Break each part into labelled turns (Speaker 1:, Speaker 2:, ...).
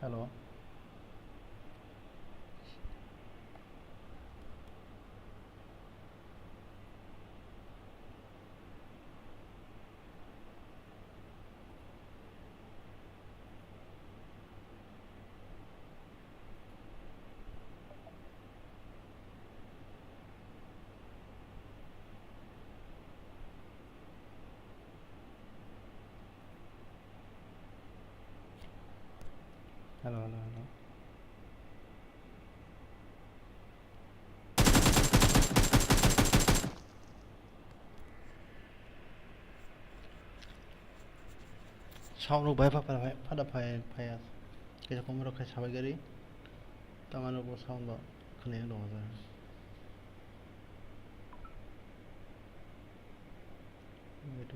Speaker 1: Hello. Hello, hello, hello. Sound by Papa Pada Paya get a Komoro Savagari. Tamano was sound about Canadian over. Wait.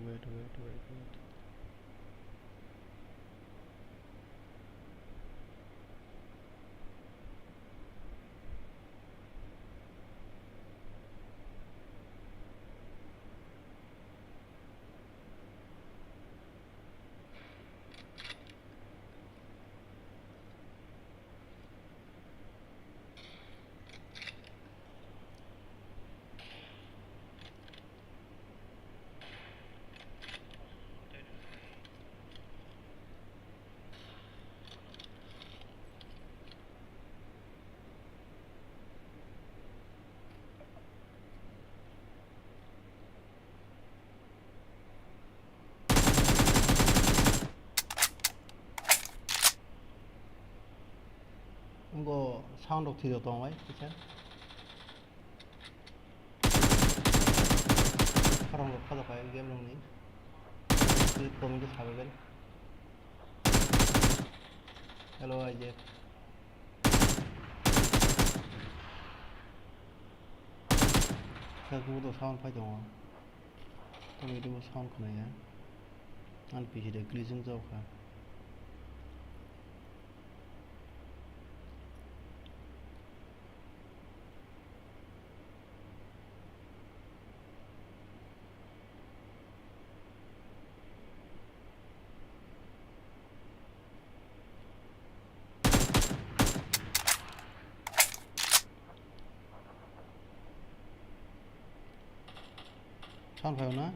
Speaker 1: Go sound of the don't wait, from the Pada Paya game only. From the Savagan. Hello, I jet. Do the sound fight on. Tell me do sound coming and pitch the glazing of her. Sound five na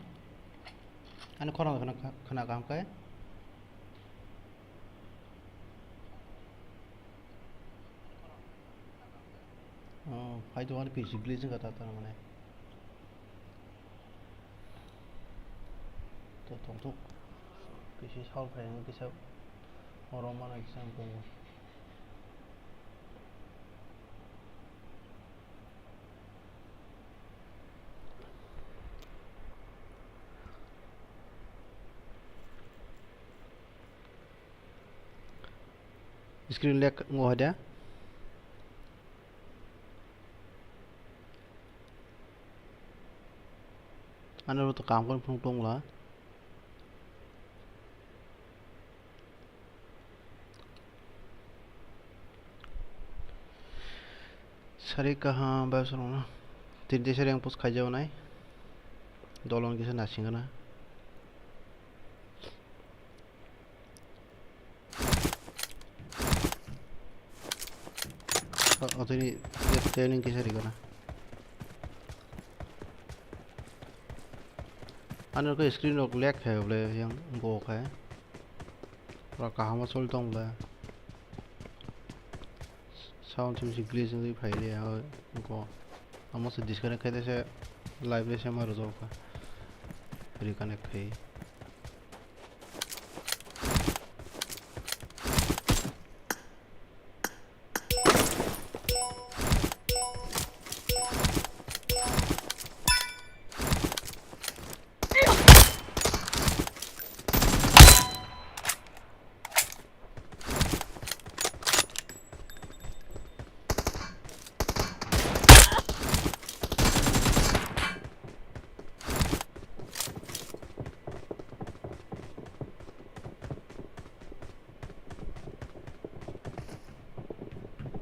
Speaker 1: and corner can I come? Oh, I don't want to pitch glazing at that time. To pitch is half and this up or Roman example. Screen lek ngo ada ana to kam kon phung tong la sari kaha ba sona tin de sari ang pus khai jaw nai dolon kisa nasing na otini training kisa ri kana ana ko screen ok lek hai bole yang go khai ra kaha ma sol tong la sound to glazing the pay go almost disconnect kai live le se maro jo ka reconnect kai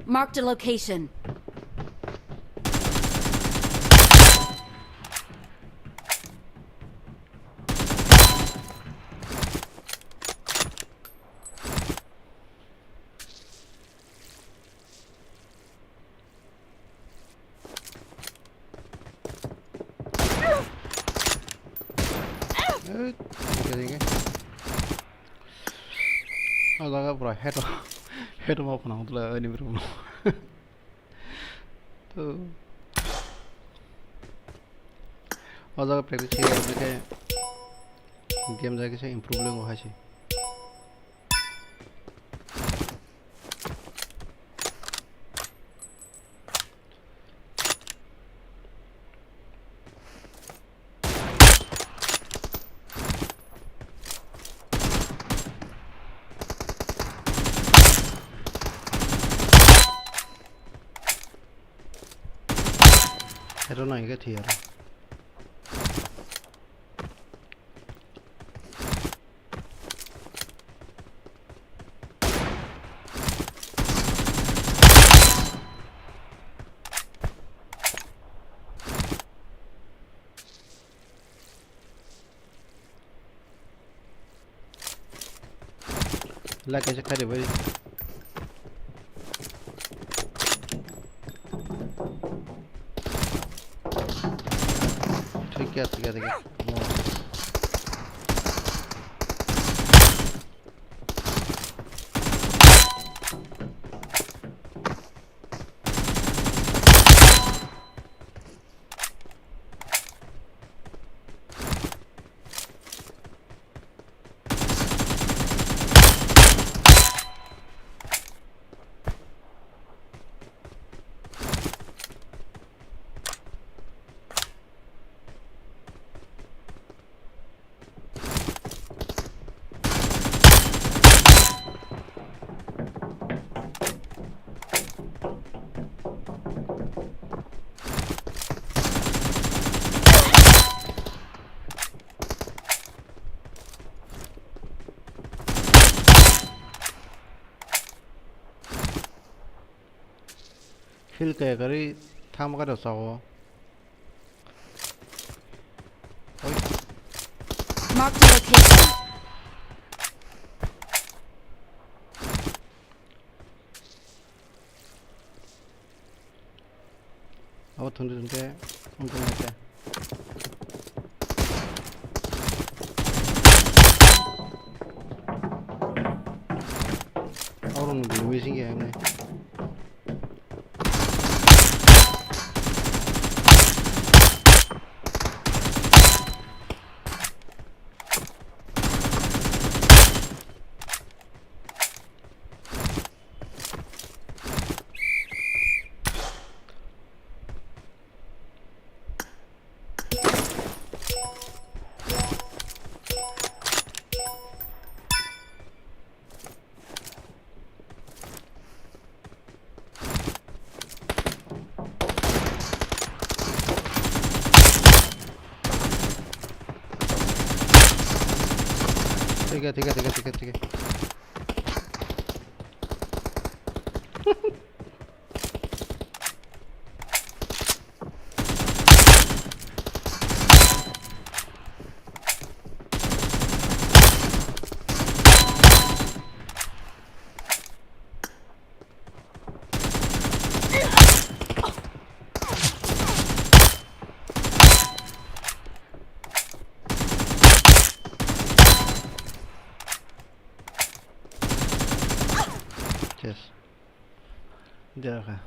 Speaker 2: Marked a location.
Speaker 1: 이게 나가 보라 헤드 뭐 보나 돌아 아니 그러고 또 जगह practice चाहिए game जाके से improve लेंगे वहाँ से नहीं क्या थी यार ला कैसे खड़े भाई ठीक है 힐 깨거리 타마가 싸워
Speaker 2: Marked a location.
Speaker 1: 던지는데 운동할 때 아우로는 왜 신기해 ठीक है देखा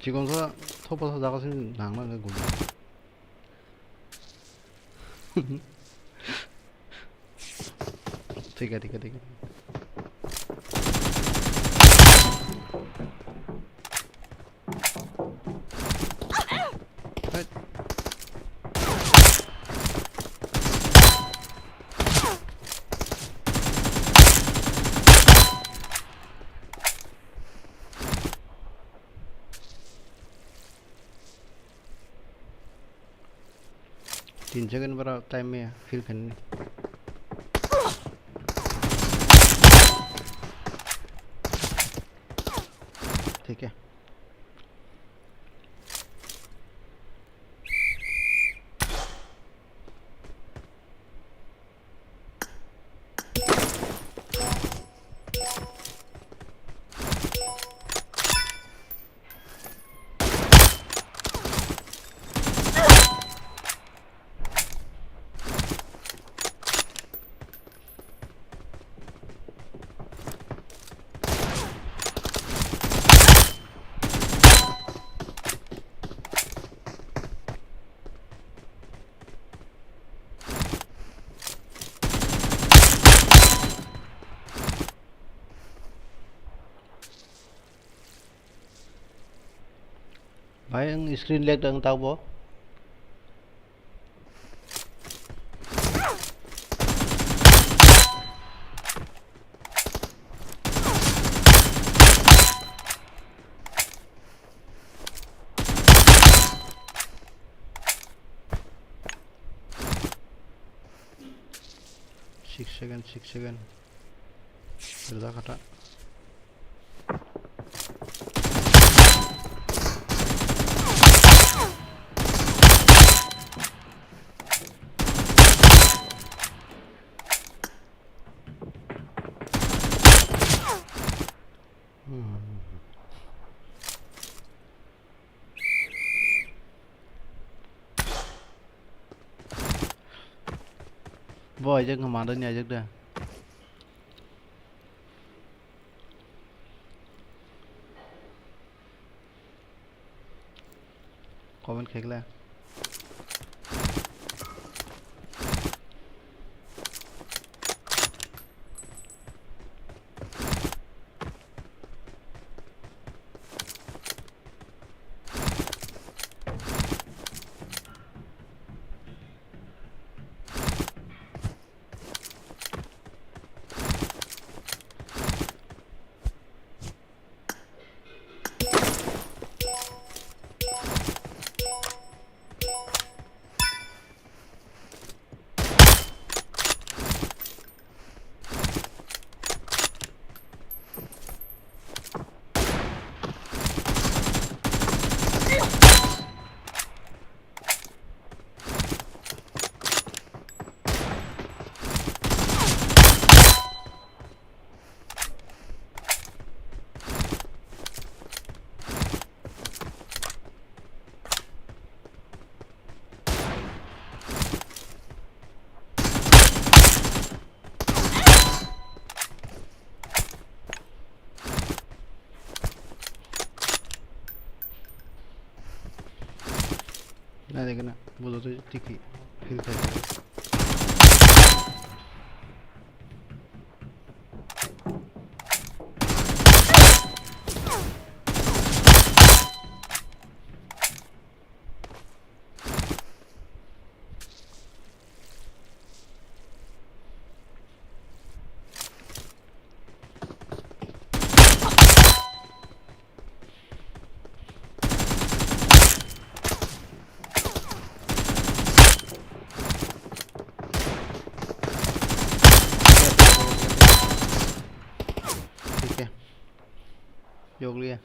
Speaker 1: 지금서 터버서 나가서는 낭만을 보네 ठीक है ठीक है ठीक है हट। तीन सेकंड बड़ा टाइम में है फिर करनी ठीक है भाई ang screen lag ang tao po 6 second berda kata voi chứ không mà đến nhà chứ đây comment klik lah nah देखना बोलो तो ठीक ही फील करेगा Vô liya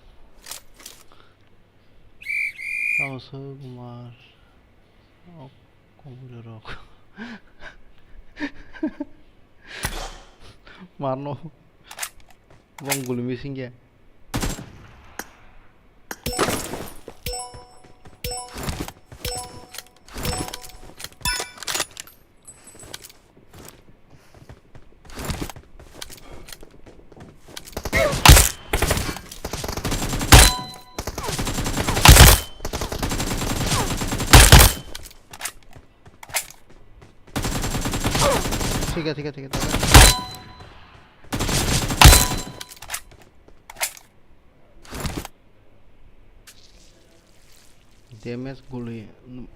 Speaker 1: tao sơ kumar Kokborok manno bang gulmi singya ठीक है damage guli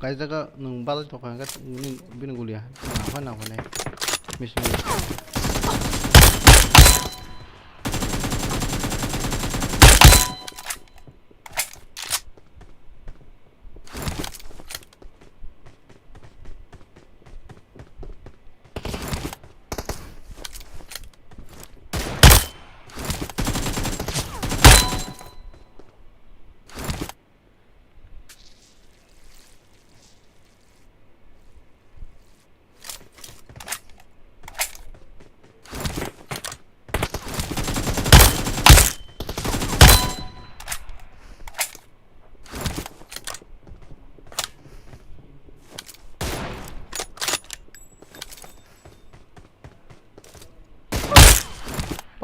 Speaker 1: kai jaga nung bal to ka bin guli ha na fa ne miss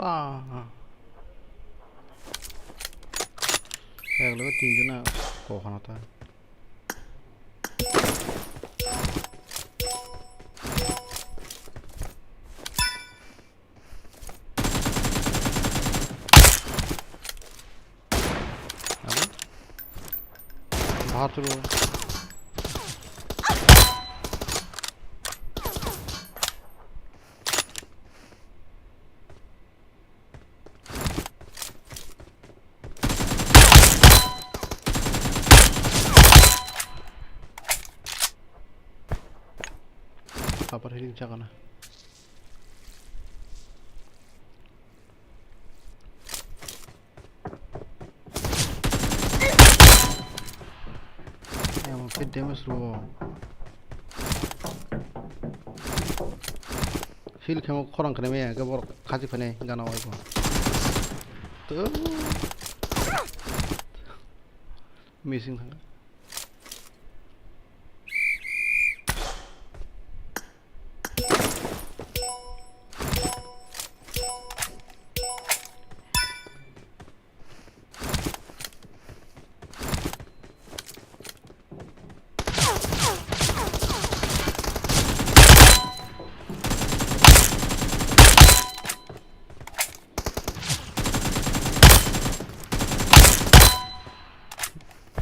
Speaker 1: pa ek lo tin jana ko khana ta बाहर चलो apa healing cakap na yang fit damage ro heal kamu korang kena me ke bor khaji phane gana wai ko to missing thang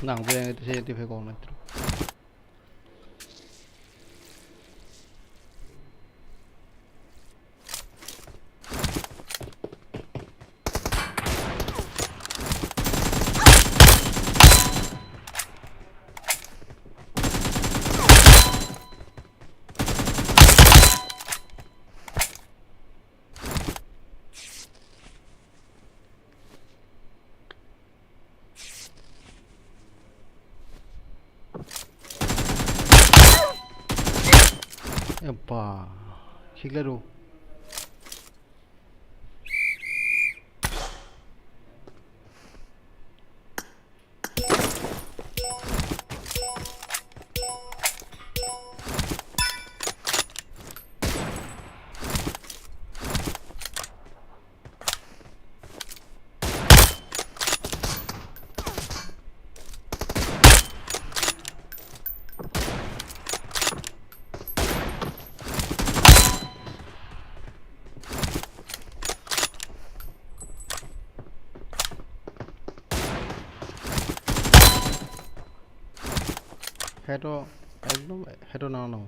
Speaker 1: nang gue itu saya TV komentar apa higleru hedo ekdom hedo na no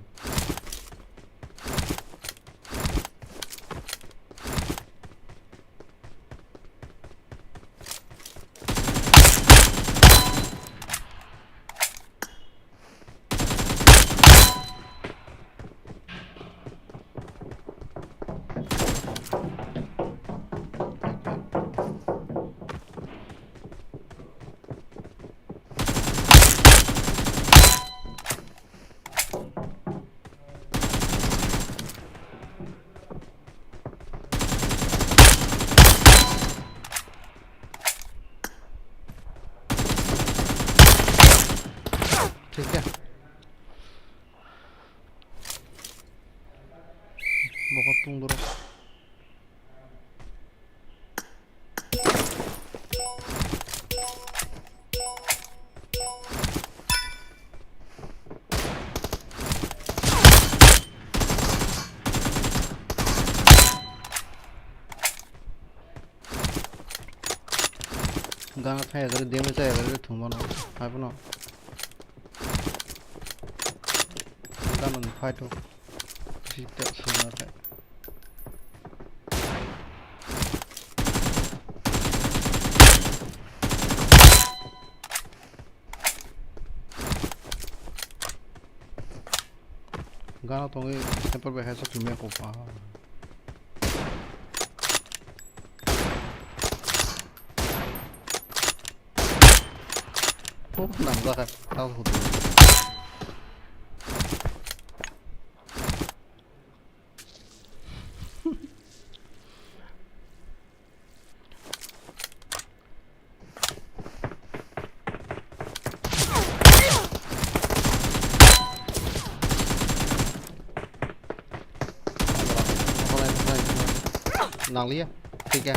Speaker 1: ठीक है बहुत तुम दो Gana thay agar demo chay agar thumba no hapo no gana no fight to sita suna thay gana to ngi temper be hai so tumya ko pa oh nang ba ka tao ho nang liya ठीक है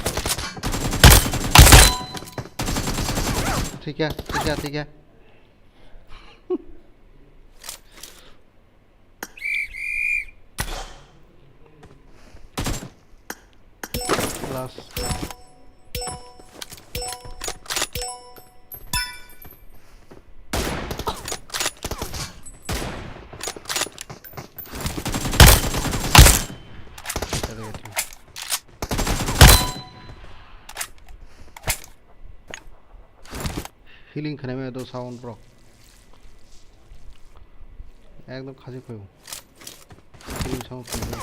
Speaker 1: ठीक है ठीक है ठीक है last healing खाने में तो साउंड ब्रो एकदम खासी कोई healing sound खाने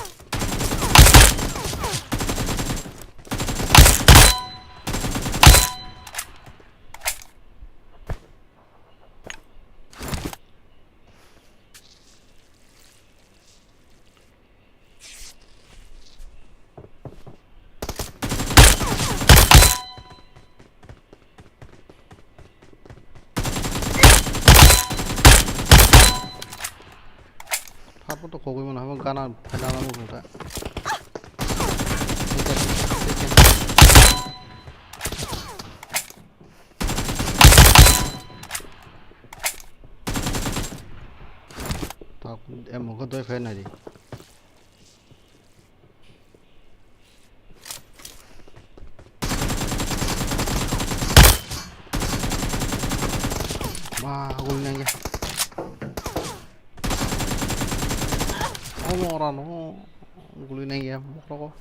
Speaker 1: 하고 또 거기만 하면 가나 배나나무 보다 딱 em một cái tôi phê này đi wow ôi nhanh kìa 어머 라노 굴리네게 먹라고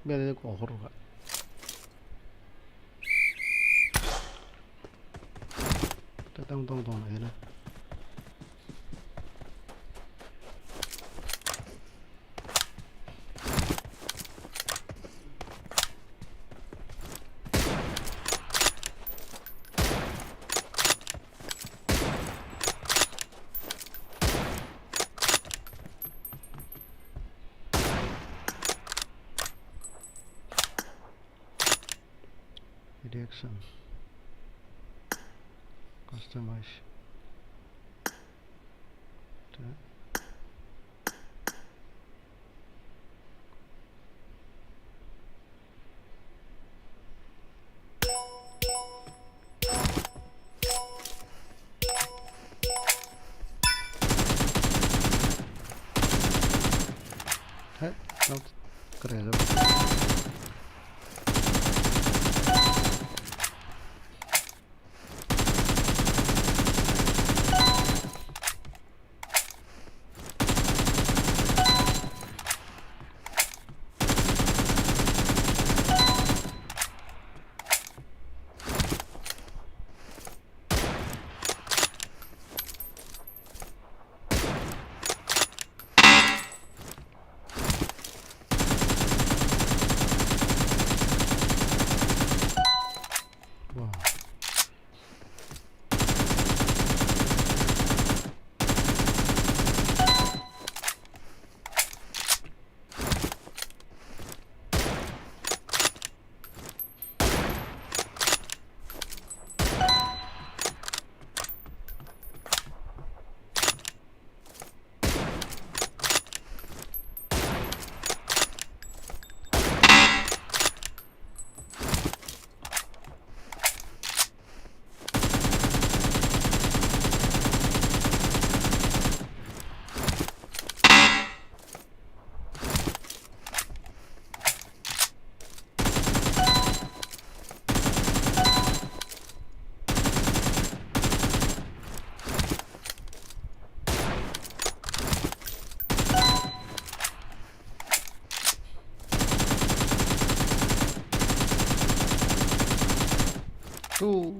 Speaker 1: Biar dia kohor kak. Tetang tong tong lagi na. Reaction customize है not करेगा Oh,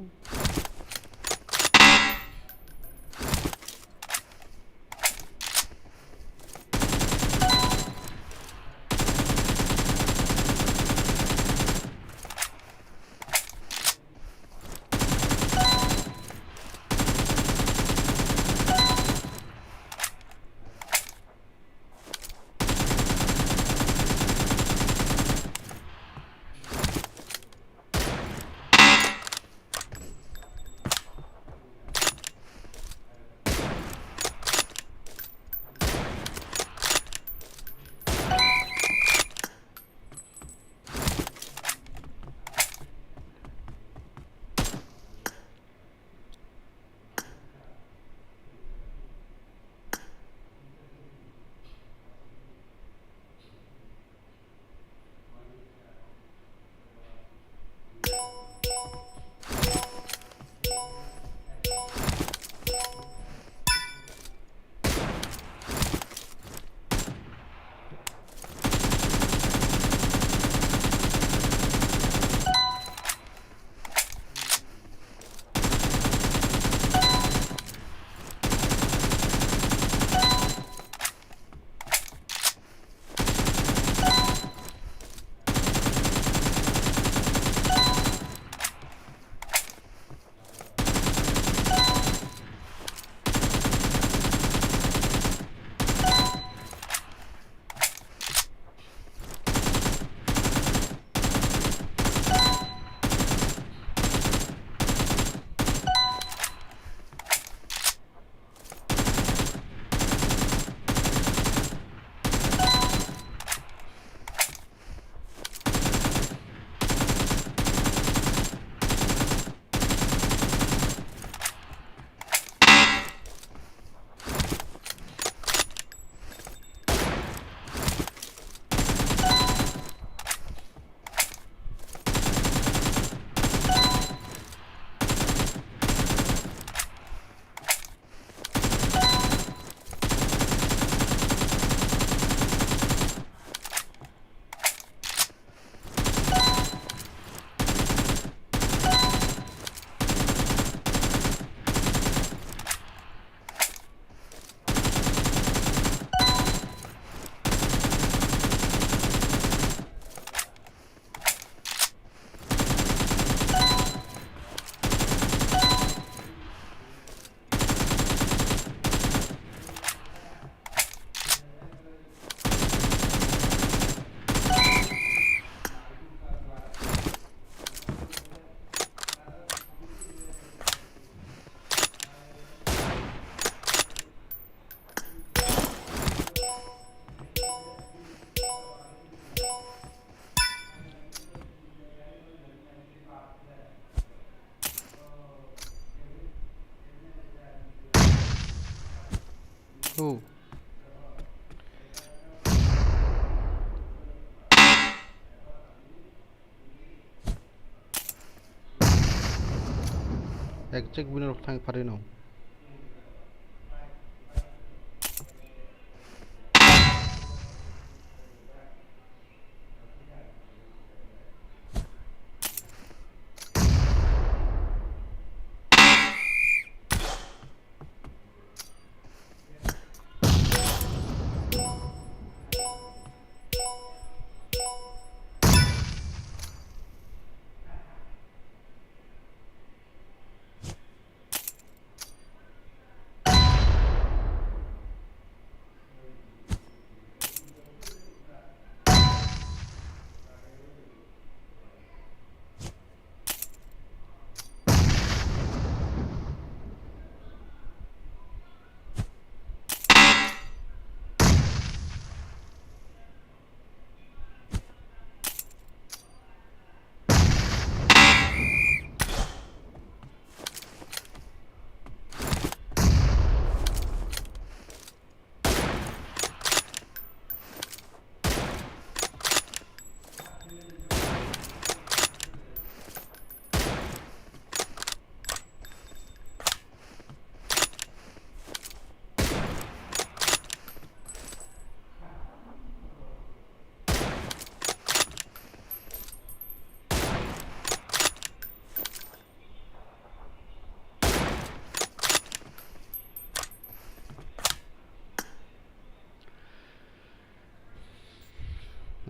Speaker 1: exact winner of Thang Parino.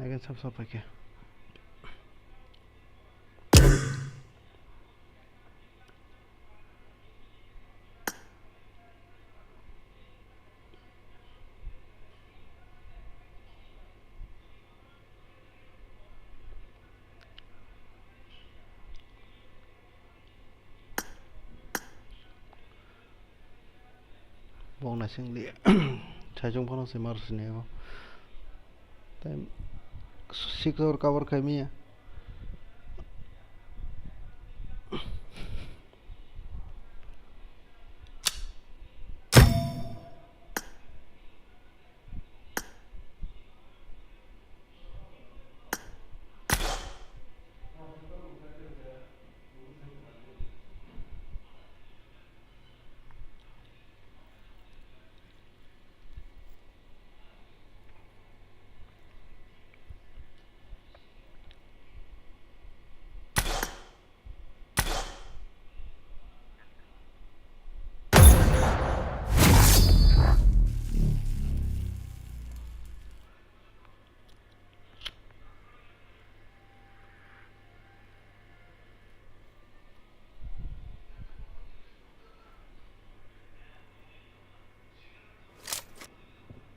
Speaker 1: can sub aqui. Vòng này sinh lịa trái chung phong nó sẽ mở sinh nèo tại secure cover kami ya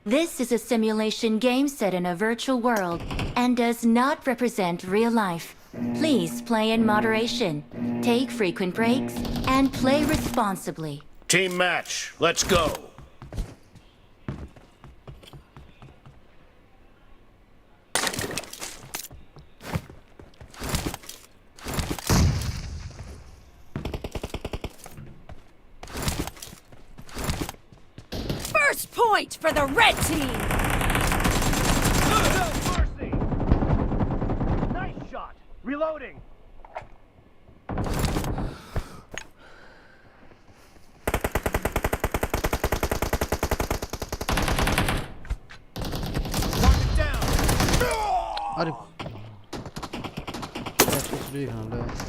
Speaker 2: This is a simulation game set in a virtual world and does not represent real life. Please play in moderation, take frequent breaks, and play responsibly.
Speaker 3: Team match, let's go.
Speaker 2: First point for the red team!
Speaker 3: No mercy! Nice shot! Reloading! Mark it down!
Speaker 1: अरे कुछ भी खाना है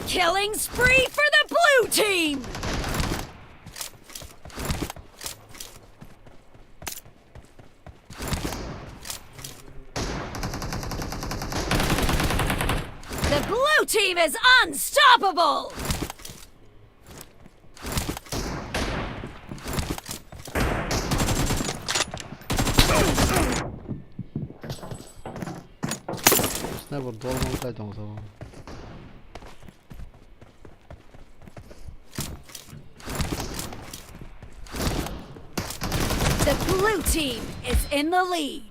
Speaker 2: Killing spree for the blue team! The blue team is unstoppable!
Speaker 1: Sniper door में क्या जाऊँ सब
Speaker 2: The blue team is in the lead.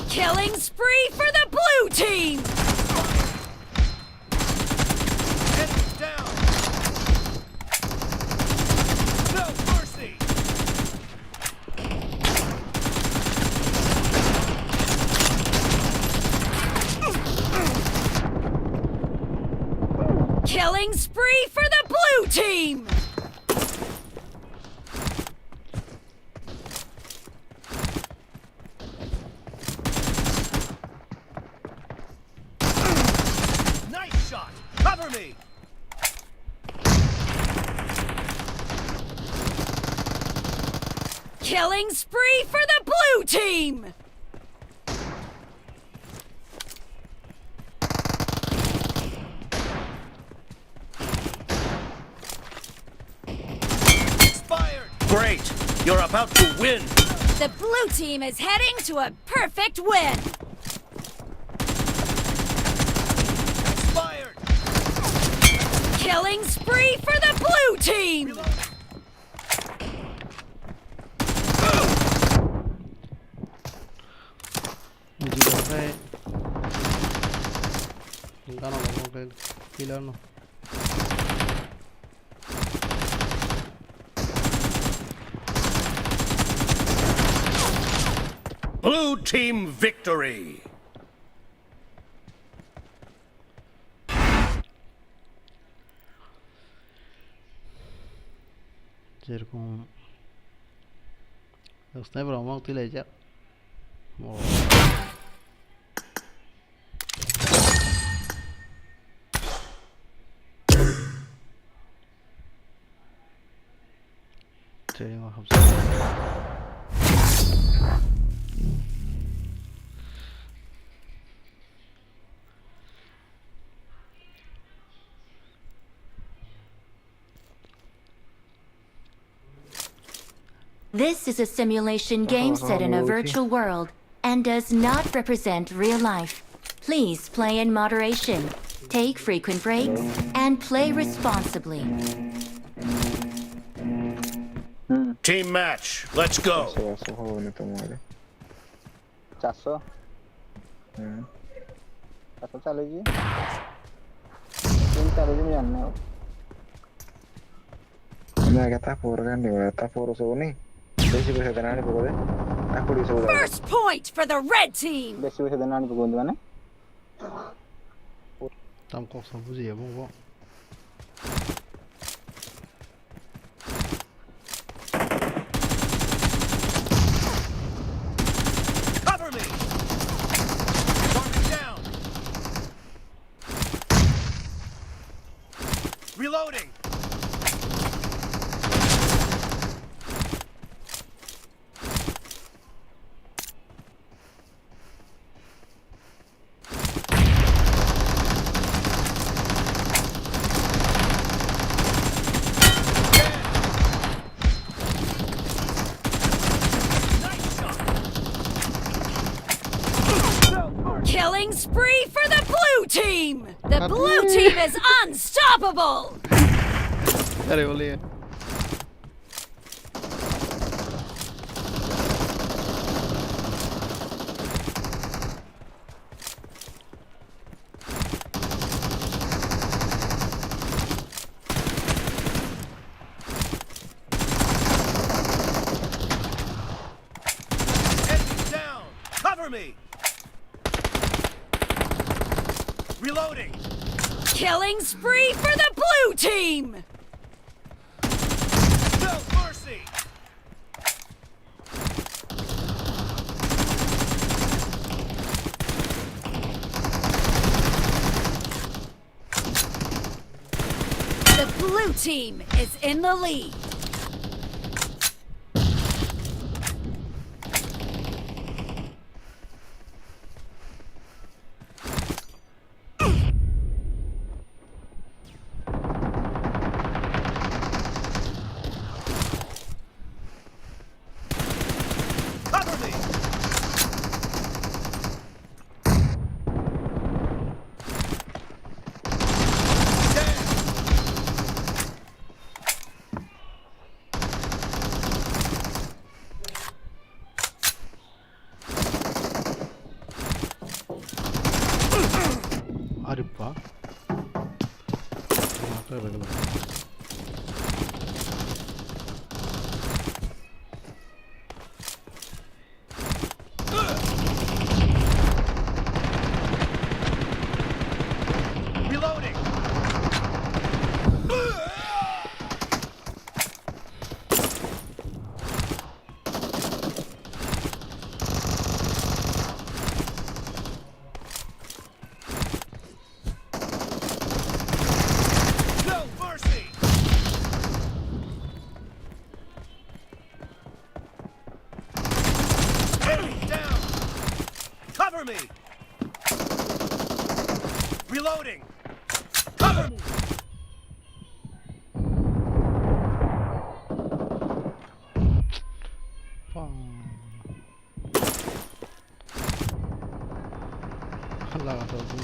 Speaker 2: Killing spree for the blue team!
Speaker 3: Enemies down! No mercy!
Speaker 2: Killing spree for the blue team!
Speaker 3: Nice shot! Cover me!
Speaker 2: Killing spree for the blue team!
Speaker 3: Expired! Great! You're about to win!
Speaker 2: The blue team is heading to a perfect win!
Speaker 3: Expired!
Speaker 2: Killing spree for the blue team!
Speaker 1: मुझे लगता है killer no.
Speaker 3: Blue team victory.
Speaker 1: Jerokum sniper ammo tile aja. Oh. Trading of
Speaker 2: This is a simulation game set in a virtual world and does not represent real life. Please play in moderation, take frequent breaks, and play responsibly.
Speaker 3: Team match. Let's go.
Speaker 4: 400 ଚାଲୁଛି ଚାଲୁଛି ମୁଁ ଜାଣିନି ଆଉ
Speaker 5: First point for the red team.
Speaker 4: ବେଶୀ ପଇସା ଦେନା ଆଣି ପକଉଛନ୍ତି ମାନେ
Speaker 1: tamko sabuji ya bongo.
Speaker 3: Cover me. Target down. Reloading.
Speaker 5: Killing spree for the blue team. The blue team is unstoppable.
Speaker 1: अरे बोलिए
Speaker 3: Enemy down. Cover me. Reloading.
Speaker 5: Killing spree for the blue team.
Speaker 3: No mercy.
Speaker 5: The blue team is in the lead.
Speaker 3: Cover me.
Speaker 1: अरे वाह टमाटर लग रहा है
Speaker 3: Reloading. No mercy. Enemy down. Cover me. Reloading. Cover me.
Speaker 1: लगा था तुम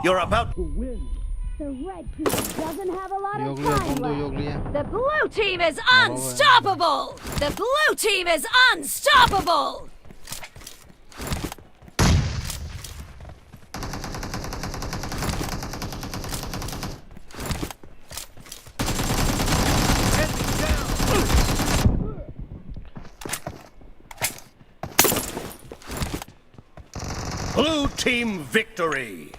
Speaker 3: You're about to win.
Speaker 5: The red team doesn't have a lot of
Speaker 1: Yok liya
Speaker 5: time
Speaker 1: bomba yok
Speaker 5: left.
Speaker 1: liya.
Speaker 5: The blue team is unstoppable! The blue team is unstoppable!
Speaker 3: Enemy down. Blue team victory.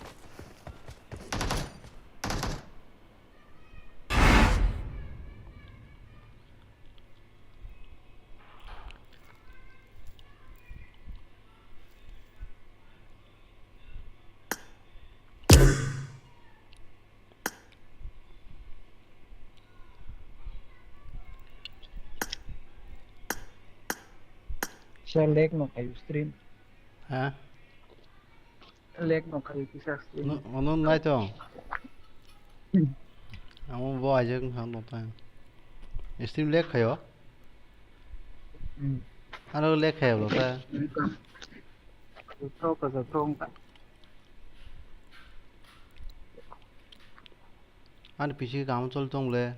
Speaker 4: Siya leg no kayo stream.
Speaker 1: Ha?
Speaker 4: Leg no kayo kisa stream.
Speaker 1: Onun này thôi. Ông voi chứ không một tay. Stream leg khayo. Ano leg khayo lo ta.
Speaker 4: Thâu ka za thong ta.
Speaker 1: Anh PC काम चल तों ले.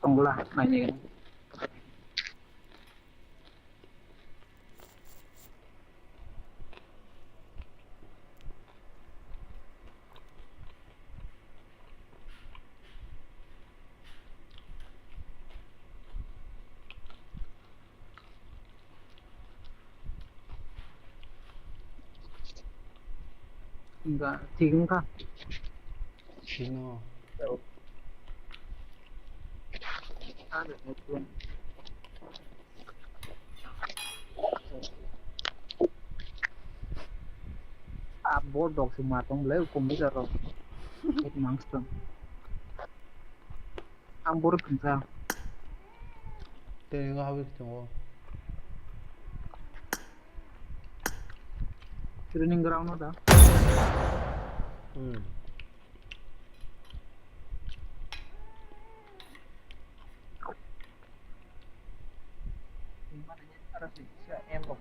Speaker 4: Tong la này ni. Enggak, ting ka.
Speaker 1: Sino?
Speaker 4: Ada network. Board dog si matong lấy cùng bây giờ rồi. Một monster. Ang board cũng sao?
Speaker 1: Tên có biết không?
Speaker 4: Training ground đó. Em một.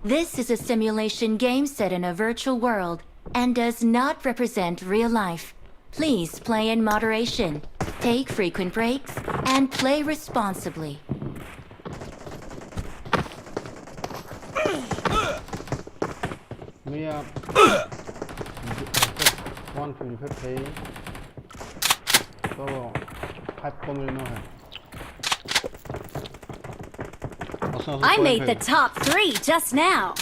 Speaker 2: This is a simulation game set in a virtual world and does not represent real life. Please play in moderation, take frequent breaks, and play responsibly.
Speaker 1: Mia. One from the pay. So, 8 million.
Speaker 5: I made the top 3 just now.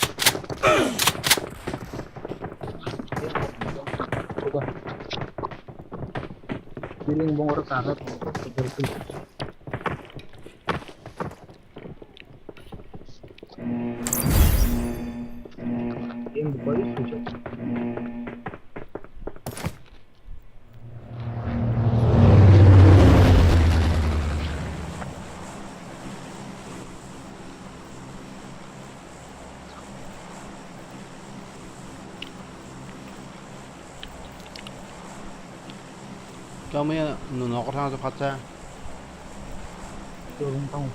Speaker 4: Feeling bongor karet. Game boy sudah.
Speaker 1: Cho mấy nó có thang cho phát ra.
Speaker 4: Turun tahu.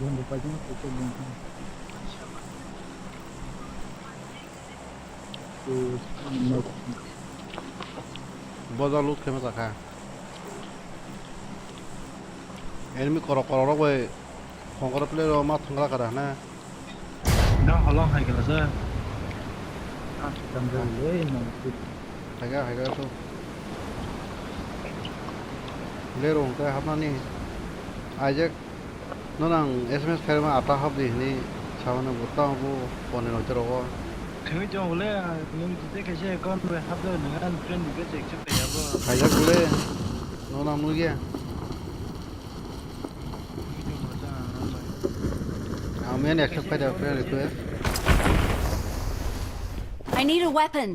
Speaker 4: Jangan lupa jangan itu belum.
Speaker 1: Bazar loot keme takha. Enemy koro we Conqueror player ro ma thangla kara na.
Speaker 4: Dah halang hai kala sa. Tanggal le no.
Speaker 1: Haga so. Lero ka hapna ni. Ajak nonang SMS khair ma ata hab di ni chawana butta bu pone no chero ko.
Speaker 4: Kami jauh le, kami tu tak kerja kan we have dengan friend juga cek cek ya bo.
Speaker 1: Ajak bule nonang mu gya. Amen accept by the friend request.
Speaker 5: I need a weapon.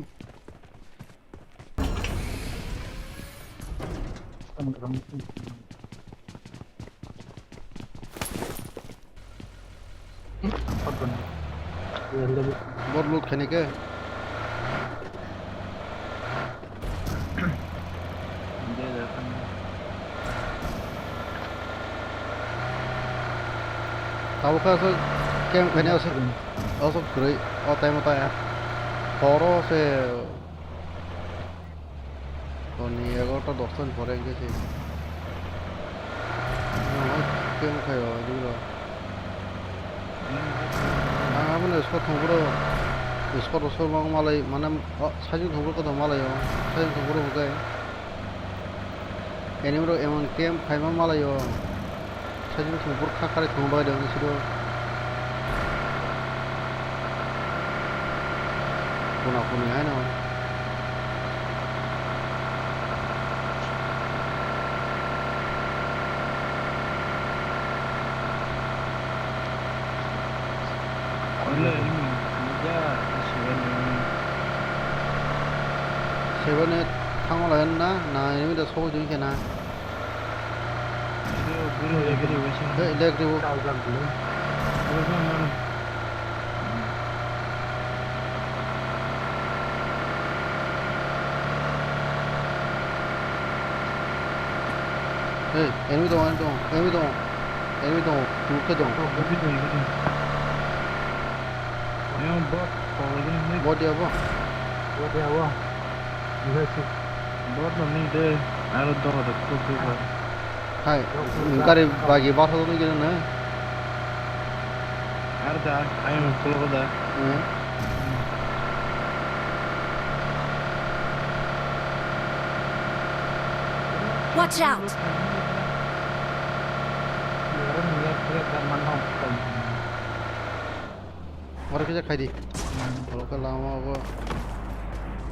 Speaker 1: बहुत लोग खेने के tao có số kem cái này ở số cười ở tay một tay à phoro sẽ còn nhiều có tao đọc sân phoro cái gì nó kem cái ở đi rồi 아, 근데 스쿼트 통보로 스쿼트 설명 말이 만남 사진 통보 것도 말아요. 사진 통보로 볼까요? 애니메로 에만 게임 파이만 말아요. 사진 통보로 카카리 통보가 되는 시도 보나 하나. 세번에 탕을 했나? 나 여기다 소고 중에 나. 네, 그리고 네, 애미동 두께동. 뭐 dia apa? Hai, kari bagi bar satu gitu na.
Speaker 4: Ada, ayo pulang dah.
Speaker 5: Watch out!
Speaker 1: Orang kerja kaya di. Kalau ke lama aku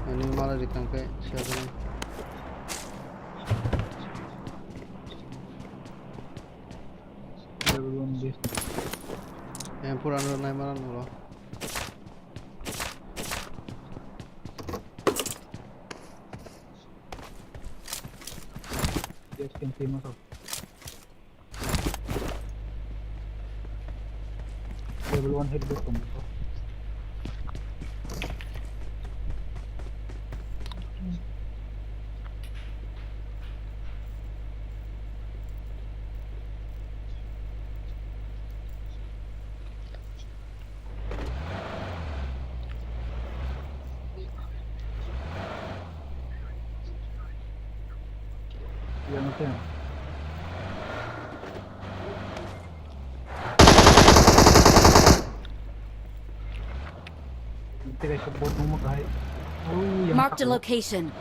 Speaker 1: ini malah dikangkai siapa ni? Yang pura nur naik malam loh.
Speaker 6: Everyone hit this one. You understand?
Speaker 5: Marked a location.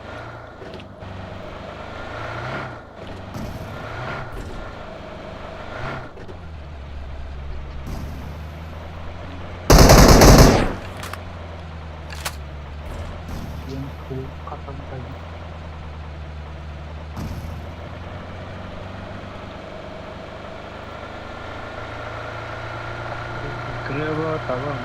Speaker 4: Kenapa tabang?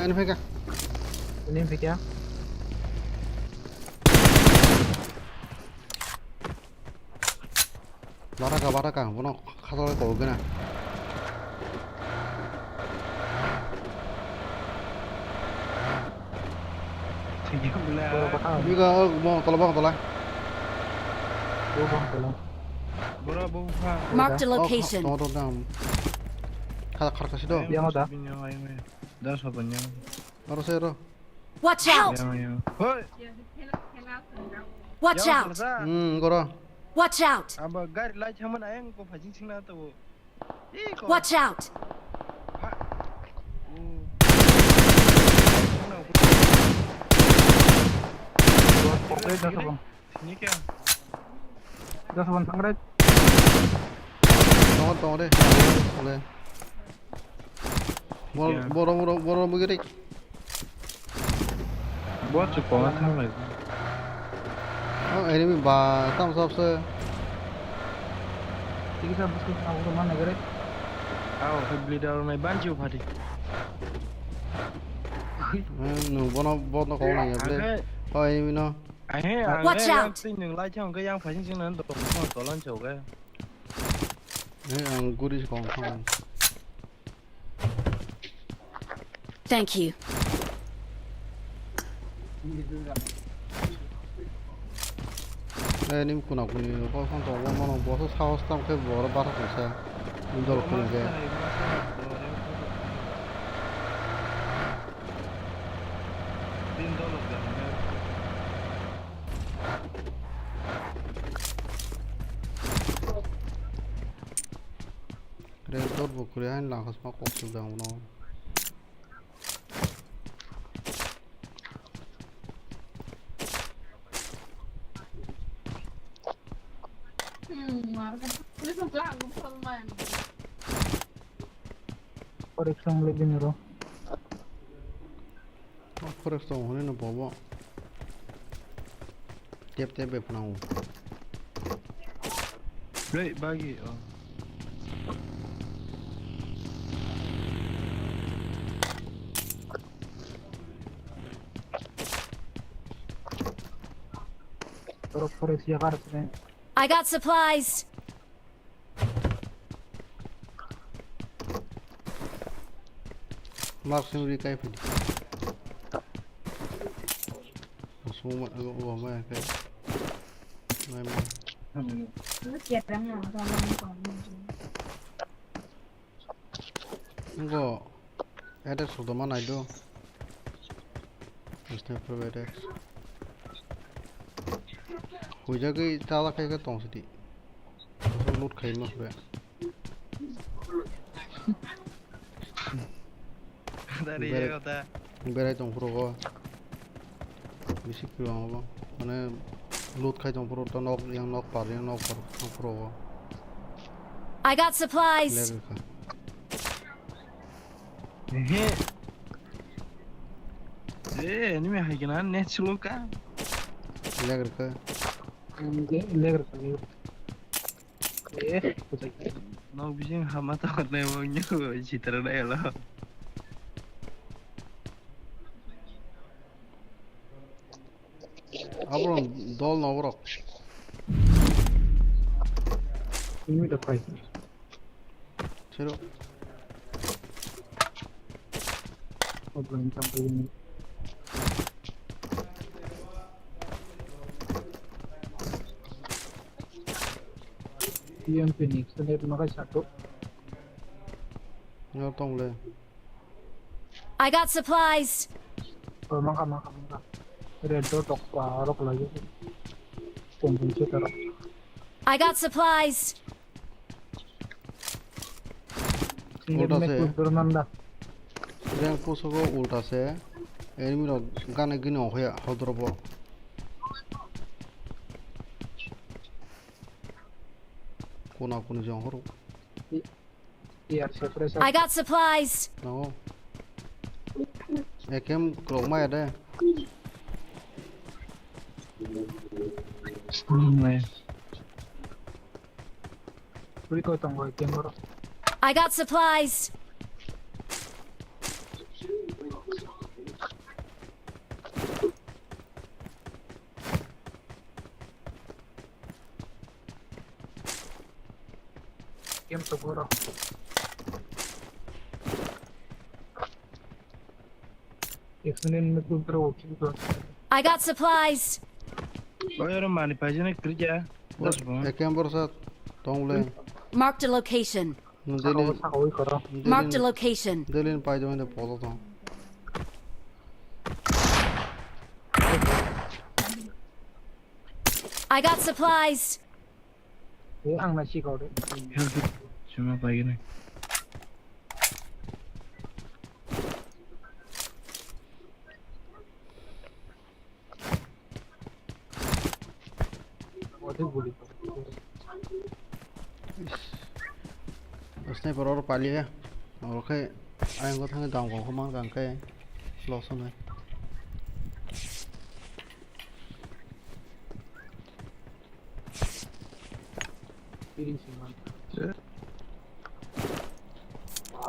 Speaker 1: Anh phải cả.
Speaker 6: Anh phải kia.
Speaker 1: 바라까, 뭐노 카도를 걸거나. 이거 뭐 돌아봐.
Speaker 5: Marked a location.
Speaker 1: Karkasih do.
Speaker 6: Yang ada?
Speaker 4: Dah sabannya.
Speaker 1: Harus saya do.
Speaker 5: Watch out!
Speaker 4: Yang. Hoi.
Speaker 5: Watch out!
Speaker 1: Gora.
Speaker 5: Watch out!
Speaker 4: Aba gari lai chaman ayang ko phajing singna to.
Speaker 5: Watch out!
Speaker 6: Konkret dah sabang.
Speaker 4: Ini kya?
Speaker 6: Dah sabang konkret.
Speaker 1: Tunggu deh. Boleh. Boro begitu.
Speaker 4: Buat sekolah kan lagi.
Speaker 1: Oh, enemy ba tam sab se.
Speaker 6: Tiga sabang sih aku mana negara?
Speaker 4: Aw, beli daun mai banju phadi.
Speaker 1: Nu bono kau nanya boleh. Oh, enemy no.
Speaker 5: Watch out!
Speaker 4: Tin yang lai chang cái yang phajing singna to to lan chau cái.
Speaker 1: Ang guri kau kau.
Speaker 5: Thank you.
Speaker 1: Enemy kuna kuni kau kau tahu mana bosan house tam ke boro bara kusa. Indor kuni ke.
Speaker 4: Tin dolok dah.
Speaker 1: Redor bukurian lah khas mak kau sudah mana.
Speaker 6: Koreksi lebih nih bro.
Speaker 1: First tu ni na bawa. Tiap penau.
Speaker 4: Baik bagi. Oh.
Speaker 6: Terus koreksi ya kan sih.
Speaker 5: I got supplies!
Speaker 1: Mark sendiri kaya pun. Semua agak mana kaya. Memang. Enggak. Ada sudah mana itu? Mesti provider. Hujan ke cala kayak ke tong sedih. Masuk loot kayak mas be.
Speaker 4: Dari ya kata.
Speaker 1: Berai tong pro ko. Bisik pulang apa? Mana loot kayak tong pro tong yang nok par tong pro ko.
Speaker 5: I got supplies!
Speaker 1: Level ka.
Speaker 4: Ini mah hakinan natural ka.
Speaker 1: Level ka.
Speaker 6: Leger kali.
Speaker 4: Nak bising hama takut lewatnya citra dah lah.
Speaker 1: Abron dol na bro.
Speaker 6: Ini udah price.
Speaker 1: Cero.
Speaker 6: Oh belum sampai ini. Yang Phoenix, ini makai satu.
Speaker 1: Nggak tong le.
Speaker 5: I got supplies!
Speaker 6: Oh mangka. Red dot Kokborok lagi. Kompensi terus.
Speaker 5: I got supplies!
Speaker 6: Ini
Speaker 1: Udah sih.
Speaker 6: turunan dah.
Speaker 1: Yang puso ko ulta se. Enemy ro gana gini hoya hodrobo. Kuna jong horo.
Speaker 6: Iya, surprise.
Speaker 5: I got supplies!
Speaker 1: No. Ekem kroma ada.
Speaker 6: Beri kau tunggu kamera.
Speaker 5: I got supplies!
Speaker 6: Game Kokborok. Explain itu terus gitu.
Speaker 5: I got supplies!
Speaker 4: Oh ya mana pajanya kerja. Bos bang.
Speaker 1: Ekem bersat. Tong le.
Speaker 5: Marked a location.
Speaker 6: 사고 있거라.
Speaker 5: Marked a location.
Speaker 1: 델린 빠이저인데 보도도.
Speaker 5: I got supplies.
Speaker 6: 왜 항나 시거래?
Speaker 4: cuma begini.
Speaker 6: 어디 보리고?
Speaker 1: Sniper और पाली है और के आएंगे थंगे दाम को हम गांग के loss होने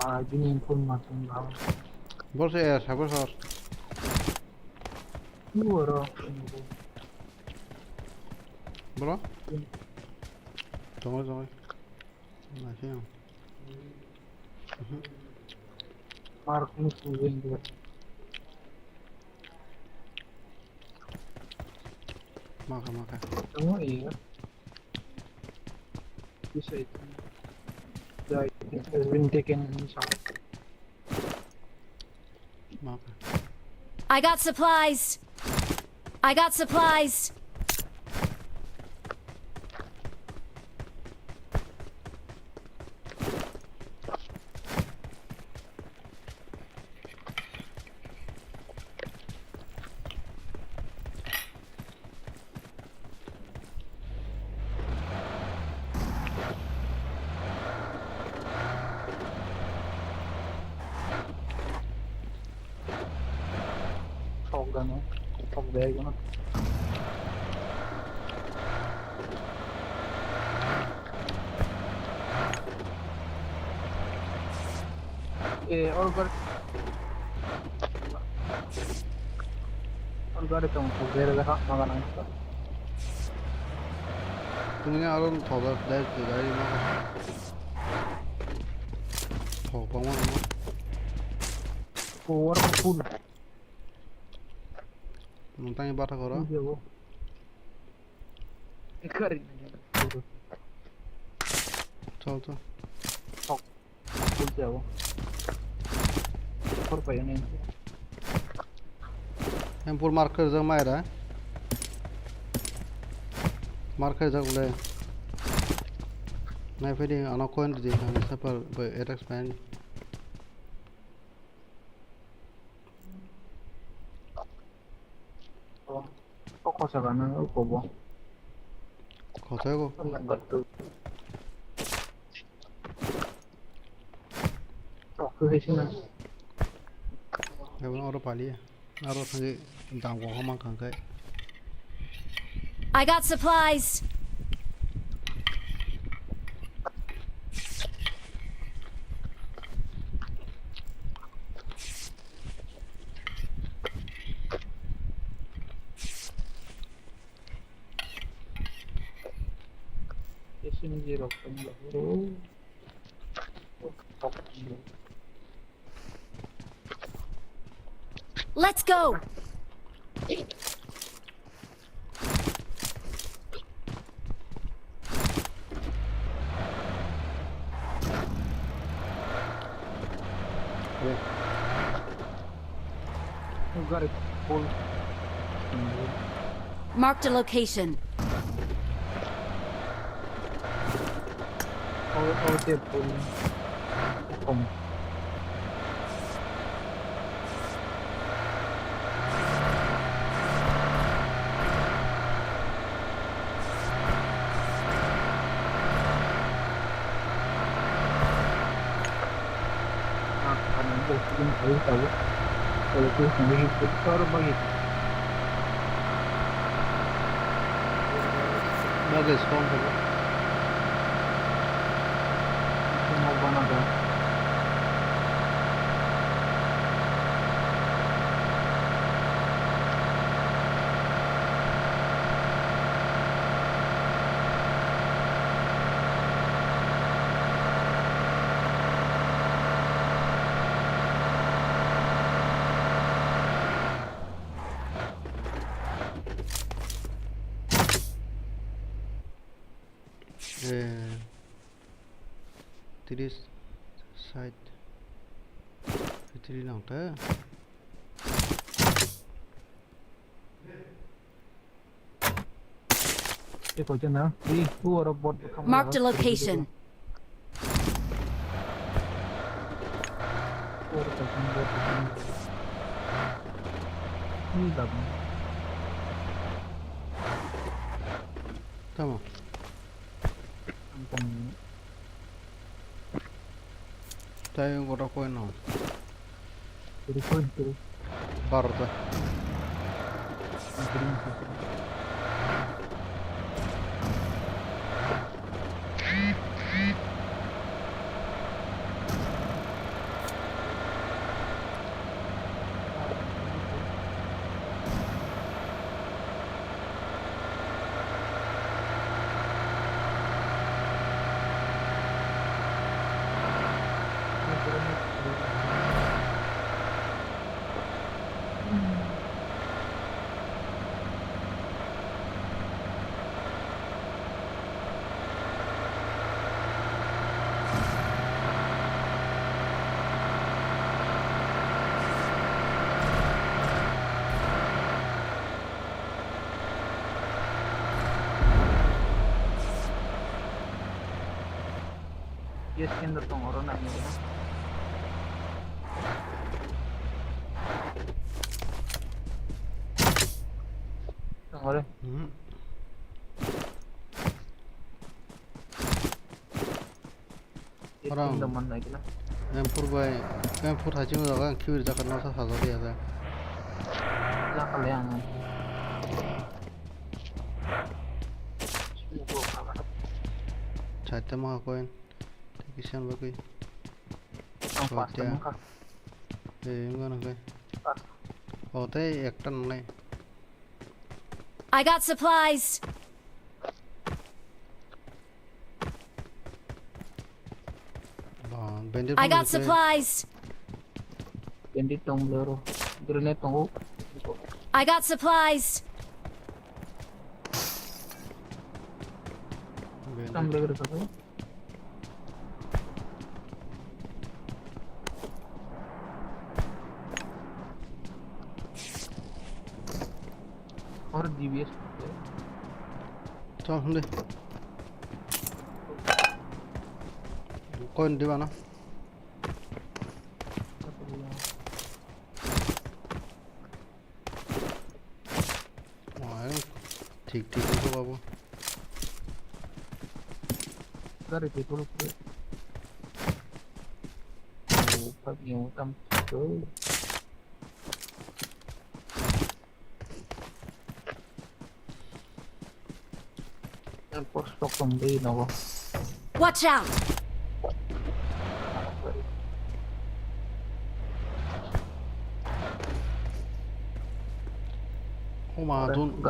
Speaker 6: 아, 미니 인폼 나.
Speaker 1: बोल से यार सब सर
Speaker 6: 누워라.
Speaker 1: बोलो 정말 나시요
Speaker 6: 마르크 무슨 왠지.
Speaker 1: 마카
Speaker 6: 정말 이거. Bisa itu. Ya, it has been taken inside.
Speaker 1: 마카
Speaker 5: I got supplies. I got supplies.
Speaker 6: Toglarna. Togvägarna. 얼굴에 좀 고개를 나가니까.
Speaker 1: 그냥 알은 더더 내 기다리 마카 더 광원
Speaker 6: 고어로 풀.
Speaker 1: 땅에 바타 걸어
Speaker 6: 이거. 이거리.
Speaker 1: 저도
Speaker 6: 보자고. por payone.
Speaker 1: हम पूर मार्कर जग मायरा मार्कर जग ले नहीं फिर अना कोई नहीं देखा इस पर attacks pan
Speaker 6: cosa ganan el cobo.
Speaker 1: खोते को
Speaker 6: 그 회신은
Speaker 1: एवं और पाली है और संगे दाम को हम कांग के
Speaker 5: I got supplies.
Speaker 6: 회신은 제일 없던 거고.
Speaker 5: Let's go.
Speaker 6: You got it full.
Speaker 5: Marked a location.
Speaker 6: 어디 full. 가는 거 지금 더 있다고? 그 공격이 서로방이
Speaker 1: मैं स्पॉन करो
Speaker 6: 뭐가나다.
Speaker 1: Victory side. Victory nào thế?
Speaker 6: Cái cổ chân nào? Đi, tua rồi bot không.
Speaker 5: Marked a location.
Speaker 6: Tua rồi không bot. Đi đập.
Speaker 1: Tamam.
Speaker 6: Không.
Speaker 1: Tayo gora koy nào.
Speaker 6: Jadi koin tu.
Speaker 1: Barda.
Speaker 6: Yes, के अंदर तो और ना नहीं है. और ये
Speaker 1: Orang.
Speaker 6: तो मन नहीं ना.
Speaker 1: Yang pur haji mu daga kiri jakan nasa hazard ya da.
Speaker 6: ला कर ले आना. Semua apa?
Speaker 1: Chatta ma koin. Kisan ba koy.
Speaker 6: Ang pasta mo ka.
Speaker 1: Ngana koy.
Speaker 6: Pasta.
Speaker 1: Ote ekta nai.
Speaker 5: I got supplies. I got supplies.
Speaker 6: Bandit tong loro. Grenade tong.
Speaker 5: I got supplies.
Speaker 6: Tam legar sa. और GBS
Speaker 1: चल हम दे कौन दीवाना ठीक ठीक है बाबू
Speaker 6: करे थे तो ऊपर यूं तम तो Postok zombie no.
Speaker 5: Watch out!
Speaker 1: Oh mà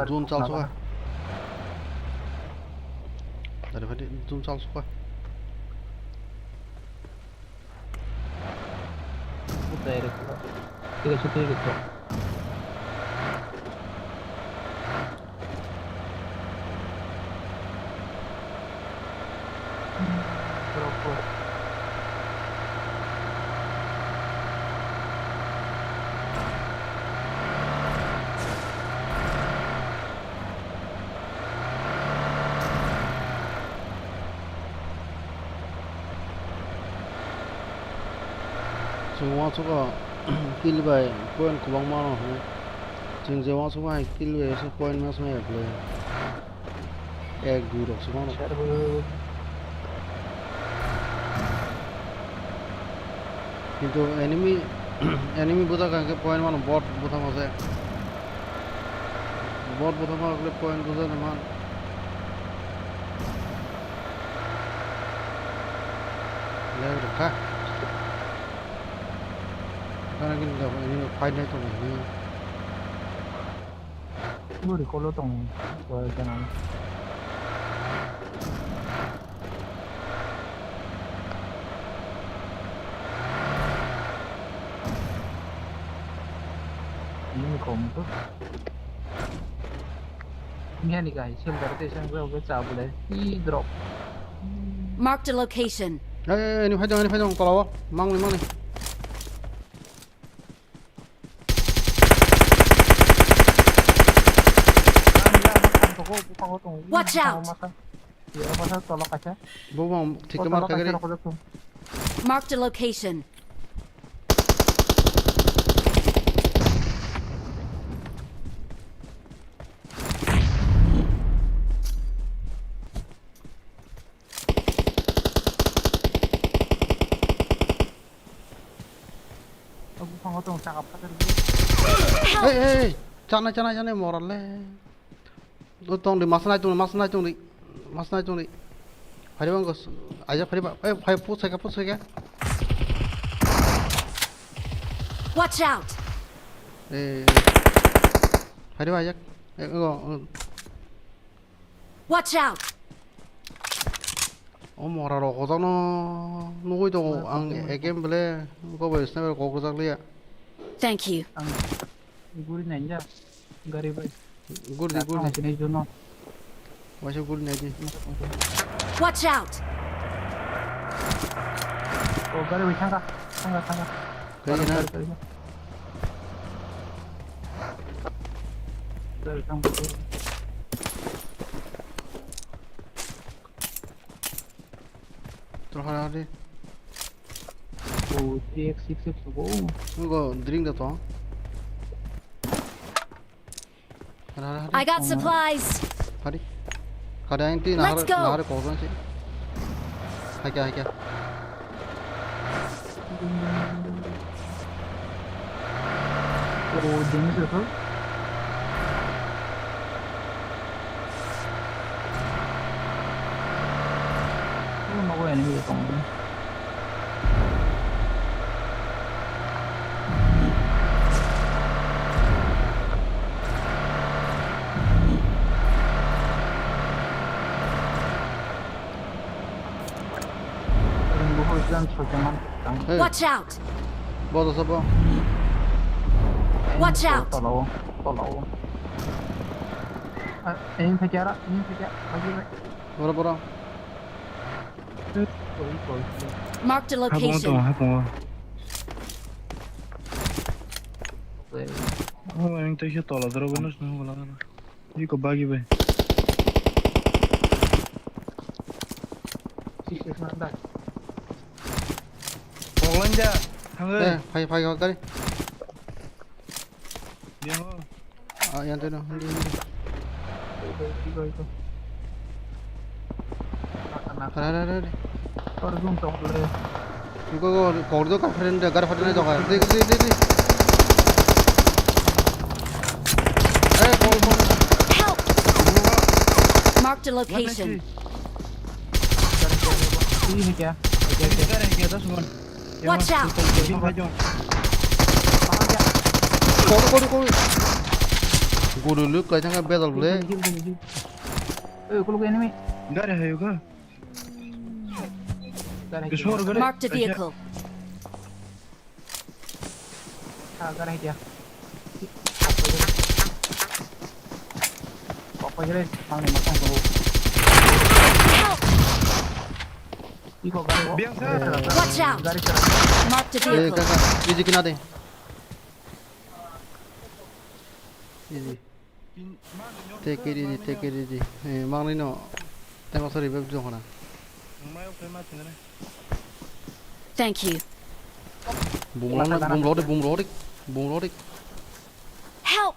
Speaker 1: run sao xuống dari tadi run sao xuống
Speaker 6: Udah ada pula. Tiga situ gitu.
Speaker 1: Semua suka kill by point kubang mana ni. Semua suka kill by se point mas में play. एक दूर semua. কিন্তু enemy buta kan ke point mana bot buta masa. Bot buta mana ke point buta teman. Lagi dekat. Karena kita ini fight naik tu ni.
Speaker 6: Ini di kalau tong jangan. Ini kompo. Ini ni guys, yang berarti saya boleh cabut deh. Drop.
Speaker 5: Marked a location.
Speaker 1: ini phajong tolawa mang ni
Speaker 5: Watch out!
Speaker 6: Iya, masa tolak aja.
Speaker 1: bo bang
Speaker 6: Oh,
Speaker 1: thik mar
Speaker 6: tolak aja,
Speaker 1: khagari
Speaker 6: aku lihat tuh.
Speaker 5: Marked a location.
Speaker 6: Aku panggil tuh, cakap kata dulu.
Speaker 1: hey chana morale do tong di masna chung di phari bang gos aja phari ba phai put seka
Speaker 5: Watch out!
Speaker 1: phari ba aja
Speaker 5: Watch out!
Speaker 1: moraro kozano nugoi to ang again bele ko ba sniper ko kozakliya
Speaker 5: Thank you.
Speaker 6: Ang igurin aja. Gari baik.
Speaker 1: good
Speaker 6: Sini Juno.
Speaker 1: washa good naji
Speaker 5: Watch out!
Speaker 6: Oh, gari baik sangka.
Speaker 1: kaya na
Speaker 6: Gari sangka.
Speaker 1: terhari
Speaker 6: Oh, 3x6 tuh.
Speaker 1: 이거 드링 됐다.
Speaker 5: I got supplies.
Speaker 1: 가리. 가리안 띠
Speaker 5: Let's go.
Speaker 1: 나를 거던지. 하게.
Speaker 6: Oh, jenis itu. Oh, mau enemy itu. Dan sojangan tang.
Speaker 5: Watch out!
Speaker 1: 뭐도 써봐.
Speaker 5: Watch out!
Speaker 6: Tolong. Ini secara, lagi baik.
Speaker 1: 뭐라.
Speaker 5: Marked a
Speaker 4: 하봉 또
Speaker 5: location.
Speaker 4: 하봉.
Speaker 6: Oke.
Speaker 4: yang teh tola drogo nos no wala na. Iko bagi be.
Speaker 6: Sisi sana.
Speaker 4: Polanja. Hangge.
Speaker 1: 파이 가리.
Speaker 4: Dia ho.
Speaker 1: yang 되나. hindi.
Speaker 6: Itu.
Speaker 1: 가라라라.
Speaker 6: Baru zoom tong dulu.
Speaker 1: 이거 거기도 가프렌데 가라 파드네 저가. 네.
Speaker 5: Help! Marked a location.
Speaker 6: Ini क्या?
Speaker 4: Kare ke das mon.
Speaker 5: Watch out!
Speaker 1: 거기. 고르르 가장가 배달 불래.
Speaker 6: Kalau ke enemy.
Speaker 4: Gare hayo ka.
Speaker 6: Gare.
Speaker 4: Kishore gare.
Speaker 5: Marked a vehicle.
Speaker 6: Gare dia. Apa jadi? Mang makan dulu.
Speaker 5: Help!
Speaker 6: Iko gare.
Speaker 4: Biang sa.
Speaker 5: Watch out!
Speaker 6: Gare.
Speaker 5: Marked a
Speaker 1: 예,
Speaker 5: vehicle.
Speaker 1: 가가. 이제 기나대. 이제. take it easy. 망리노. tengo sorry web 좀 하나.
Speaker 4: Mayo pe ma tingane.
Speaker 5: Thank you.
Speaker 1: 붐로리.
Speaker 5: Help!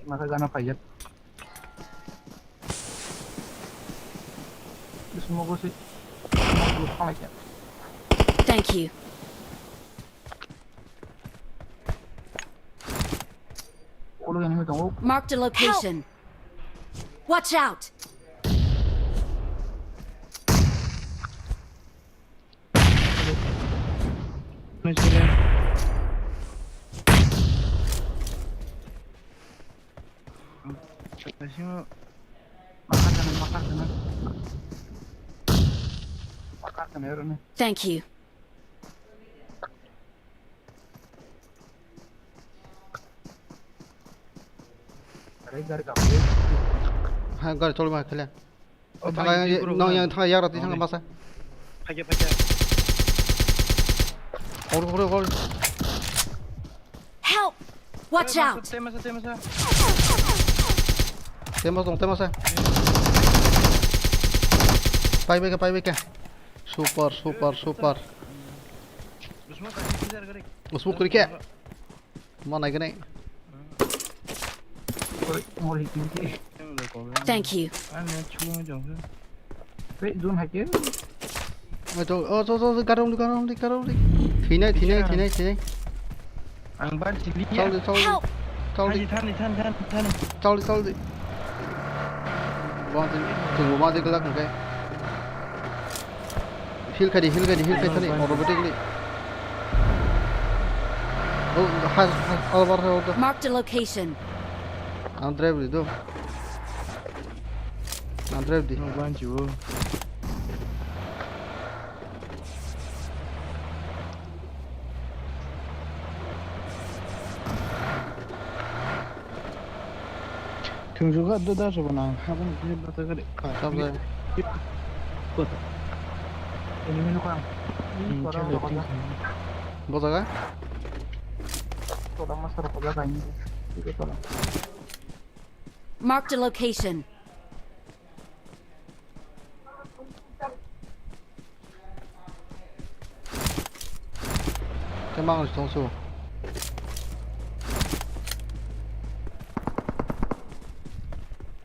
Speaker 6: Masa gana payet. Semoga sih. Lupa lagi ya.
Speaker 5: Thank you.
Speaker 6: Kalau enemy tunggu.
Speaker 5: Marked a location. Watch out!
Speaker 4: No chile. Kasih
Speaker 6: Makan ya.
Speaker 5: Thank you.
Speaker 6: Gare kamu.
Speaker 1: हाँ गाड़ी चलो मैं खेले thằng này nó yang thằng này ra thì thằng masa
Speaker 4: 파게
Speaker 1: 올
Speaker 5: Help! Watch out!
Speaker 4: 때마사
Speaker 1: temas pai beke super
Speaker 4: उसमें काफी किधर करे
Speaker 1: usmu kuri ke mana cái này
Speaker 6: More hitting ke.
Speaker 5: Thank you.
Speaker 4: 아니 추운 정도
Speaker 6: Wait, zone hack here.
Speaker 1: cho caro đi thì này
Speaker 4: 안 받지 리야
Speaker 5: Help!
Speaker 1: Tao đi bao nhiêu thùng bao nhiêu cái lắc một cái hill cái đi automatic đi has alvar है उधर
Speaker 5: Marked a location.
Speaker 1: Andrev đi दो Andrev đi
Speaker 4: 반지오 등수가 뜯어서 보나 하고는 그냥 받아 그래
Speaker 1: सब rồi
Speaker 6: Enemy no kang. Parang ako na.
Speaker 1: बहुत जगह
Speaker 6: Wala masarap pagkakain ko. Dito pala.
Speaker 5: Marked a location.
Speaker 1: cái mang là thông số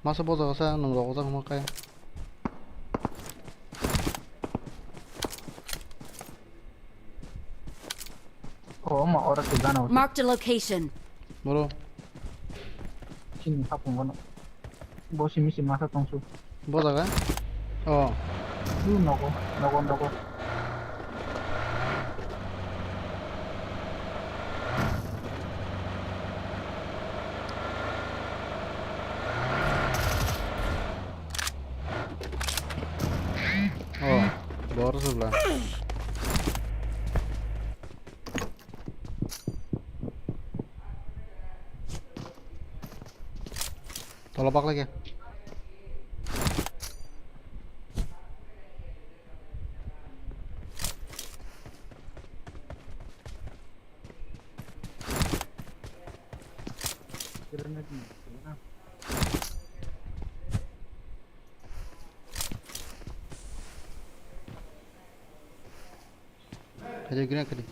Speaker 1: masa बहुत जगह से नंग रोक जा हम cái
Speaker 6: Oo, oras ko gana.
Speaker 5: Marked a location.
Speaker 1: 뭐로
Speaker 6: Sini hapon ko na. Boss mi si masa tongsu.
Speaker 1: बहुत जगह
Speaker 6: Doon ako.
Speaker 1: बहुत सब ला tolong bak lagi kerja gini kerja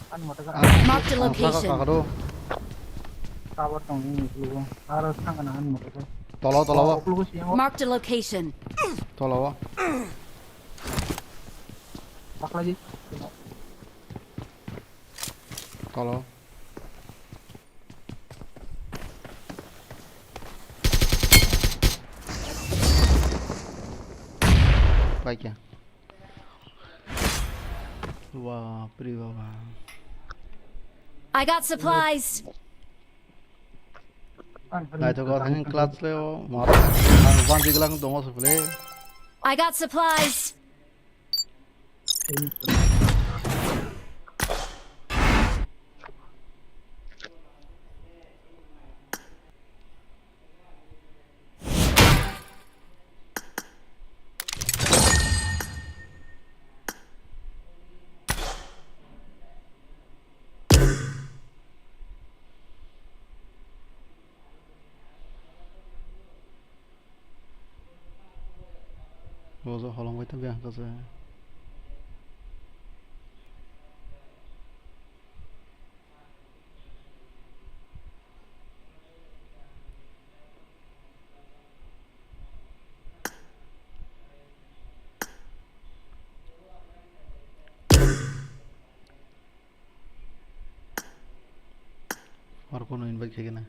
Speaker 6: Ano matagal?
Speaker 5: Marked a location.
Speaker 1: kakak
Speaker 6: Tower tong ini lu. Harus sang anahan mo kasi.
Speaker 1: tolong
Speaker 6: Lu siya mo.
Speaker 5: Marked a location.
Speaker 1: tolong
Speaker 6: Bak lagi.
Speaker 1: tolong baik ya wah priwa
Speaker 5: I got supplies.
Speaker 1: này cho có thằng class leo mà van gì lang dong so play
Speaker 5: I got supplies.
Speaker 1: rồi rồi họ lòng với tao biết có gì और कौन invite किया ना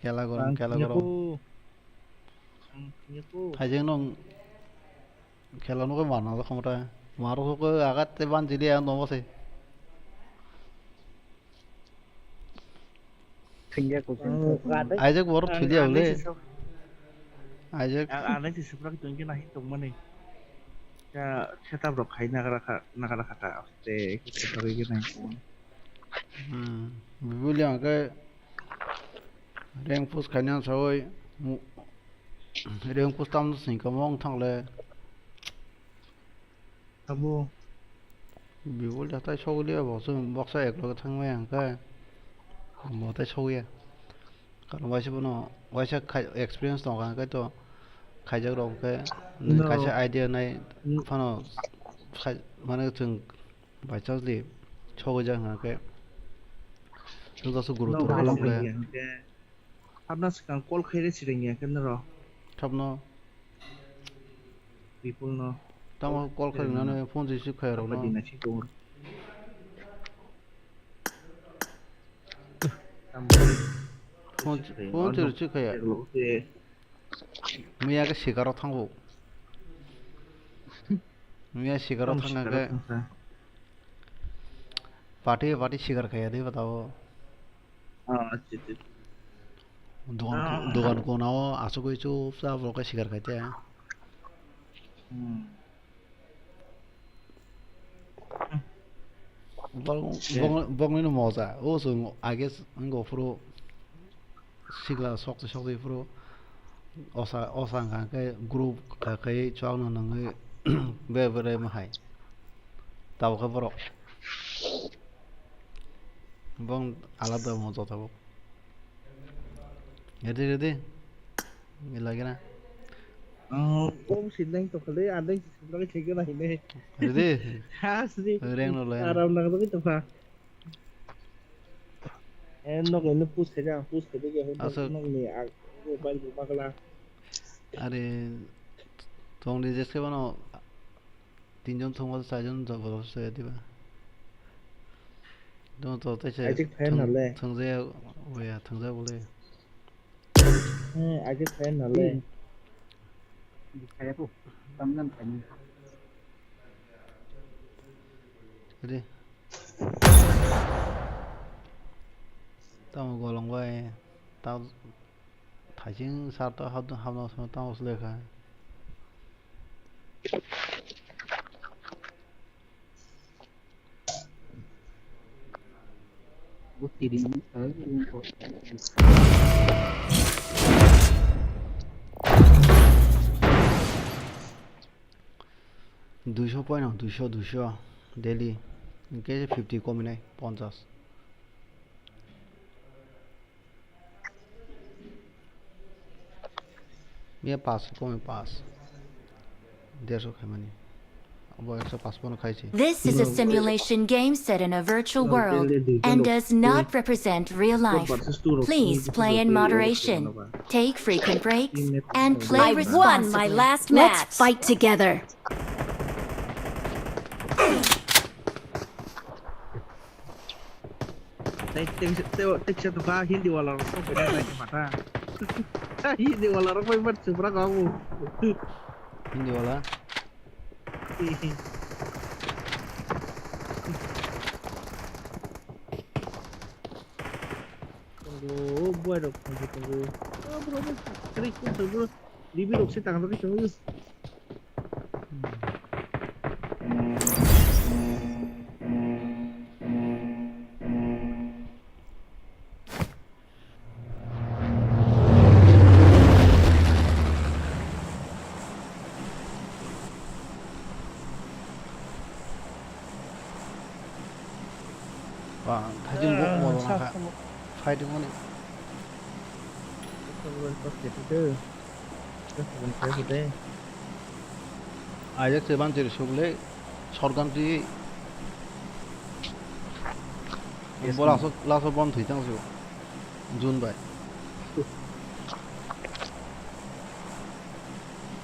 Speaker 1: Kela karo. Aja nong খেলা nó cái bản nào không ra mà nó có agat te ban gì đi ăn nó gì
Speaker 6: Tinggal aku
Speaker 1: Isaac baru chili awle Isaac
Speaker 4: Aneh sih sebenarnya itu mungkin nahin teman nih. Ya, saya tahu bro, kain nakala kata, kita pergi nahin teman.
Speaker 1: William cái rank push khai nhau rồi rank push tam nó sinh cái mong thằng lệ
Speaker 4: Kamu
Speaker 1: bị vô là tay sâu đi bảo sung bóc xe cái thằng mày cái bảo tay sâu ya cái nó vay sẽ khai experience nó cái to khai chắc đâu cái khai sẽ idea này phần nó khai mà nó chừng bài chắc gì sâu cái cái chúng ta sẽ guru
Speaker 4: no
Speaker 1: tu
Speaker 4: kalau
Speaker 1: làm
Speaker 4: kayak
Speaker 1: lệ
Speaker 4: karena sekarang call kayak sering ya kan loh.
Speaker 1: thắp nó
Speaker 4: People no.
Speaker 1: tao call khai nó phone gì xíu khai rồi
Speaker 4: Apa
Speaker 1: nó
Speaker 4: di nasi goreng.
Speaker 1: phone gì xíu khai à mình cái cigarette thang bộ mình cigarette thang cái party cigarette khai đấy बताओ दुकान को ना हो आसो कोई चुप चाप लोग शिकार खाते हैं बंगले न मौजा ओ सो आगे इनको फ्रो शिकला शौक फ्रो ओसा के ग्रुप का चाव न नंगे बे महाय ताव का बरो बंग आलादा मौजा ताव Ready Gila gina
Speaker 4: Om sineng to kali ada sebenarnya kayak gini ini.
Speaker 1: Ready
Speaker 4: Asli.
Speaker 1: Reng no lain
Speaker 4: Aram nang to itu pa. Enak ini push saja kayak nong ni mobile di magla.
Speaker 1: अरे तुम ले जैसे बनो तीन जन तुम वाला साजन जब बोलो से दिबा तुम तो तैसे थंजे वो या थंजे बोले
Speaker 4: Aja saya nale.
Speaker 6: Saya tuh temen kan.
Speaker 1: Ready tao golong quay tao thải chính sao tao học nó sao tao sẽ khai
Speaker 6: Bút thì đi tới
Speaker 1: दुशो पॉइंट दुशो डेली इनके 50 को मिले 50 ये पास को में पास 150 खाई मनी अब 155 खाई छी
Speaker 2: This is a simulation game set in a virtual world and does not represent real life. Please play in moderation, take frequent breaks, and play
Speaker 5: I won my
Speaker 2: responsibly.
Speaker 5: last match. Let's fight together.
Speaker 4: Tek satu kah hindi wala ro pwede na mata. Hindi wala ro pwede mat sobra kamu.
Speaker 1: hindi wala
Speaker 4: Tunggu, buat dok, tunggu. Oh bro, kering bro. Libi dok sih tangan lagi tunggu.
Speaker 1: 와 다진 목 뭐로 나가 파이팅 거니 아이작 세반 제일 쇼글레 설감지 뭐라서 라서 번 되장수 준바이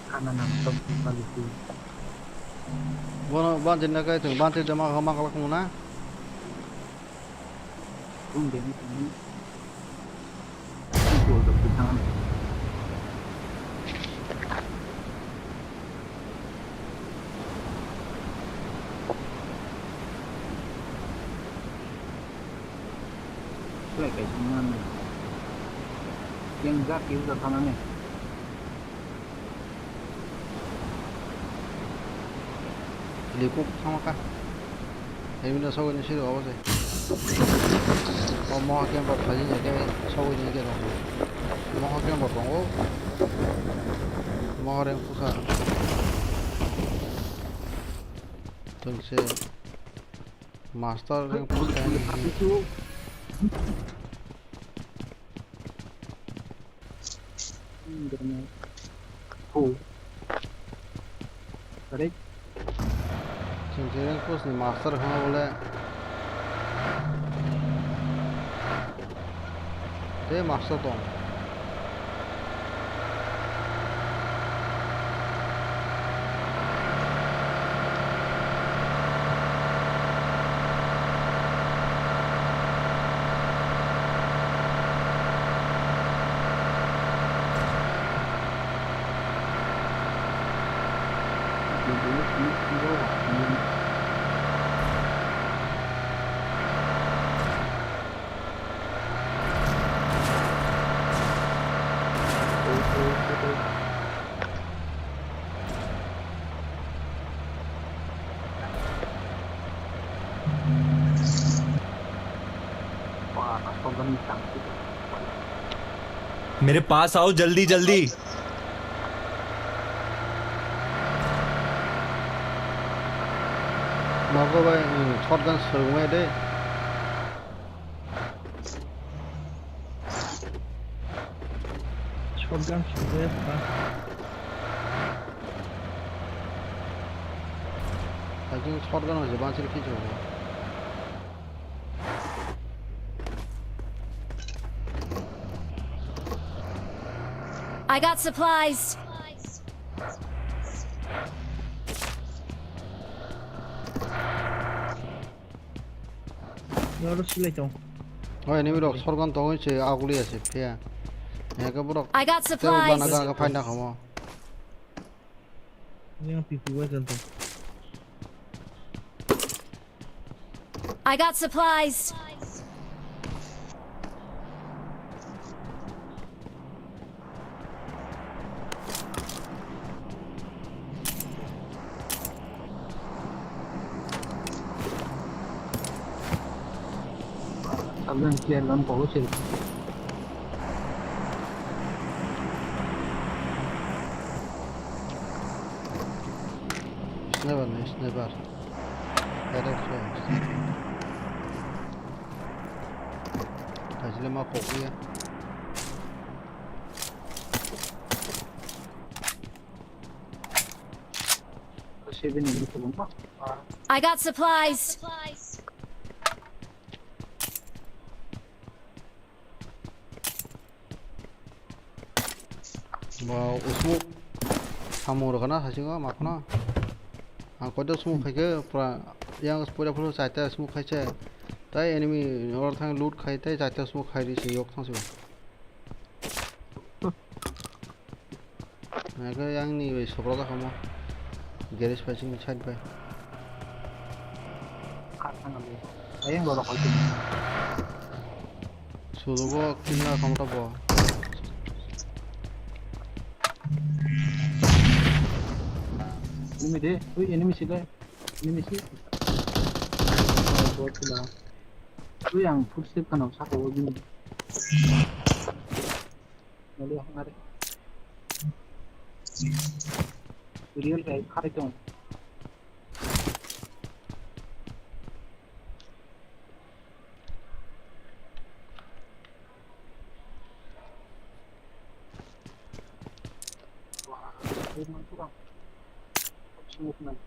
Speaker 6: kanan nangkep kali itu.
Speaker 1: 뭐나 반진나 그 등 반진 좀 막 막락구나
Speaker 6: Dia ini itu udah tangan. 타나네. 갱자 기우자 타나네.
Speaker 1: liku samaka emin da sogo ni sido awase o mo hakem ba khaji ne ke sogo ni ke no mo hakem ba bongo mo hare kusa तुमसे master rank push है
Speaker 6: Correct.
Speaker 1: तुमसे rank push नहीं master हाँ बोले ते master तो
Speaker 7: मेरे पास आओ जल्दी जल्दी
Speaker 1: मगो भाई शॉटगन शुरू में दे
Speaker 4: shotgun sudah
Speaker 1: ताकि शॉटगन हो जबान से खींचो
Speaker 5: I got supplies.
Speaker 4: harus sulit dong.
Speaker 1: ओए एनिमी लोग शॉटगन तो होइছে आगुली আছে ফিয়া একে পুরো
Speaker 5: I got
Speaker 1: তেও
Speaker 5: supplies.
Speaker 1: বানাগা ফাইনা খামো
Speaker 4: Ini yang pipi gua contoh.
Speaker 5: I got supplies.
Speaker 6: Kalian clear kan bagus sih.
Speaker 1: Snapper direct इसलिए मैं खोक लिया
Speaker 6: Save ini gitu loh.
Speaker 5: I got supplies.
Speaker 1: 뭐 उसमु 사모로 가나 사실가 맞구나 아 거기도 스모 खाइके पूरा yang पूरा पूरा चाहता है स्मो खाइছে তাই एनिमी और थांग लूट खाइते चाहता स्मो खाइ रही छै योग थांसो नागा यांगनि बै सब्रगा खामो garage passing side by
Speaker 6: Ayang baru kau ini.
Speaker 1: सुदोबो किन्ना खामटा बो
Speaker 6: Enemy deh, enemy sih deh, enemy sih. Buat lah. Itu yang footstep kan usah kau gini. Lalu yang ada. Real kayak kari dong. Wah, memang kurang. Movement.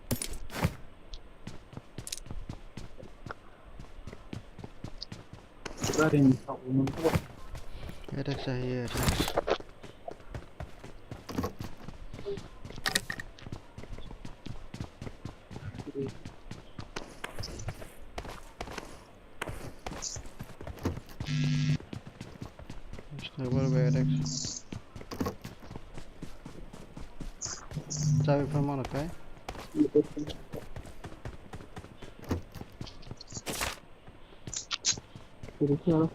Speaker 6: Garing sa unang po.
Speaker 1: एरेक्स चाहिए एरेक्स sniper पे एरेक्स चाबी फरमा रखा है
Speaker 6: Kira-kira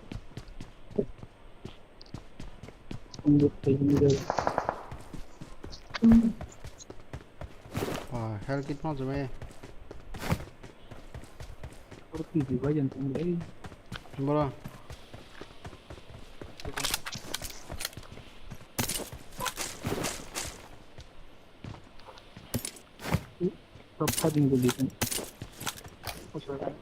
Speaker 6: Không thấy như đây.
Speaker 1: Hell kit nó rồi
Speaker 6: Có cái gì vậy dân cũng lấy.
Speaker 1: bro
Speaker 6: Top heading will listen. What's right?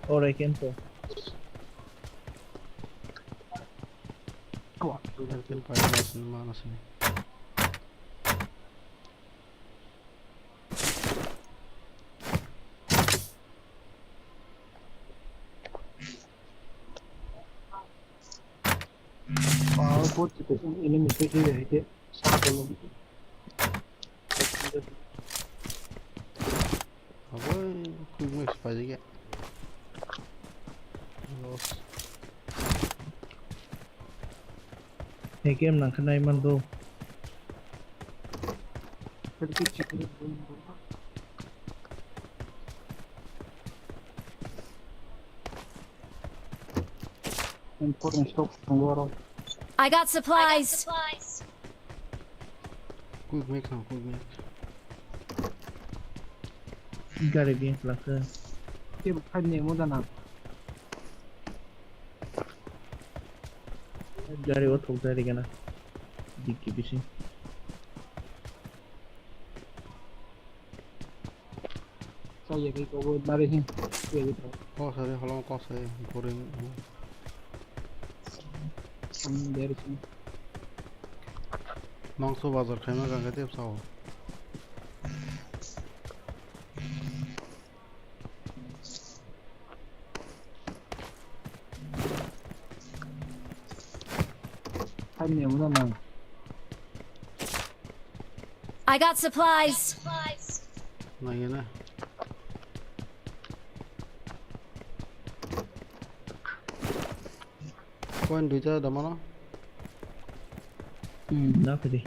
Speaker 4: Or I can go.
Speaker 6: Come on.
Speaker 1: hell kit पाहिजे माणूस
Speaker 6: बहुत इन्हें mistake ही रही थी साथ लोग
Speaker 1: अब quick mix पाहिजे क्या loss
Speaker 4: Hey, game nang kanay man do.
Speaker 6: फिर की chicken important stop Conqueror.
Speaker 5: I got supplies.
Speaker 1: quick mix now quick mix
Speaker 4: Gary bien flanker.
Speaker 6: ये खाने नहीं मुझे ना
Speaker 4: Gary what thok jai gana. Dikki bishi.
Speaker 6: चाहिए कि को वो बारे ही ये भी तो
Speaker 1: कौन सा boring
Speaker 6: हम देर से
Speaker 1: मांसो बाजार खाना कहाँ गए थे अब साओ
Speaker 6: खाने नहीं मुझे ना
Speaker 5: I got supplies.
Speaker 1: नहीं है ना कौन दूसरा दमाना
Speaker 4: Na pwede.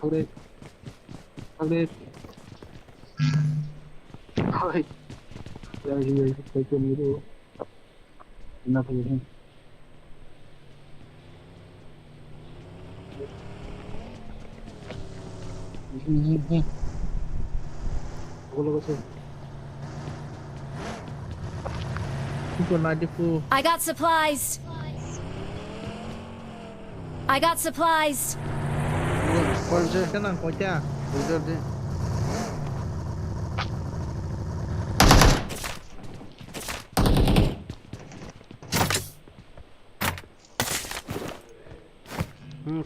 Speaker 6: अरे अरे हाय यार ये तो मेरे ना पड़े हैं बोलो बस
Speaker 4: Kuko na di po.
Speaker 5: I got supplies. I got supplies.
Speaker 1: कौन से
Speaker 4: Kanang ko cha.
Speaker 1: उधर दे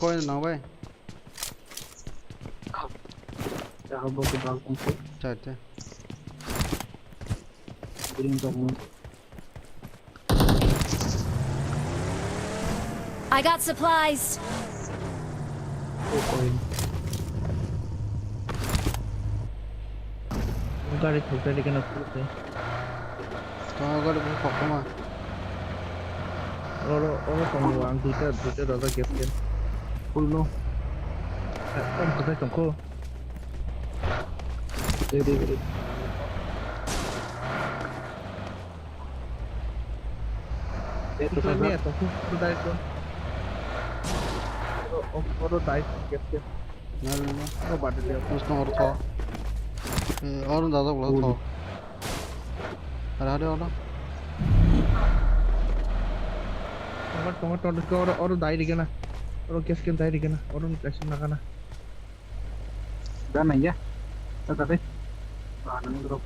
Speaker 1: कोई ना भाई
Speaker 6: क्या हो बहुत बात हमसे
Speaker 1: चाहते
Speaker 6: ग्रीन करना
Speaker 5: I got supplies.
Speaker 6: कोई
Speaker 4: Gary thok jai gana pwede.
Speaker 1: तो अगर वो पक्का
Speaker 4: Oro tong wang duita rada gap ken.
Speaker 6: फुल नो
Speaker 4: Om ko tong ko.
Speaker 6: दे दे दे
Speaker 4: Tu sai me tong ko tu dai ko. Oro dai gap ken.
Speaker 1: ना ना
Speaker 4: Oro bad de.
Speaker 1: उसका और था और ज़्यादा बोला था अरे और
Speaker 4: Tong ko oro dai gana. Oro gap ken dai gana. Oro kasi na kana.
Speaker 6: dan aja tetapi ada drop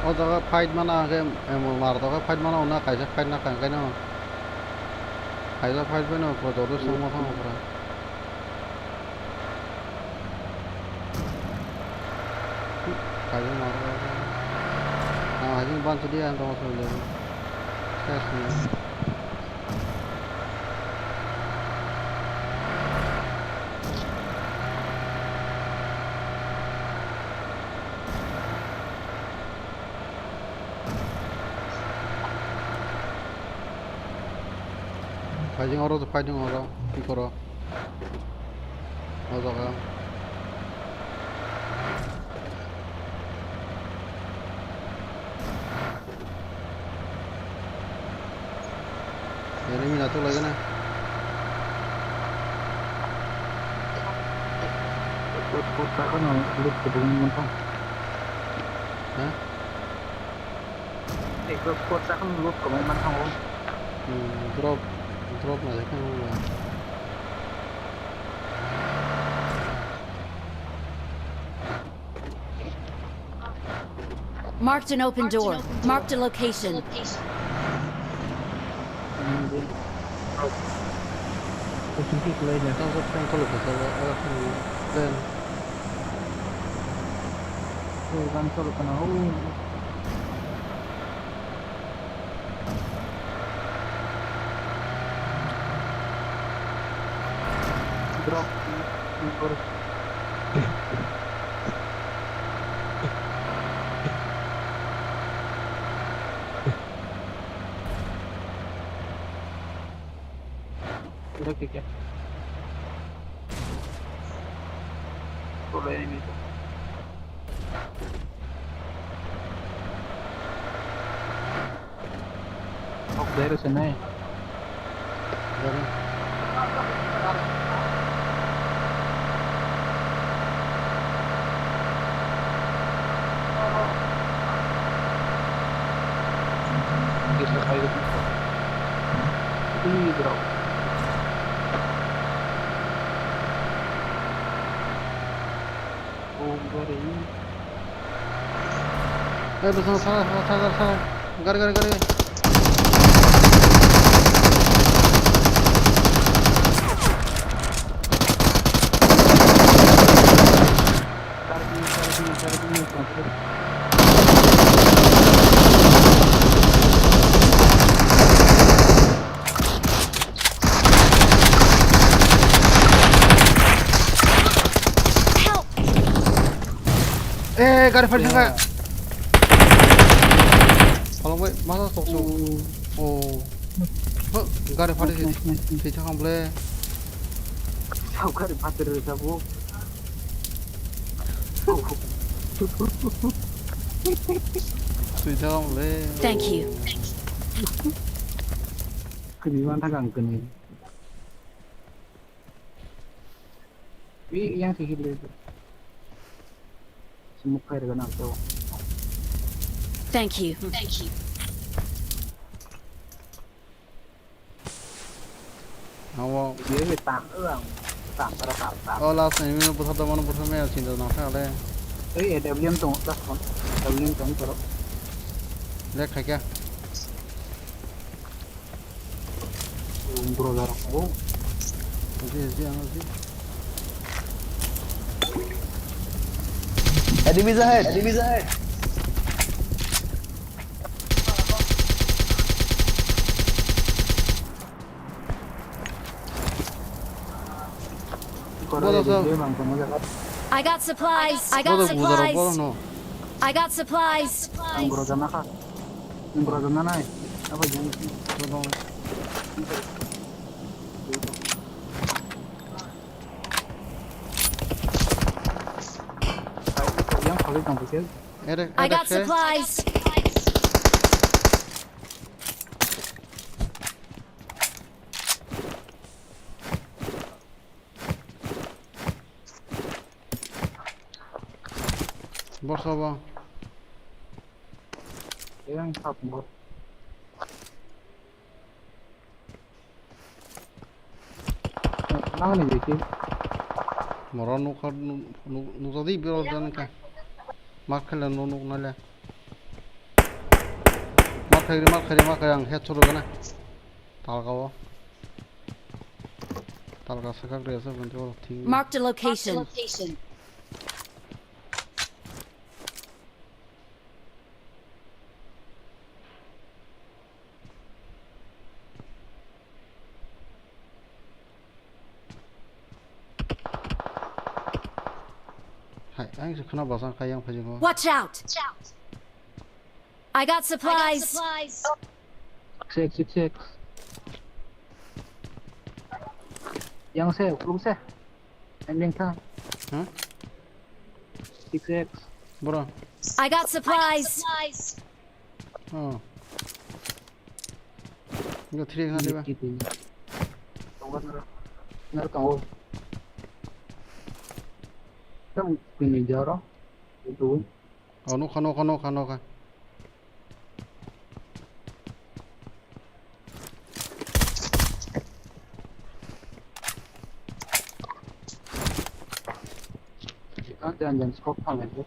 Speaker 1: और जगह फाइट मना के मार दो फाइट मना उन्हें कैसे फाइट ना करेंगे ना कैसे फाइट पे ना ऊपर दो सौ मत ऊपर 가지 말아가지고 아 아직 반짝이 안 나와서 그래 됐어 파이팅 하러도 파이팅 하러 이거라 어서가 enemy na to lagi na
Speaker 6: Kota ka na, ulit ka buong mo pa.
Speaker 1: ha
Speaker 6: Kota ka na, ulit ka may man ako.
Speaker 1: drop na dekan hoga
Speaker 5: Marked an open door. Marked a location.
Speaker 6: Kusinti ko lang
Speaker 1: tang sa tang tolo ka sa then
Speaker 6: So, cancel ka na. Drop. 이렇게 또 레이미도 내려서네
Speaker 1: then
Speaker 6: 여기서 가이드 들어
Speaker 1: eh bersama salah gara garis paling enggak kalau gue masa tokso oh garis paling di cakang boleh
Speaker 6: Sao garis paling sabu
Speaker 1: di cakang boleh
Speaker 5: Thank you.
Speaker 6: Kediwan tagang kene yang sikit itu semua air kena tahu
Speaker 5: Thank you.
Speaker 1: awak
Speaker 6: dia itu tang pada tang
Speaker 1: oh last ini mana pusat mana pusat mana cinta nak ada
Speaker 6: ada belian tuh dah kon belian tuh terus
Speaker 1: lihat kayak
Speaker 6: bro darah oh
Speaker 1: sih
Speaker 7: enemies ahead
Speaker 5: I got supplies.
Speaker 1: no
Speaker 5: I got supplies.
Speaker 6: bro jana kah bro jana naik apa jenis yang paling tampil
Speaker 5: I got supplies.
Speaker 1: bos apa
Speaker 6: yang satu bro nah nih jadi
Speaker 1: moron nu tadi biro dan ka makala nu nale makala yang head choro kana talka sakak resa bentuk ting
Speaker 5: Marked a location.
Speaker 1: Hai, anh sẽ khana basan kayang phajingo.
Speaker 5: Watch out! I got supplies.
Speaker 6: Six, six, six. Yang saya, belum saya. Ending kan.
Speaker 1: Hah?
Speaker 6: 6x.
Speaker 1: Bora.
Speaker 5: I got supplies.
Speaker 1: Oh. I거 트릭 하지 마.
Speaker 6: Nggak tahu. Kan ini jarang. Itu.
Speaker 1: Kano kan.
Speaker 6: Jangan skop hal itu.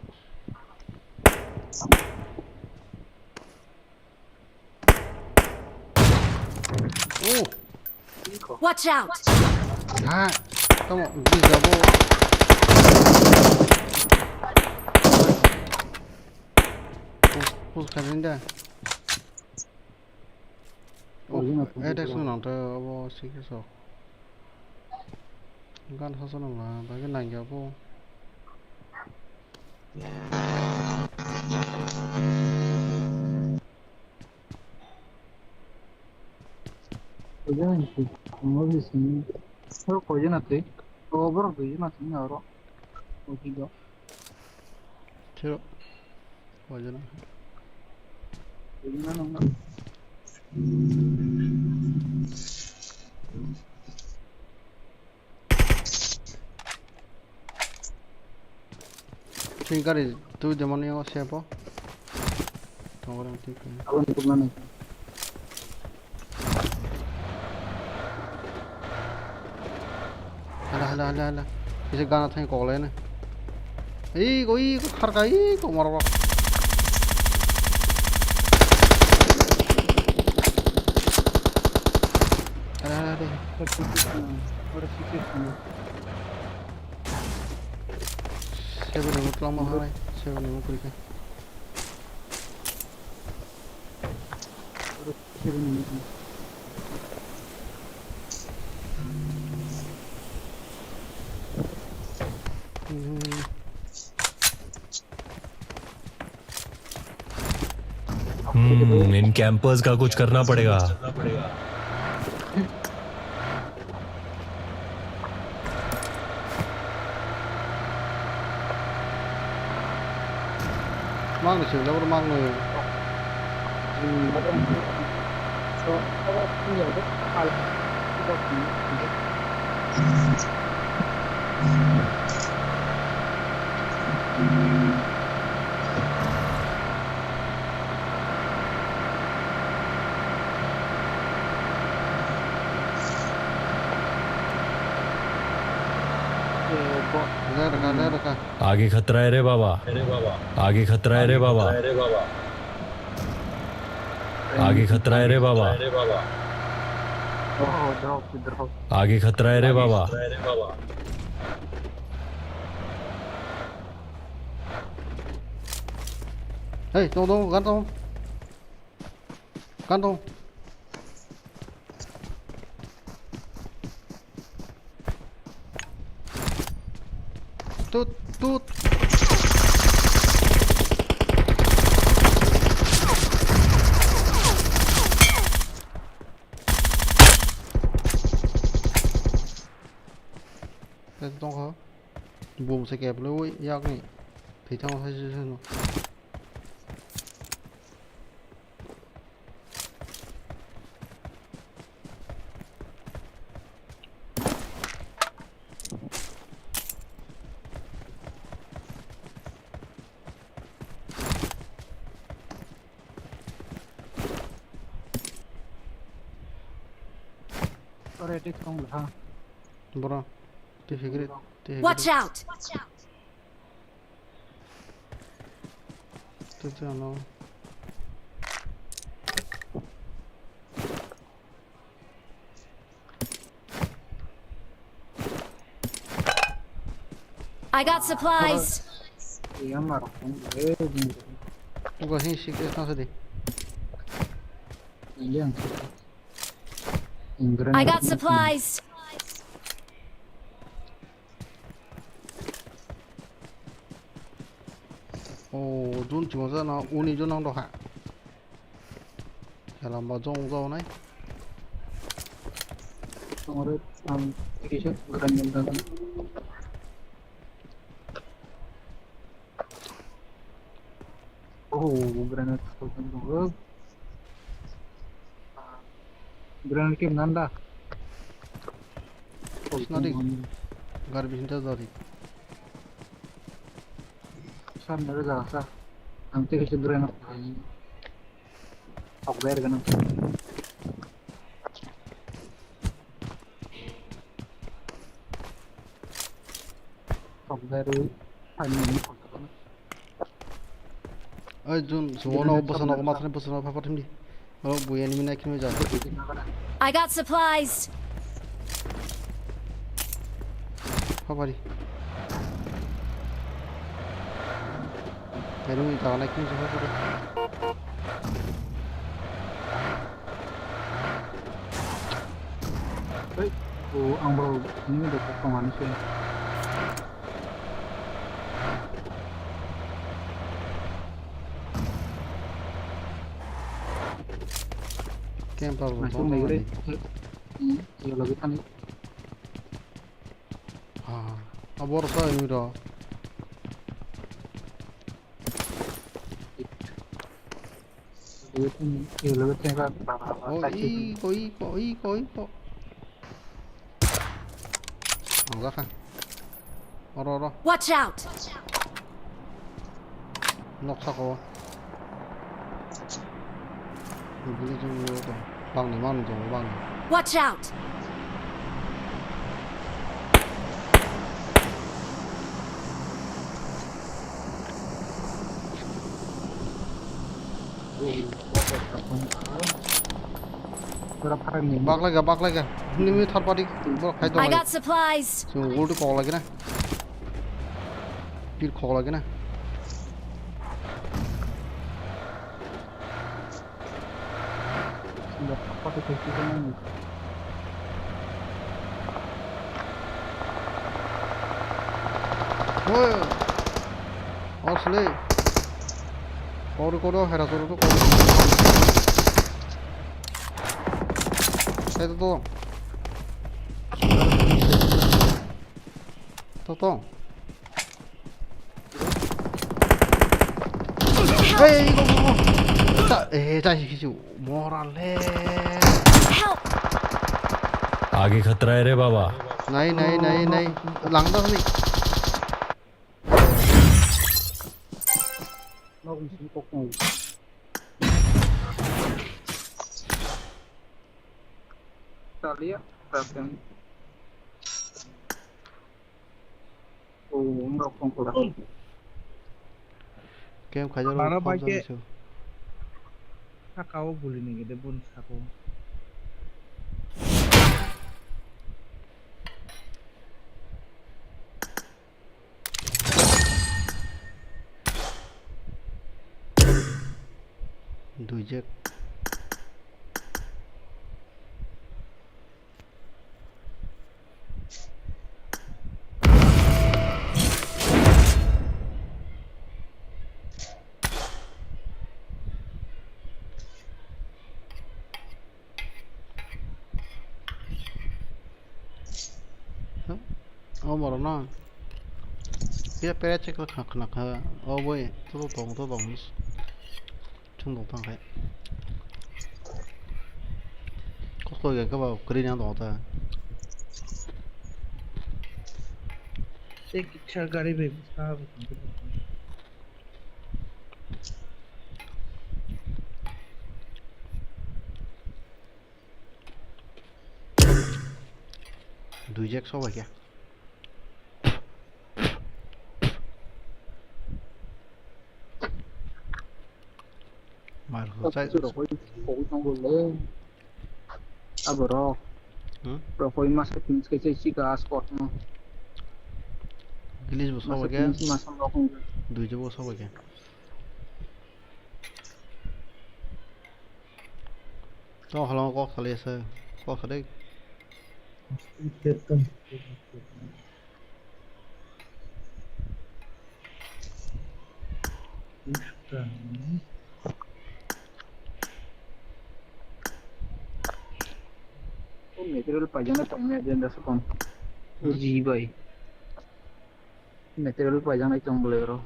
Speaker 1: Oh.
Speaker 5: Watch out!
Speaker 1: Ah. Tamo, bisa bo. Pus kalinda. Oh, ada sunang to bo sikso. Gan hasanang la, bagi nangya bo.
Speaker 6: Jangan sih, mau di sini. Kalau kau jangan tuh, Kokborok tuh jangan sini orang. Oke go.
Speaker 1: Ciro. Wajana.
Speaker 6: Jangan nggak.
Speaker 1: Tingkari tu zaman yang siapa? Tahu orang tu.
Speaker 6: Abang itu mana?
Speaker 1: Hala. इसे गाना था call है ना कोई खरका को मरवा अरे seven मुतला महाराज seven मुकरी के
Speaker 7: इन कैंपर्स का कुछ करना पड़ेगा
Speaker 1: mang sih lah mang nih
Speaker 6: So, kalau punya itu hal kita punya.
Speaker 1: रखा
Speaker 7: आगे खतरा है रे बाबा आगे खतरा है रे बाबा आगे खतरा है रे बाबा आगे खतरा है रे बाबा
Speaker 1: hey tunggu gantung tut tông hả buồn sẽ kẹp lưới yao này thì trong hay xem bro
Speaker 5: Watch out! I got supplies.
Speaker 1: Gua sih sih kan sedih.
Speaker 5: I got supplies.
Speaker 1: Jun chỉ có ra nó uni Jun không đâu hả? Chả làm bao rong rau này.
Speaker 6: Tomorrow education grand dan granat token granat kim nanda
Speaker 1: Snadi. Garbage hinter zari.
Speaker 6: sar nare za sa ante ke granat Kokborok granat Kokborok ani
Speaker 1: Jun, so no bosan ako matran bosan ako papatim di. Buya ni mina kinu jaa.
Speaker 5: I got supplies.
Speaker 1: Papari. Pero ni tawa na kinu jaa papari.
Speaker 6: ang bro ini udah kemana sih
Speaker 1: Kem pa bo.
Speaker 6: masuk lagi deh iya lagi kan
Speaker 1: Abor sa ini dah.
Speaker 6: iya lagi kan
Speaker 1: Koi. Enggak kan? Oro.
Speaker 5: Watch out.
Speaker 1: Nok sako. Ini 좀 이거 방니 많은 좀 방니.
Speaker 5: Watch out.
Speaker 6: berapa hari ini
Speaker 1: Bak lagi. Ini mi third party. Bro khai
Speaker 5: I
Speaker 1: do.
Speaker 5: got supplies.
Speaker 1: So gold call lagi na. Pil call lagi na.
Speaker 6: sudah pakai kunci kan
Speaker 1: Oi. Asli. Koru hera koru. Saya tu. Toto. Hey, go. 자식이지. 뭐랄래.
Speaker 5: Help.
Speaker 7: आगे खतरा है रे बाबा
Speaker 1: नहीं langda nih.
Speaker 6: nó cũng chỉ có cùng Italia Belgium Morocco Conqueror
Speaker 1: Game kajar
Speaker 4: Mana
Speaker 1: lo
Speaker 4: pakai-
Speaker 1: pause
Speaker 4: Kakao boleh nih kita pun sako.
Speaker 1: Dujek. Mở nó. Kia pe check là khnak ha. Boy, tôi tổng. Chung tổng thằng ấy. Có tôi cái vào green yang tổng ta.
Speaker 4: एक इच्छा गाड़ी में साहब
Speaker 1: Dujek so vậy kìa. Mà
Speaker 6: Tôi rồi khối trong rồi lên bro rồi khối marketing cái gì cái sport nó
Speaker 1: Gilis so vậy kìa.
Speaker 6: marketing masam lo không
Speaker 1: Dujek so vậy kìa. Đó là có khá là có khá đấy.
Speaker 6: वो material पाजाना तंग agenda से कौन वो जी भाई material पाजाना तंग बोले रो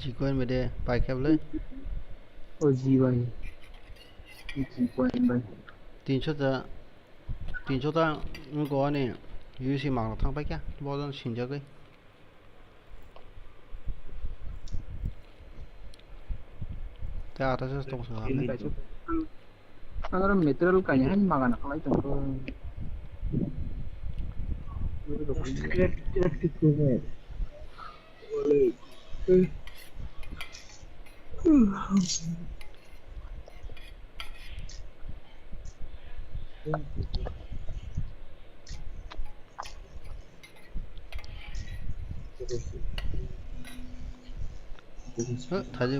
Speaker 1: जी कोई मेरे पाई क्या बोले
Speaker 6: वो जी भाई जी कोई भाई
Speaker 1: 300 उनको ने यूसी मांगना था पाई क्या बहुत शिंजा गई क्या आता है तो उसका
Speaker 6: अगर मटेरियल का यहाँ मांगना खाला तंग
Speaker 1: थाजी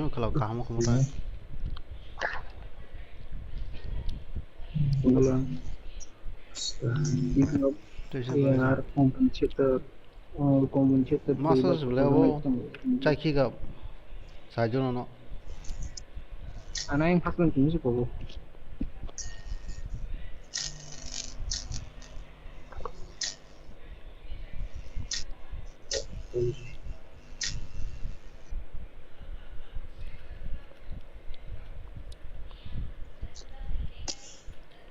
Speaker 1: में खिलाओ काम को मत
Speaker 6: यार compensator
Speaker 1: मास्टर्स बोले वो चाकी का साइजों ना
Speaker 6: ana yang pas nanti sih kok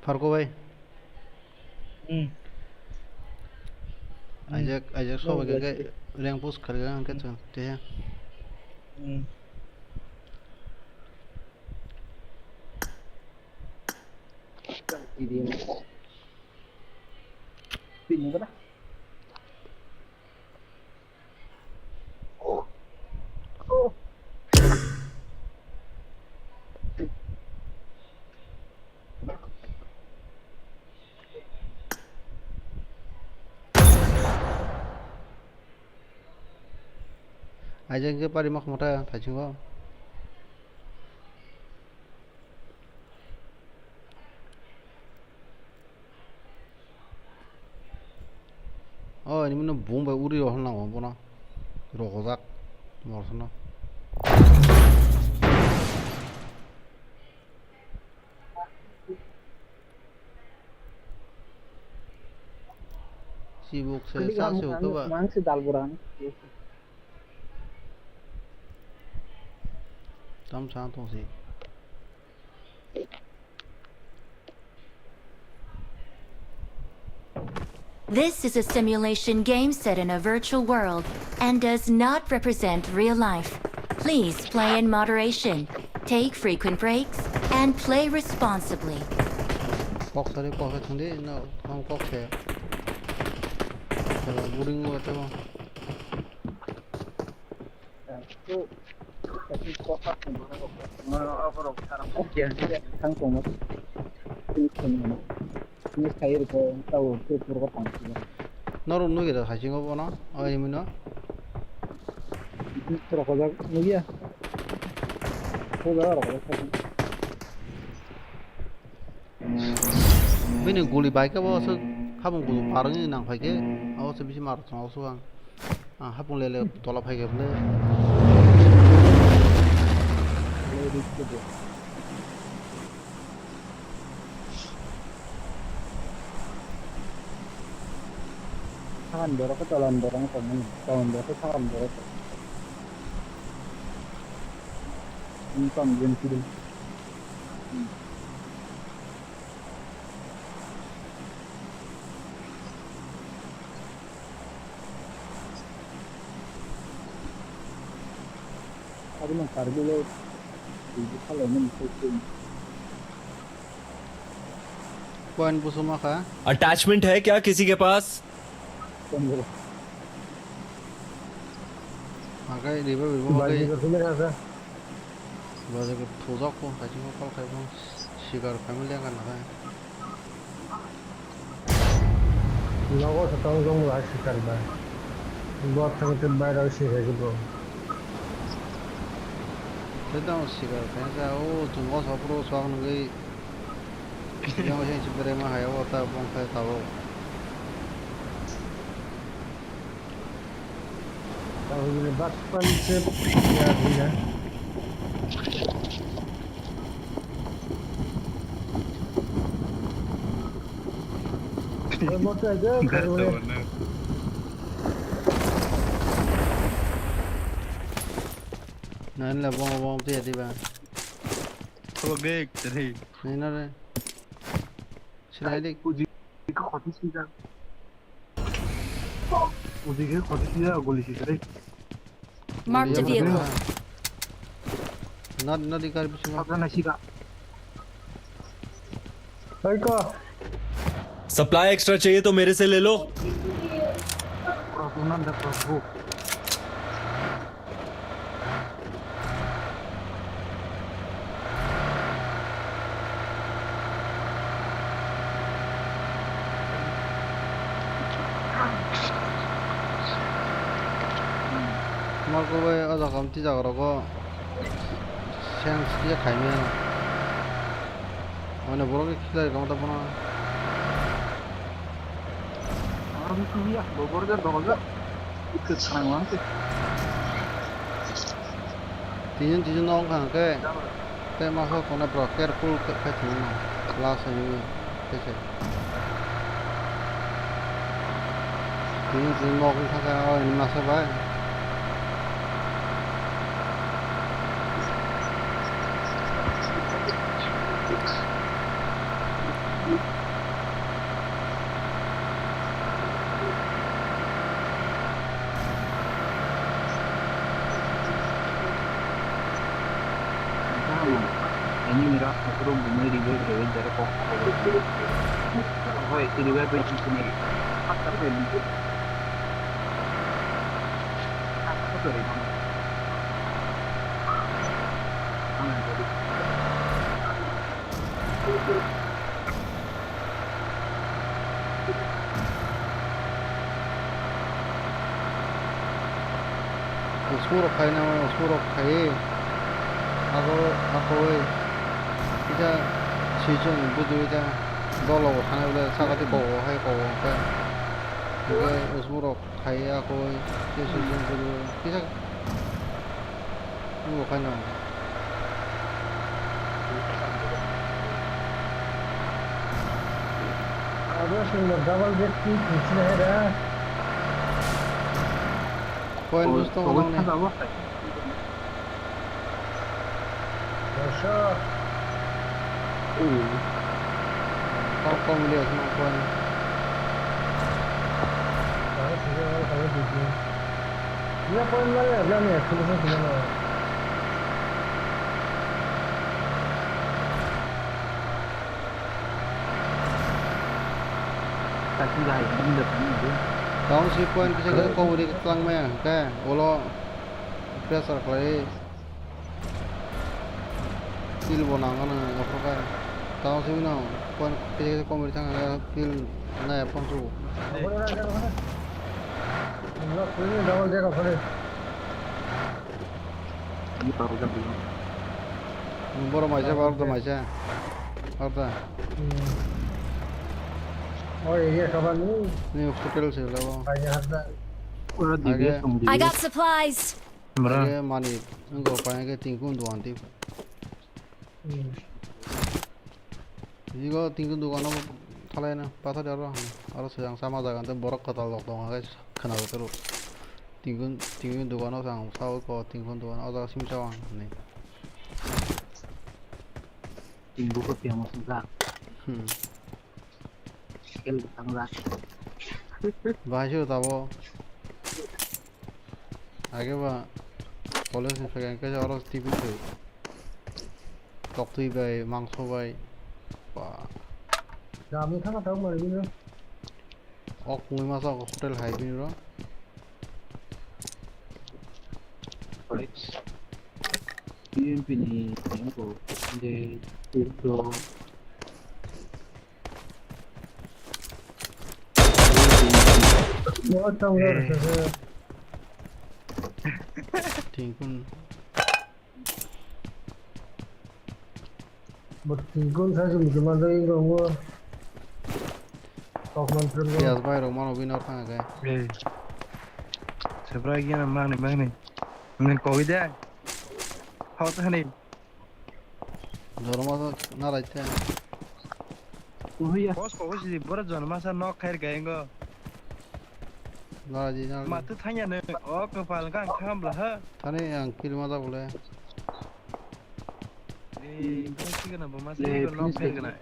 Speaker 1: Farko भाई ajak so bagai yang push kalian angkat tuh dia
Speaker 6: ini berapa
Speaker 1: ajak ke pari mak mata tajung kok oh ini mana bom bay uri rohon lang bom na rohozak morsona sibuk se sa se hoga ba
Speaker 6: mang se dal buran
Speaker 1: tam sa to si
Speaker 2: This is a simulation game set in a virtual world and does not represent real life. Please play in moderation, take frequent breaks, and play responsibly.
Speaker 1: kok sari kok thandi na ham kok se kalau boring wa to
Speaker 6: itu tapi kota apa sekarang oke kan komo ini kayak itu tahu Tripura tangki
Speaker 1: nor nu ge da khajing go na ai mina
Speaker 6: terus kalau nugi ya kalau
Speaker 1: bini guli baik ka ba so habung gulu parang ni nang phai ke aw se bisi mar so so ang habung lele tola phai ke bole tangan dorong ke jalan dorong temen tahun berapa tangan dorong ini panggilan film Tadi mengkar dulu di kalau ini point बुसुमा का
Speaker 7: attachment है क्या किसी के पास
Speaker 1: आगे river Vivo आगे बाजे के थोड़ा को काजी को कल खाइबो शिकार फैमिली का ना है
Speaker 8: लगो सतांग जों ला शिकार बा बहुत थंग बाहर शिकार को
Speaker 1: तेदा शिकार फैंसा ओ जुमो सप्रो स्वागन गई yang saya sebenarnya mah ya wata bang saya tahu
Speaker 8: ini bachpan se ya dia motor aja kalau
Speaker 1: Nah ini lah bom tu ya tiba.
Speaker 4: Kalau gek jadi.
Speaker 1: Ini nara. Sila dik.
Speaker 4: Uji ke khoti sih kan. Uji ke khoti sih ya goli sih tadi.
Speaker 5: Marked a vehicle.
Speaker 1: Not di kar pisu.
Speaker 4: Apa nasi ka?
Speaker 8: baik kok
Speaker 7: supply extra चाहिए तो मेरे से ले लो
Speaker 4: Peraturan dan Prabu.
Speaker 1: Mal ko ba ada kamti jaga roko. Siang sih kainya. Mana borok kita kamu tak pernah.
Speaker 6: Orang itu ya, Bogor dan Bogor ikut serang langsung.
Speaker 1: Tijan nong kan ke. Masuk kena broker full ke sini. Kelas ini. Kece. Tijan nong kan ke ini masuk baik.
Speaker 6: Ini mira, aku bumi di bawah dari kok. Oh, itu di bawah itu sendiri. Apa ini? Apa dari mana? Mana tadi?
Speaker 1: Usurok kaya nama usurok kaya. Ako kita 시중 부두자 놀러 하나보다 사가지 보고 하고 그 이게 우스무로 가야고 시중 부두 kita 뭐 가나
Speaker 8: ada semua double deck sih sini ada
Speaker 1: poin busto ngomong nih
Speaker 8: Masya
Speaker 1: kau melihat semua poin
Speaker 8: kalau sudah kalau begini dia poin mana ya bilang ya selesai gimana
Speaker 6: Tapi dah ini dah ini.
Speaker 1: tahun si poin bisa kita kau beri kelang maya ke ulo pressure kali feel bonangan apa kan tahun si mana poin bisa kita kau beri tangga feel naya pangsu
Speaker 8: boleh lah jangan mana enggak ini double deck apa nih
Speaker 6: Ini baru dah belum.
Speaker 1: baru macam apa
Speaker 8: oh iya kapan
Speaker 1: ini hotel sih lah
Speaker 8: banyak harga
Speaker 6: Orang di bawah sendiri.
Speaker 5: I got supplies.
Speaker 1: Ada mani, enggak apa yang tingkun dua nanti. Jika tingkun dua kan, thalai na, pasal dia orang, harus yang sama jaga nanti borok kata lok dong, guys, kena terus. Tingkun dua kan orang, sawo ko tingkun dua, ada simcawang nih.
Speaker 6: Tinggu ke tiang masuk dah. Skill tangga.
Speaker 1: Bahasa tahu. आगे बा college में fan के और TV पे टॉक्टी bye मांगसो bye बा
Speaker 8: kami kan tahu mana ini
Speaker 1: ok muy mas hotel hai bin ro
Speaker 6: PMP ni yang ko de itu
Speaker 8: mau tahu harus
Speaker 1: tingkun
Speaker 8: bertingkun saya gimana ini gua kok mantan
Speaker 1: bias bay ro mano bin or kang ga
Speaker 4: Seberapa gini mana? Mungkin kau ide. How tuh nih?
Speaker 1: জন্ম না রাইতে
Speaker 6: Kuya.
Speaker 4: Bos kau sih baru jangan masa nok kayak gaya enggak.
Speaker 1: না রাজি না
Speaker 4: Matu tanya nih. Oh kepala kan kam lah.
Speaker 1: থানে uncle মাথা বলে
Speaker 4: Ini sih kenapa masa ini nok kayak gini?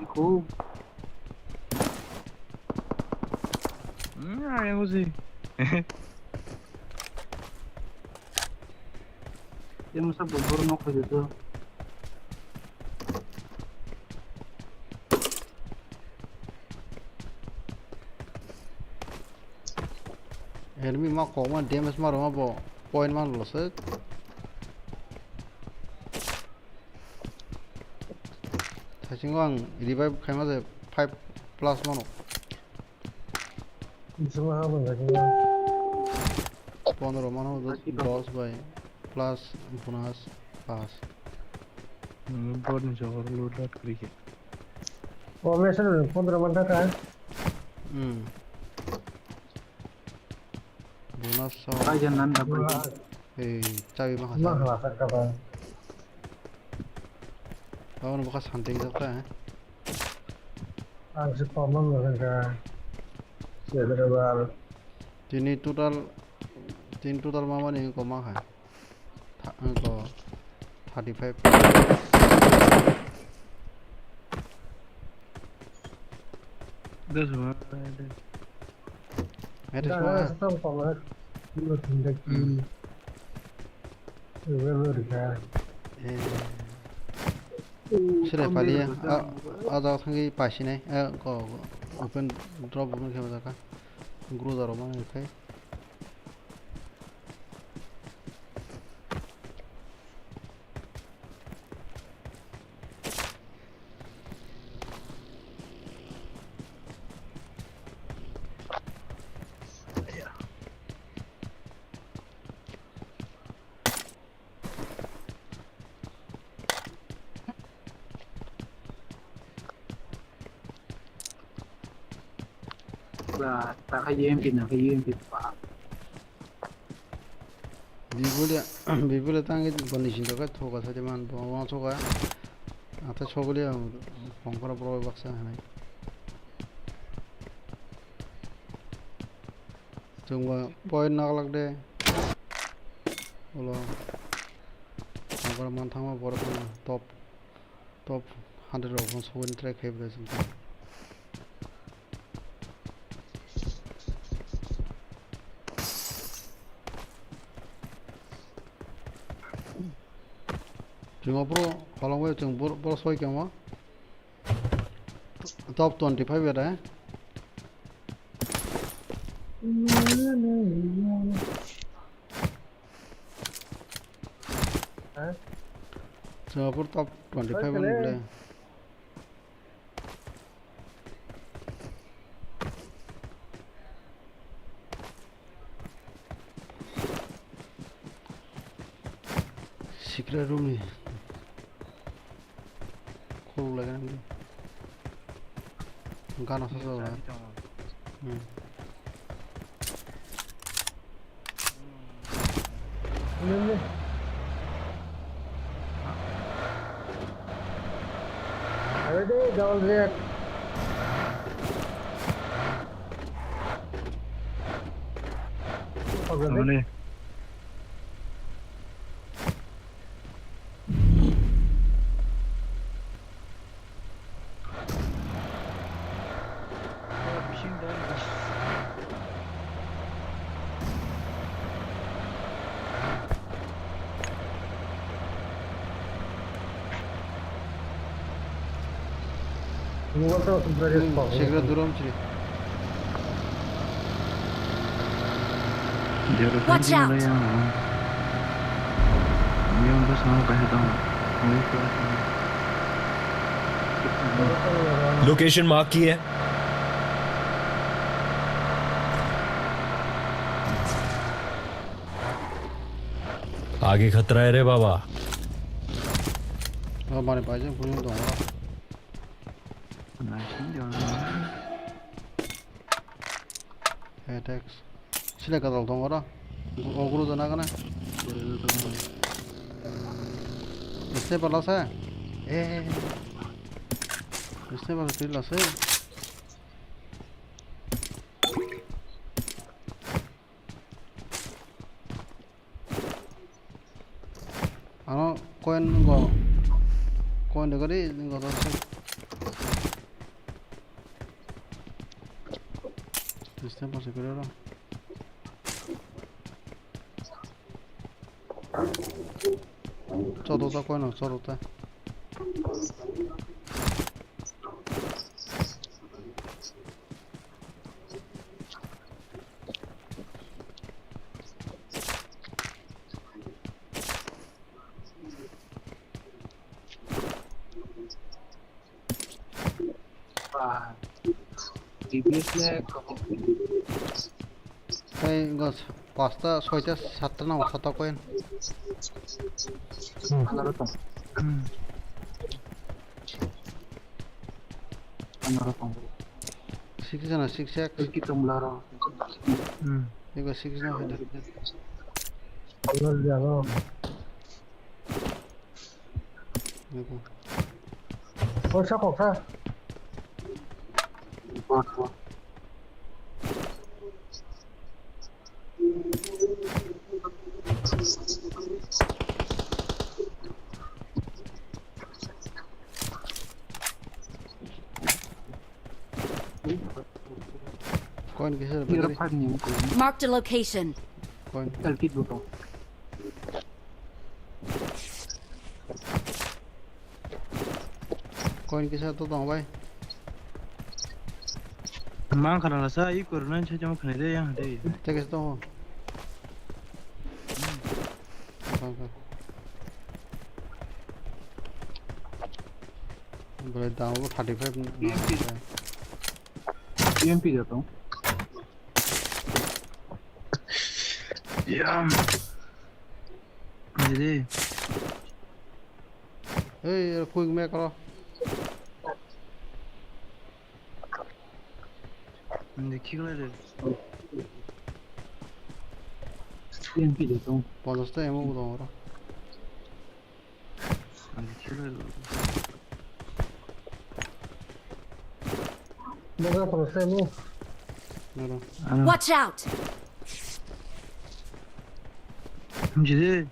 Speaker 6: Iku.
Speaker 4: Yang aku sih.
Speaker 6: Dia masa bobor nok gitu.
Speaker 1: enemy ma ko ma damage ma ro bo point ma lo se thachingwang revive khaima je 5 plus ma no
Speaker 8: Semua apa enggak sih?
Speaker 1: 15 ma no 10 by plus bonus pass
Speaker 4: Board nih jauh load out kiri.
Speaker 8: Oh, biasa dulu 15 menit kan?
Speaker 1: bonus so
Speaker 6: Aja nan dapat.
Speaker 1: chabi ma
Speaker 8: Mah
Speaker 1: khasa
Speaker 8: lah sekarang.
Speaker 1: awon baka santing jata hai
Speaker 8: Angsi common lah kan? Seberapa?
Speaker 1: tini total ma mani ko ma khai ko 35
Speaker 4: Dah semua.
Speaker 1: it is
Speaker 8: Dah
Speaker 1: ma
Speaker 8: setengah common. Dulu tindak di. Seberapa kan?
Speaker 1: sire pali a da thangi pashi nai ko open drop open khema ka grow daro ma kai
Speaker 6: Bah, tak kayak yang pin pak.
Speaker 1: bibule tangi condition to ka thoka sa man bo wa thoka ata chogli konkora pro baksa hai chungwa point nak lag de bolo konkora man thama bor top 100 of one so track have the Jung pro kalau gue jung pro soi kya top 25 ya dah jung pro top 25 boleh secret room ni cool lagi nih enggak nasa soalnya
Speaker 8: Ini. Ayo deh, jangan lihat.
Speaker 4: Mana nih?
Speaker 8: Ini tuh sebenarnya sport.
Speaker 1: secret durum ciri
Speaker 5: Watch out!
Speaker 4: Yang bersama kayak tahu.
Speaker 7: Location mark की है आगे खतरा है रे बाबा
Speaker 1: mana paja punya dong
Speaker 4: Nah, sini jangan.
Speaker 1: attacks. Select all the water. Ogru the Nagana. Step a loss. Eh. Step a loss. Coin go. Coin the goody. Go. Step a secret. Chorota coin or chorota. Hey, goes pasta, soya, satana, or sata coin. Six and a 6x. You got 6 now.
Speaker 8: Ôi sao khổ sao?
Speaker 1: Coin cái
Speaker 5: Marked a location.
Speaker 1: coin. Coin cái sao tôi tòng bay.
Speaker 4: Mang khả năng là sao ý của nó chơi trong cái này đây à đây.
Speaker 1: Check cái to. Boleh tahu 45
Speaker 6: EMP देता हूँ
Speaker 4: Yeah. Jadi,
Speaker 1: Hey, quick make kalau
Speaker 4: ini kira ada.
Speaker 6: EMP देता हूँ
Speaker 1: 50 emo udah orang.
Speaker 4: Ini kira ada.
Speaker 8: 뭐가 벌써 뭐?
Speaker 1: Nero.
Speaker 5: Watch out!
Speaker 4: Jadi,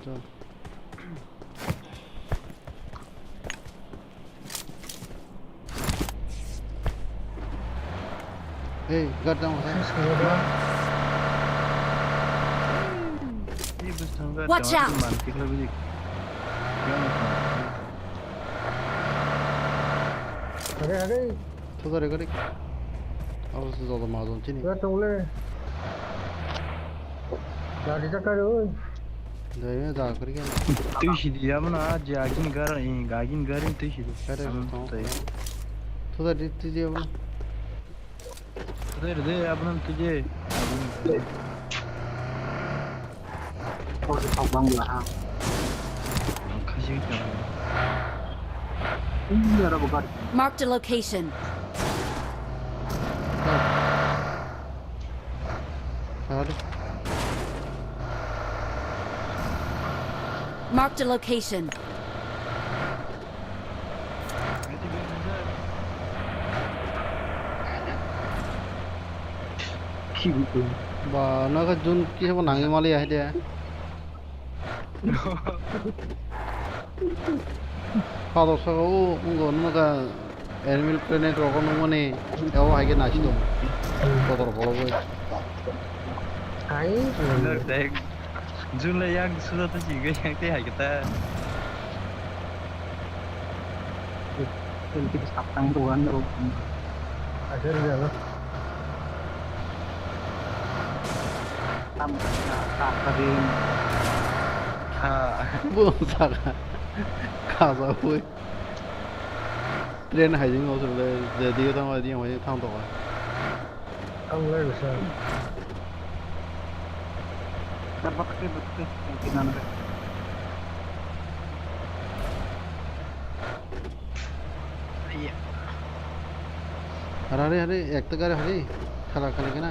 Speaker 1: Jauh. Hey, got down.
Speaker 4: ini bus tangga.
Speaker 5: Watch out.
Speaker 4: Mantik lebih.
Speaker 8: अरे
Speaker 1: Tuh kali. Harus ada mazun sini.
Speaker 8: क्या टोले गाड़ी चक्कर ओए
Speaker 1: Dari dah kerja.
Speaker 4: Tuh sih dia mana jagin garin tuh sih.
Speaker 1: Ada tuh tadi dia mana?
Speaker 4: Deh, apa nam tuh?
Speaker 6: और सब बंग रहा
Speaker 4: Kasih kan.
Speaker 6: ini ada bukan
Speaker 5: Marked a location.
Speaker 1: Ada.
Speaker 5: Marked a location.
Speaker 6: kibu
Speaker 1: Ba, naga jun kisah pun nangis mali ya dia. Kalau saya mungkin naga animal planet rokok nunggu ya wah lagi nasi dong. Kotor boy.
Speaker 8: I
Speaker 4: Benar deh. Jumlah yang sudah tuh juga yang teh kita.
Speaker 6: kita sapang tuan tuh
Speaker 8: ada dia
Speaker 6: tadi
Speaker 1: Buông sạc cả giáo vui. Trên hải dương ngô rồi giờ đi ra ngoài đi ngoài thang tổ.
Speaker 8: ông lấy được sao
Speaker 6: dapat betul mungkin
Speaker 1: अरे अरे एक तो करे हरी खला खले के ना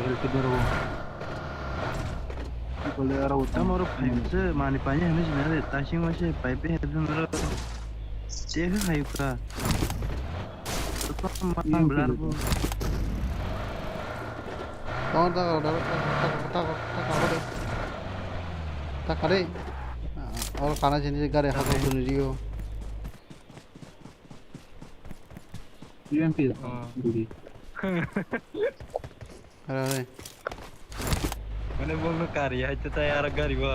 Speaker 6: help इधर हो बोले यार होता
Speaker 4: Kamu orang pipe se mani panya hanya sebenarnya tashing masih pipe itu nara dia kan kayu ka. Terus mana belar bu?
Speaker 1: कौन था ता करे और खाना चाहिए करे हाथ में सुन रही हो
Speaker 6: यूएमपी गुड़ी
Speaker 1: अरे अरे
Speaker 4: Mana bolu karya itu tayar gari ba.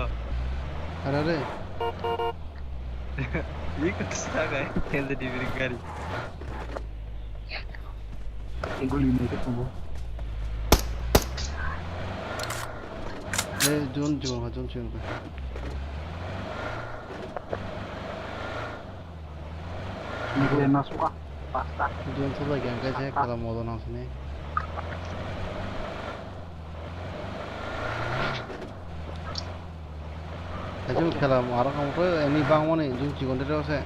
Speaker 1: अरे अरे
Speaker 4: Ini kesana kan yang tadi beri gari.
Speaker 6: Gudi में तो वो
Speaker 1: ए जोन जोन
Speaker 6: मुझे ना सुआ पास्ता
Speaker 1: जोन तो लगे अंकल से कला मोदो ना सुने aja kala marah kamu tuh ini bang mana jum cikon terus ya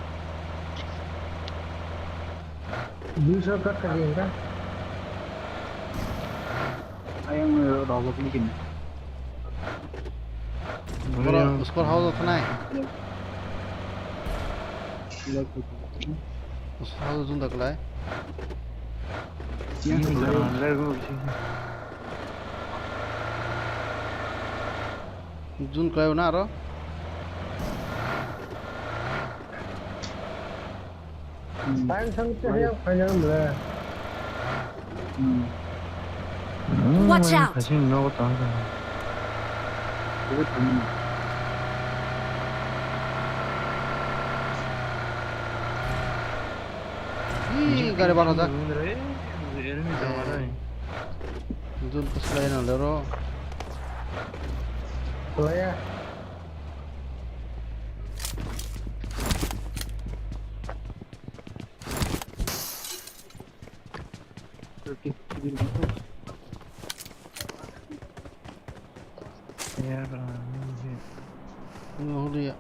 Speaker 8: 200 cut कर देंगे
Speaker 6: ayam robot bikin
Speaker 1: उसको हाउ तो नहीं उसको हाउ जोन तक लाए
Speaker 6: yang
Speaker 1: जोन कयो ना रो
Speaker 8: टाइम संगते हैं फाइनल में
Speaker 5: Watch out!
Speaker 4: Kasih nol tahu kan.
Speaker 1: ih gak ada barang tak
Speaker 4: Ini sama nih.
Speaker 1: Zone तो सलाइन ना रो
Speaker 8: तो या
Speaker 4: Ya pernah.
Speaker 1: हो लिया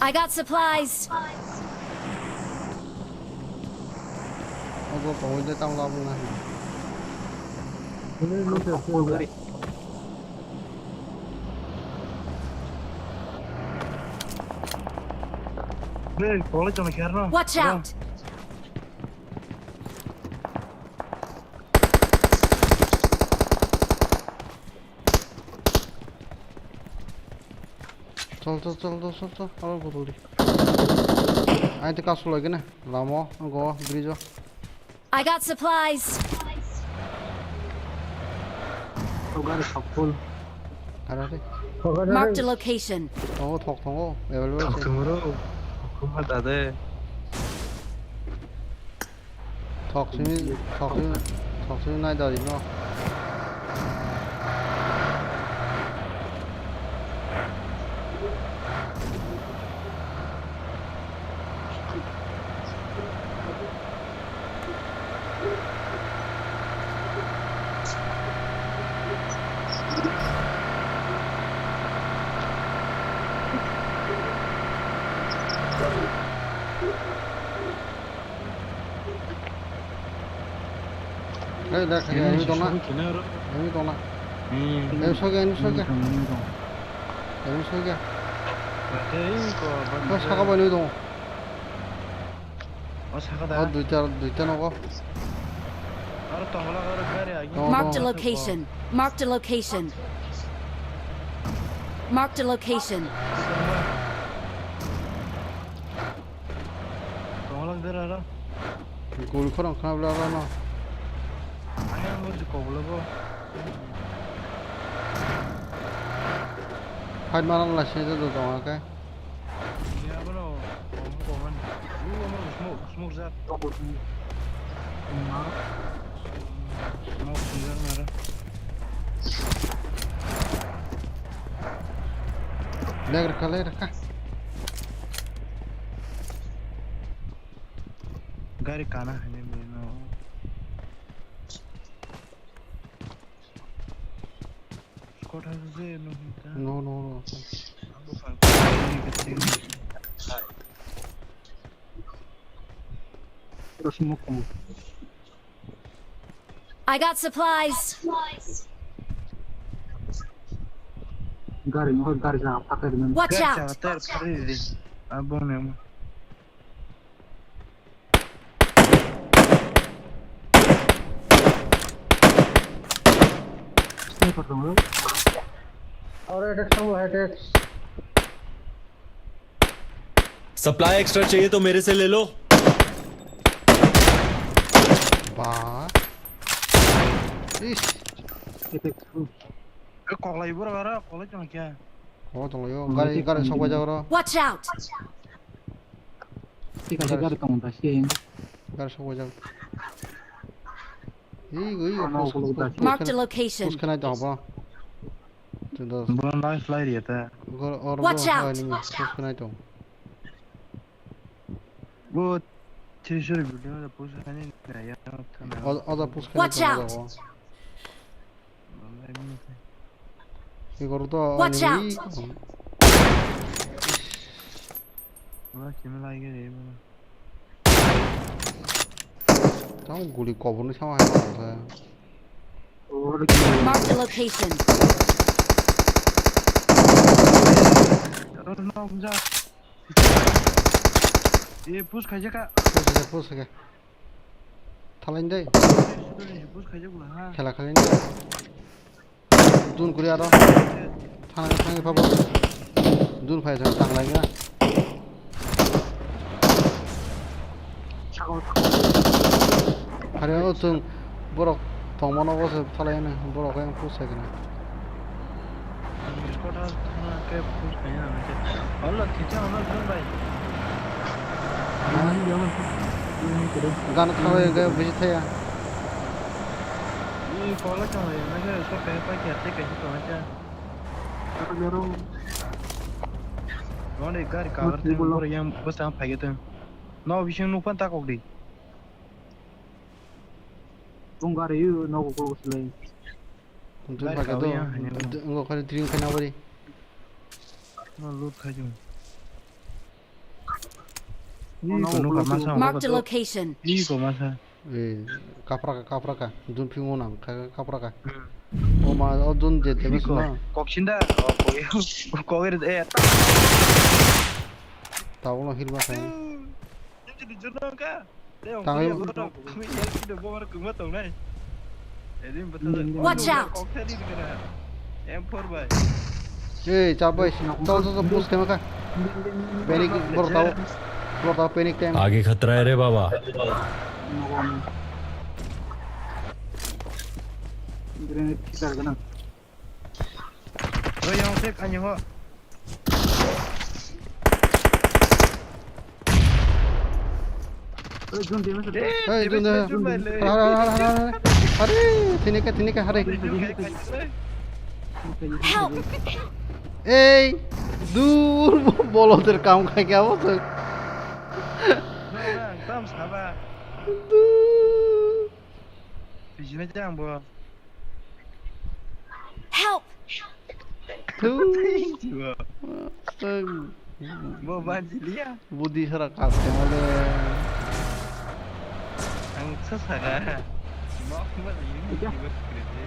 Speaker 5: I got supplies.
Speaker 1: aku pawai dia tang labu lah
Speaker 8: ini lu tuh
Speaker 4: Bel, kalau cuma karena.
Speaker 5: Watch out!
Speaker 1: चल और बोल आई तो कासु लगे ना लामो गो ब्रिज
Speaker 5: I got supplies.
Speaker 6: तो गाड़ी सफल
Speaker 1: अरे
Speaker 5: Marked a location.
Speaker 1: 어 톡톡 에벨벨
Speaker 4: Tunggu, kuma tade.
Speaker 1: 톡스미 나이다 이거 đây đây em đi con nào em soi em kìa 어 사과 봐 이동
Speaker 4: 사과다.
Speaker 1: 두자 넣어
Speaker 4: 알았다, 올라가라 그래.
Speaker 5: Marked a location. Marked a location. Marked a location.
Speaker 4: 올라가라.
Speaker 1: 골코랑 카블라라나
Speaker 4: 아니야, 뭐 이거 올라가.
Speaker 1: 할만한 라시에도 동아게
Speaker 4: Ya bro, komen. Lu smoke zat. Smoke zat mara.
Speaker 1: लेकर
Speaker 4: Gari kana hane meno. Scott has a no.
Speaker 1: No.
Speaker 6: Terus smoke kamu.
Speaker 5: I got supplies.
Speaker 6: Gari na pakai dengan.
Speaker 5: Watch out!
Speaker 4: Abang ni.
Speaker 6: Sniper dong lo.
Speaker 8: और attack सब attack
Speaker 7: supply extra चाहिए तो मेरे से ले लो
Speaker 1: Bah. Ish.
Speaker 6: Attack.
Speaker 4: Kok lagi berapa? Kok lagi macam क्या?
Speaker 1: Oh, tunggu yo. Gari sok aja bro.
Speaker 5: Watch out!
Speaker 6: Tiga gari kamu tasih.
Speaker 1: Gari sok aja. Ih,
Speaker 5: Marked a location.
Speaker 1: Push kena jauh bro. Tuh.
Speaker 4: Bukan live fly dia ta.
Speaker 5: Watch out.
Speaker 1: Push kena jauh.
Speaker 4: वो तीसरे video में push करने नहीं आया था
Speaker 1: Ada push kena
Speaker 5: Watch out.
Speaker 1: jauh. ये करो तो
Speaker 5: Watch out.
Speaker 4: वो किम लाइगे रे
Speaker 1: Tahu guli cover ni sama apa?
Speaker 5: Marked a location.
Speaker 4: अरे ना मुझे ये पुश खाई का
Speaker 1: Push ke? Thalain deh.
Speaker 4: Push खाई का हाँ
Speaker 1: Khela khalin. Dun kuri ada. Thang apa? Dun phai thang lagi na. Hari itu tung borok tong mana kau se thalain na borok yang push ke na.
Speaker 4: इसको डाल के push खाई ना मुझे अल्लाह खींचा ना तुम भाई
Speaker 1: Gan thalain ke visit ya.
Speaker 4: ये कॉल क्यों है मैं इसको कहीं पर क्या थे कहीं तो मचा कौन एक गाड़ी कावर थे और यहाँ बस हम भागे थे ना विषय नुकसान तक होगी
Speaker 6: Gari itu no go selai.
Speaker 1: Dun phai ke tu. Enggak kali drink kena beri.
Speaker 4: ना लूट खा जाऊँ ये को मासा
Speaker 5: Marked a location.
Speaker 4: ये को मासा
Speaker 1: Kapra ka. Dun pingu na kapra ka. Oh ma, oh dun je
Speaker 4: ये
Speaker 1: mas
Speaker 4: को
Speaker 1: na.
Speaker 4: कॉक्सिंडा कोई ए
Speaker 1: Tahu lo hilma ka.
Speaker 4: jadi jurnal ka
Speaker 1: Tangan-
Speaker 4: kami yang sudah bawa ke matang nai jadi betul
Speaker 5: Watch out.
Speaker 4: koktel ini kena M4 bay
Speaker 1: Eh, cabai. Tahu push kena ka. Panic baru tahu panic time.
Speaker 7: आगे खतरा है रे बाबा
Speaker 6: Grenade kita kena.
Speaker 4: oh yang sek anjing ho
Speaker 6: Jun dia masuk.
Speaker 1: Eh, dun dah. Hari, sini ka hari.
Speaker 5: Help!
Speaker 1: Eh, dur boloter kamu kayak apa tuh?
Speaker 4: tam sabar
Speaker 1: Dur.
Speaker 4: di sini jangan bawa
Speaker 5: Help!
Speaker 1: Tuh.
Speaker 4: jiwa bawa banjir dia
Speaker 1: Budi serak kasih oleh.
Speaker 4: ang sesara mau kemana ini juga kerja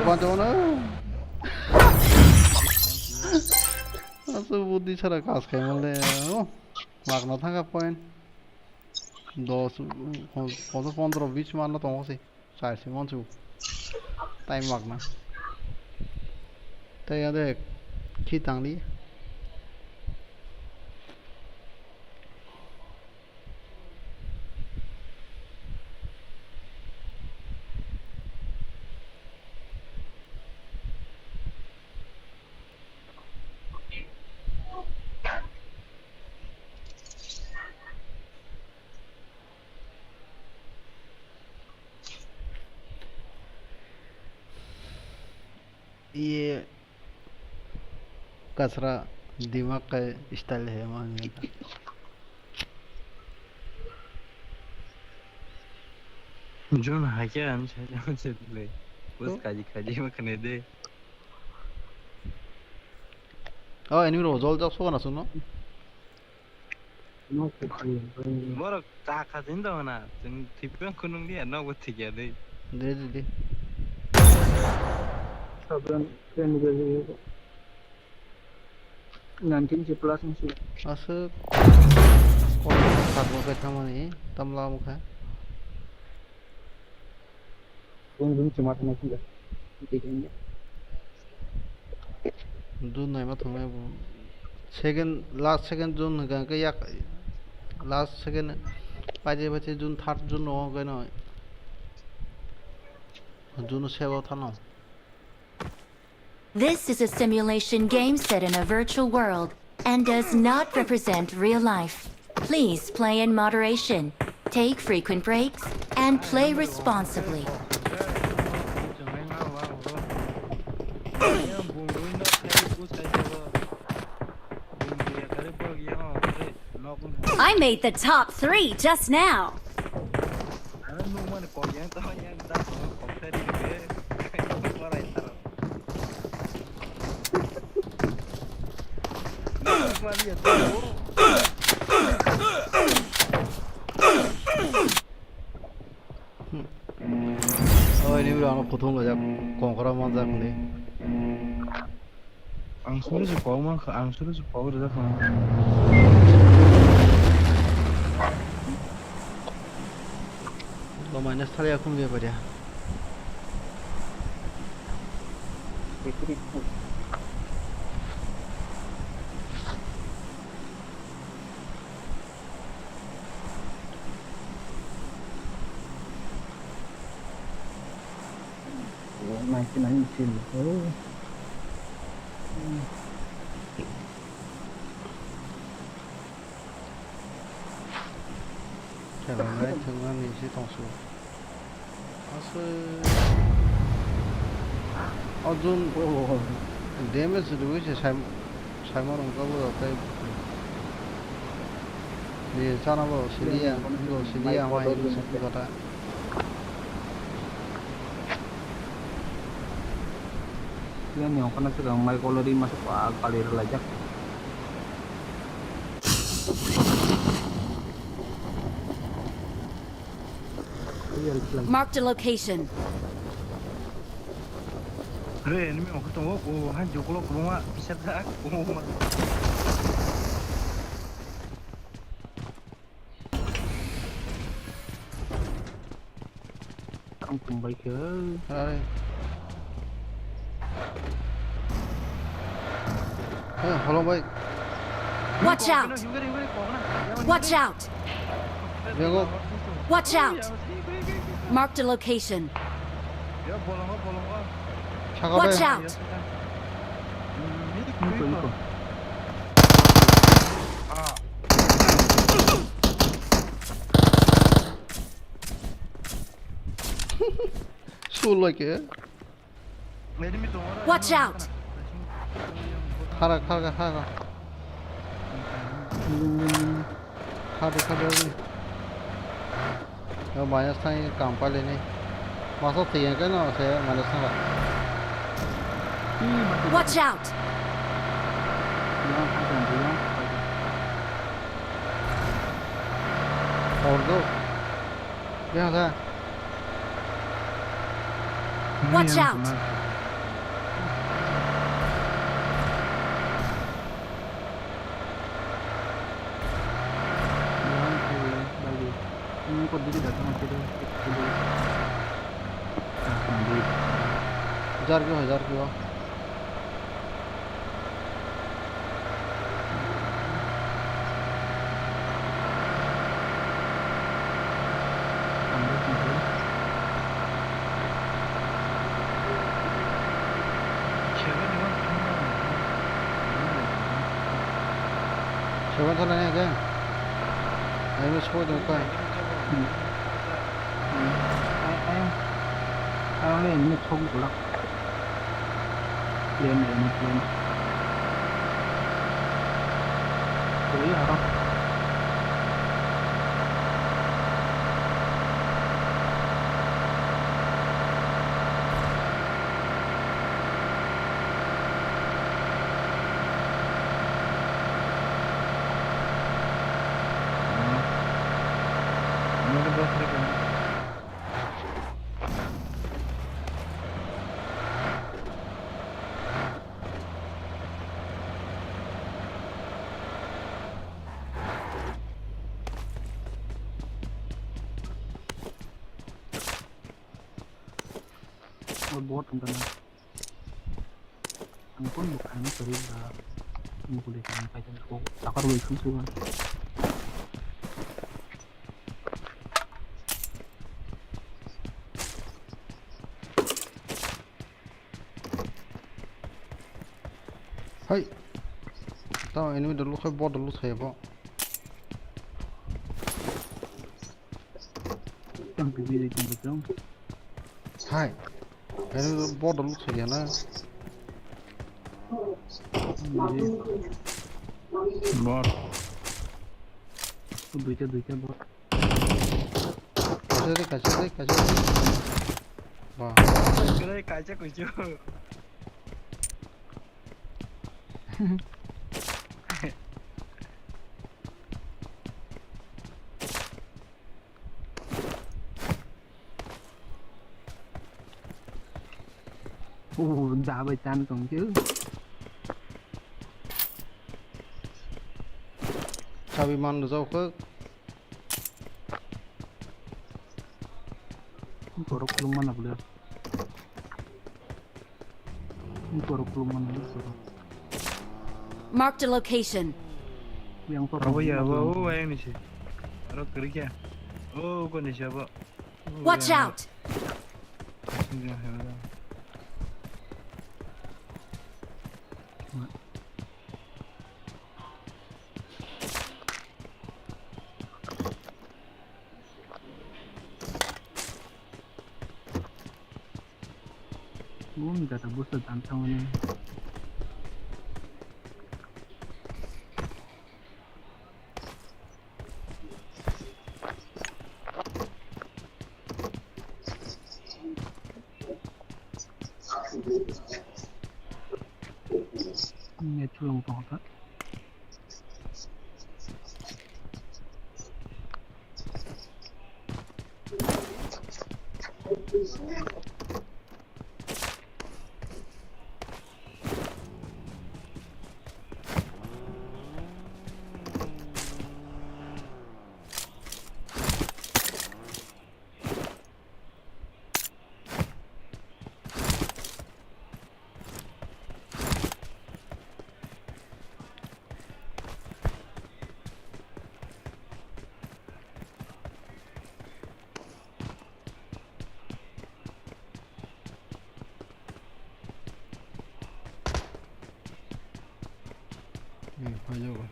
Speaker 1: Bantu mana? Asal Budi serak kasih oleh. Oh, makna thang apa poin? 10-15 mana tahu sih? Saya sih mau time makna. Tapi ada kita ni. ये कचरा दिमाग का style है मानने का
Speaker 4: Jun hanya saya jangan sedih. Bus kaji makane de.
Speaker 1: enemy ozol jak so na suno
Speaker 6: nó cũng hay rồi
Speaker 4: Borok ta khazin da wana. Jeng tipen kunung dia no buti gya de.
Speaker 1: de de de
Speaker 6: sao bên bên cái 19 plus sih
Speaker 1: asuk kon sakmo ke thamani tamla mukha
Speaker 6: pun cuma sama sih dikenya
Speaker 1: dun nai ma thongme bu second last second jun ga ke yak last second paje bache jun third jun no ga no jun sebo thano
Speaker 2: This is a simulation game set in a virtual world and does not represent real life. Please play in moderation, take frequent breaks, and play responsibly.
Speaker 5: I made the top 3 just now.
Speaker 1: enemy ro ano prothom la jak Conqueror man jak ne
Speaker 4: Angsuru se pau man angsuru se pau da fa.
Speaker 1: lo minus thale akun ge paria
Speaker 6: này cái này xin
Speaker 1: 자, 라이 등한 이시 동수. 아스. 좀 데미지도 이제 잘못한 거보다 더. 네, 자나버 실리야, 이거 실리야 와 이거 생긴 거다.
Speaker 6: dia yang karena sedang main kalau masuk kali lajak
Speaker 5: Marked a location.
Speaker 4: Re, enemy mo ketemu ko han joklo ko ma bisa tak ko ma.
Speaker 6: ông cùng bay ke
Speaker 1: Hai. Hello, boy.
Speaker 5: Watch out! Watch out!
Speaker 1: Vengo.
Speaker 5: Watch out! Marked a location. Watch out!
Speaker 1: Soul like it.
Speaker 5: Watch out!
Speaker 1: Khara. Yo minus thang काम पा लेने मासा तीन का ना उसे minus Thanga
Speaker 5: Watch out!
Speaker 1: और दो यहाँ था
Speaker 5: Watch out!
Speaker 6: kok jadi datang aja deh
Speaker 1: हजार क्यों सेवन था नहीं क्या आई में छोड़ दो का
Speaker 6: anh lên nó không có lắm lên này nó lên tối à không bot ang kana ang pun bukan sering boleh sampai jam 10 takar wei susu
Speaker 1: Hai. Tao enemy dulu khay bot dulu khay bo.
Speaker 6: yang pilih jam betul
Speaker 1: Hai. Enemy bot dulu khay ya na.
Speaker 4: Bot.
Speaker 6: duit bot
Speaker 1: Kasih deh. Wah.
Speaker 4: Kira kaca kucu.
Speaker 6: đã bài tan còn chứ
Speaker 1: Sabi man do zau ke.
Speaker 6: Kokborok belum mana boleh Kokborok belum mana boleh
Speaker 5: Marked a location.
Speaker 6: yang
Speaker 4: Apa ya? Oh, yang ni sih. Baru kerja. Oh, kau ni siapa?
Speaker 5: Watch out!
Speaker 6: belum ada bus tantang ini nghe chuông to thật
Speaker 1: Ayo. Oh,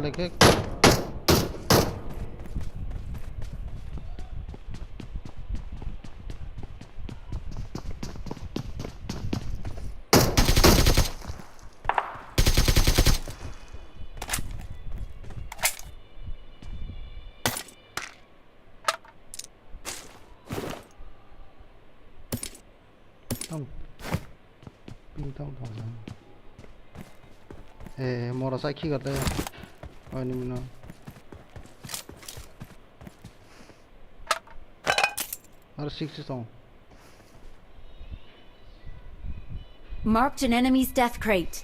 Speaker 1: lagi. Tông thằng motorcycle gật đây anh em nó R60 song
Speaker 5: Marked an enemy's death crate.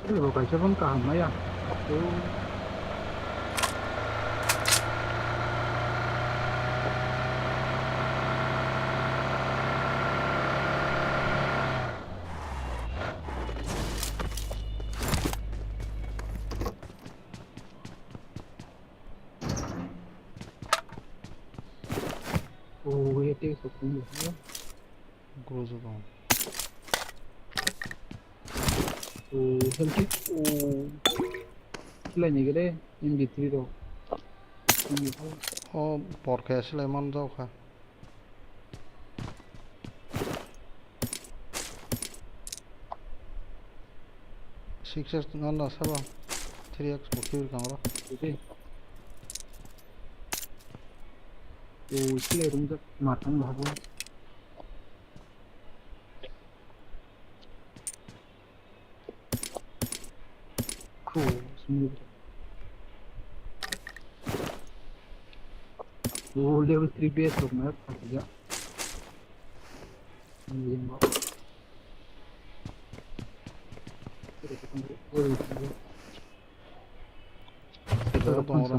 Speaker 6: Ini bukan siapa kamar ya? 오, 얘때에서 공격해요?
Speaker 1: 그러죠 뭐.
Speaker 6: 오, 헬기, 오, 실내 얘기래? MG3로.
Speaker 1: 버케 슬레만 저카. 식스 난다 사봐. 3x 목표를 강하라.
Speaker 6: 그지? 오, 실내 동작 맞는 거 하고. 스무드. 오, 레벨 3 베이스 로그나 파티야. 이거.
Speaker 1: 그래도 동어라.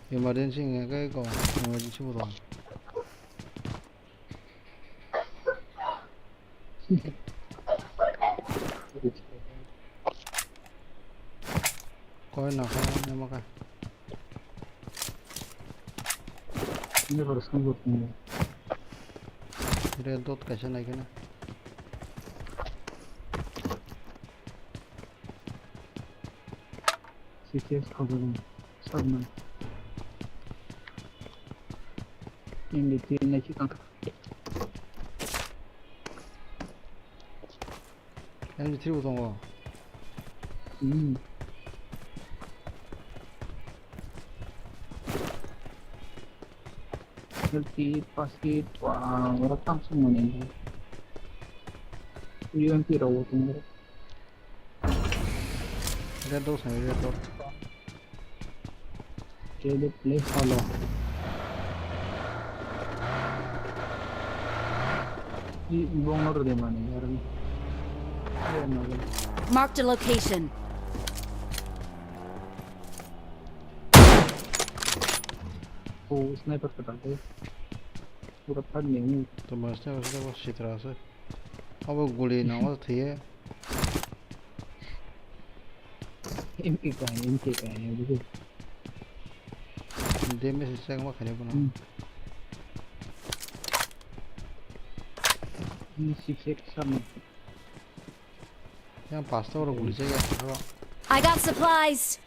Speaker 1: emergency nghe cái có emergency bộ đội. Coi nào không nhưng mà cái
Speaker 6: ini baru sambut nih.
Speaker 1: Dia dot कैसे नहीं करना
Speaker 6: CTS cover sabman. Ini dia naik kan.
Speaker 1: em chỉ thiếu đồng hồ
Speaker 6: Nanti pasti rekam semua nih. UMP rawo tunggu.
Speaker 1: dia dot này dia dot
Speaker 6: Jadi play follow. Di bongor deh mana ya orang. Ada mana?
Speaker 5: Marked a location.
Speaker 6: Oh, sniper ketat deh. Udah tadi nih.
Speaker 1: तो बसने उसका बस चित्रा से अब वो गोली ना हो थी है
Speaker 6: MP kayaknya gitu.
Speaker 1: dia में सिस्टम में खाने बना
Speaker 6: Ini 6x sama.
Speaker 1: yang pasta orang गोली से क्या
Speaker 5: I got supplies.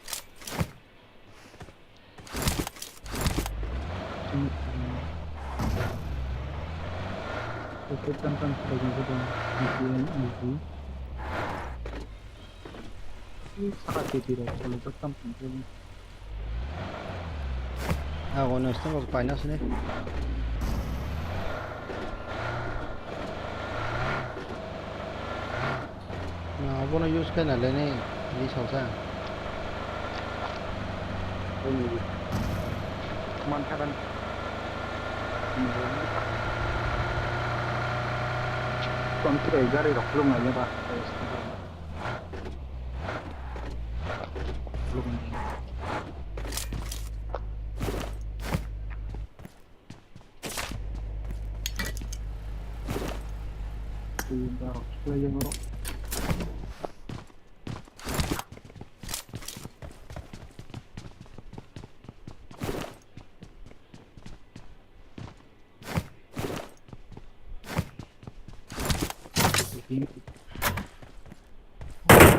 Speaker 6: Itu tentang sebagian ini. Ini sangat tidak kalau tetap penting.
Speaker 1: ah वो नस्ते को फाइनेंस ने ना वो ना यूज़ करना लेने ये सोचा
Speaker 6: Ini manfaatkan. Kontrol dari belum aja pak. Belum. Sudah, sudah bro.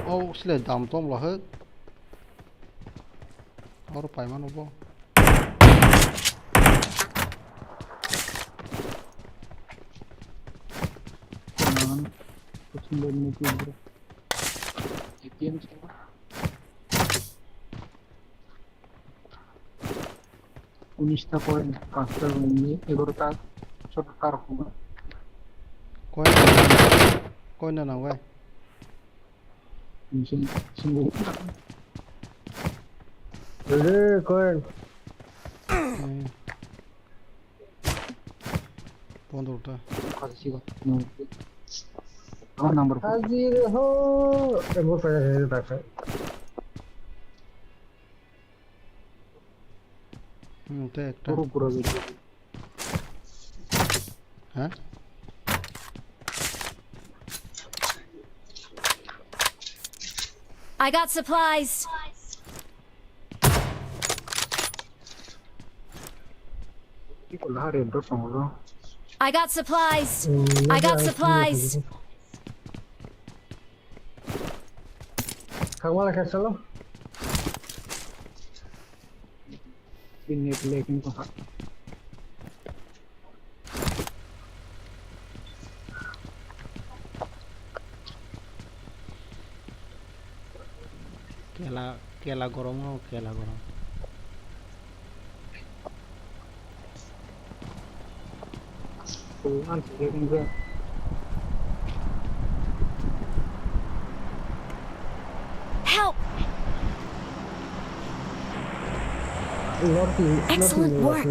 Speaker 1: ô sẽ lên tầm tôm là hết ở phải mà nó vô
Speaker 6: Jangan kesembilan mungkin bro. ATM semua. Unista point faster ini egorta shortcut kuma.
Speaker 1: coi nào nào quay
Speaker 6: Mungkin sembuh.
Speaker 8: Jadi kau
Speaker 1: bond udah
Speaker 6: Kasih sih pak. Oh nomor.
Speaker 8: hadir ho, emang saya tak tahu.
Speaker 1: itu একটা
Speaker 6: Pura-pura gitu.
Speaker 1: hah
Speaker 5: I got supplies.
Speaker 6: 이거 라레 너 정으로
Speaker 5: I got supplies. I got supplies.
Speaker 8: 강마라 캐슬로?
Speaker 6: 빈네 블레이킹 거
Speaker 1: কেলা গরম হোক কেলা গরম
Speaker 6: 안 블레이킹 거
Speaker 5: Help!
Speaker 8: Excellent
Speaker 5: Excellent work.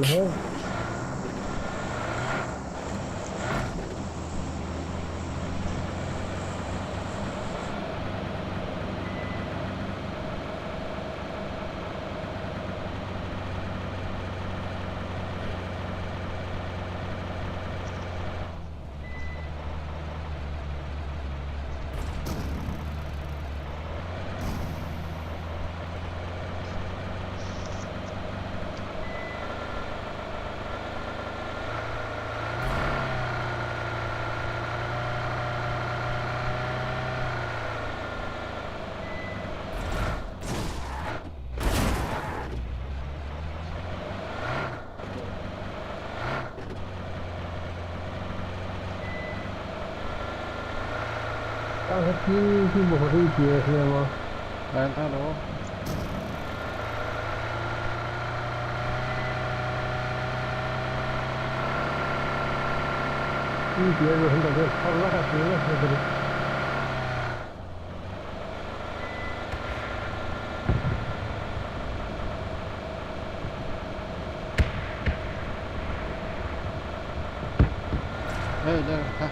Speaker 8: khi một đi kia thì mà
Speaker 1: Bạn ta đó
Speaker 8: đi kia rồi không được không có thật nữa rồi
Speaker 1: đây ha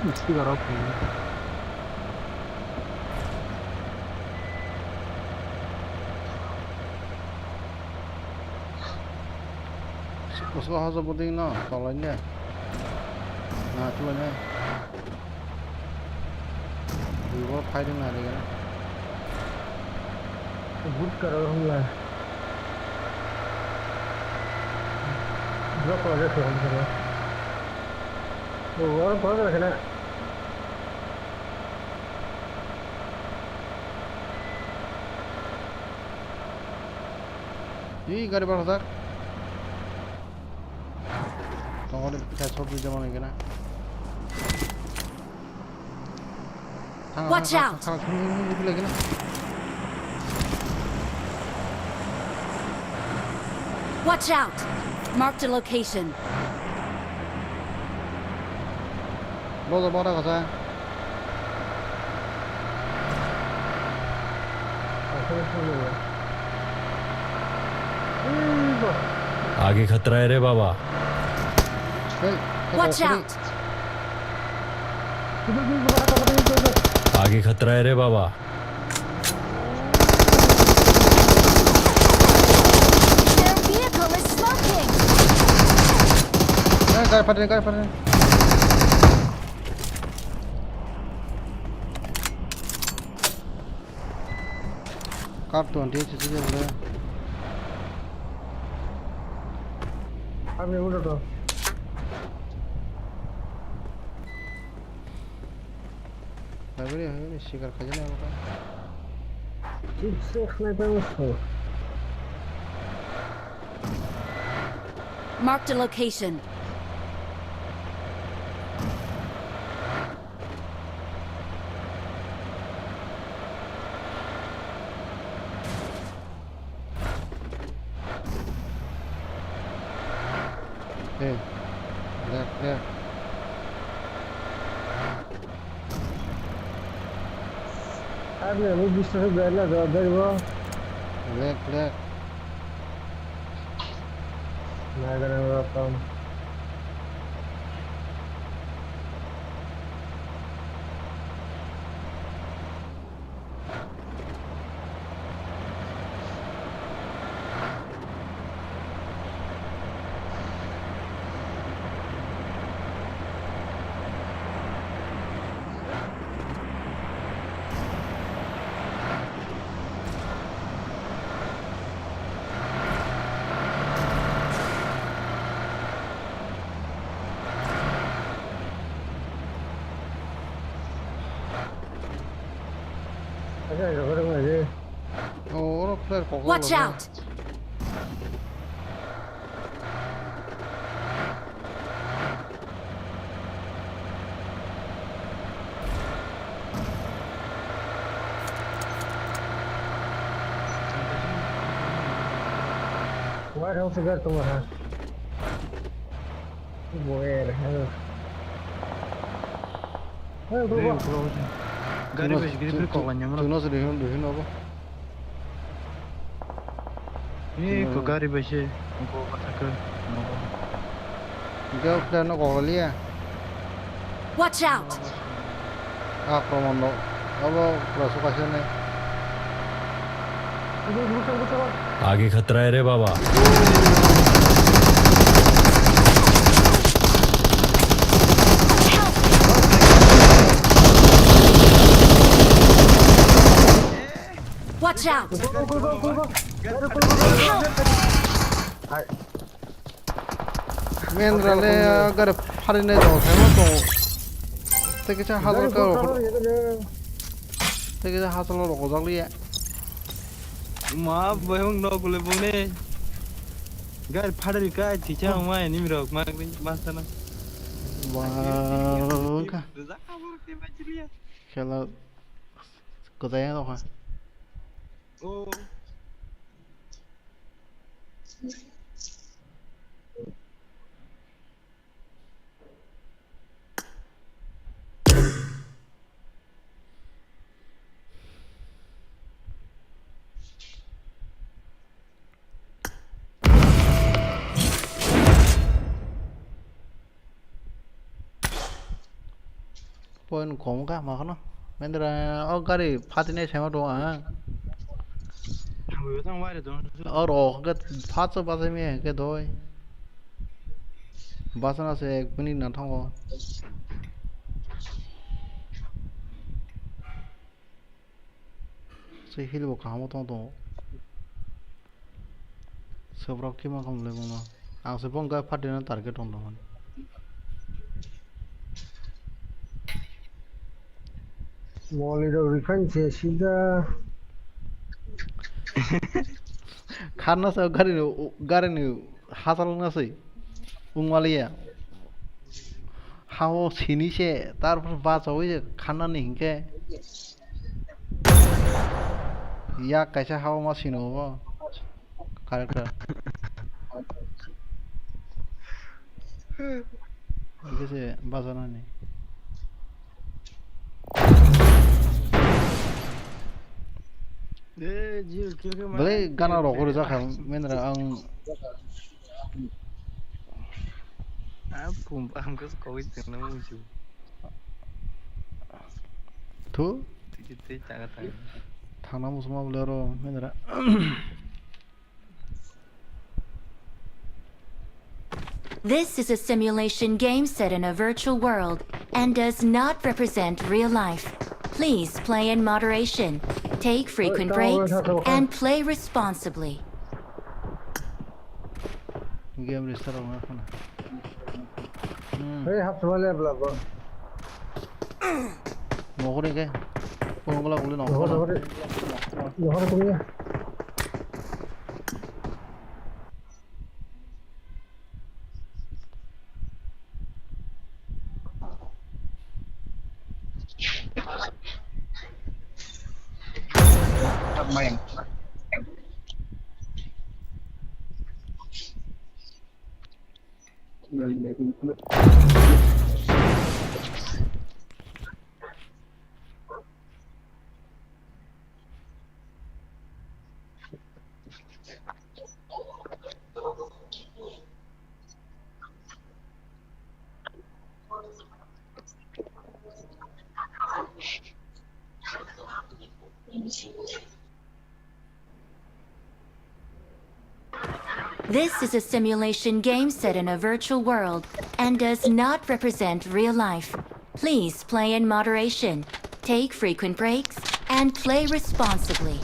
Speaker 6: 이스가 라고
Speaker 1: उसको हाथ बोल देंगे ना कॉलेज ने ना चलो ने वो फाइटिंग ना लेगा
Speaker 8: good करो हम ला drop कर दे हम करो वो और बहुत रखना
Speaker 1: ये गाड़ी पर था तो और क्या छोड़ दीजिए माने क्या ना
Speaker 5: Watch out!
Speaker 1: लगे ना
Speaker 5: Watch out! Marked a location.
Speaker 1: लो तो बड़ा कैसा है
Speaker 7: आगे खतरा है रे बाबा
Speaker 5: Watch out!
Speaker 7: आगे खतरा है रे बाबा
Speaker 5: Their vehicle is smoking!
Speaker 1: गाड़ी फट रही कार 20 चीजें बोले
Speaker 8: अब ये उड़ो तो
Speaker 1: है शिकार खजने होगा
Speaker 8: ठीक से स्नाइपर उसको
Speaker 5: Marked a location.
Speaker 1: Hey, there.
Speaker 8: अब ये वो बिस्तर से बैठना तो अगर वो
Speaker 1: Black.
Speaker 8: मैं करने वाला काम cái rồi cái này gì
Speaker 1: nó 플레이 거꾸로
Speaker 2: Watch
Speaker 1: 올라가.
Speaker 2: out!
Speaker 8: quá đâu sẽ cái tung hả bộ này hay
Speaker 4: 그래 그러고 가리베시 그리 거관념으로
Speaker 1: 등너스 리흔 넣어.
Speaker 4: 그 가리베시 그거 같은 거
Speaker 1: 이거 플레이 nó 거리야.
Speaker 2: Watch out!
Speaker 1: 아 그러면 너 अब प्लस का से नहीं
Speaker 7: आगे खतरा है रे बाबा
Speaker 2: Watch out!
Speaker 1: मेंद्रले अगर फाड़ने जाओ तो तेरे से हाथ लगा लिया
Speaker 4: 마 뭐형 너굴레 보네 갈 파르리까 지창 마에 님이라 막 마스나
Speaker 1: वाह का चलो कदाया तो है
Speaker 4: 오
Speaker 1: पोइन घूम का माखनो मेंद्र और गाड़ी फाटने से मत हुआ
Speaker 4: 요상 와이래 돈
Speaker 1: और ओ के फाट बात में के दो बासना से एक मिनट ना थांगो से हिल वो काम तो सबरा की मा काम ले बोंगा आं से बोंगा फाटने टारगेट हों दो
Speaker 8: 머리로 리펀치 시다
Speaker 1: खाना से गाड़ी ने हाथल ना से उंगवालिया हाँ वो सीनी से तार पर बात हो ये खाना नहीं के या कैसे हवा मशीन हो कैरेक्टर कैसे बाजना नहीं
Speaker 4: 네 지금 기억이
Speaker 1: boleh ganar roh kudu zakam menra ang
Speaker 4: 아픔 방금 거기 있는 무시
Speaker 1: tu
Speaker 4: 되게 작았다
Speaker 1: thana musma bolero menra
Speaker 2: This is a simulation game set in a virtual world and does not represent real life. Please play in moderation, take frequent breaks, and play responsibly.
Speaker 1: game restart होगा अपना
Speaker 8: hey hap samale bla bla
Speaker 1: मोहरे के पोंगला बोले ना
Speaker 8: 요하고 तुम्ही
Speaker 6: main
Speaker 2: This is a simulation game set in a virtual world and does not represent real life. Please play in moderation, take frequent breaks, and play responsibly.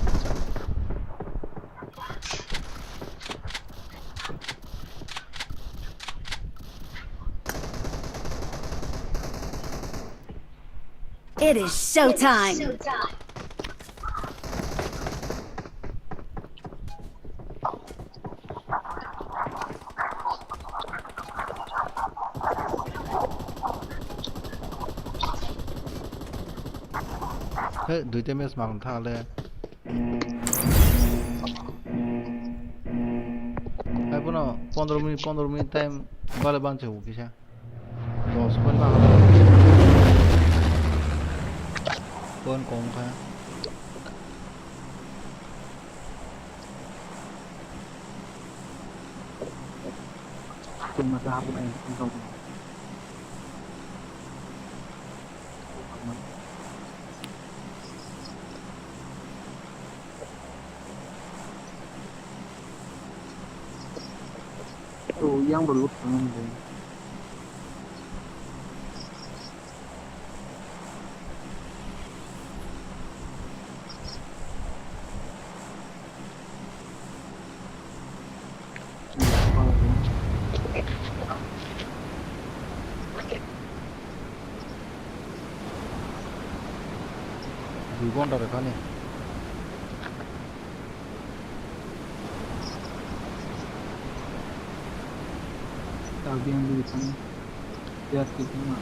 Speaker 5: It is showtime!
Speaker 1: হে দুইটা মেচ মারুন থাকলে এখনো 15 minute time বালে বানছে কিসা 10 point মারা point কম খায়
Speaker 6: Cuma masa hapon ay ang So, yang balut naman din.
Speaker 1: দুঘন্টা এখানে
Speaker 6: Sabi ang lutan. Kaya kita na.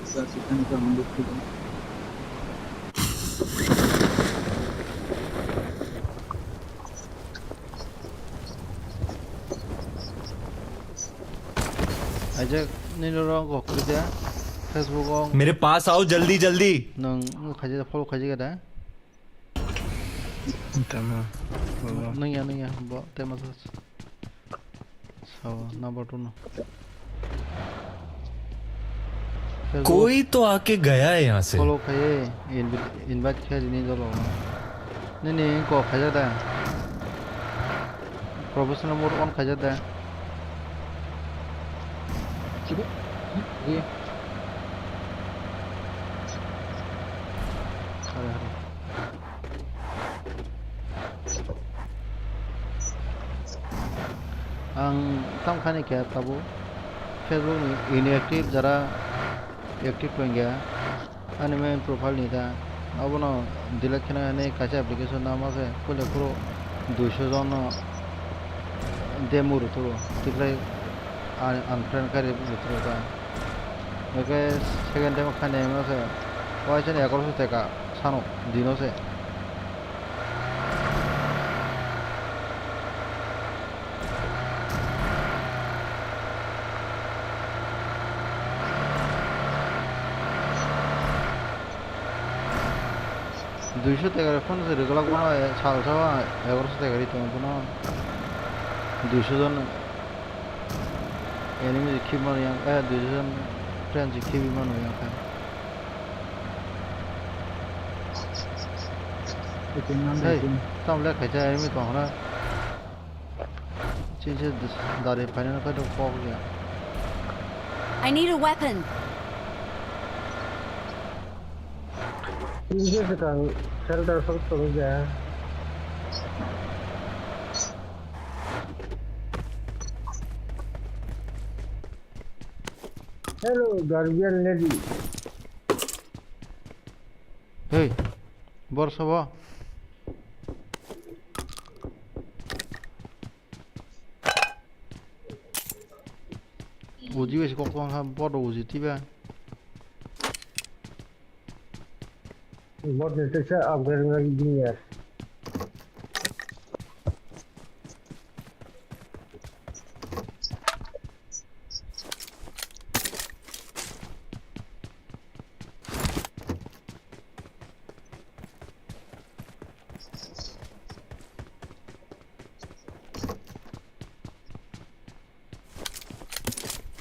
Speaker 6: Kaya kita na kamulot kita.
Speaker 1: aja nilorong ko kuda Facebook ong
Speaker 7: मेरे पास आओ जल्दी जल्दी
Speaker 1: nang kaje follow kaje kada
Speaker 4: Tama.
Speaker 1: nang ya bo tema so number 2 no
Speaker 7: कोई तो आके गया है यहाँ से
Speaker 1: follow kaye invite kaje ni dolo ni ko kaje da professional mode on kaje da
Speaker 6: Sige. Sige.
Speaker 1: hari ang tamkhane kya tabu Facebook ni inactive jara active hoy gaya ani main profile ni da abono dilakkhana ne kacha application naam ase kole puro 200 jon demo to tikrai unfriend kare to da eke second time khane ase ওয়াইছেন 1100 টাকা সানো দিনose দুইশো টাকার phone regular কোনো সাল সাবা 1100 টাকা দিতে কোনো 200 জন enemy কি মানে 200 জন ফ্রেন্ড কি মানে
Speaker 6: Ito naman
Speaker 1: Hey,
Speaker 6: din.
Speaker 1: tao lẽ khai chơi mới còn đó. Trên đợt này phải nó phải được co kìa.
Speaker 5: I need a weapon.
Speaker 8: Ini sekarang shelter satu aja. Hello, guardian lady.
Speaker 1: Hey, borsa ba? Uji wes kok kan bodo uji tiba.
Speaker 8: Buat deteksi upgrade lagi gini ya.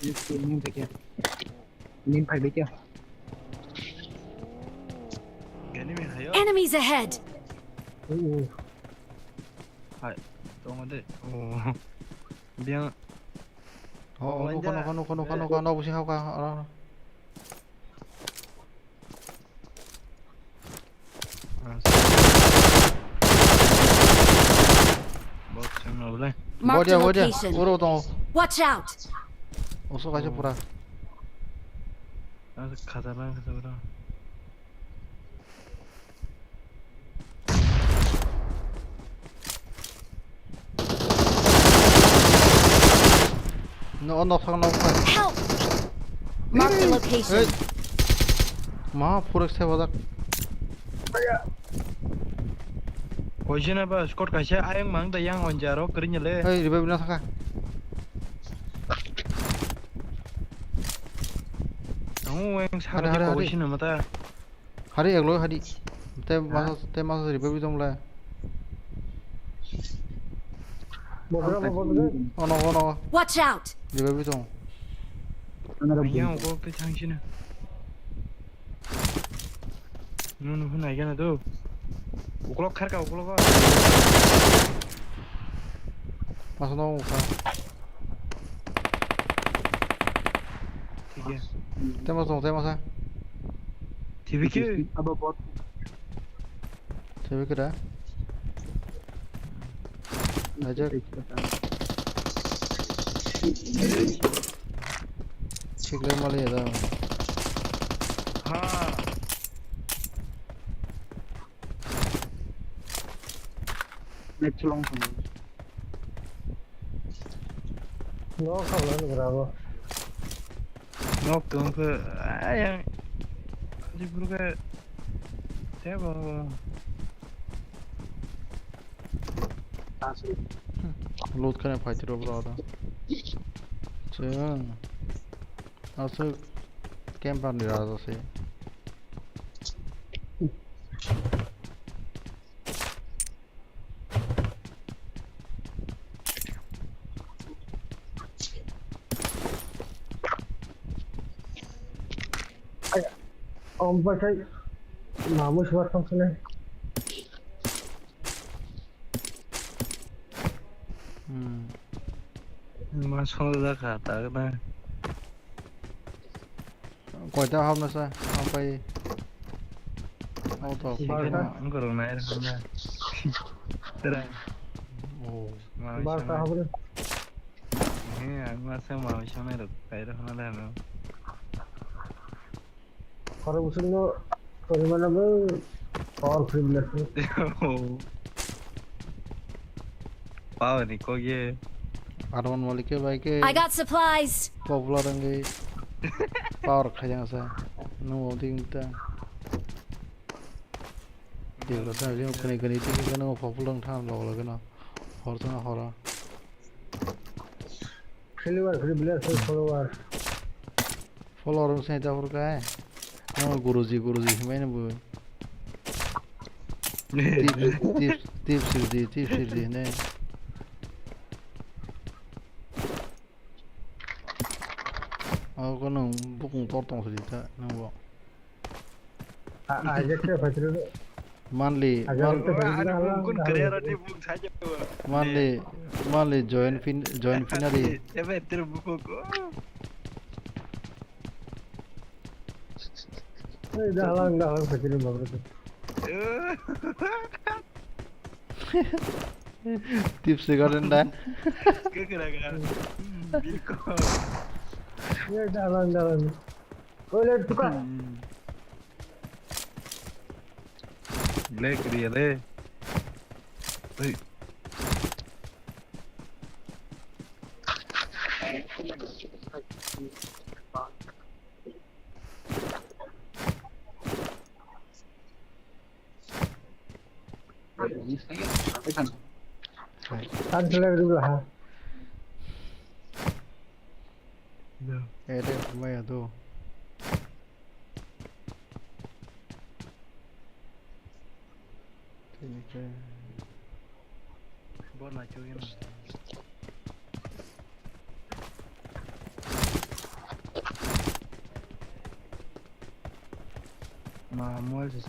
Speaker 6: Ini baiknya. Ini phải biết chưa?
Speaker 4: Enemy hayo.
Speaker 5: Enemies ahead.
Speaker 4: Hai. Tunggu deh. Oh. Dia
Speaker 1: Kono busing hau ka.
Speaker 4: bot yang nggak boleh.
Speaker 5: Marked a
Speaker 1: Bodia.
Speaker 5: location.
Speaker 1: Oro tong.
Speaker 5: Watch out.
Speaker 1: Oso ka pura.
Speaker 4: Kata berang.
Speaker 1: No, no.
Speaker 5: Help! Mark the
Speaker 1: Hey.
Speaker 5: location.
Speaker 1: 마 포렉스 해보자.
Speaker 4: Question apa? Skor kasih ayang mang dayang onjaro kerinya le.
Speaker 1: 헤이 리베브나 사가.
Speaker 4: Kamu yang
Speaker 1: Hari,
Speaker 4: sahabat
Speaker 1: hari.
Speaker 4: question nama ta?
Speaker 1: 하리 에글로 하리. 때 마서 리베브 좀 래.
Speaker 8: Beberapa foto
Speaker 1: 어너
Speaker 5: Watch out!
Speaker 1: 리베브 좀.
Speaker 4: Ayang aku ke changisnya. Nunu naik kan tuh. Ukulok kar ka ukulok.
Speaker 1: 마서 너무 가.
Speaker 4: Tiga.
Speaker 1: 때 마서.
Speaker 4: TV ke?
Speaker 6: अब बहुत
Speaker 1: 재밌 그래. 아저 치글레 말이야.
Speaker 4: Ha.
Speaker 6: Next long
Speaker 8: no kawan berapa?
Speaker 4: Nok tuh ke ayang. Di buru ke. Siapa?
Speaker 1: 로드 칸에 파이트로 브라다. 저 아서 캠파니라서 세.
Speaker 8: Om pakai mamus buat fungsinya.
Speaker 4: Masuk dah kata kena.
Speaker 1: 거기다 하면서 아빠이 아우터
Speaker 4: Enggak orang naik sana. Terang.
Speaker 1: 오
Speaker 8: Bahasa apa nih?
Speaker 4: Ini aku masih mau sana itu kayak mana dah no.
Speaker 8: Kalau musuhnya dari mana bang? Power privilege.
Speaker 4: Power ni kau ye.
Speaker 1: 아르만 몰리케 바이케
Speaker 5: I got supplies.
Speaker 1: Popular power खाया सा no दिंगता देखो ता जो कने कने ती कने popular था लो लगना हरतना हरा
Speaker 8: Follower privilege follower.
Speaker 1: फॉलोअर से ता और का है नो गुरुजी मैंने वो टिप सिरदी ने 그거는 보통 ጦ똥 소리다 너뭐
Speaker 8: Aja ke Fajrul.
Speaker 1: 만리
Speaker 4: Kun kerja ni bukan saja.
Speaker 1: 만리 join finally
Speaker 4: Apa terbuka kok?
Speaker 8: Dah Fajrul bagus.
Speaker 1: tips garden dan
Speaker 4: Kira-kira. Bilkul.
Speaker 8: Ya dah. Oh lihat tuh kan.
Speaker 4: Black dia le. Oi.
Speaker 8: Kan selesai dulu ha.
Speaker 1: Ada lumayan tuh
Speaker 4: Buat nak cuy ni. Mamual sih.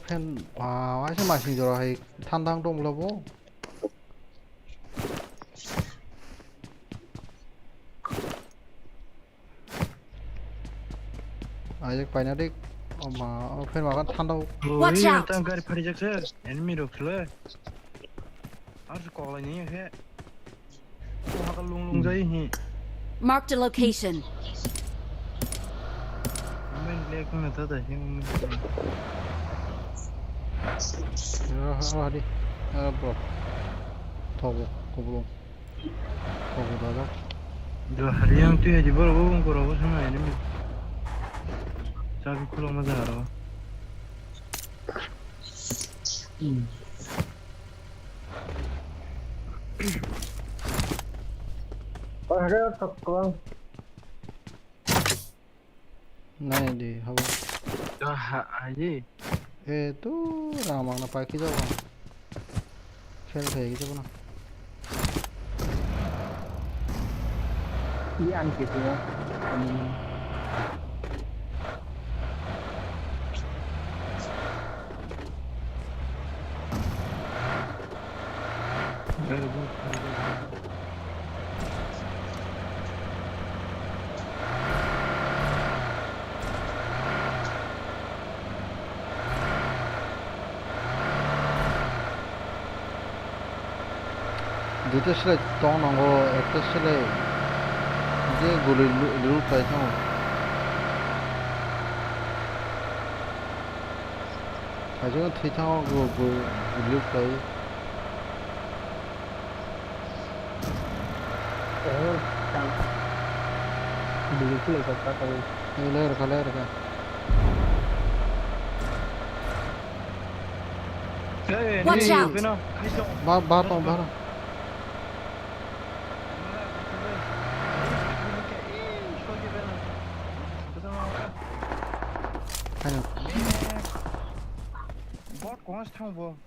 Speaker 1: 팬 와이시 마신 줄 알아 탄당도 몰라보 아직 바이나릭 팬 와가 탄다고
Speaker 5: Watch out.
Speaker 4: Tang kari pari jaksa. Enemy rokle. Harus call ni he. Kau hakal lung jai hi.
Speaker 5: Marked a location.
Speaker 4: Main lek na tada hi.
Speaker 1: 하리 뭐 더고 고블롱 더고 다가
Speaker 4: 저 하리양 뛰어야지 뭘 먹은 거라고 생각해 내면 자기 콜로 맞아 알아.
Speaker 8: Ada tekan.
Speaker 1: Này đi hao.
Speaker 4: 저 하지.
Speaker 1: Itu ramang na paki jawa. Khel khai ki jawa na.
Speaker 6: Iyan gitu ya.
Speaker 1: Dito sila tong nongo ekta sila je guli lu kai thang. Ajo thi thang go lu kai.
Speaker 6: Yang dulu tuh lagi kata
Speaker 1: Le ka.
Speaker 5: Watch out.
Speaker 1: Ba tong ba. Ayo.
Speaker 4: bot kong thang bo.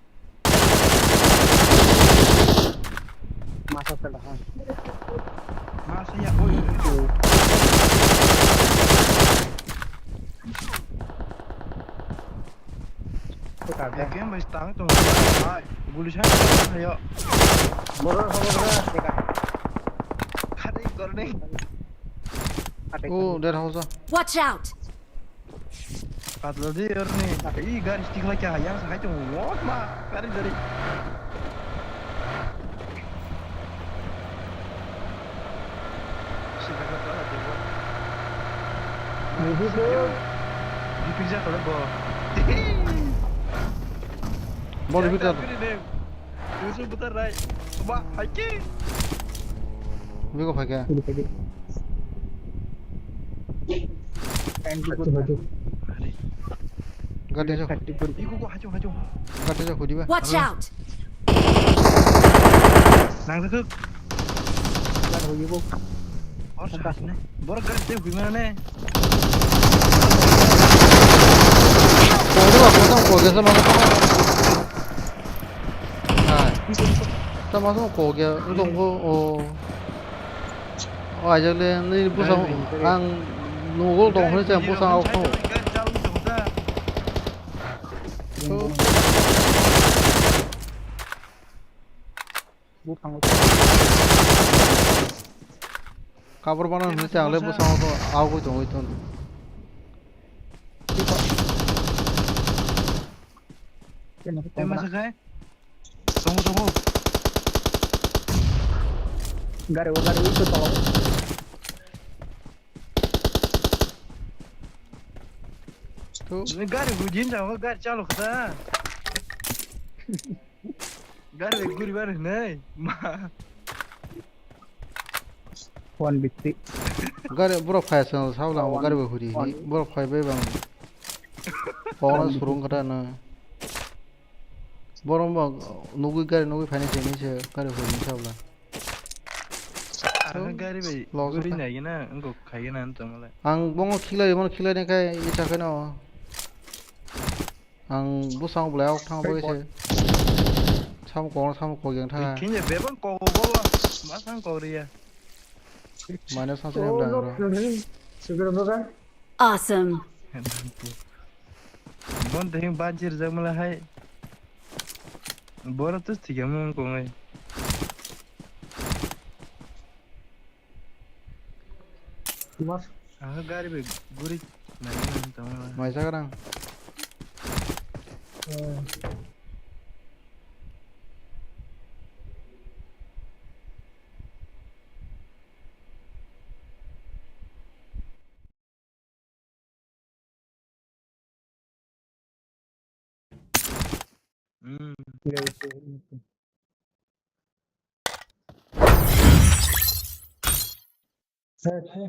Speaker 6: masa terdahan.
Speaker 4: Masa ya oi.
Speaker 6: Itu kagak.
Speaker 4: game mas tang to. Gulishan ayo.
Speaker 6: Boror ya kan.
Speaker 4: Khade korne.
Speaker 1: Oh, der house.
Speaker 5: Watch out.
Speaker 4: Patlo de orne. Ii gar stikla kya yang sa to what ma kari dari.
Speaker 6: Itu
Speaker 4: Di pizza kalau bo.
Speaker 1: Bol bitar.
Speaker 4: Usul putar rai. Ba haki.
Speaker 1: Bigo phaka.
Speaker 6: baju.
Speaker 1: Gade jo.
Speaker 4: Iku ko hajo.
Speaker 1: Gade jo khudi ba.
Speaker 5: Watch out.
Speaker 4: Nang sa kuk.
Speaker 6: Kan hoyi bu.
Speaker 4: और साथ में bore कर दे हुई मैंने
Speaker 1: Ko ge sa ma ko. Ha. Ta ma so ko ge dong ko o. O ai le ni bu sang ang nu go dong ho chang bu sang au ko.
Speaker 6: Bu kang
Speaker 1: Cover bana ni chang le bu sang ko au ko jong oi ton.
Speaker 4: tema sekai tunggu
Speaker 6: Gare itu tolong.
Speaker 1: Tu
Speaker 4: gari hujin jago gari chalo kata gari guri bar nahi ma
Speaker 6: One bitti.
Speaker 1: gare bro phai sa sa la gare ba khudi bro phai be bang. Pona surung kata na. Borong ba nugi phai ni se gare khudi sa la.
Speaker 4: gari bai
Speaker 1: Loss
Speaker 4: guri
Speaker 1: होता है।
Speaker 4: nahi na unko khai na anta malai
Speaker 1: Ang bongo khila ne kai ita kai no. Ang bu sang bla ok thang ba se. Sam ko gyang thang.
Speaker 4: kinje beban ko bola masang ko ria
Speaker 1: Mana sang se bla ro.
Speaker 8: Segera bukan?
Speaker 5: Awesome.
Speaker 4: bon dehing banjir jag malai hai bora tus thiga mun ko ngai
Speaker 8: Mas.
Speaker 4: gari bai guri nahi na anta malai
Speaker 1: Mai sa karang.
Speaker 6: Tidak itu.
Speaker 8: Okay.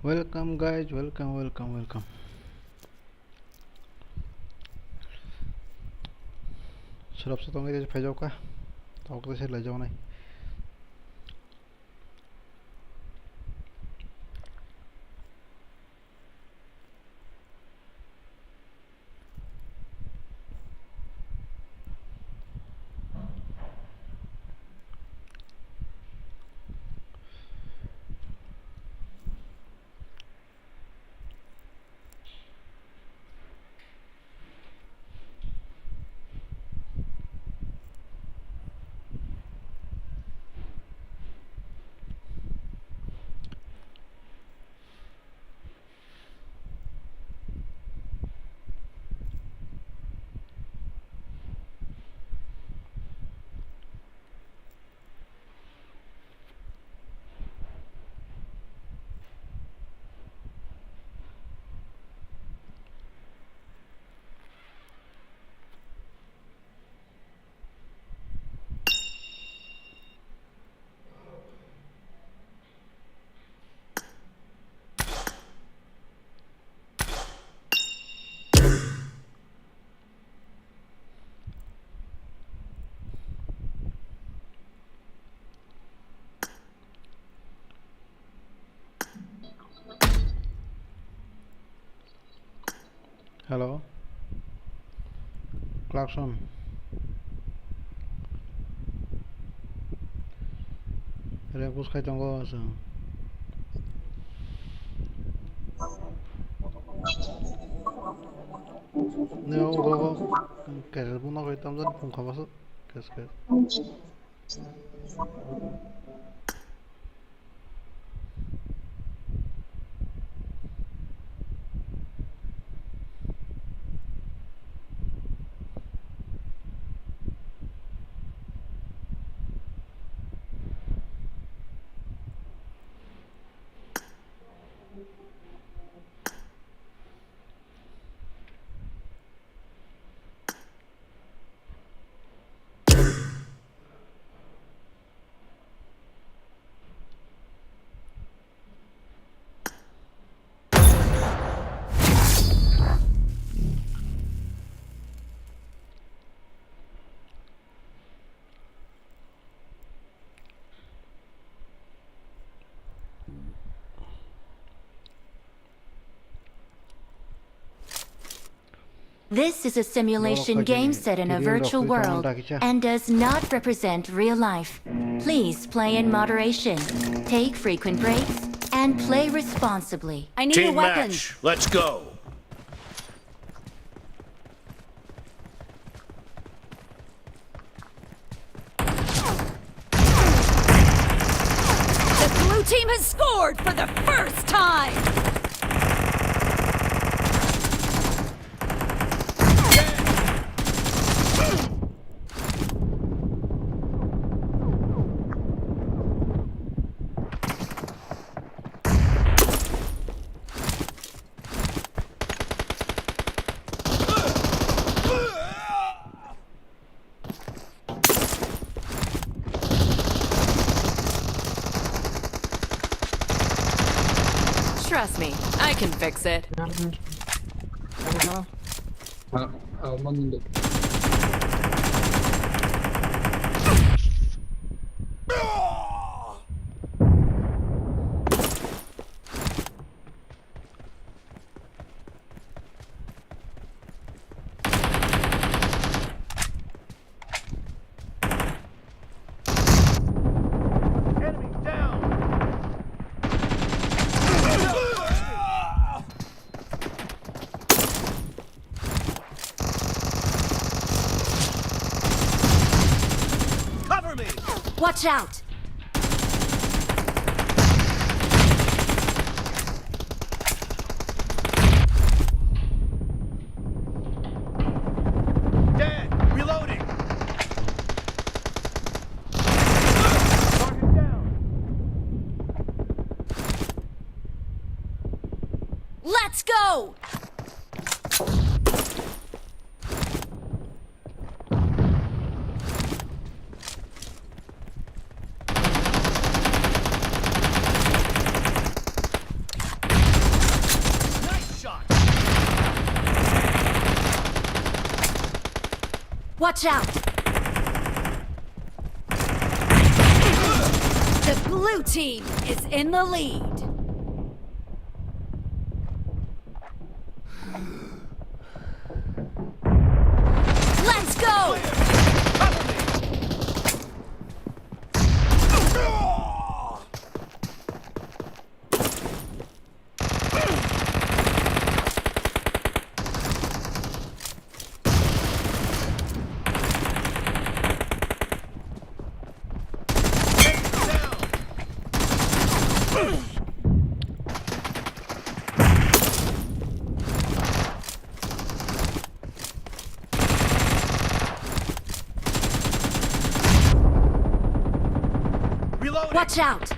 Speaker 1: Welcome guys, welcome. सुरप से तो मेरे पे जाओ का तो कैसे ले जाओ नहीं Hello, Clarkson. Kaya kus kay tunggu asa. Ne o kaya puno kay tamdan pung kabasa. Kaya.
Speaker 2: This is a simulation game set in a virtual world and does not represent real life. Please play in moderation, take frequent breaks, and play responsibly.
Speaker 5: I need a
Speaker 3: Team
Speaker 5: weapon.
Speaker 3: match. Let's go.
Speaker 5: The blue team has scored for the first time.
Speaker 9: Trust me, I can fix it.
Speaker 6: Maganda.
Speaker 3: Enemy down. Cover me.
Speaker 5: Watch out.
Speaker 3: Dead. Reloading. Target down.
Speaker 5: Let's go. Watch out! The blue team is in the lead. Let's go! Watch out!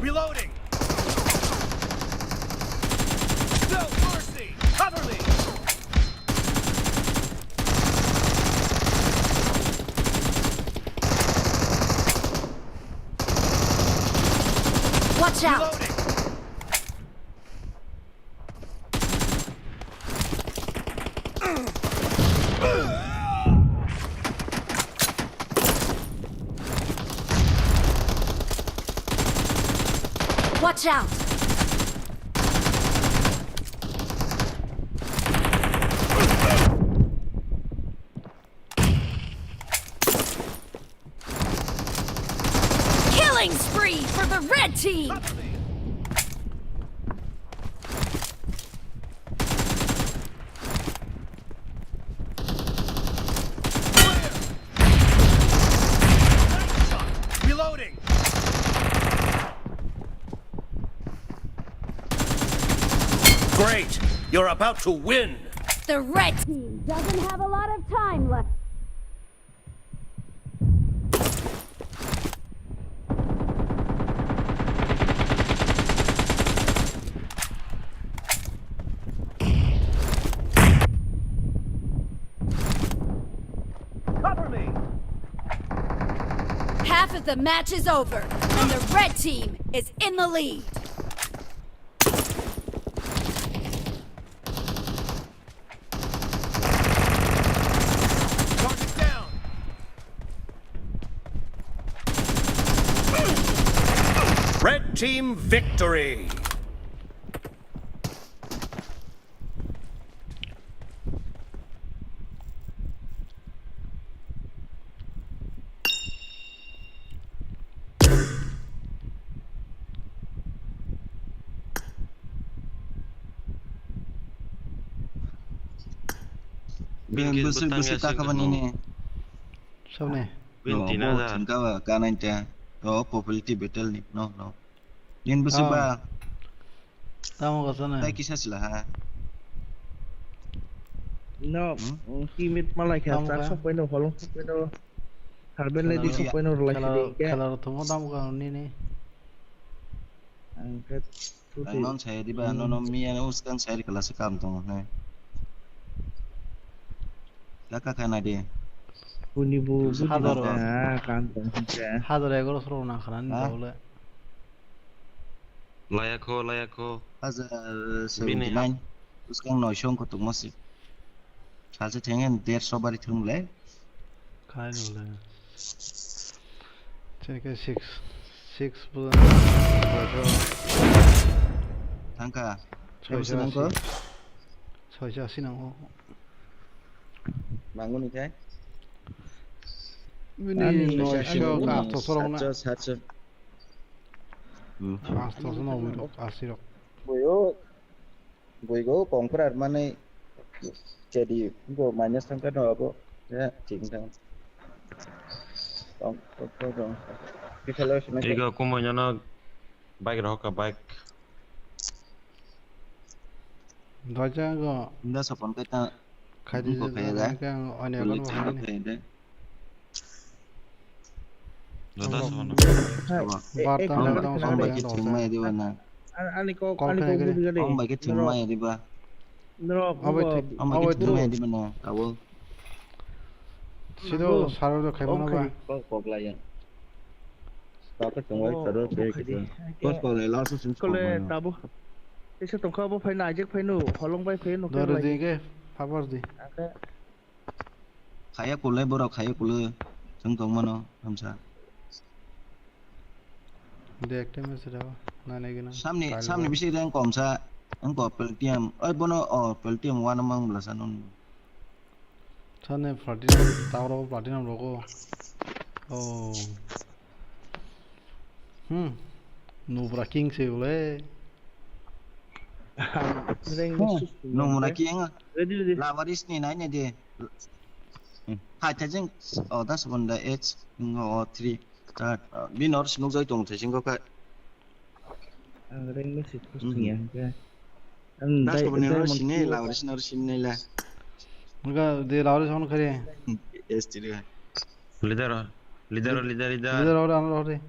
Speaker 3: Reloading! No mercy! Cover me!
Speaker 5: Watch out!
Speaker 3: Reloading!
Speaker 5: Watch out! Killing spree for the red team!
Speaker 3: Reloading! Great! You're about to win!
Speaker 5: The red team doesn't have a lot of time left.
Speaker 3: Cover me!
Speaker 5: Half of the match is over, and the red team is in the lead.
Speaker 3: Target down! Red team victory!
Speaker 10: Bên bữa xưa ta các bạn này
Speaker 1: Sao này?
Speaker 10: bên tí nào ra các bạn cái này cha đó popularity battle này no nên bữa xưa ba
Speaker 1: Tao có sao
Speaker 10: tay
Speaker 1: này?
Speaker 10: kisah sila ha
Speaker 4: No, kimit malaki hasta sok bueno holong sok bueno. Harben lady sok bueno relasi dia.
Speaker 1: Kalau tunggu tamu kau ni.
Speaker 4: Angkat
Speaker 10: non saya di ba no mi ana uskan saya di kelas kam tong ne kakak kana dia
Speaker 4: Puni bu kantong saja.
Speaker 1: Hadar egor soro na khanan boleh.
Speaker 7: layak ho
Speaker 10: Hazar 79 uskan noishong ko tumasi salse tengen 150 bari thumle
Speaker 1: Kaya boleh. Cek 6 pun.
Speaker 10: tangka
Speaker 1: Soja sinang.
Speaker 10: bangun ni teh
Speaker 1: Ini no show kasto sorong na.
Speaker 10: Satu.
Speaker 1: Kasto sorong wiro asirok.
Speaker 10: Boyo Conqueror mana jadi gua mainnya sampai apa ya tinggal dong kita lalu
Speaker 7: Tiga aku mau nyana bike roka bike
Speaker 1: 너자 그
Speaker 10: 인다 서폰 그때
Speaker 1: 가지 그냥 아니
Speaker 10: 원래
Speaker 1: 이건
Speaker 10: 생각
Speaker 1: 뭐
Speaker 10: 해야
Speaker 7: 너다 서나
Speaker 1: 바르타 나랑
Speaker 10: ông
Speaker 1: 상대
Speaker 10: bảy cái tiếng mày đi vào nào
Speaker 4: anh có
Speaker 1: Con
Speaker 4: anh
Speaker 1: cái
Speaker 4: có
Speaker 1: này
Speaker 4: bút cái
Speaker 10: ông bảy cái tiếng mày đi vào
Speaker 4: nó
Speaker 1: 아버지
Speaker 10: ông bảy cái tiếng mày đi vào nào đâu
Speaker 1: 시도 사로도 가보나 봐.
Speaker 10: có cuộc lại vậy có cái tiếng mày sợ đó thế cái có cuộc lại lo số
Speaker 4: có lẽ tao bút cái số tổng kho bút phải nài chứ phải nụ họ lông bay phải nụ cái
Speaker 1: 너를
Speaker 4: này
Speaker 1: 되게 파버디.
Speaker 4: cái
Speaker 10: khai cuộc lại bữa đầu khai cuộc lừa chúng tôi mà nó làm sao
Speaker 1: 근데 액땜에서 잡아. 나네기는.
Speaker 10: samne bisi đang còn sa anh có peltiam ơi bữa nó peltiam one among là sao nó
Speaker 1: 전에 플라티넘 따로 플라티넘 로고. 어. 노브라 킹 세울래.
Speaker 10: nó muốn nói kiêng à
Speaker 4: ready ready
Speaker 10: là varis ni nãy này đi hai trái trứng ở đó là vấn đề h ngõ 3 bên nó sẽ nông giới trồng thể sinh có cái
Speaker 4: đây mới xịt nhẹ cái anh
Speaker 10: đó
Speaker 4: đây
Speaker 10: là vấn đề
Speaker 4: đây
Speaker 10: nó
Speaker 4: một
Speaker 10: xin này là varis nó xin này là
Speaker 1: 그러니까 내 라우리 손 그래.
Speaker 10: s đi rồi
Speaker 7: 리더로 리더로 리더 리더
Speaker 1: 리더 라우리 안 라우리.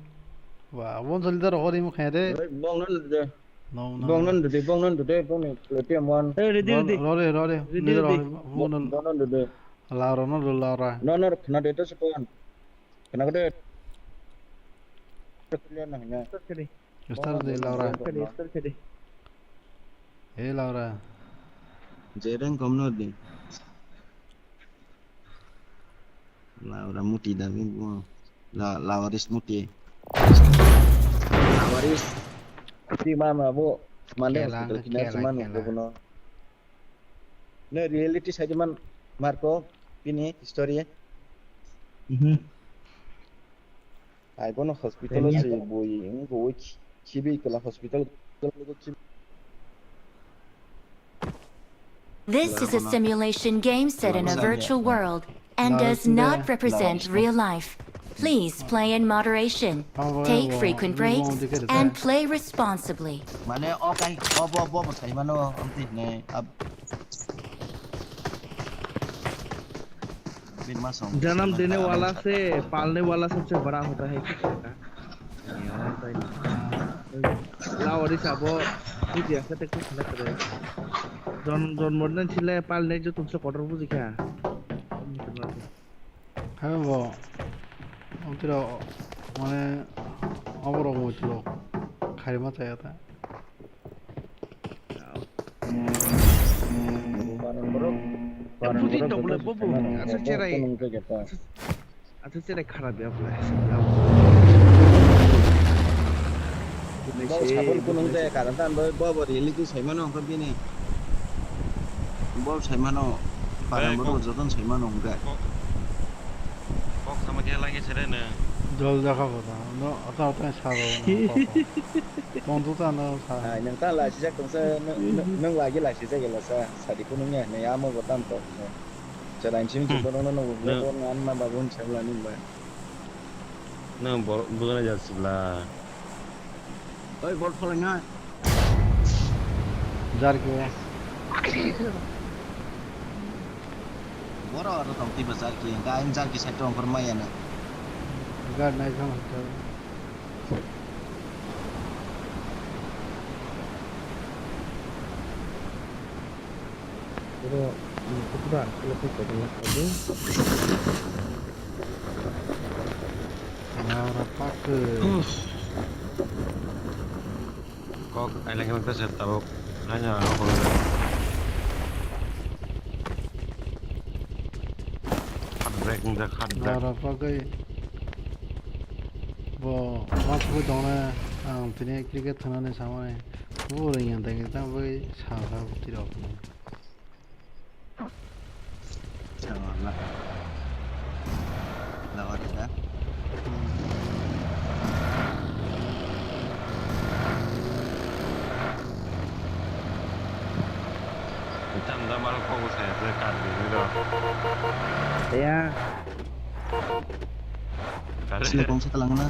Speaker 1: 와, 원서 리더 어디 뭐 해야 돼?
Speaker 6: bong nó được
Speaker 1: No,
Speaker 6: bong nó được bong nó được bong này là tiệm one
Speaker 4: ready ready
Speaker 1: 라우리. 리더 라우리.
Speaker 6: bong nó được
Speaker 1: 라우라 라우라.
Speaker 6: nó kena data sepan kena gede kalian nanya
Speaker 4: start cái đi
Speaker 1: 스타트 돼 라우라.
Speaker 4: start cái đi
Speaker 1: 에 라우라.
Speaker 10: dễ đang có nó đi là muti dah bin la varis muti
Speaker 6: waris di mana bu mana
Speaker 1: Kelang,
Speaker 6: hospital kita cuman
Speaker 1: kelang.
Speaker 6: bukan ne reality saja man Marco ini story ai pun hospital sih boy cibi kalau hospital
Speaker 2: This is a simulation game set in a virtual world and does not represent real life. Please play in moderation, take frequent breaks, and play responsibly.
Speaker 10: mà này cái bo một thầy mà nó ông thịt này bên mà sống
Speaker 4: जन्म देने वाला से पालने वाला सबसे बड़ा होता है लावरी साबो बुझिया से तक कुछ ना करे जन मरने छिले पालने जो तुमसे ऑर्डर बुझी क्या
Speaker 1: 하면 뭐 엎드려 만에 업으로 모치로 가리마 짜야다.
Speaker 4: yang putih tak boleh bobo asal cerai kharap ya boleh
Speaker 10: bao sabun kunung teh karena tan bao ini tuh saya mana kan ini bao saya mana para baru jodoh saya mana enggak
Speaker 7: 꼭 sama dia lagi serena
Speaker 1: 널 나가보다. 너 어떤 사고. 돈도 안 넣어 사.
Speaker 6: yang ta là sisa công sơ nâng lại cái lại sisa cái là sa di kunung nya này amo có tam to cho đánh chim chúng nó con ăn mà bà vốn xem là như vậy
Speaker 7: 너 bukan aja sebelah
Speaker 10: ơi bol phơi ngay
Speaker 1: 자르게.
Speaker 10: bora orang tahu tiba besar ki enggak anjar ki saya permainan
Speaker 1: 이거 나이 좀
Speaker 4: 그거 그거 안 클럽 있거든요
Speaker 1: 나라 파크.
Speaker 7: kok ai lagi kita saya tahu hanya apa break nggak kan
Speaker 1: 나라 파크. 뭐 마스크 동네 그냥 크리켓 하는 상황에 뭐를 연다니까 뭐 사가 붙이라고.
Speaker 10: là ở đây
Speaker 7: 일단 나 말을 보고 saya dekat gitu
Speaker 4: ya
Speaker 10: sini kong setelah mana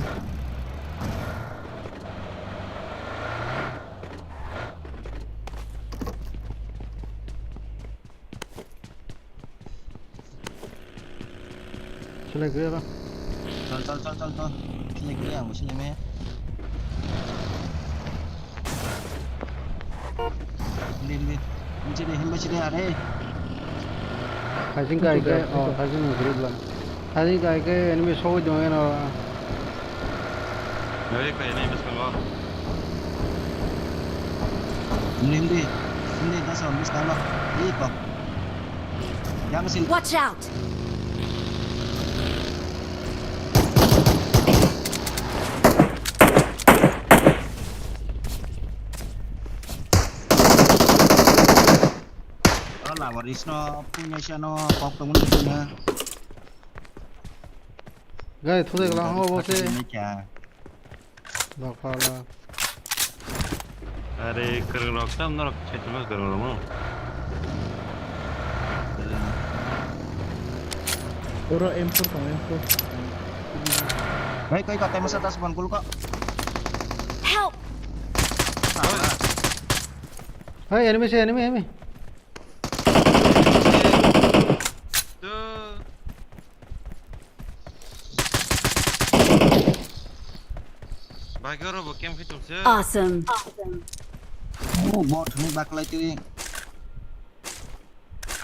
Speaker 1: 실내 그래라.
Speaker 10: 쩔. 실내 그래 안 실내 매. 린. 이제 힘버시래 아래.
Speaker 1: 사진 가이게 사진은 그래라. 사진 가이게 애니메 소고 정해놔.
Speaker 7: 여기가 얘네 미스 걸어.
Speaker 10: 린디 다서 미스 가마. 이거. 양신.
Speaker 5: Watch out!
Speaker 10: Là vào nó punya siya no pop tong nó punya
Speaker 1: 가이 토대가 한번 보세.
Speaker 10: mecha
Speaker 1: 나가라.
Speaker 7: अरे करगरक त नरक क्षेत्रमा करगरमा
Speaker 4: Oro M4 tong M4.
Speaker 10: Baik kay katay mo sa taas bangkul ko
Speaker 5: Help!
Speaker 1: 하이 애니메 애니메.
Speaker 7: बाइकरो केम खिचुम छ
Speaker 5: Awesome.
Speaker 10: oh bot ni baklay ti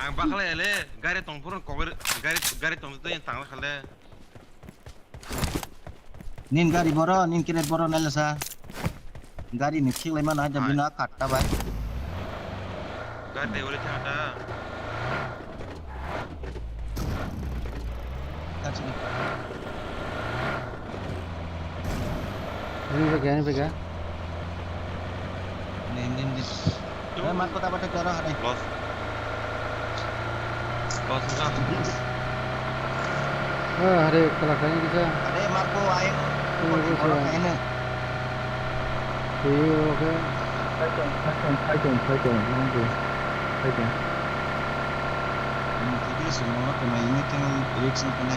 Speaker 7: ang bakla ele gari tongpurun kober gari tong to yang tangla khale
Speaker 10: nin gari boro nin kiret boro nela sa gari ni khik lai mana jam bina katta bai
Speaker 7: gari de ore chata
Speaker 10: kachini
Speaker 1: 애니메 가.
Speaker 10: nin mat kota batak darah hai
Speaker 7: bos ka
Speaker 1: हरे कलाकारी की जा.
Speaker 10: ade mat ko aing boro kaine
Speaker 1: ये okay.
Speaker 4: 8점 한국 8점.
Speaker 10: jadi semua kena ini kan reaction kena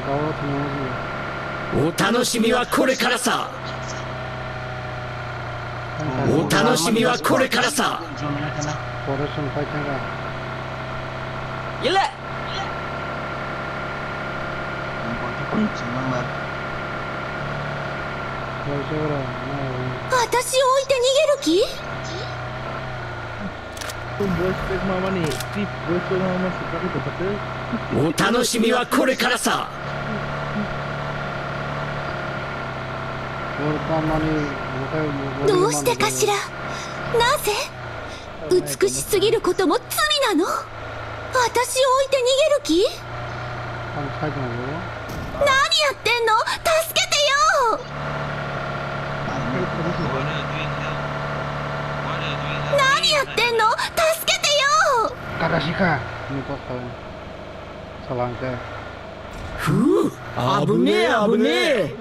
Speaker 1: 가오로 투명하지.
Speaker 3: お楽しみはこれからさお楽しみはこれからさ
Speaker 1: 포레션 파이팅가.
Speaker 3: 일레
Speaker 1: 벌써라.
Speaker 2: 私を置いて逃げる気
Speaker 4: 또 보이스 마마니 티 보이스 마마 스타트 똑같아.
Speaker 3: お楽しみはこれからさ
Speaker 2: どうしてかしら。なぜ美しすぎることも罪なの。私を置いて逃げる気。何やってんの。助けてよ。何やってんの。助けてよ。
Speaker 1: 가라시카. 살랑카.
Speaker 3: ふう危ねえ危ねえ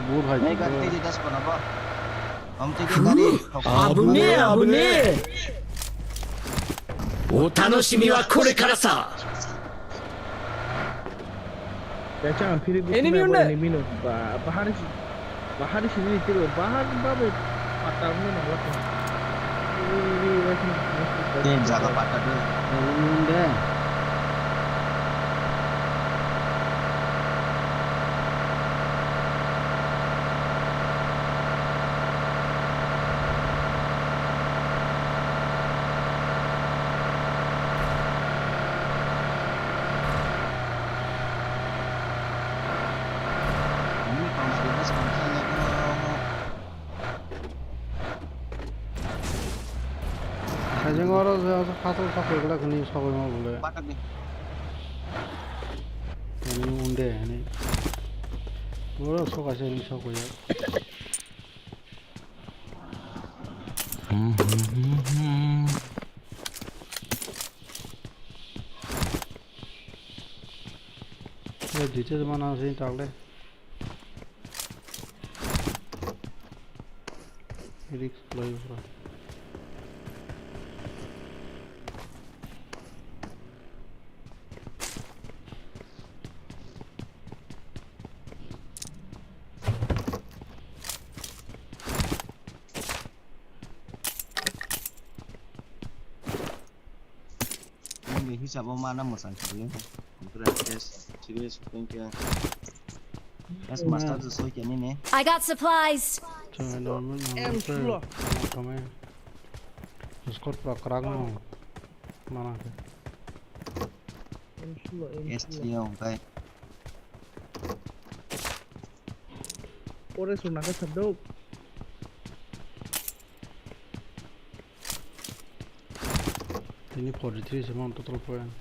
Speaker 1: 뭘 하지?
Speaker 10: Naik ganti di das apa? Om tiga kali.
Speaker 3: 危ねえ危ねえお楽しみはこれからさ
Speaker 4: Jangan pilih enemy no. Bahar di sini itu bahar babe patahnya nak lakukan.
Speaker 10: Ini jaga patah dulu.
Speaker 1: Ini
Speaker 10: kalau nggak bebas konten lagi mau.
Speaker 1: 자전거로 가서 사고 그래 그니 사고 먹을래.
Speaker 10: Patah nih.
Speaker 1: 아니 온대 아니. 뭐라 소가서 니 사고야. 야 디테일만 하나 생 딱래. Felix Playfra.
Speaker 10: Ini hisap mana mau santai. Yes, serious. Thank you. Yes, master the soy can in.
Speaker 2: I got supplies.
Speaker 1: Jangan normal
Speaker 4: Em
Speaker 1: normal
Speaker 4: slow.
Speaker 1: kami. Skor prakrak no. Mana ke?
Speaker 10: Yes, Leo. Bye.
Speaker 4: Ore suna ka sabdo.
Speaker 1: Ini 43 semua total point.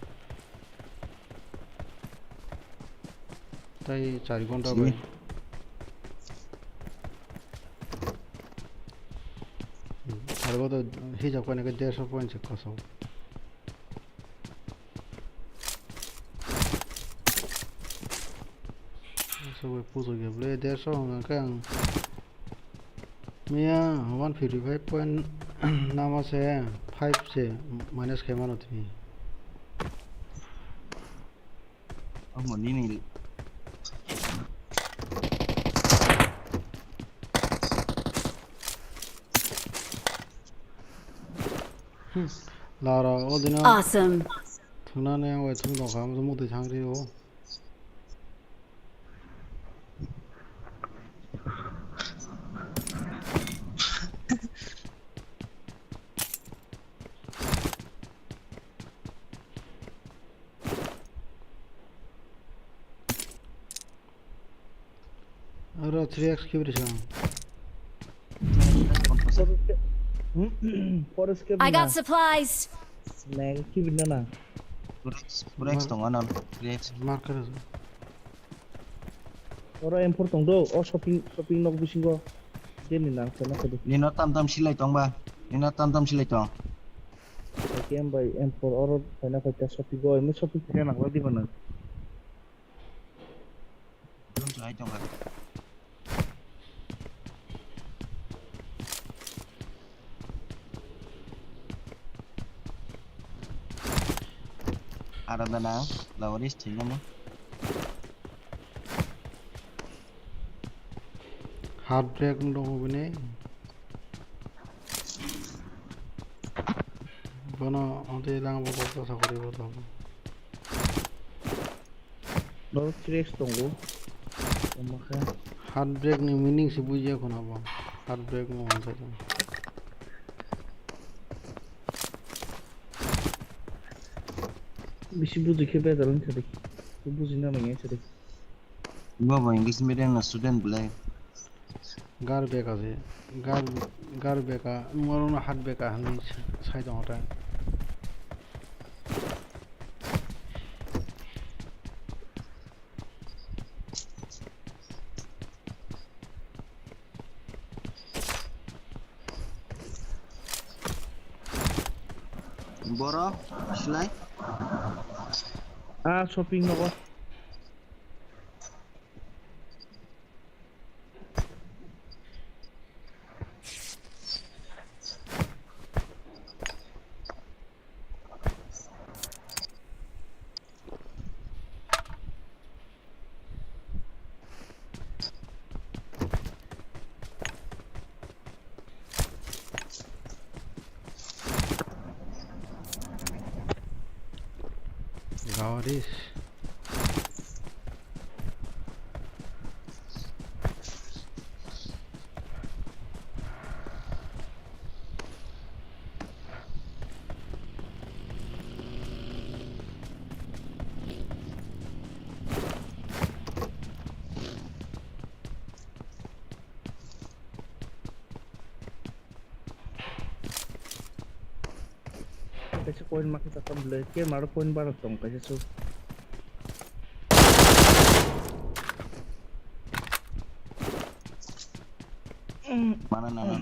Speaker 1: Tai 4 घंटा भाई. Algo तो ही जब कोई ने 150 point check कर सको. So we puso que play 150 kan. Mia 155 point nama से 5 से minus के मानो थी.
Speaker 10: Một đi này.
Speaker 1: Lara odina.
Speaker 2: Awesome.
Speaker 1: Thuna ने वो थुन तो काम तो मुझे झांग रही हो. अरे 3x क्यों रिश्ता?
Speaker 4: Forest ke
Speaker 2: I got supplies.
Speaker 4: leg ki binna na.
Speaker 10: Rex tong anon. Rex.
Speaker 1: Marker.
Speaker 4: Ora M4 tong do. O shopping nok bisingo. Game ni na sana ko do.
Speaker 10: Nino tam silai tong ba. Nino tam silai tong.
Speaker 4: Game by M4 ora sana ko ta shopping go. Me shopping ke na ko di bana.
Speaker 10: Belum silai tong ba. Ada na lawaris tinggal ni.
Speaker 1: Hard break dong bune. Bana ante lang bo ko sa kori bo to.
Speaker 4: No 3x tong go. Maka
Speaker 1: Hard break ni meaning se bujhe ko na ba. Hard break mo on sa.
Speaker 4: bisi buzu ke be dalan chade. Buzu na ngai chade.
Speaker 10: Gua English medium na student boleh.
Speaker 1: Gar beka se. Gar beka. Moro na hard beka hani sai dong ta.
Speaker 10: Boro silai.
Speaker 4: Ah shopping no go.
Speaker 1: Gawaris.
Speaker 4: Kasi coin makita ka blur ke maro coin bar tong kasi so.
Speaker 10: Mana nana.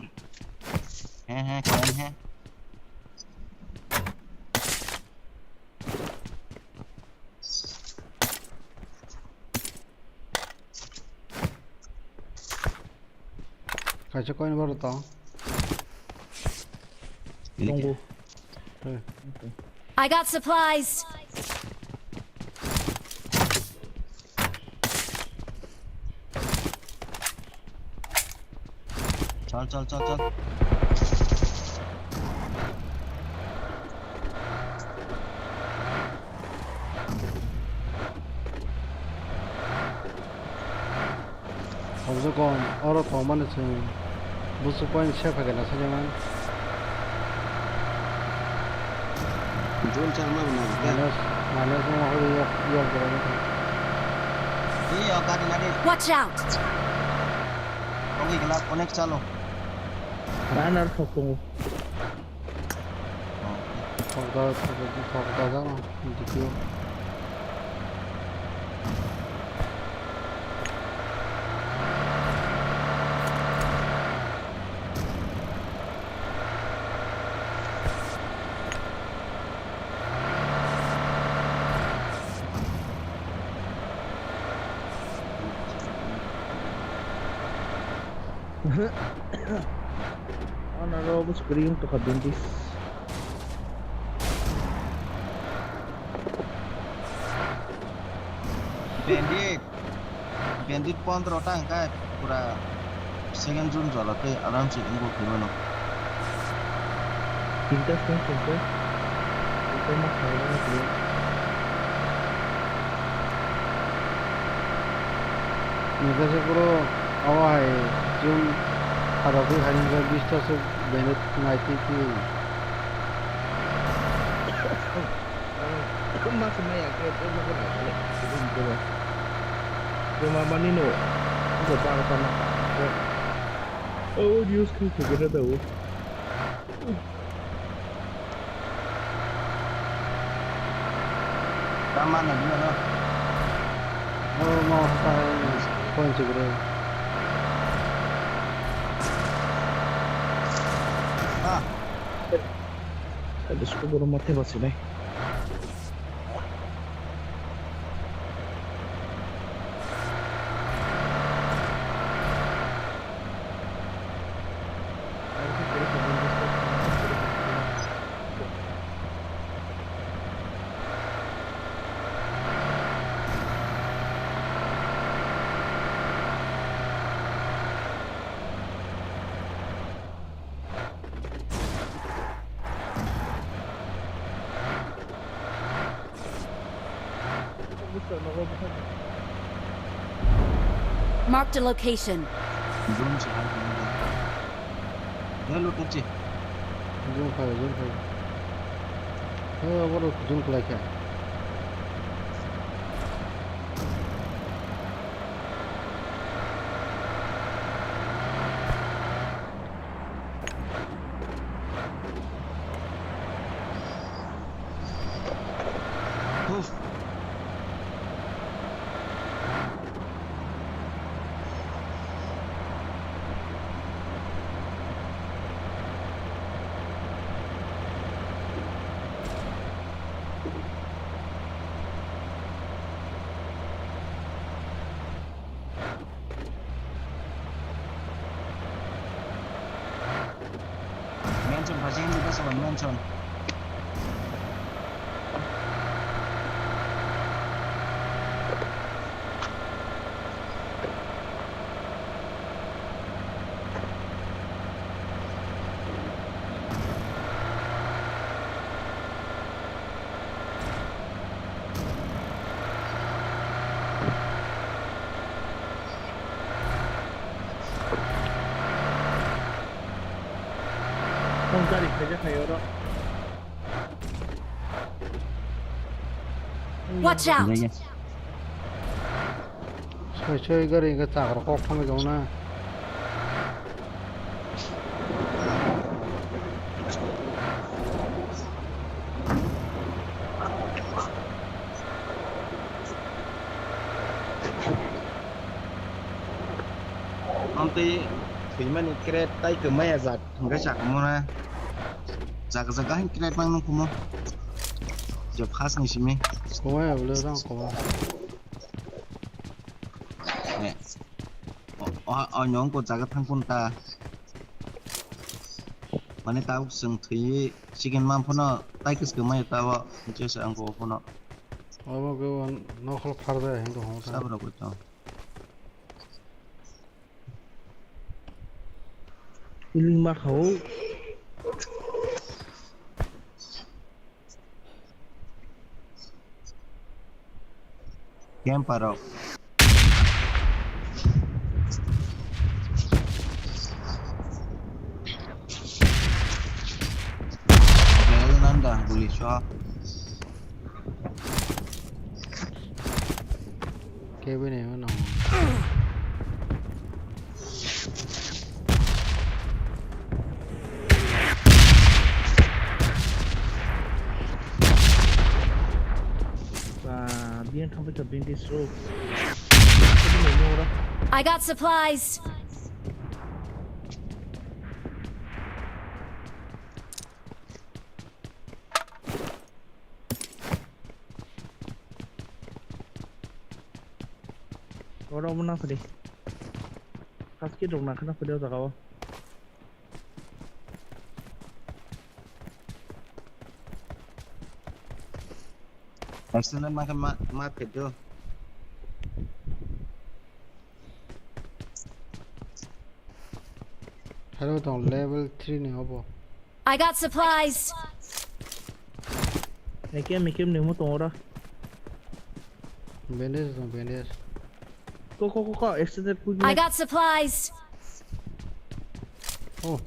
Speaker 10: Keren.
Speaker 1: Kacha coin bar ta.
Speaker 4: Tunggu.
Speaker 2: I got supplies.
Speaker 10: Chal.
Speaker 1: 무조건 얼어 도만은 지금 무조건 시작하겠나 사장은
Speaker 10: Jun chang ma na ga.
Speaker 1: 마이너스 하고 역 들어가면
Speaker 10: Ni yo ka na de.
Speaker 2: Watch out!
Speaker 10: Kongi kala connect chalo.
Speaker 4: 나는 속공.
Speaker 1: 더가잖아 이제
Speaker 4: Narobo screen to kabintis.
Speaker 10: Bandit 15 ta ka pura second zone jala te aram se ingo khimano.
Speaker 4: Pintas kan pintas. Ito makakaya na ito.
Speaker 1: 내가 그로 아와이 좀 하다도 하는 거 비슷해서 베넷 나이티티
Speaker 4: Kung mas maya kaya ito na ko na ulit. Ito ba? Kumama nino. Ito para pa na. Oh, Diyos ko. Kagana daw.
Speaker 10: Tama na din ano.
Speaker 1: 뭐 포인트 그래
Speaker 10: Ah,
Speaker 4: Diyos ko buro mati ba sila eh.
Speaker 5: Marked a location.
Speaker 10: zone se hai ni. Ne lo tu chi.
Speaker 1: 좀 가요 뭐로 좀 그렇게
Speaker 10: Uf. Mention pasing juga sama mention.
Speaker 4: Kung kaya kayo ro.
Speaker 5: Watch out!
Speaker 10: Iya.
Speaker 1: 저희 거리 이거 짝으로 꼭 하면 좋나
Speaker 10: Nanti filmen ikret tai ke maya zat enggak sak mona. Zak zagahin kret mang nung kumo. Job khas ni simi.
Speaker 1: 고마워요 원래랑 고마워
Speaker 10: 네. Nhóm của 자가 탕군다. Mana tahu seng thui sigen mam phono tai kis kemai tawa je sa angko phono
Speaker 1: 뭐 그거 너클 파르다 행동 하다
Speaker 10: sabra ko to.
Speaker 4: Iling makaw.
Speaker 10: Game paro. Sure.
Speaker 1: Cái bên này nó nòng.
Speaker 4: Và biên không phải tập biên đi stroke.
Speaker 5: I got supplies.
Speaker 4: Có đâu mà phải đi. Các cái đồng nào phải đeo ra đâu.
Speaker 10: Personal makan market tu.
Speaker 1: Hello, tong level 3 này hả bộ?
Speaker 5: I got supplies.
Speaker 4: Này kia mình kiếm nếu mà tổ đó.
Speaker 1: Bandage tong bandage.
Speaker 4: Có extended food.
Speaker 5: I got supplies.
Speaker 1: Oh.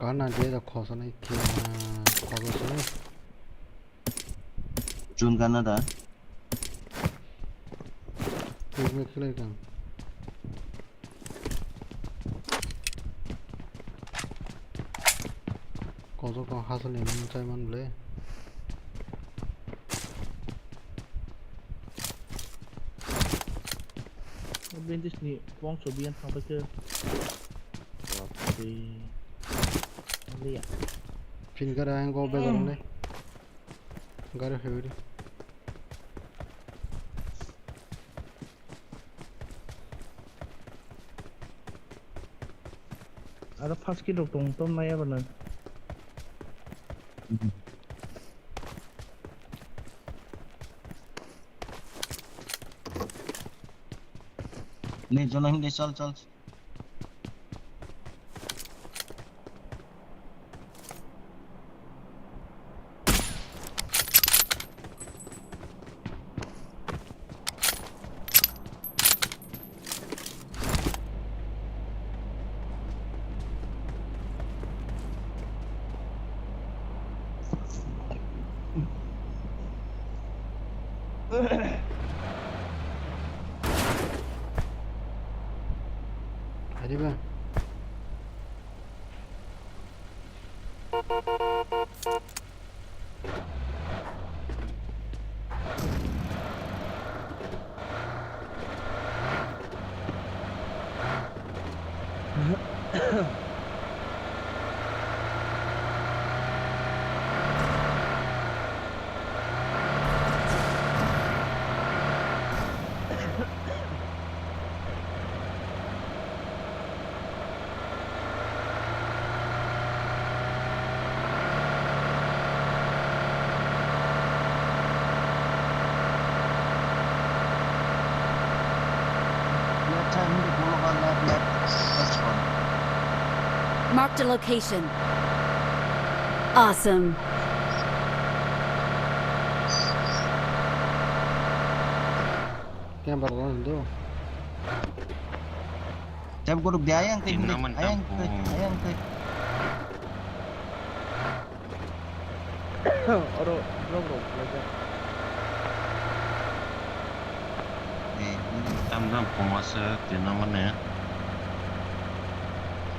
Speaker 1: Cái này dia dah khosa này kia khosa sini.
Speaker 10: Jun Canada.
Speaker 1: Ini me killer kan. Kau kau hasil ni mencai mana boleh?
Speaker 4: Biên đi ni vong số biên không phải chơi. Thì đi à?
Speaker 1: Pin cái này kau bela ni. Gara heavy.
Speaker 4: Ada pas ki dok tong tom naya bana.
Speaker 10: Ni jono hindi chal.
Speaker 1: Ada ba?
Speaker 5: Marked a location. Awesome.
Speaker 1: Yang berlalu tu.
Speaker 10: Jam guru dia ayang tu. Ayang tu.
Speaker 4: Oro bro lagi.
Speaker 7: Tam pomasa di nama ni.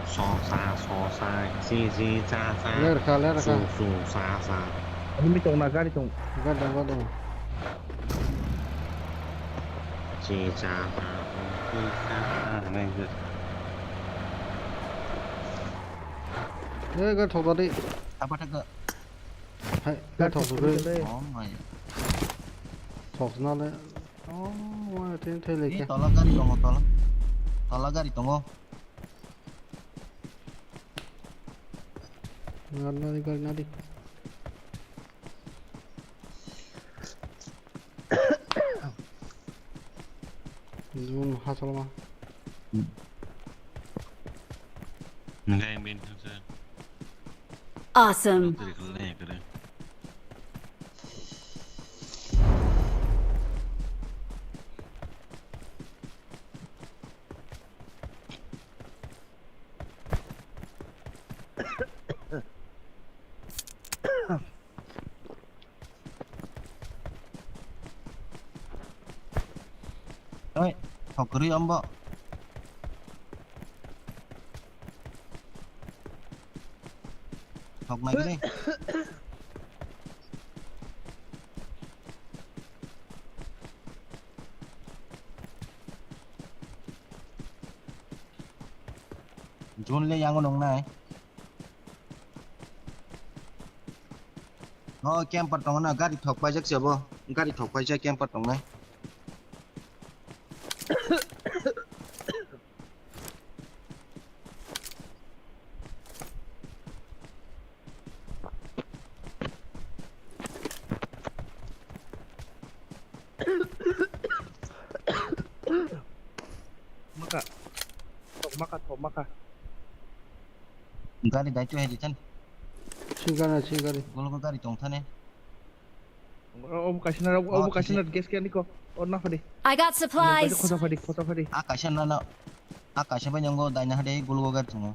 Speaker 7: So sa si sa.
Speaker 1: Ler ka.
Speaker 7: Su sa.
Speaker 4: Ini mi tong naga ni tong.
Speaker 1: Gada.
Speaker 7: Si sa ni je.
Speaker 1: Cái thầu tadi.
Speaker 10: Apa tak?
Speaker 1: Hai, cái thầu tadi.
Speaker 10: Oh my.
Speaker 1: Thầu nó đấy. Oh, wah, thế lấy
Speaker 10: Ni
Speaker 1: cái.
Speaker 10: tolak gari tongo tolak. Tolak gari tongo.
Speaker 1: Nadi. Zoom hasil mah.
Speaker 7: Ngai bin tu.
Speaker 5: Awesome.
Speaker 7: Dari kelai kere.
Speaker 10: thọc cưới ông bọ thọc này cái đi chôn lấy giang con đồng này kem bắt trong này gari thọc bay chắc chưa bơ gari thọc bay chắc kem bắt trong này
Speaker 4: maka
Speaker 10: gari đại cho hay đi chân
Speaker 1: 친가리
Speaker 10: golo gari trong thân này
Speaker 4: om kasih gas kan niko on na fadi
Speaker 5: I got supplies.
Speaker 4: kota fadi
Speaker 10: akashan ba nyongo dai na hade golo gari trong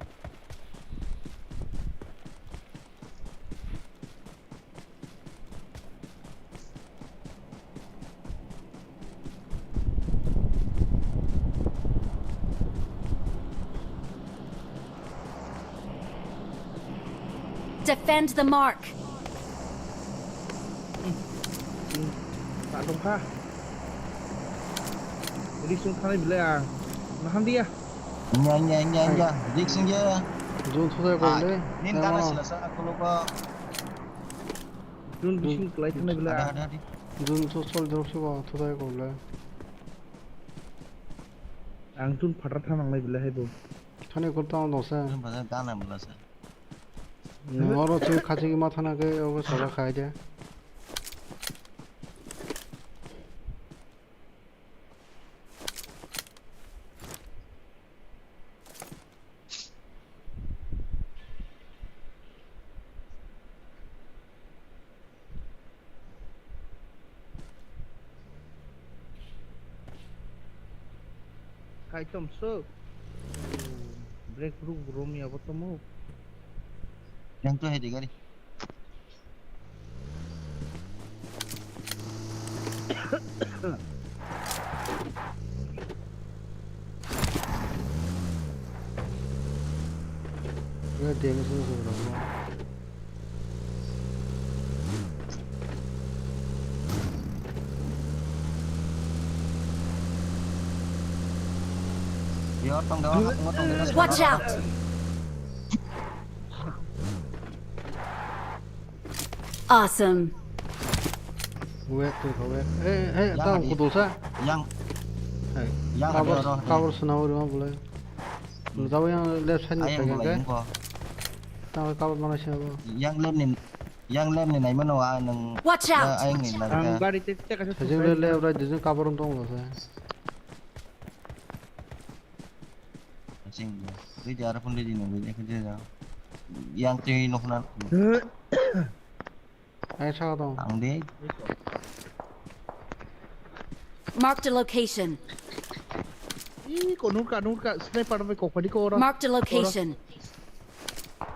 Speaker 5: Defend the mark.
Speaker 4: tak tongka jadi sung kali bila ya nahan dia
Speaker 10: nya dik sing je
Speaker 1: 존 토달 걸래
Speaker 10: nin kana sila sa golo ba
Speaker 4: dun bising kelai tena bila
Speaker 10: ada
Speaker 1: 존 토솔 드롭시고 토달 걸래
Speaker 4: ang tun pharat thanang lai bila hebo
Speaker 1: 타네 걸다 넣었어
Speaker 10: 바다 가나 몰라서
Speaker 1: 너로 지금 가지기 맡아나게 여기 저가 가야 돼
Speaker 4: kai tom so break room ya bertemu
Speaker 10: yang tu hai di gari
Speaker 1: 왜 대면서 그러고
Speaker 10: dia tong dah ngotong dia
Speaker 5: Watch out. Awesome.
Speaker 1: 왜 다음 고도사
Speaker 10: yang
Speaker 1: 카버 스나우르만 불러요 나도 그냥 랩 사진
Speaker 10: ayam
Speaker 1: 있다니까
Speaker 10: boleh ko
Speaker 1: 나 카버 많아 신고
Speaker 10: yang lem ni nai mano a nang
Speaker 5: Watch out.
Speaker 10: ayam ni
Speaker 4: ang
Speaker 10: lang
Speaker 4: gari tete kasih
Speaker 1: 사진 랩라 늦은 카버 운동 넣어서
Speaker 10: sing dia jar pun dia ni dia kerja yang tu nok na
Speaker 1: 아이 차가동
Speaker 10: ang dia
Speaker 5: Marked a location.
Speaker 4: ih ko nurka sniper be kok fadi ko orang
Speaker 5: Marked a location.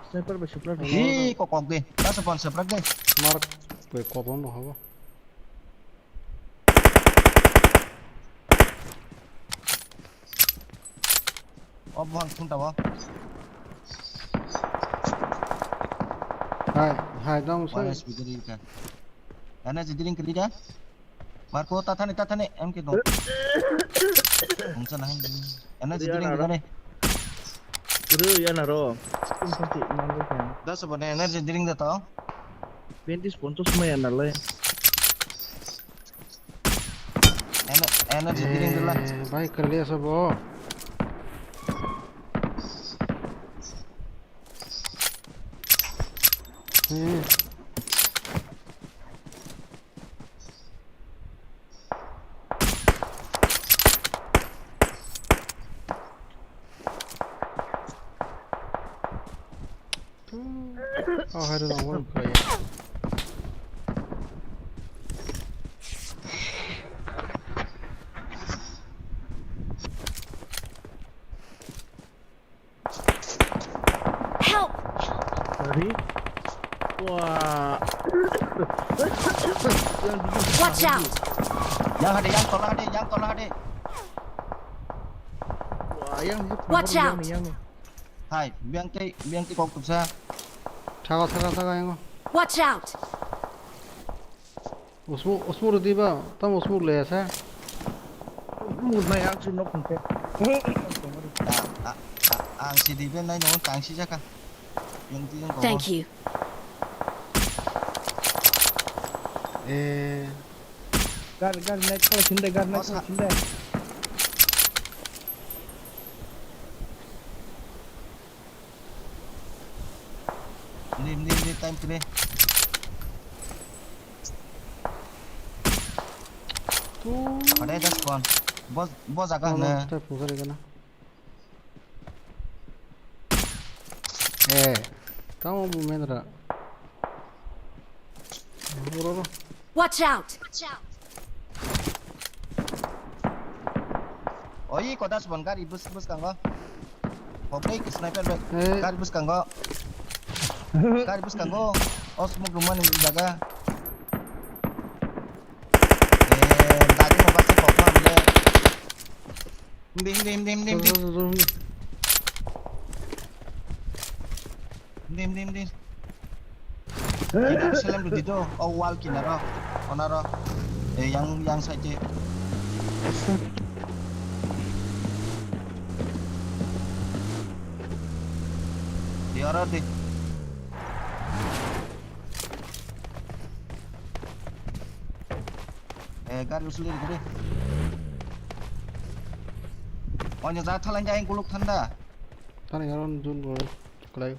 Speaker 4: sniper be super
Speaker 10: hi kok deh ta sponsor prak deh
Speaker 1: 마르 왜 거돈 뭐 하고
Speaker 10: bukan pun tahu
Speaker 1: 하이 다음
Speaker 10: mana
Speaker 1: 서
Speaker 10: speaker ini kan karena jadi kerja dah Marco tatane em ke dongungsa nah ini karena jadi kerja deh
Speaker 4: kuru ya naro kunti mandu kan
Speaker 10: dah sebenarnya jadi dah tahu
Speaker 4: 20 sponsor semua ya nalai
Speaker 10: enak jadi lah
Speaker 1: भाई कर लिया सब वो I don't know what I'm playing.
Speaker 5: Help.
Speaker 4: Sorry. Wah.
Speaker 5: Watch out.
Speaker 10: yang tolak deh
Speaker 4: yang
Speaker 5: Watch out.
Speaker 10: hai biang cái cọc sa
Speaker 1: 사가 이거
Speaker 5: Watch out!
Speaker 1: 오스모르 디바 땀 오스모르 레야사
Speaker 4: một này ăn chim nó không thế
Speaker 10: ang si di bên đây nó càng si chắc à yung ti yung ko
Speaker 5: Thank you.
Speaker 1: 에
Speaker 4: gar net kalau cinta gar net kalau cinta
Speaker 10: lim time kre ở đây das con boss jaga na
Speaker 1: 딱 보거리구나 에 땀 보면은 뭐라고
Speaker 5: Watch out!
Speaker 10: oi ko das bon gari bus kang ko hobei ki sniper be
Speaker 1: 에
Speaker 10: gari bus kang ko os mo rumah ni jaga tadi mo pasti kok amle dim kita selam dulu itu awal kinaro onaro yang saja diara deh gari usul deh 언제 나 탈란자인 골록 탄다.
Speaker 1: 다른 이런 준 뭐, 그래요.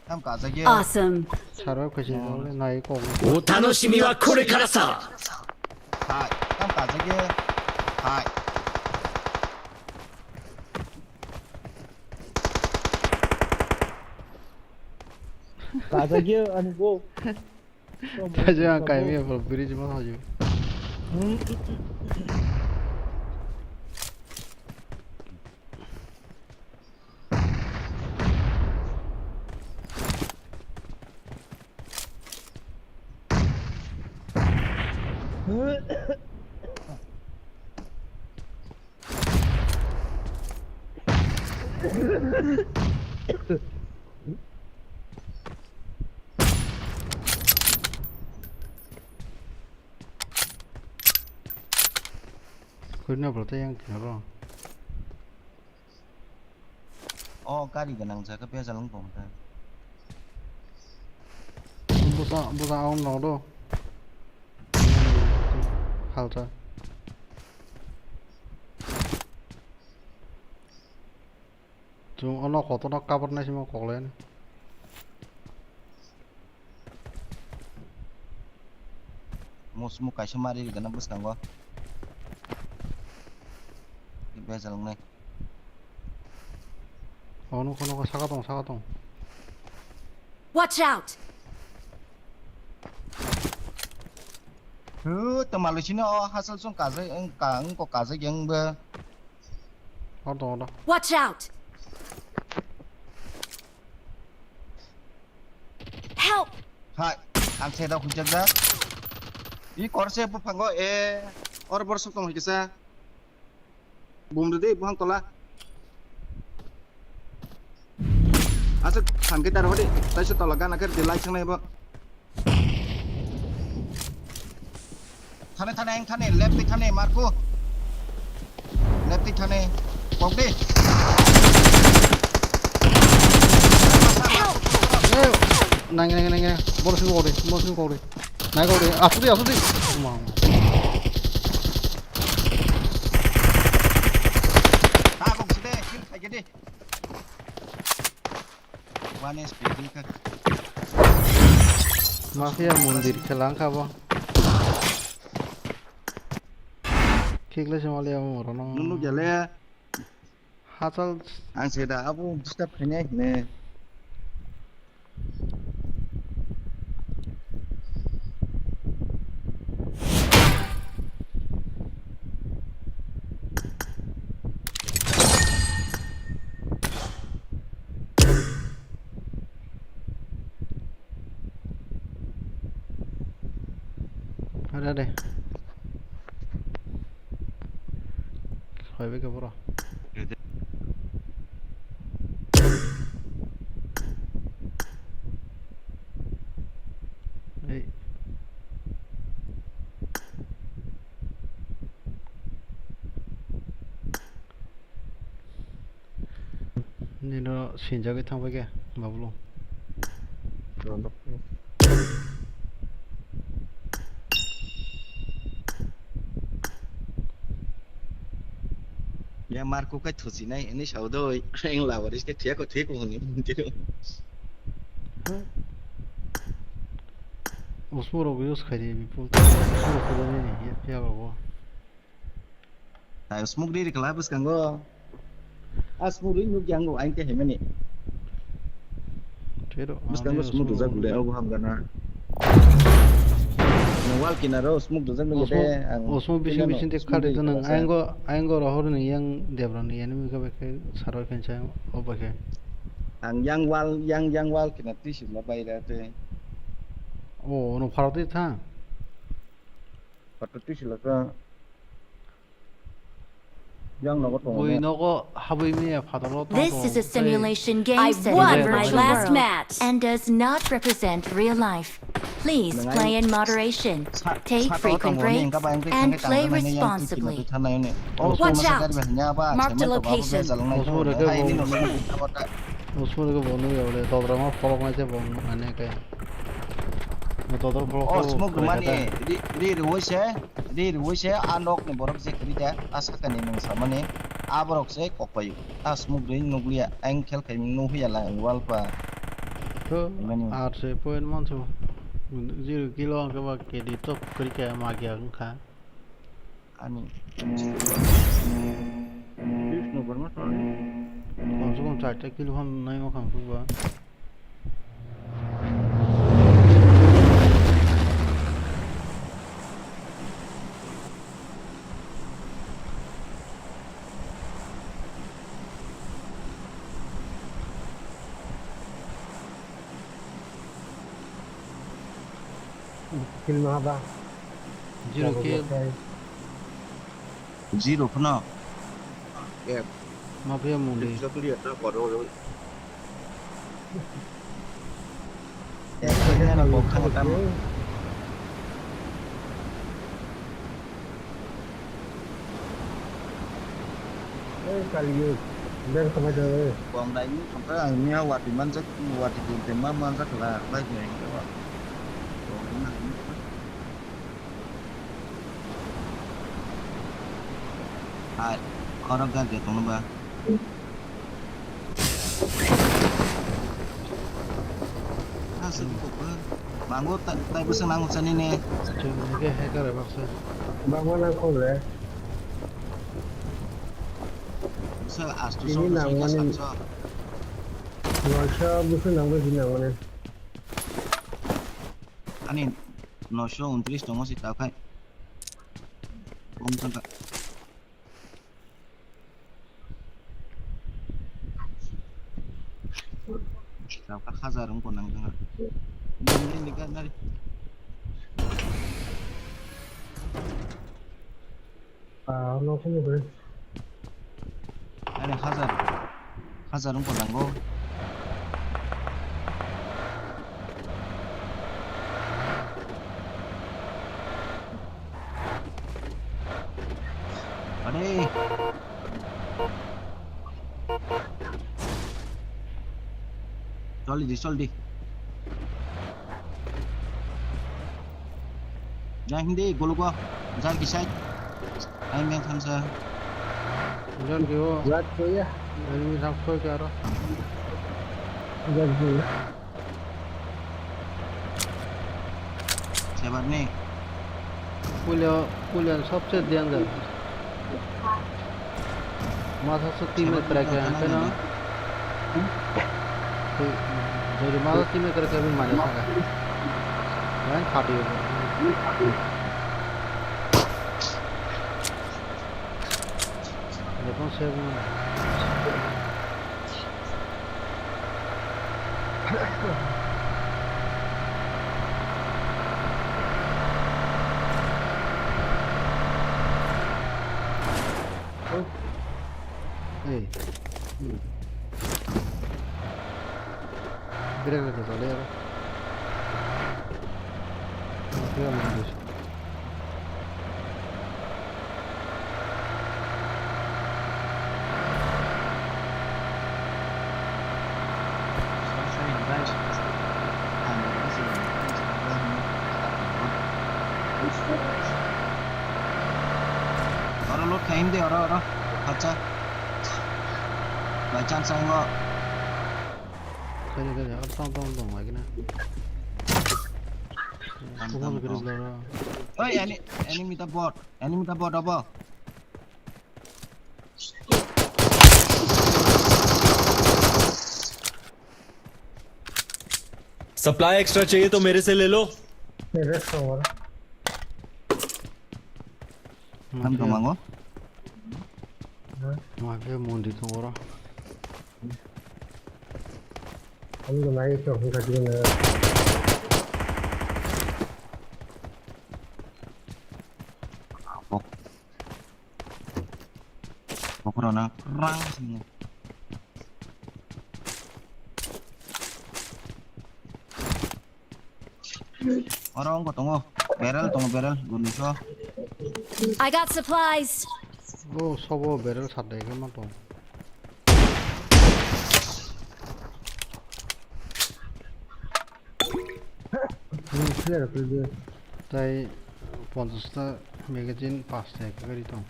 Speaker 10: 참 가자게.
Speaker 5: Awesome.
Speaker 1: 차로 그지 원래 나이 꼭.
Speaker 3: お楽しみはこれからさ
Speaker 10: 하이. 참 가자게. 하이.
Speaker 4: 가자기야 아니고
Speaker 1: 자주한 까이미 뭐 브리지만 하죠. 그러나 벌써 양 기나로.
Speaker 10: 가리 cái năng cái bé ra lông bông ta.
Speaker 1: 무사 아웃 나도. 하자. 좀 어느 것도 나 까버내시면 고글래네.
Speaker 10: Mau cái số mari cái năng bus kang ko. Cái bé ra lông này.
Speaker 1: 어느 거가 사가동.
Speaker 5: Watch out!
Speaker 10: Tao mà lúc nó hasil xuống cả giấy có cả giấy yang bơ.
Speaker 1: 어다.
Speaker 5: Watch out! Help!
Speaker 10: Hai. Ang xe đâu không chân ra. Ý có xe bút phang ko or bor sốc tông cái xe. Bùm được đi buang tola. Asa thằng cái tao đi. Tao sẽ tola gan akhir di like sang này bơ. Thane left đi thane Marco left đi thane bọc đi
Speaker 1: 나게 뭐 쓰고 오래 나가 오래 앞으로 어머
Speaker 10: ta bọc xe đây phải cái đi one is big cut
Speaker 1: 마피아 문dir kelangka ba kikle semali amo rono
Speaker 10: nunu jale
Speaker 1: hatal
Speaker 10: ang seda abu step kenya ne
Speaker 1: ada deh. Hoy, ve que bro. 니너 신작에 탕백에 마블로.
Speaker 4: 그런다.
Speaker 10: Ya Marco cái thuật gì này anh sáu thôi anh làm vào đấy cái thuế của mình chứ
Speaker 1: 오스모로 요스 카이디 미포. 오스모로 코도네 야가고.
Speaker 10: tại smoke đi cái lab sekarang go smoke đi nhục yang của anh cái hình này
Speaker 1: 제로.
Speaker 10: sekarang smoke tuh zagu deh aku ham karena nawal kinaro smoke tuh zagu deh
Speaker 1: 오스모 비신 비신데 카드는 아인거 라호르는 양 데브라니 에니미가 베케 사로 펜차 오바케.
Speaker 10: yang wal kinati sih lah bayar itu
Speaker 1: 오 오늘 바로 됐다.
Speaker 10: patut sih lah kan yang nomor
Speaker 1: 뭐 너거 하부이미에 파도로.
Speaker 2: This is a simulation game
Speaker 5: I
Speaker 2: set in
Speaker 5: won
Speaker 2: a
Speaker 5: my
Speaker 2: virtual
Speaker 5: last
Speaker 2: world
Speaker 5: match.
Speaker 2: and does not represent real life. Please play in moderation, take frequent breaks, and play responsibly.
Speaker 5: Watch out! Mark the location.
Speaker 1: 오스모르가 보는 게 원래 더드라마 폴로마이제 보는 안에 그. 뭐 더더 폴로.
Speaker 10: oh smoke mana di ruwese anok ni borok je kerja asakan ni sama ni aborok se kokpayu smoke ring nuglia angkel kai nu hiya la wal pa
Speaker 1: 그 아르세 포엔 만초. 0kg cái mà cái đi top cái mà kia cũng khá.
Speaker 10: ani no berma
Speaker 1: còn số còn 4kg không nay mà không phụ quá.
Speaker 8: Kill mahaba.
Speaker 1: 0kg
Speaker 10: zero puna
Speaker 1: mà bây giờ muốn đi.
Speaker 10: cái là một khăn tâm
Speaker 8: Kali dan kepada
Speaker 10: còn đánh không có là nhau hoạt thì man rất hoạt thì tiền man rất là bay người các bạn orang kan dia tolong ba sedikit bangun tak bisa nangun sana ni
Speaker 1: 좀 이게 해결해 박사.
Speaker 8: bangunan kole
Speaker 10: bisa astu
Speaker 8: Ini nangunin. Masa bisa nanggung sini nangunan.
Speaker 10: ani no show un triste no si tahu kan tak tahu kan hazar un konang dengar ini kan dari
Speaker 8: No sini ber.
Speaker 10: ani hazar un konang go Ade. Soldi. Jangan hindi, gulo ko. Jangan kisay. Ayun yang thamsa.
Speaker 1: 이런 거
Speaker 8: Buat tu ya.
Speaker 1: 에니미 잡고 가라.
Speaker 8: Jadi.
Speaker 10: Sabar ni.
Speaker 1: पुलिया सबसे ध्यान दे. माथा शक्ति में crack है पे ना. तो जो माथा शक्ति में क्रैक है भी माने सका. मैं खाती हूँ. देखो से Hey. Mira que te sale ahora. No creo que me
Speaker 10: Kaim de ora hacha by chance anh ngọ
Speaker 1: cái tông ngoài cái này không có cái được đâu
Speaker 10: ơi enemy ta bot double
Speaker 3: supply extra चाहिए तो मेरे से ले लो
Speaker 8: rest होगा
Speaker 10: हम तो मांगो
Speaker 1: ngoài cái môn thì không có đâu
Speaker 8: हम तो नहीं तो हम कभी नहीं
Speaker 10: bok rồi nè răng semua orang kok tunggu barrel gunung so
Speaker 5: I got supplies.
Speaker 1: ô sau đó bé nó sạt đấy cái mắt rồi
Speaker 8: clear कर दिया
Speaker 1: তাই 50টা ম্যাগাজিন 5টা একটা করে দিতাম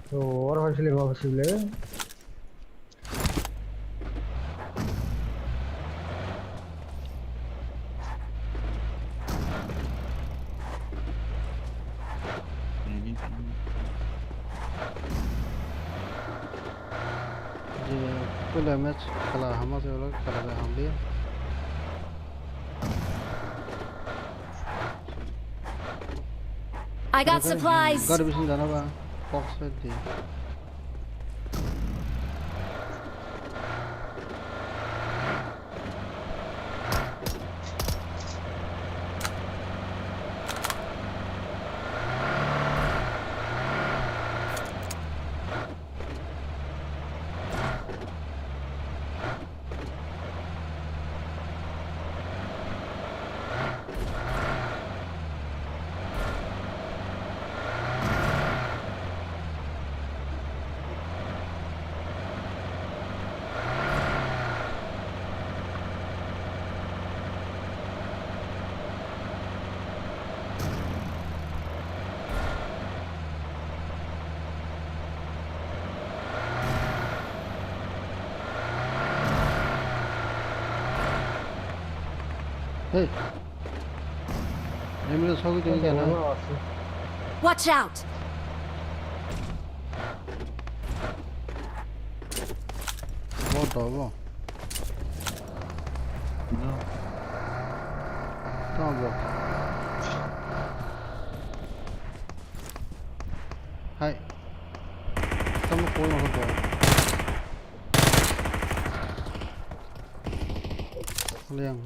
Speaker 8: तो और हौसले वापस ले
Speaker 1: যে ফুল ম্যাচ খেলা হামা যে হলো খেলা হাম দিয়ে
Speaker 5: I got supplies.
Speaker 1: গাড়ি বিছিন জানাবা box the Hey. Emre soğuk değil gel ha.
Speaker 5: Watch out.
Speaker 1: What da Tamam bak. Hay. Tamam koyma hadi. Liang.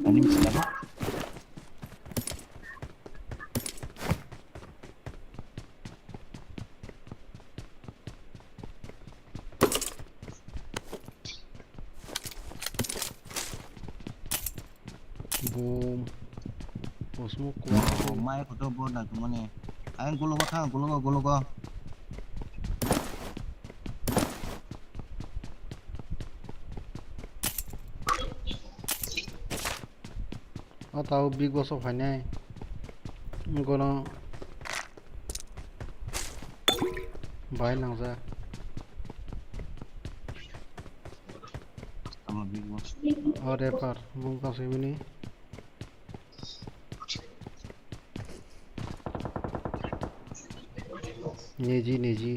Speaker 10: Enemy siapa?
Speaker 1: Boom. Oh smoke.
Speaker 10: Oh, mai aku tuh bodoh cuma nih. Ayo gulu kok.
Speaker 1: Atau big boss of Hanai. I'm gonna buy Nangza.
Speaker 10: Sama big boss.
Speaker 1: Or Repar. Bunga Simini. Neji.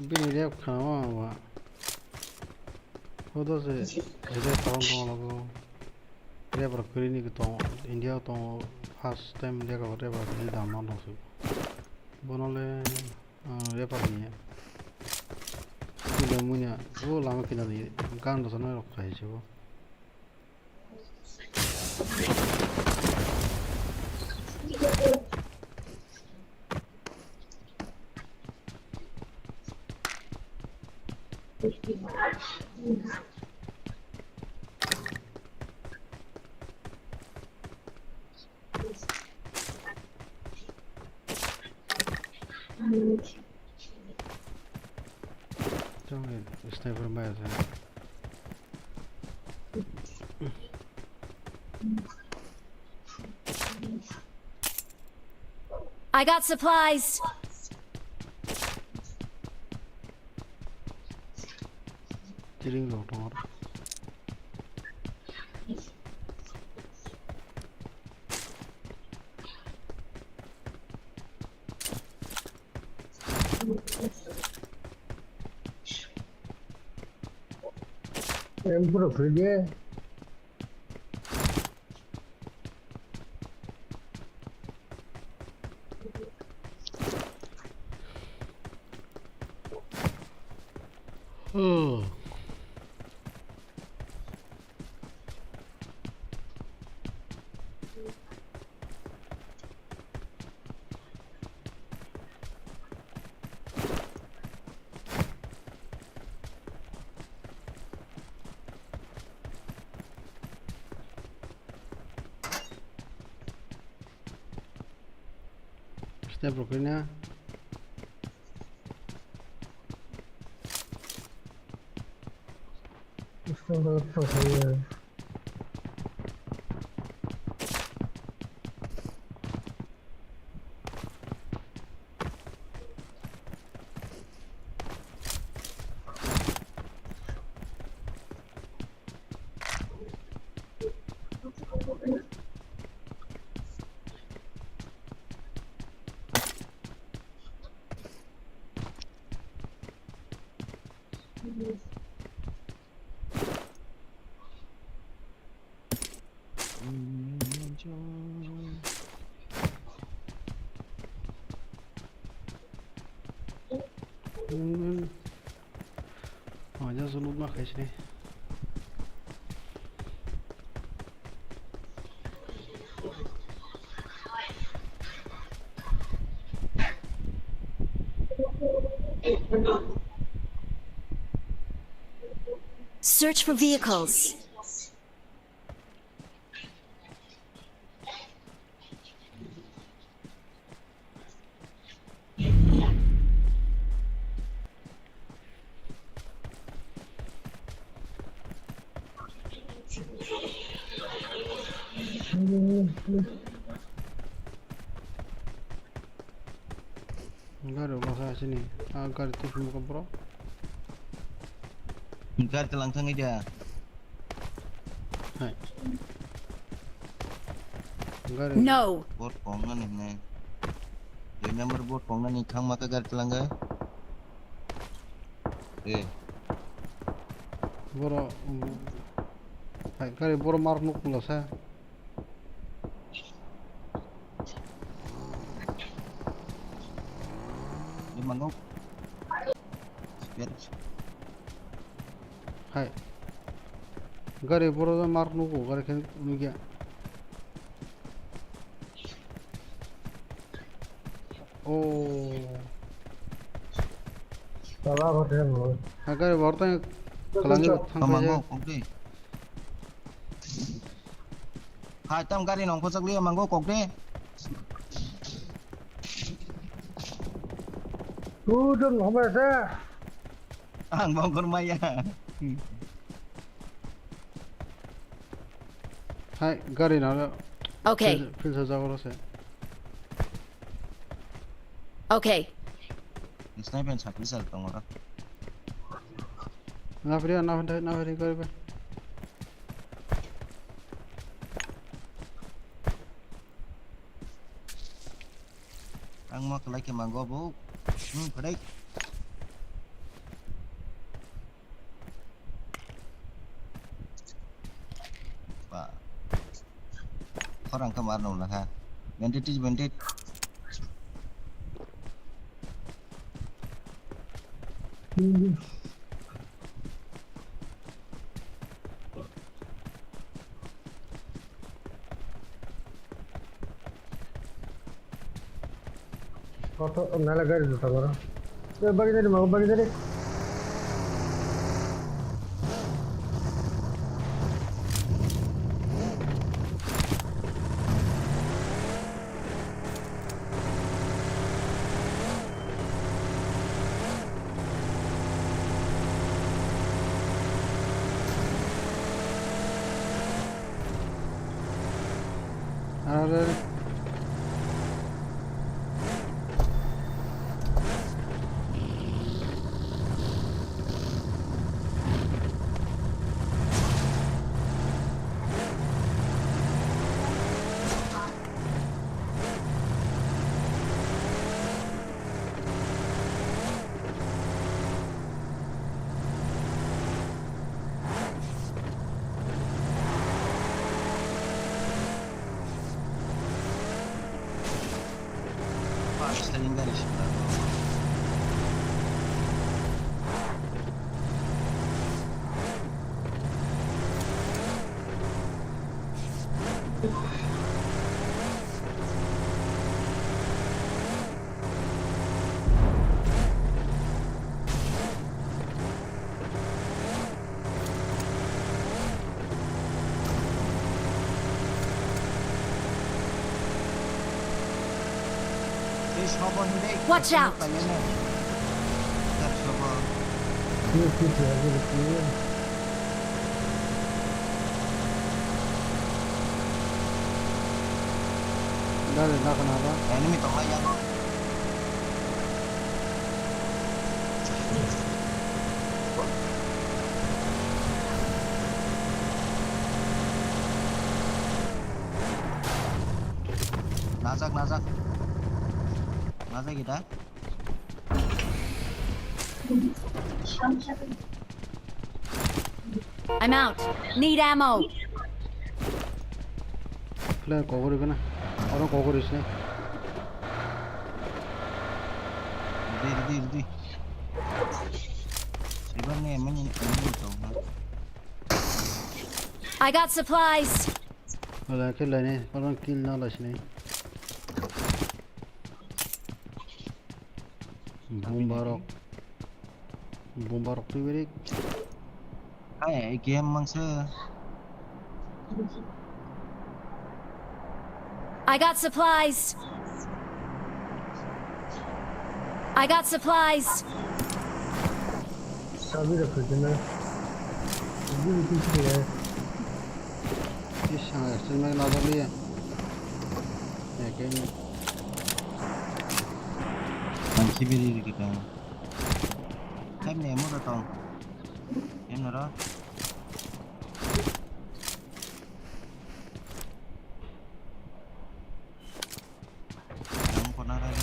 Speaker 1: Bini rep khawa. Udah sih, ada tahun lalu dia berkeli nih gitu, India tuh first time dia kalau dia berkeli daman langsung, bonole dia pergi, udah punya, lama kita di, kan dosa nih rok kayak coba. Jangan sniper bayar saya.
Speaker 5: I got supplies.
Speaker 1: Tiring dong dong.
Speaker 8: Emperor free.
Speaker 1: Sniper kena.
Speaker 8: Istana saya.
Speaker 1: Aja sulut mah guys nih.
Speaker 5: Search for vehicles.
Speaker 1: Enggak ada masalah sini. Agar itu film Kokborok.
Speaker 10: Gar telang thang aja.
Speaker 1: Hai. Enggak ada.
Speaker 5: No.
Speaker 10: Bot pongan nih. Dia number bot pongan nih khang maka gar telang ga.
Speaker 1: Boro. Hai, kare boro mark nuk lo sa.
Speaker 10: Dia mangok. Biar
Speaker 1: Hai. Kare boro da mark nuk kare kan nugia. Oh.
Speaker 8: Salah hotel.
Speaker 1: Kare boro ta kelangi thang aja.
Speaker 10: mangok kok đi. Hai tam gari nong ko sakli mangok kok đi.
Speaker 8: Udah ngomong saya.
Speaker 10: Ang bang kon maya.
Speaker 1: Hai, kare na.
Speaker 5: Okay.
Speaker 1: Fil sa jagoro se.
Speaker 5: Okay.
Speaker 10: Sniper sa pisal tongora.
Speaker 1: Na fri kare be.
Speaker 10: Ang mak lagi manggo bu. Pedai. Pak. Orang kamar nol lah ha. Bandit is bandit.
Speaker 8: Foto nala gari dulu bro. Bagi dari mau bagi dari.
Speaker 5: Watch out!
Speaker 1: Dale, na kenapa?
Speaker 10: Enemy tong layang. Nazak. Nazak kita.
Speaker 5: I'm out. Need ammo.
Speaker 1: 플레이 거거리구나. 어느 거거리시네.
Speaker 10: Ready. Sebenarnya emang ini tong.
Speaker 5: I got supplies.
Speaker 1: Wala killa ne. Wala kill na lasne. Bombarok tu berik.
Speaker 10: Ay game mangsa.
Speaker 5: I got supplies.
Speaker 8: चाबी रखो जना ये भी पीछे है
Speaker 1: ये शायद से मैं ना कर लिया ये क्या
Speaker 10: Ang kibiri kita. Em này mua tong. Em nào đó. Không còn ai đây.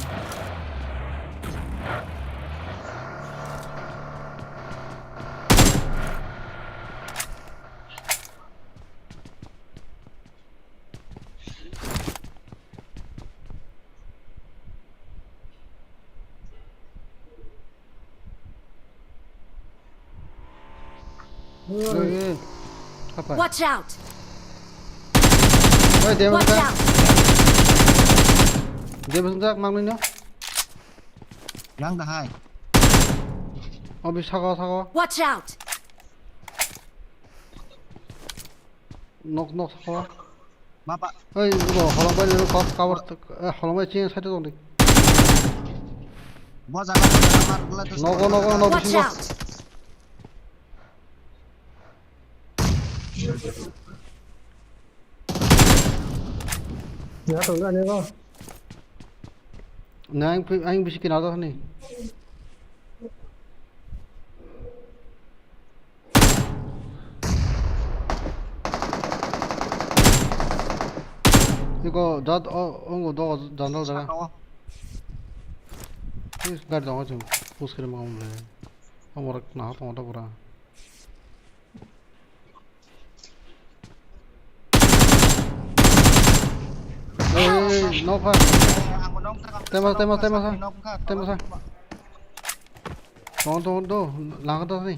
Speaker 1: apa?
Speaker 5: Watch out!
Speaker 1: Dia
Speaker 5: Watch
Speaker 1: betul.
Speaker 5: out!
Speaker 1: Dia betul mang lên nhá.
Speaker 10: Yang dah hai.
Speaker 1: Bị 사과.
Speaker 5: Watch out!
Speaker 1: Nok 사과.
Speaker 10: Bapak.
Speaker 1: 이거 허렁바리 이거 가버 허렁바리 찐 살짝 동데.
Speaker 10: Bos akan keluar terus.
Speaker 1: 너거
Speaker 5: Watch
Speaker 1: 비신 거.
Speaker 5: out!
Speaker 8: यहाँ तो जाने का
Speaker 1: anh bị cái nào đó này. 이거 나 너가 잔다잖아. 이 가리 나와 좀 보스를 막으면 돼. 아무렇 나 하다 보라. Nó phải tem sao đó lang đó đi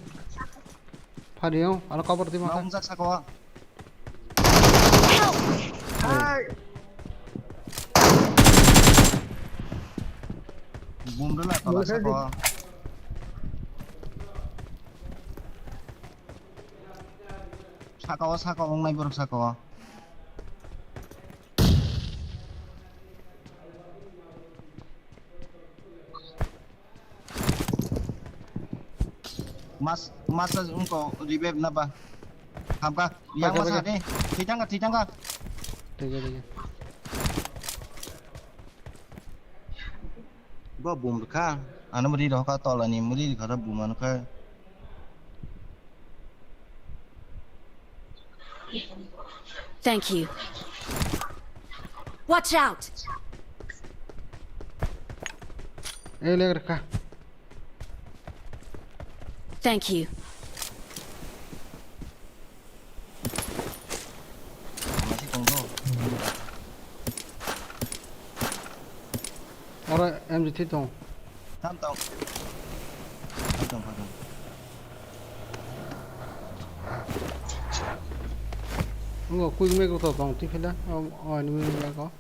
Speaker 1: phải đi không anh có bảo tim
Speaker 10: Nong
Speaker 1: sao
Speaker 10: sa ko. Bum đó là tao sa ko. Sa ko ông này vừa sa ko. Mas unko revive na ba? Hamka, yang masa ni. Tijang ka.
Speaker 1: ठीक
Speaker 10: Ba boom ka. Ano mo dito ka tola ni mo dito ka boom ano ka.
Speaker 5: Thank you. Watch out!
Speaker 1: ले रखा
Speaker 5: Thank you.
Speaker 10: Masih tunggu.
Speaker 1: और MGT तो
Speaker 10: Tam tong. Padong.
Speaker 1: 이거 꾸미고 또 방티 필라 아니면 이거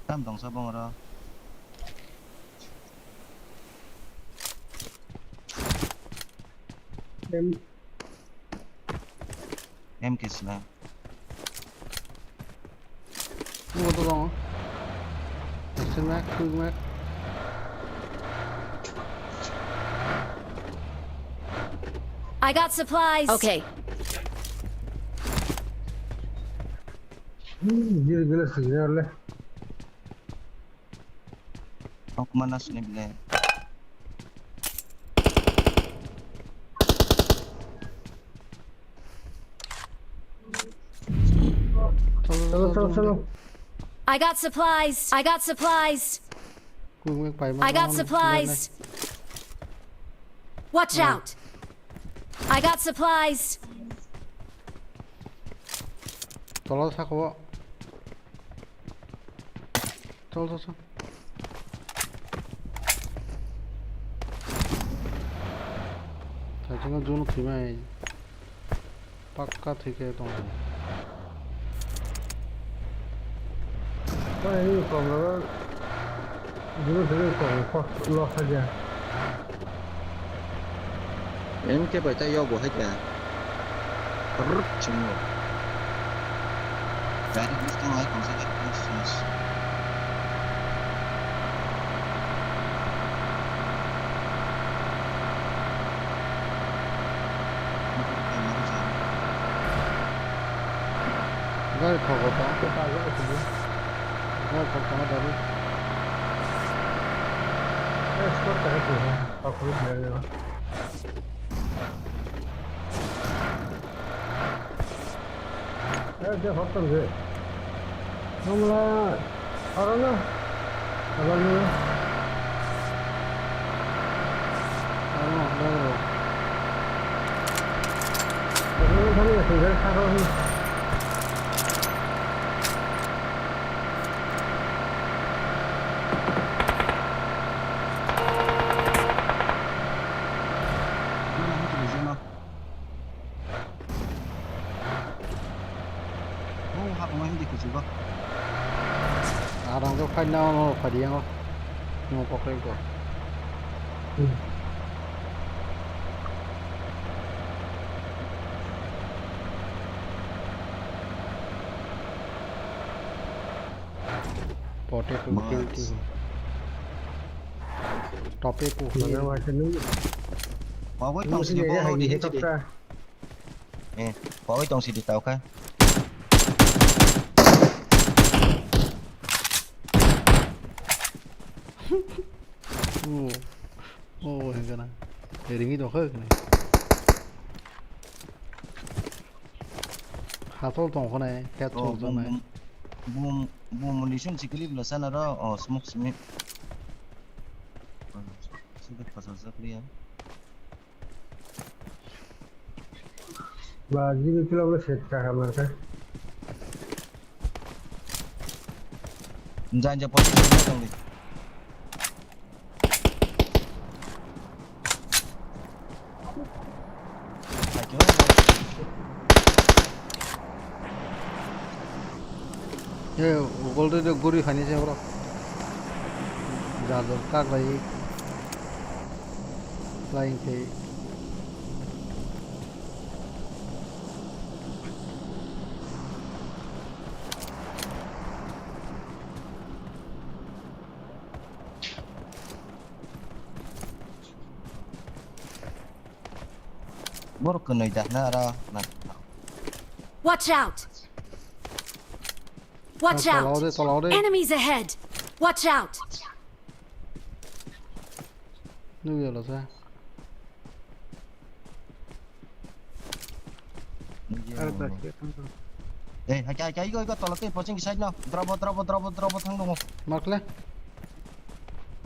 Speaker 10: Tam tong sa bang ra.
Speaker 8: em
Speaker 10: MK sila.
Speaker 1: 이것도 더. 엑스맥, 쿨맥.
Speaker 5: I got supplies.
Speaker 9: Okay.
Speaker 8: Gila signal.
Speaker 10: Ako manas ni bile.
Speaker 8: Chalo.
Speaker 5: I got supplies. I got supplies.
Speaker 1: 쿨맥 바이만.
Speaker 5: I got supplies. Watch out. I got supplies.
Speaker 1: 떨어져 사고. 떨어져. 자, 지금 주는 팀에 바깥에 동.
Speaker 8: Ini problem. Dulu problem. Kok lo saja.
Speaker 6: MK phải tay yo của hết kìa. Rất chừng rồi.
Speaker 10: Dari gusto nga kung sa questions.
Speaker 1: 이걸 보고다. 이걸 보고만 다리.
Speaker 8: Escort tayo. Pakulit na yun. Dia hotel je. Namla, arana. Arana. Arana kami ya tinggal karo ni.
Speaker 1: Arang tu kan no padi yang no pokok itu. Pote tu kiri. Tope tu.
Speaker 8: Mana macam ni?
Speaker 10: Pawai tong si bo di hết đi. Pawai tong si di tao ka.
Speaker 1: 괜찮아. 링이도 커 그네. 하솔 동호네. 개토 동네.
Speaker 10: Boom munition sikali bila sana ra smoke smith. Sudah pasal zakriya.
Speaker 8: Baji itu lah set kamar kan.
Speaker 10: Jangan posisi dong ni.
Speaker 1: ये gold तो गोरी खानी चाहिए बरो जादर काग लाई flying थे
Speaker 10: Bor kena dah nara.
Speaker 5: Watch out. Watch out. Enemies ahead. Watch out.
Speaker 1: 누구야 라사?
Speaker 10: Hai igo tolak ke pocing side now. Drop thang dong.
Speaker 1: Mark le.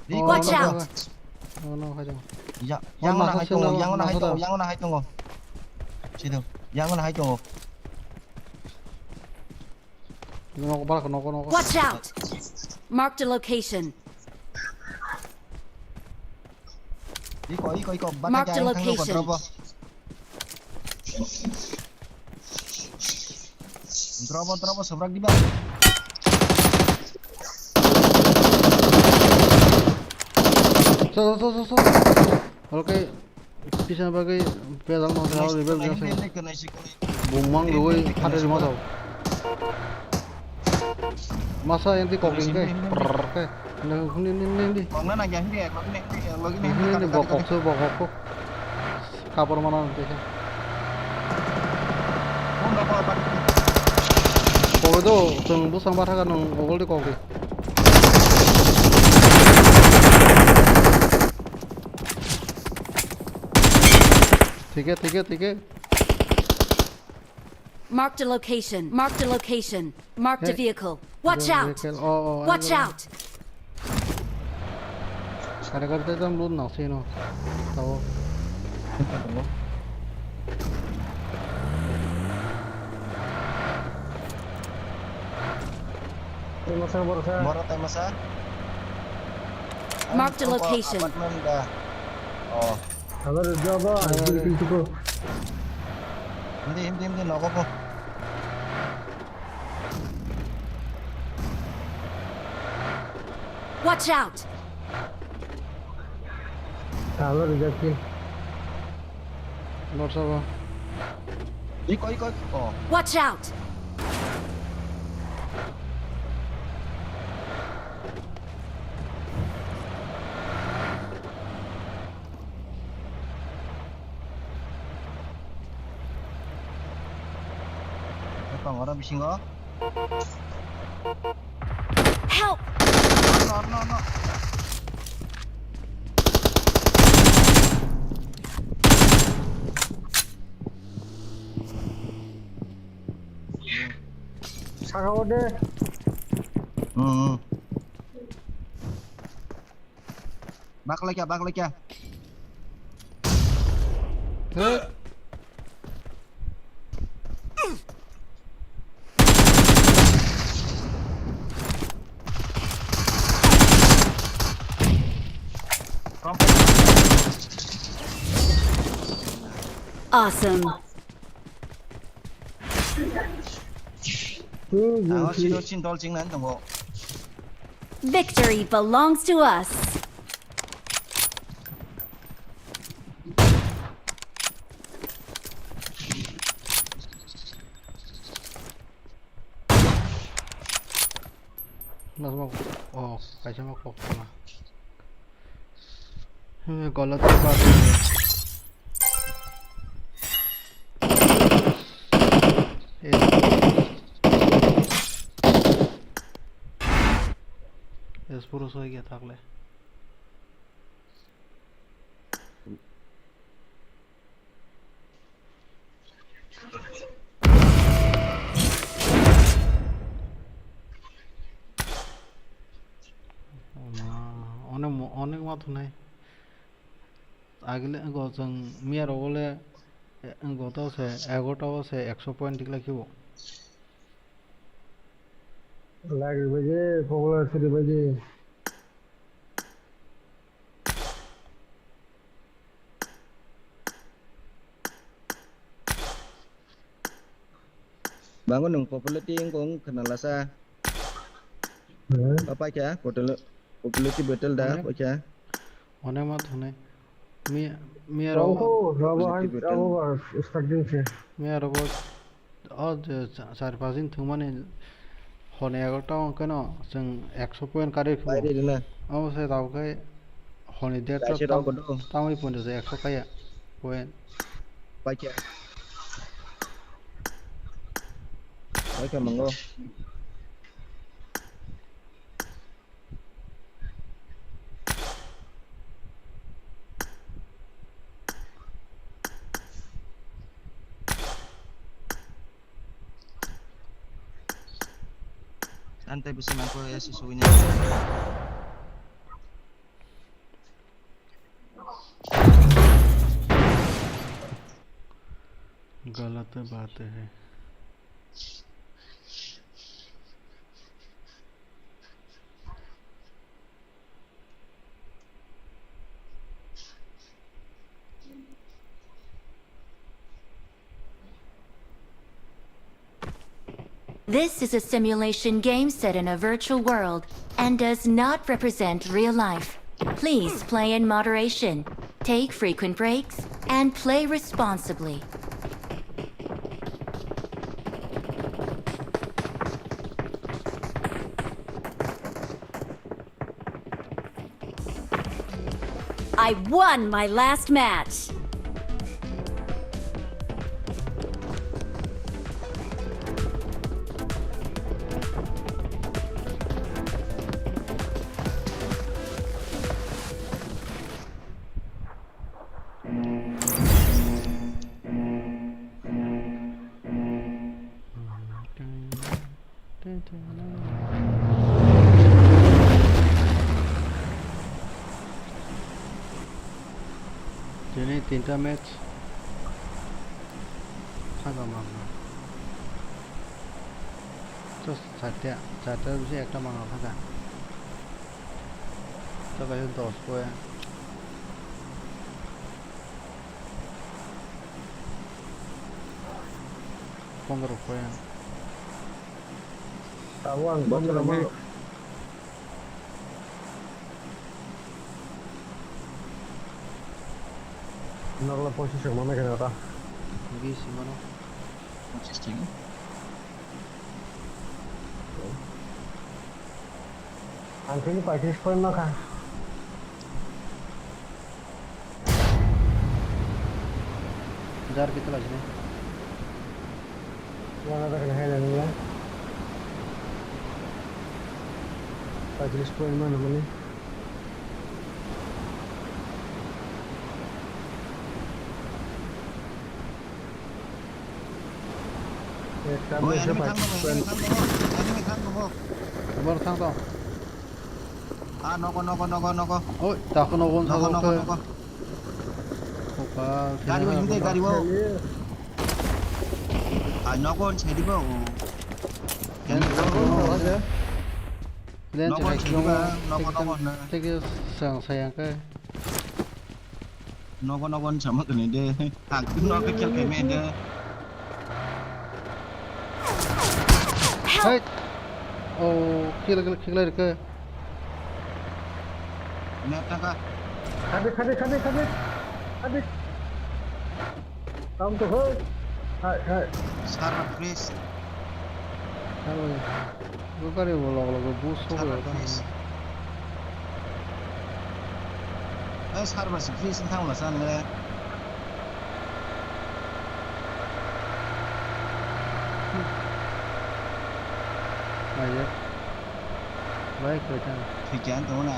Speaker 5: Watch out.
Speaker 1: No haja.
Speaker 10: Ya, yang mana hai tong. Situ. Yang mana hai tong.
Speaker 5: Watch out. Marked a location.
Speaker 10: Iko.
Speaker 5: Marked a location.
Speaker 10: Drop seberang di bawah.
Speaker 1: So. Oke. Bisa pakai pedal motor rebel biasa. bumang doi ada di mana masa yang di koking ke per ke ini
Speaker 10: Còn nó là nhà cái lagi
Speaker 1: ini bokok tuh bokok kapur mana nanti kan kowe tuh tunggu sampai kan ngogol di koki tiga
Speaker 5: Marked a location. Marked a location. Marked a
Speaker 1: Hey.
Speaker 5: vehicle. Watch out! Watch out!
Speaker 1: kadang-kadang kita belum nasi no tahu
Speaker 8: Tiprasa Borsa.
Speaker 10: Moro tayo masa.
Speaker 5: Marked a location.
Speaker 10: Apartment dah. Oh,
Speaker 8: Agar jawab agil pintu
Speaker 10: hindi nako po.
Speaker 5: Watch out!
Speaker 8: Agar jakin.
Speaker 1: luar sana
Speaker 10: Iko. Oh,
Speaker 5: Watch out!
Speaker 10: Bang, orang bising ko.
Speaker 5: Help!
Speaker 10: No.
Speaker 8: Saka ode.
Speaker 10: Bak lagi ya.
Speaker 5: Awesome.
Speaker 10: Sino cintol cing nan tunggu.
Speaker 5: Victory belongs to us.
Speaker 1: langsung oh kayaknya mau kok lah gol terbaik পুরো হয়ে গিয়ে থাকলে অনেক মাথা নাই আগলে গজং মিয়ার বলে গত আছে 11টা আছে 100 পয়েন্ট লিখিব
Speaker 8: লাগবে যে পপুলার সিটি বাজে
Speaker 6: Bangun dong popularity yang kong kenal lasa. Apa aja? Popularity betul dah apa aja?
Speaker 1: অনেক মাথা নাই মিয়ার
Speaker 8: স্টার্টিং সে
Speaker 1: মিয়ার যে 4-5 দিন মানে হনে 11টা কেন जों 100 পয়েন্ট কারে
Speaker 6: Bayar di mana?
Speaker 1: অবশ্যই তাওকে হনে
Speaker 6: Kasih
Speaker 1: ডেটটা
Speaker 6: tahu kodo.
Speaker 1: তামই পয়েন্ট 100 কায়া point
Speaker 6: Apa aja? Baik manggo.
Speaker 10: Santai bersama aku ya susunya.
Speaker 1: गलत बात है
Speaker 2: This is a simulation game set in a virtual world and does not represent real life. Please play in moderation, take frequent breaks, and play responsibly.
Speaker 5: I won my last match.
Speaker 1: Jadi 3 match 잠깐만 저 자대 무슨 একটা 망아 하자 저가 현 더 스코야 Conqueror 거야
Speaker 8: Tawang, bom lama. Nagla posisi mana kena ta?
Speaker 1: 여기 있으면
Speaker 10: 시스템.
Speaker 8: Antini pakai spoil maka.
Speaker 1: Jar कितना बजने
Speaker 8: Yang ada kena helan ya. Pakai spoil mana mana?
Speaker 10: Ôi enemy thắng rồi, enemy thắng rồi.
Speaker 1: 뭘 탕다
Speaker 10: À nó có.
Speaker 1: 어이 다 끊어본
Speaker 10: nó
Speaker 1: 사고
Speaker 10: có.
Speaker 1: 오빠
Speaker 10: Gari bao nhiêu gari bao? À nó có chạy đi bao?
Speaker 1: 그냥
Speaker 10: nó có chạy đi bao? nó có.
Speaker 1: 되게 상사양 그
Speaker 10: nó có chấm cái này đây. Hàng cứ nó cái kiểu cái mẹ đây.
Speaker 1: 헤이 오 킬러 이렇게
Speaker 10: Nè ta ca.
Speaker 8: Kade. Kamu tu hoi. Hai.
Speaker 10: Star freeze.
Speaker 1: 하고 그거를 올라가고 부스
Speaker 10: Star
Speaker 1: 속을
Speaker 10: freeze. Ê star freeze thằng là sao nè?
Speaker 1: 아예 왜 그러잖아
Speaker 10: Thì chán chỗ nào?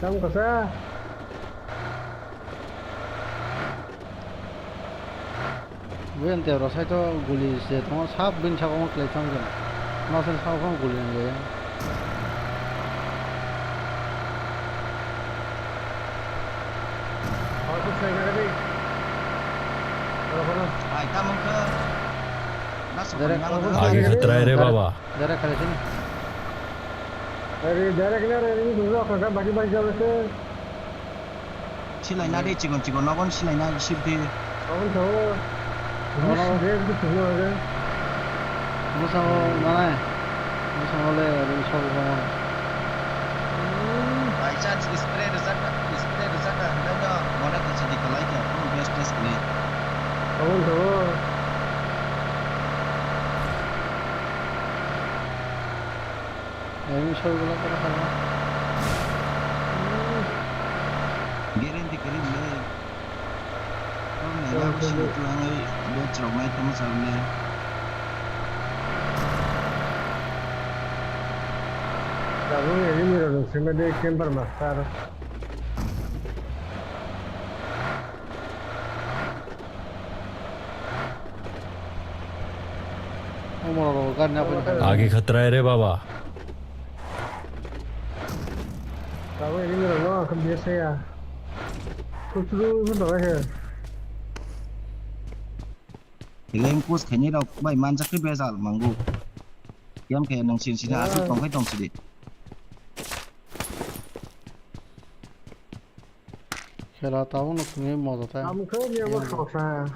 Speaker 8: Kamu kasa.
Speaker 1: 왜 때로 사이트 굴리세 동안 사업 근처가 온 클레이션이잖아 나선 사업은 굴리는 거야
Speaker 8: Aku saya kade. Kalau
Speaker 10: Ai ta mong cơ. Nó sẽ
Speaker 1: Direct
Speaker 10: còn
Speaker 1: over.
Speaker 10: năng
Speaker 3: 아기 खतरा है रे बाबा
Speaker 1: 내가 가르치니
Speaker 8: Dari direct ini dulu kakak bagi jalan ke.
Speaker 10: Xin lại na đi chỉ còn nó con xin lại na xin thì
Speaker 8: Kamu tahu. Ini dia itu semua ada.
Speaker 1: 무슨 나네 무슨 원래 우리 처음
Speaker 10: by chance spray được rất là đâu đó nó đã chỉ được lấy cái không best test này.
Speaker 8: Kamu tahu.
Speaker 1: 에미 쇼구나 따라가나
Speaker 10: Guarantee cái này hôm nay nó xin được lang ấy để chọn mấy tấm sao này.
Speaker 8: Kamu ini mirror sini dia camper master.
Speaker 1: 어머로 갔냐 보니까
Speaker 3: आगे खतरा है रे बाबा
Speaker 8: Kamu ini mirror no, kan biasa ya. Terus berapa?
Speaker 10: Thì lên course cái như đâu bảy man chắc cái bây giờ mà ngu em cái năng xin xin hạ chút còn cái đồng sự đi.
Speaker 1: खेला ताऊ न तुम्हें मजा आता है
Speaker 8: Kamu kan dia bersosa.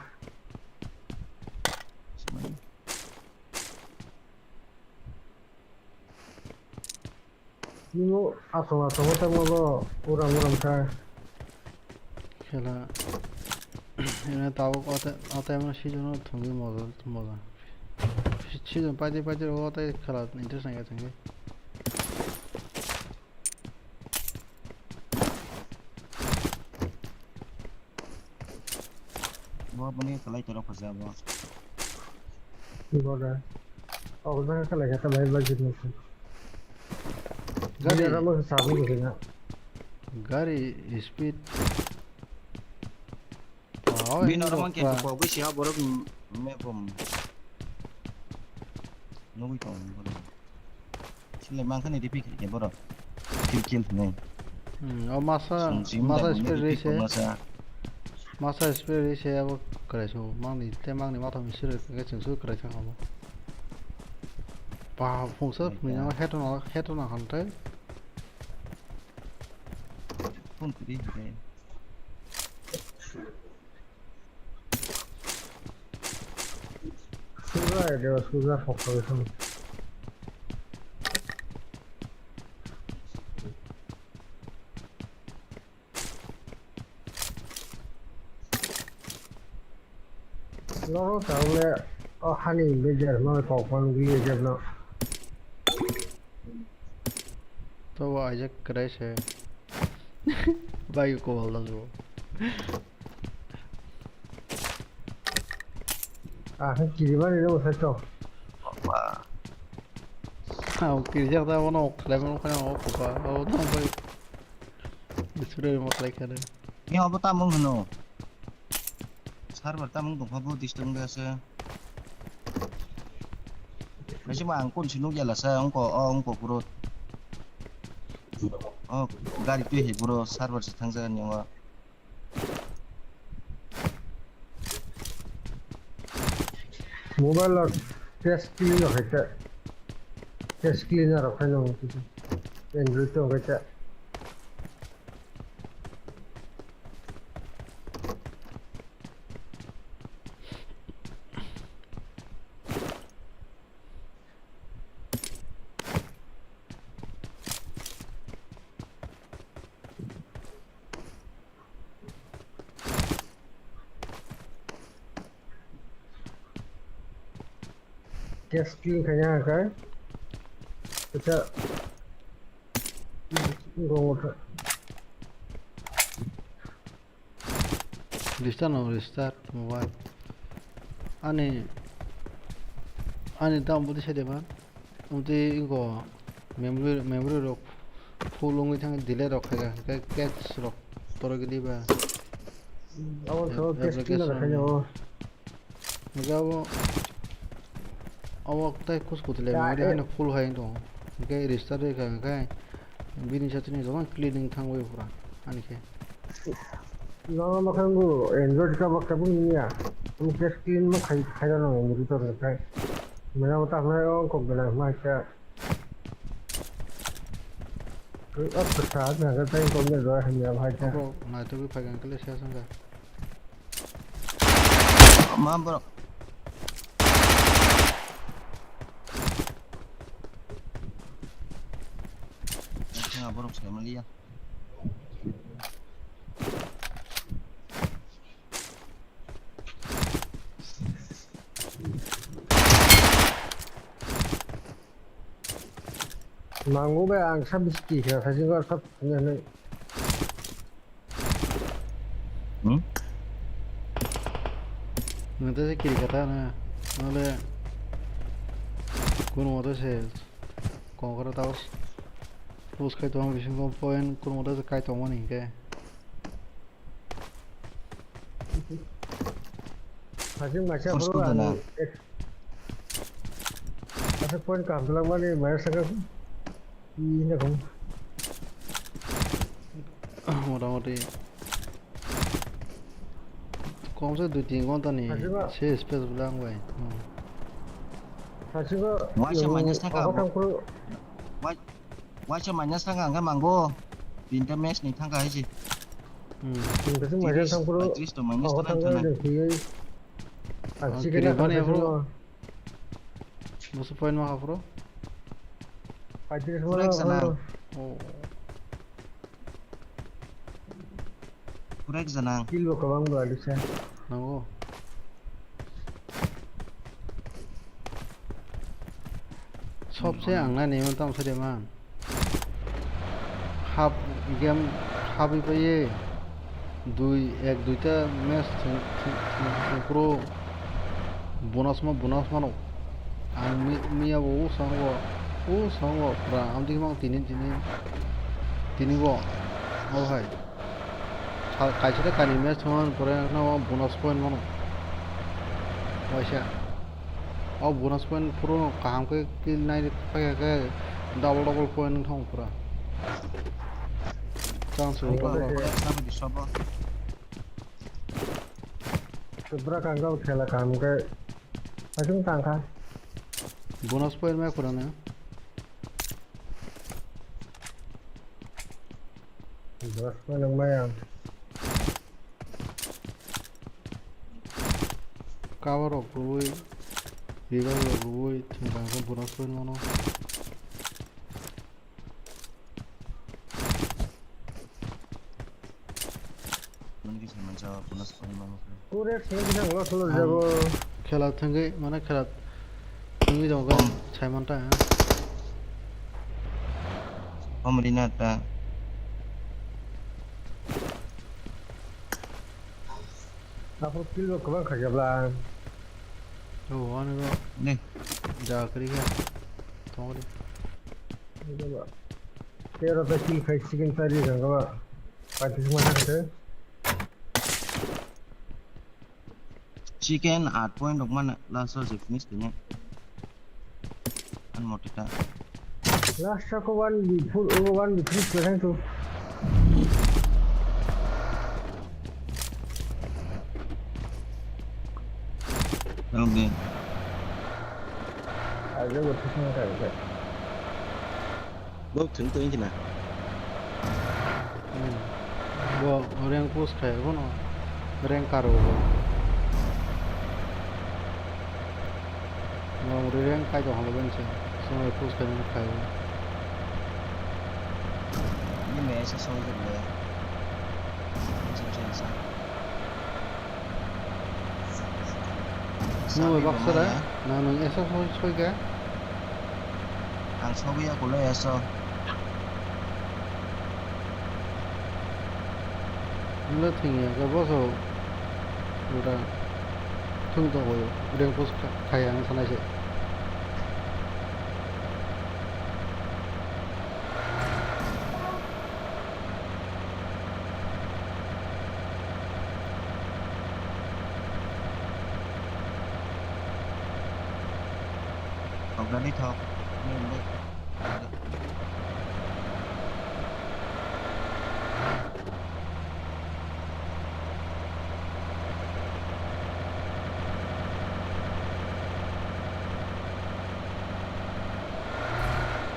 Speaker 8: Ini asal kita mau orang-orang kah?
Speaker 1: खेला 얘네 따고 어때면 시즌은 통기 뭐가 시즌 빠지 어때 खेला interest नहीं करेंगे
Speaker 10: Bo bani kalai toro khasa bo.
Speaker 8: Gora. Oh, na kala ya kala ba jit mo. Gari ra mo sa sabi ko na.
Speaker 1: Gari speed
Speaker 10: Bino ramang ke ko bu sia borok me bom. No wi tong borok. Sile mang kan di pikir ke borok. Kill ne.
Speaker 1: masa speed race masa speed race अब करेছো 망니 마타 미스를 그게 정수 그래서 하고 바 풍서 그냥 해도나 한테
Speaker 10: Pun kudi.
Speaker 8: Sudah dia sudah fokus sama. Nó sao lại honey bây giờ nó có con gì giờ nó
Speaker 1: तो वो आज crash है bike को बोल दो
Speaker 8: cái gì mà nó phải cho
Speaker 1: okay जगह वो ना लेवल को ना वो कोपा वो तो कोई इसरे मत लाइक करे
Speaker 10: Ni apa tamung no? Server tamung dong habu distung biasa. Kasi mah angkun sinu ya lah saya angko purut. Oh, gari tu he puro server setangsa ni wa.
Speaker 8: mobile test cleaner है test cleaner रखा ना Android तो है test clean kayaknya kan kita ngomong
Speaker 1: restart mobile 아니 다음 부터 세대만 우리 이거 메모리로 풀롱이 탕 딜레이 ਰੱਖेगा catch रख तोर के लिए
Speaker 8: अब तो test cleaner रखा
Speaker 1: मतलब awak tay kus kutile memory hana full hai to ke restart ka bini chatni zaman cleaning thangwe pura ani ke
Speaker 8: nó makan gua Android ka bakka pun ni ya हम test clean में खाई ना Android तो रखा है मेरा मतलब है वो को बना माचा अब प्रसाद ना करता है को में जो है मेरा भाई का
Speaker 1: ना तो भी फाइल के लिए शेयर संगा
Speaker 10: Mam bro. Tengah borok saya melihat.
Speaker 8: 망고 배 앙사 비스키 사진 거 섭 그냥
Speaker 1: no te quiere katana no le con moto se Conqueror taos busca tu ambición con poen con moto se cae todo ni que
Speaker 8: 사진 마셔 보러 가는 asa point काम तो लगवा ले मैं सका ini kamu
Speaker 1: मोटामोटी कौन से 2-3 घंटा नहीं 6 स्पेस बुलाऊं भाई
Speaker 8: 사진 거
Speaker 10: Wacha manya saka.
Speaker 8: apa tangkul
Speaker 10: Wacha manya saka kan manggo. Pinter mes ni thangka haji.
Speaker 8: 그래서 맞아 tangkul
Speaker 10: Patris to manya
Speaker 8: apa
Speaker 10: saka
Speaker 8: tangkul
Speaker 10: thana.
Speaker 8: dia
Speaker 1: kiri bani bro musuh poin mah bro
Speaker 8: Patris
Speaker 10: Kurek sana.
Speaker 1: oh
Speaker 10: kurek zanang.
Speaker 8: Kilo kawang berada saya.
Speaker 1: nanggo सबसे आंना Neyman तम सदे मान half game हाबी पे ये एक दुईटा match pro bonus मानो आं मिया वो संगो प्रा आम दिख मांग तिनी वो ओ भाई काइसे कानी मैच थोन परे ना वो बोनस पॉइंट मानो वैसे और बोनस पॉइंट प्रो काम के किल नाइ के डबल पॉइंट थों पूरा चांस हो
Speaker 10: Sama di sobo.
Speaker 8: Tripura kan kau खेला काम के अजून तांका
Speaker 1: बोनस पॉइंट में पूरा ना
Speaker 8: बस में नंबर
Speaker 1: कावर ऑक्रोई रिवर ऑक्रोई थंगा का बोनस पॉइंट मानो
Speaker 10: Mungkin sama jawab bonus poin mama.
Speaker 8: पूरे सेम ना हुआ तो जब
Speaker 1: खेला थंगे माने खेला थंगे जोगा छायमंटा है
Speaker 10: Pemerintah ta.
Speaker 8: आप किलो कवं खजबला
Speaker 1: ओ आने को
Speaker 10: Nih,
Speaker 1: जा करी क्या तोड़ी
Speaker 8: तेरा तो किल खाई सेकंड सारी गंगा पार्टिस में था
Speaker 10: chicken 8 poin dok mana last se finish tu nya. An mau kita.
Speaker 8: Last को वन फुल वन फिनिश करें तो
Speaker 10: Okay.
Speaker 8: आज वो ठीक नहीं कर रहा
Speaker 10: Bướcถึงตัวนี้นะ
Speaker 1: वो रैंक पोस्ट है वो ना रैंक करो वो रैंक का जो हम लोग से समय पोस्ट करने का है
Speaker 10: Ini mẹ sẽ soi được rồi.
Speaker 1: nó bắt sẽ đấy là mình sẽ soi cái
Speaker 10: Ang soi ya kulo ya so.
Speaker 1: nó thì cái bao giờ người ta thương tổn rồi rank post khai ăn sang này sẽ
Speaker 10: Học ra đi thôi. Nhưng đi.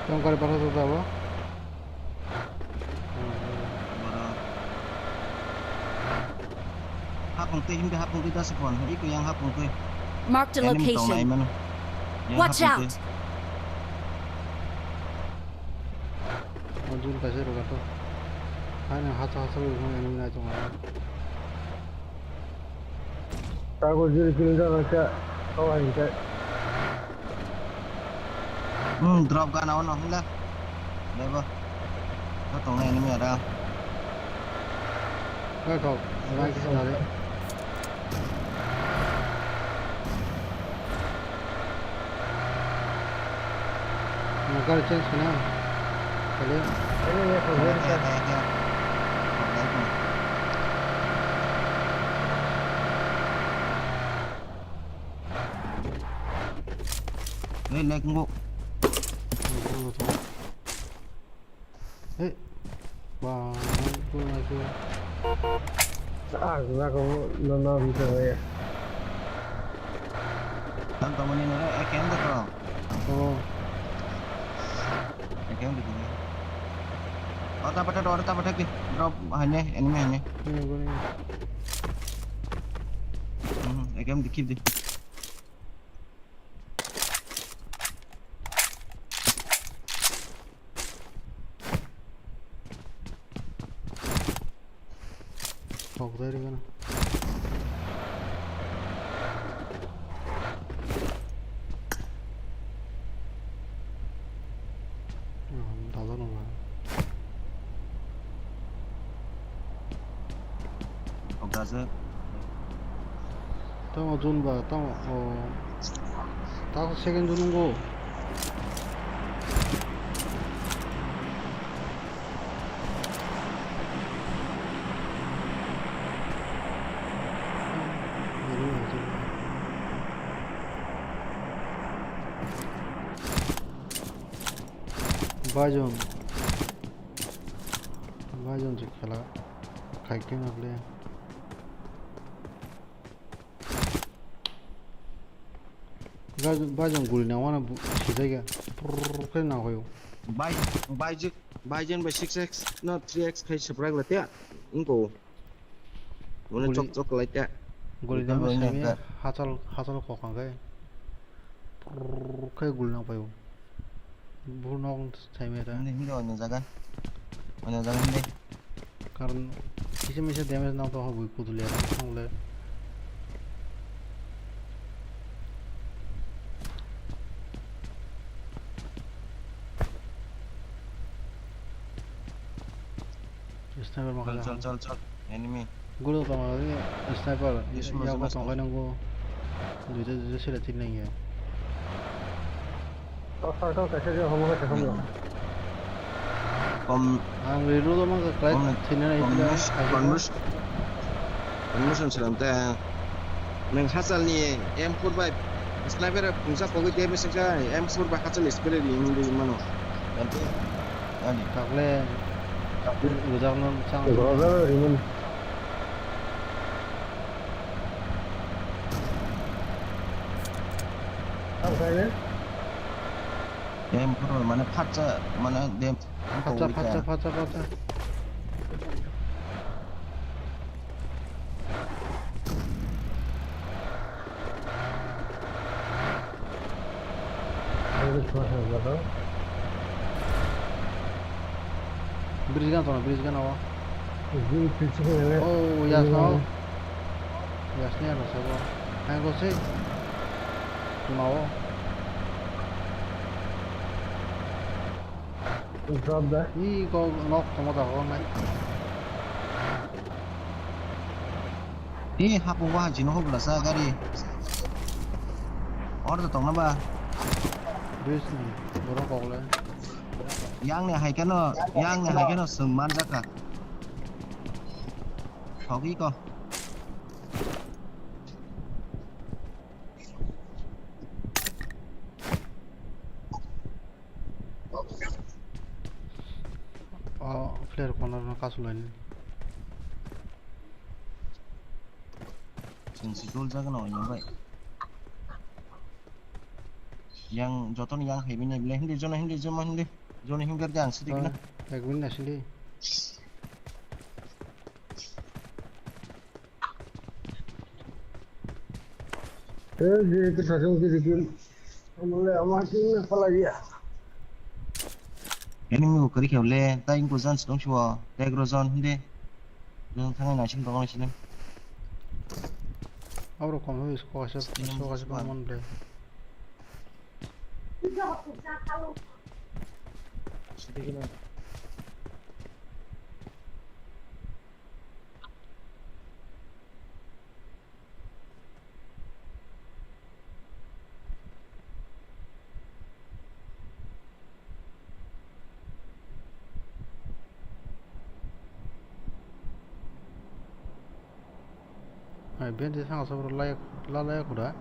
Speaker 1: Kamu kali pasal tu apa?
Speaker 10: Hapong ti hindi hapong ti das pon. Iko yang hapong ti.
Speaker 5: Marked a location. Watch out!
Speaker 1: Anjun kasih roga tu. Hanya hasa lu yang ini aja mah.
Speaker 8: ताको जिर किल जा रहा कवा इनके
Speaker 10: Drop ka na ono hila. Lebo. Ko tong này ni ada.
Speaker 1: Kau kau, orang kisah dari. Maka change kena. Kalian.
Speaker 8: ini ये खबर
Speaker 10: Ya ya ya. Lek bu.
Speaker 1: Eh, wah, tu lagi.
Speaker 8: gua को नोनो भीतर है
Speaker 10: Tam tam ni na ekem da to.
Speaker 1: Oh,
Speaker 10: Ekem di sini. Oh ta pata ki. Drop hanya enemy hanya.
Speaker 1: ini gini.
Speaker 10: Ekem dikit deh.
Speaker 1: 거기다 이러거나. 닫아놓은 거야.
Speaker 10: Ogdaze.
Speaker 1: 땅어 돈 봐. 딱 세겐 주는 거. बाजन से खेला खाइके ना play बाजन गुली ना वाना सीधे क्या ना हो
Speaker 10: Baijin by 6x, not 3x, kai surprise like that. Ingo. Wanna chok like that.
Speaker 1: गुली ना में सेमी हाचल कोका गए क्या गुली ना पायो बुनों सेमी था
Speaker 10: Hindi on jagan. On jagan hindi.
Speaker 1: कारण किसी में से डैमेज ना तो हो बुई कूद लिया हमले स्नाइपर मखला
Speaker 10: Chal. Enemy.
Speaker 1: गुलो तो मालूम है स्नाइपर या को तो कहने को दूसरे से लती नहीं है
Speaker 8: तो साइड कैसे जो हम लोग कैसे हम
Speaker 1: हाँ वीडियो तो मैं क्लाइट थी ना
Speaker 10: Conversion selamta. Nang hasal ni M4 by sniper punca pogi dia mesja M4 by hasal spray di mano. Nanti ani
Speaker 1: takle udah nol sang
Speaker 8: ग्रोजर रिमन अब कहें
Speaker 10: M4 mana patsa mana dem
Speaker 1: 파자
Speaker 8: ये छोटा है बताओ
Speaker 1: ब्रिज का नावा
Speaker 8: जी पीछे है
Speaker 1: ओ यासने ना सब है को से नावा
Speaker 8: drop that
Speaker 1: 이거 너 도마다 거나
Speaker 10: Ni hapu wa jino ho bla sa gari. Order tong na ba.
Speaker 1: 브리스 뭐라 거래
Speaker 10: Yang ne hai kano seman jaka. Thogi ko.
Speaker 1: 플레이어 코너는 가슬라니
Speaker 10: Sinsi dul jaga no yang bai. Yang joton yang hai bine bile hindi jona hinggar jang sidik na.
Speaker 1: एक minute असली
Speaker 8: ये तो सचों की रिकील हमने हमारी में फला दिया
Speaker 10: Enemy ko kari kewle ta ing ko zan sdong shwa degro zon hindi. Nang thangai na chim dong silim.
Speaker 1: ahora como ves cosas para mandar
Speaker 10: Sidik na.
Speaker 1: 아 벤지 상가서 라라야 그래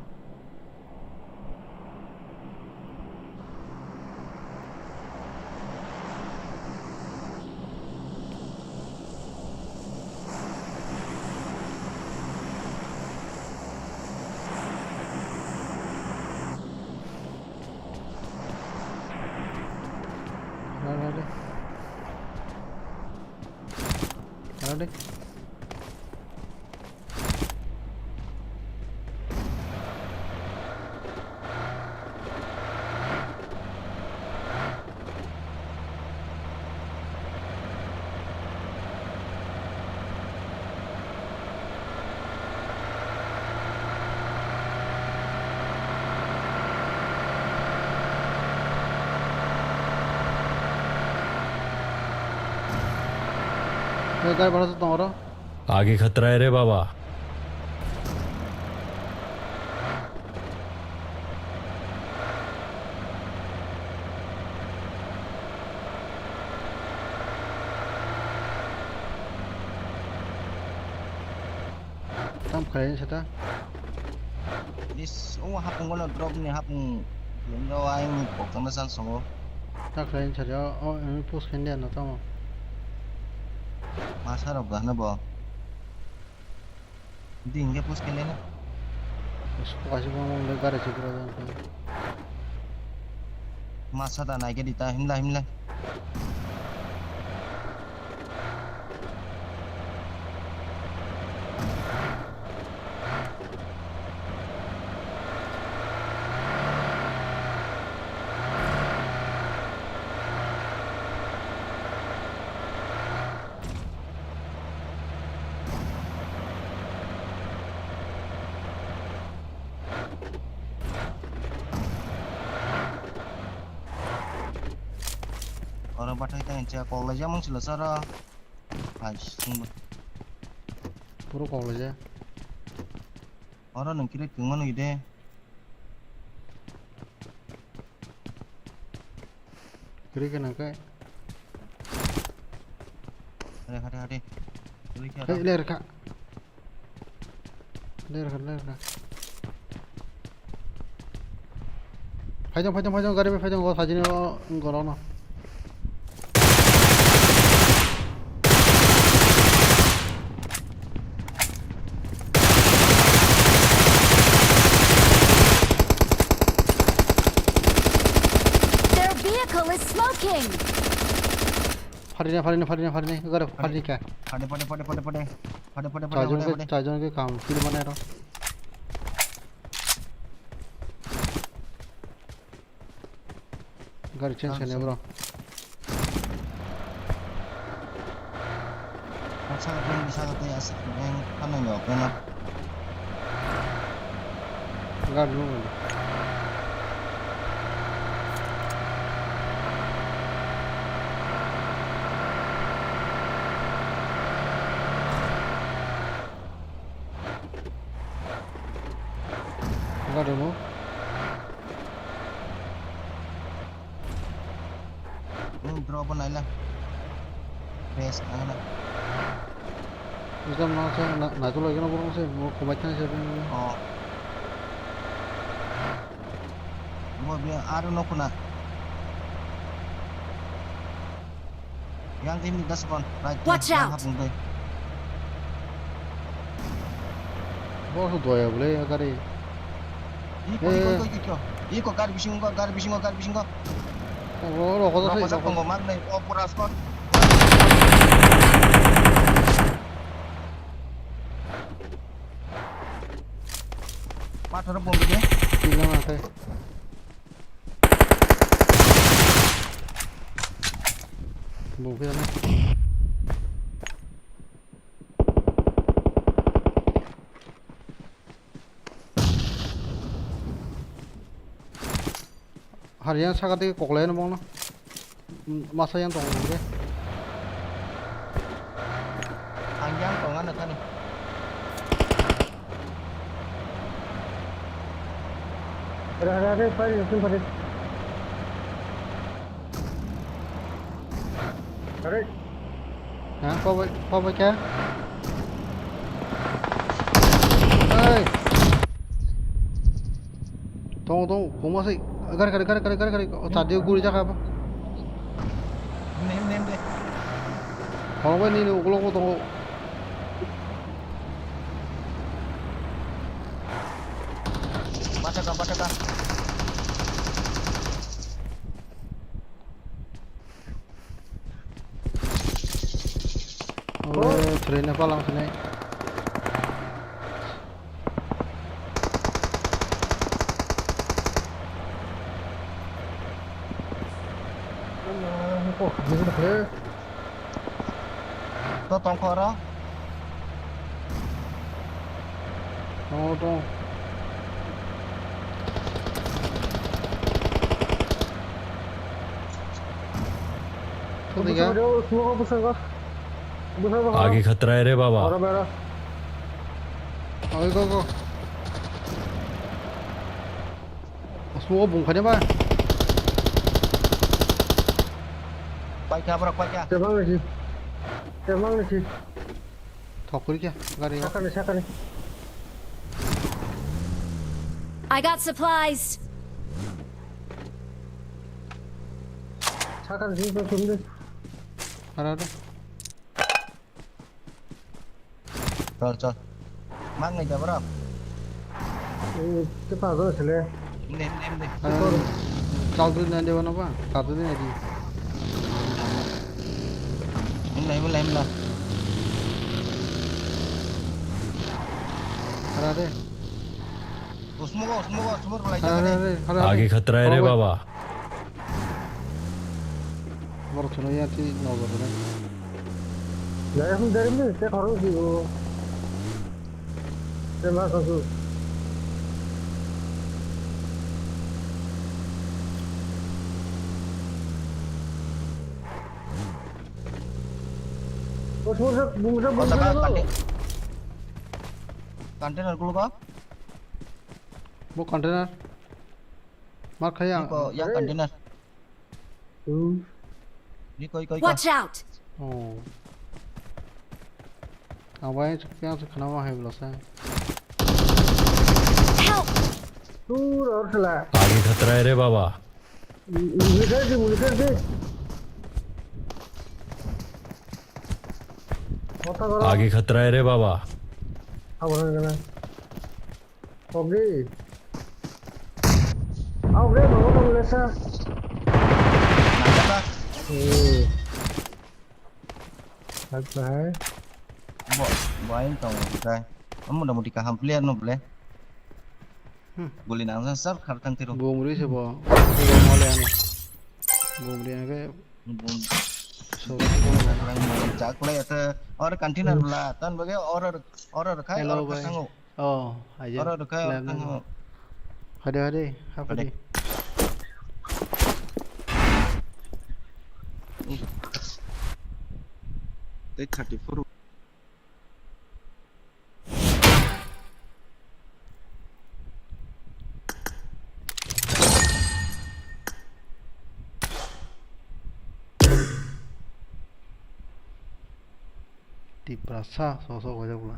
Speaker 1: 라라래 गाड़ी बढ़ा सकता हूँ
Speaker 3: आगे खतरा है रे बाबा
Speaker 1: tam kalian siapa
Speaker 10: This hapung ko na drop ni hapung yung daw ay pok tang nasan songo.
Speaker 1: tak kalian saja oh ini pus kendian atau mau
Speaker 10: Masa rab gana ba? Hindi inge pus kene na.
Speaker 1: उसको कैसे mau गाड़ी चिपरा जाता
Speaker 10: Masa ta na ke dita himla himla. Orang pakai tangan cek college emang selesai lah. Asyik.
Speaker 1: puro kau aja
Speaker 10: Orang nang kira kemana ide?
Speaker 1: kiri kan angkai
Speaker 10: Hade. Kiri kira.
Speaker 1: ler kak 파이정 가리비 파이정 거 사진에 걸어놔
Speaker 5: Their vehicle is smoking.
Speaker 1: 파리네 가려 파리네 क्या
Speaker 10: Hade.
Speaker 1: Charger के काम फिर बना रहा गाड़ी change करने bro
Speaker 10: Masa kan bisa kata ya yang kan nggak pernah.
Speaker 1: गाड़ी लो गाड़ी लो
Speaker 10: Drop na lah. Best ang na.
Speaker 1: एकदम ना तो लगे ना बोलो से वो कमाते हैं सब
Speaker 10: Oh. Mo biya aro no kuna. Yang tim das kon. Right.
Speaker 5: Watch out.
Speaker 1: बहुत दो है बोले गाड़ी
Speaker 10: Iko gar bising ko.
Speaker 1: वो लोगों
Speaker 10: Ko
Speaker 1: से
Speaker 10: sa ko mag na operas kon. Pathar bom bide.
Speaker 1: तीन ना थे वो फिर ना हरियाणा सागा ते कोकले ना बोलना masa yang tong deh
Speaker 10: Anjang ko nga na kan.
Speaker 8: Ada Farid, Farid. Farid.
Speaker 1: hả có với cá ơi tunggu kau masih garis tadi gue cakap apa
Speaker 10: Nem deh.
Speaker 1: kalau gue ini kalau tunggu
Speaker 10: Baca ka.
Speaker 1: oh train apa langsung naik
Speaker 8: Oh, ini udah clear.
Speaker 10: To tong ko ra.
Speaker 1: tunggu Ketiga
Speaker 8: Semua besar kah?
Speaker 3: आगे खतरा है रे बाबा
Speaker 8: Ahora verá.
Speaker 1: Rồi go. Smoke bùng khẩn ba.
Speaker 10: quay kia bro quay kia
Speaker 8: Terbang lagi. Terbang lagi.
Speaker 1: Thọc đi kìa, gari.
Speaker 8: Siakan ni.
Speaker 5: I got supplies.
Speaker 8: Siakan sini tu sini.
Speaker 1: Ada.
Speaker 10: rồi mang này cho bro
Speaker 8: Cái phao đó sẽ lên.
Speaker 10: em đi
Speaker 1: Chal tu nanti mana ba? Satu ni nanti.
Speaker 10: em này
Speaker 1: Ada.
Speaker 10: semua mulai jangan
Speaker 1: Ada.
Speaker 3: आगे खतरा है रे बाबा
Speaker 1: Baru cuma ya ti nomor ni.
Speaker 8: Lah aku dari ni saya korang sih. Saya masuk tu. Bungsa
Speaker 10: kota kontainer dulu kok
Speaker 1: Bu container. Mark kaya.
Speaker 10: ya kontainer ini koi
Speaker 5: Watch out!
Speaker 1: Oh. Awak yang tu kenapa hai belasa?
Speaker 5: Help!
Speaker 8: Tu और चला.
Speaker 3: आगे खतरा है रे बाबा
Speaker 8: मुझे दे. Kota kau.
Speaker 3: आगे खतरा है रे बाबा
Speaker 8: Apa orang kena? Oke. Oke, bawa kamu lesa.
Speaker 10: nangkap lah
Speaker 8: Apa hai?
Speaker 10: bawain tau kita kamu udah mau dikaham player no boleh boleh nang sab khartang tiro
Speaker 1: Gomri se ba. Gomale ane. Gomri ane ke. So.
Speaker 10: cak play atau orang kontainer lah tan bagai orang kai
Speaker 1: Hello
Speaker 10: orang
Speaker 1: bhai.
Speaker 10: kesangu
Speaker 1: Oh, aja.
Speaker 10: orang kai orang kesangu
Speaker 1: Ada. Apa ni?
Speaker 6: They 34.
Speaker 1: Tiprasa sosok aja pula.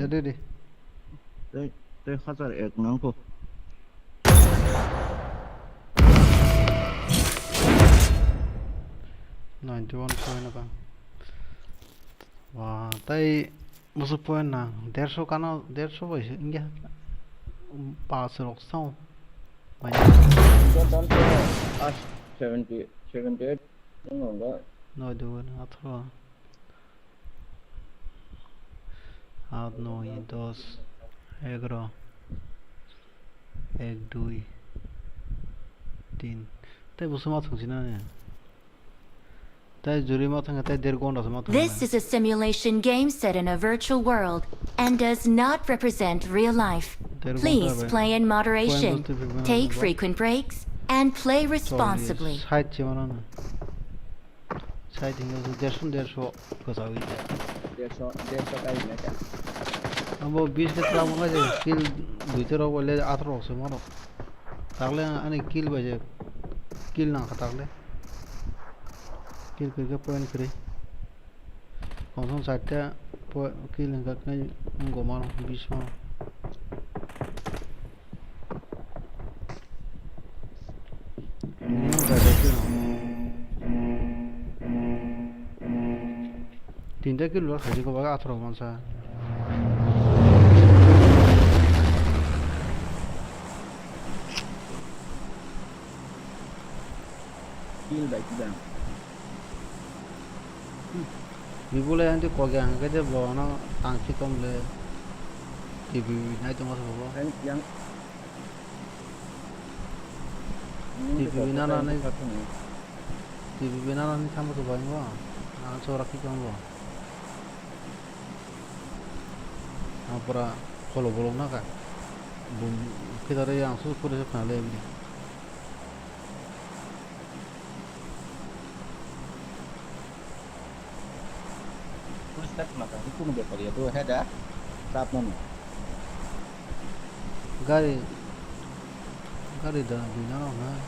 Speaker 1: Ada deh.
Speaker 6: They 1001 nangko.
Speaker 1: $91 apa? Wah, tapi musuh poin na. 150 kana 150 baik enggak. 500 banyak.
Speaker 6: 78 enggak.
Speaker 1: No dua atau 8 9 10 11 1 2 3 tapi musuh matang sih na. This
Speaker 2: is a simulation game set in a virtual world and does not represent real life. Please play in moderation, take frequent breaks, and play responsibly.
Speaker 1: Kill करके point करे कौन सा side किल करके उनको मारो बीच में तीन किल लो खाली को बगा 18 कौन सा
Speaker 6: Kill baik dah.
Speaker 1: Bibule yang tu kau yang kerja bawa na tangki komle TV naik tu masuk bawa
Speaker 6: Yang
Speaker 1: TV bina na ni TV bina na ni sama tu bawa bawa na corak kita bawa apa pura kalau bolong na kan kita ada yang susu pun pernah lagi.
Speaker 10: Full step maka itu nunggu kali itu ada trap non.
Speaker 1: Gari dah bina lah.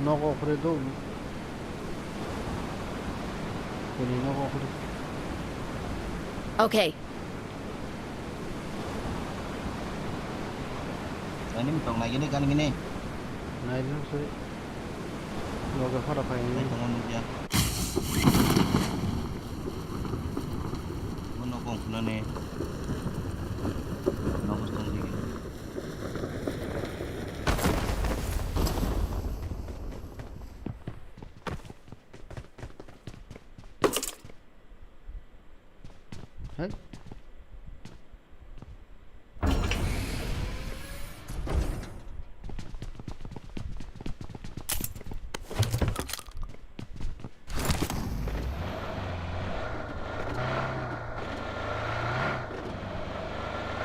Speaker 1: Noko kore tu, kuni noko kore.
Speaker 5: Okay,
Speaker 10: Ini tong lagi nih kan gini.
Speaker 1: Naik ni sorry. Noko kore apa
Speaker 10: Ini
Speaker 1: ini?
Speaker 10: tong nunggu ya. Mana kong kuna nih? Nomor tong lagi.
Speaker 1: Hey.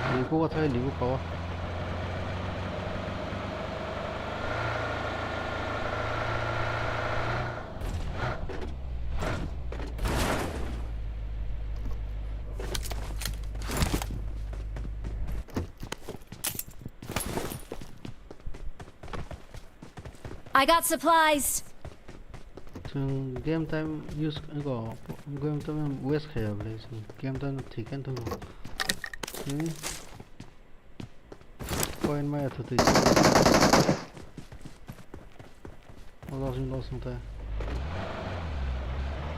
Speaker 1: Liku katanya liku kawa.
Speaker 5: I got supplies.
Speaker 1: Game time use 이거 game time waste 해야 돼. Game time ठीक है तो. Coin में तो ठीक. Langsung tak.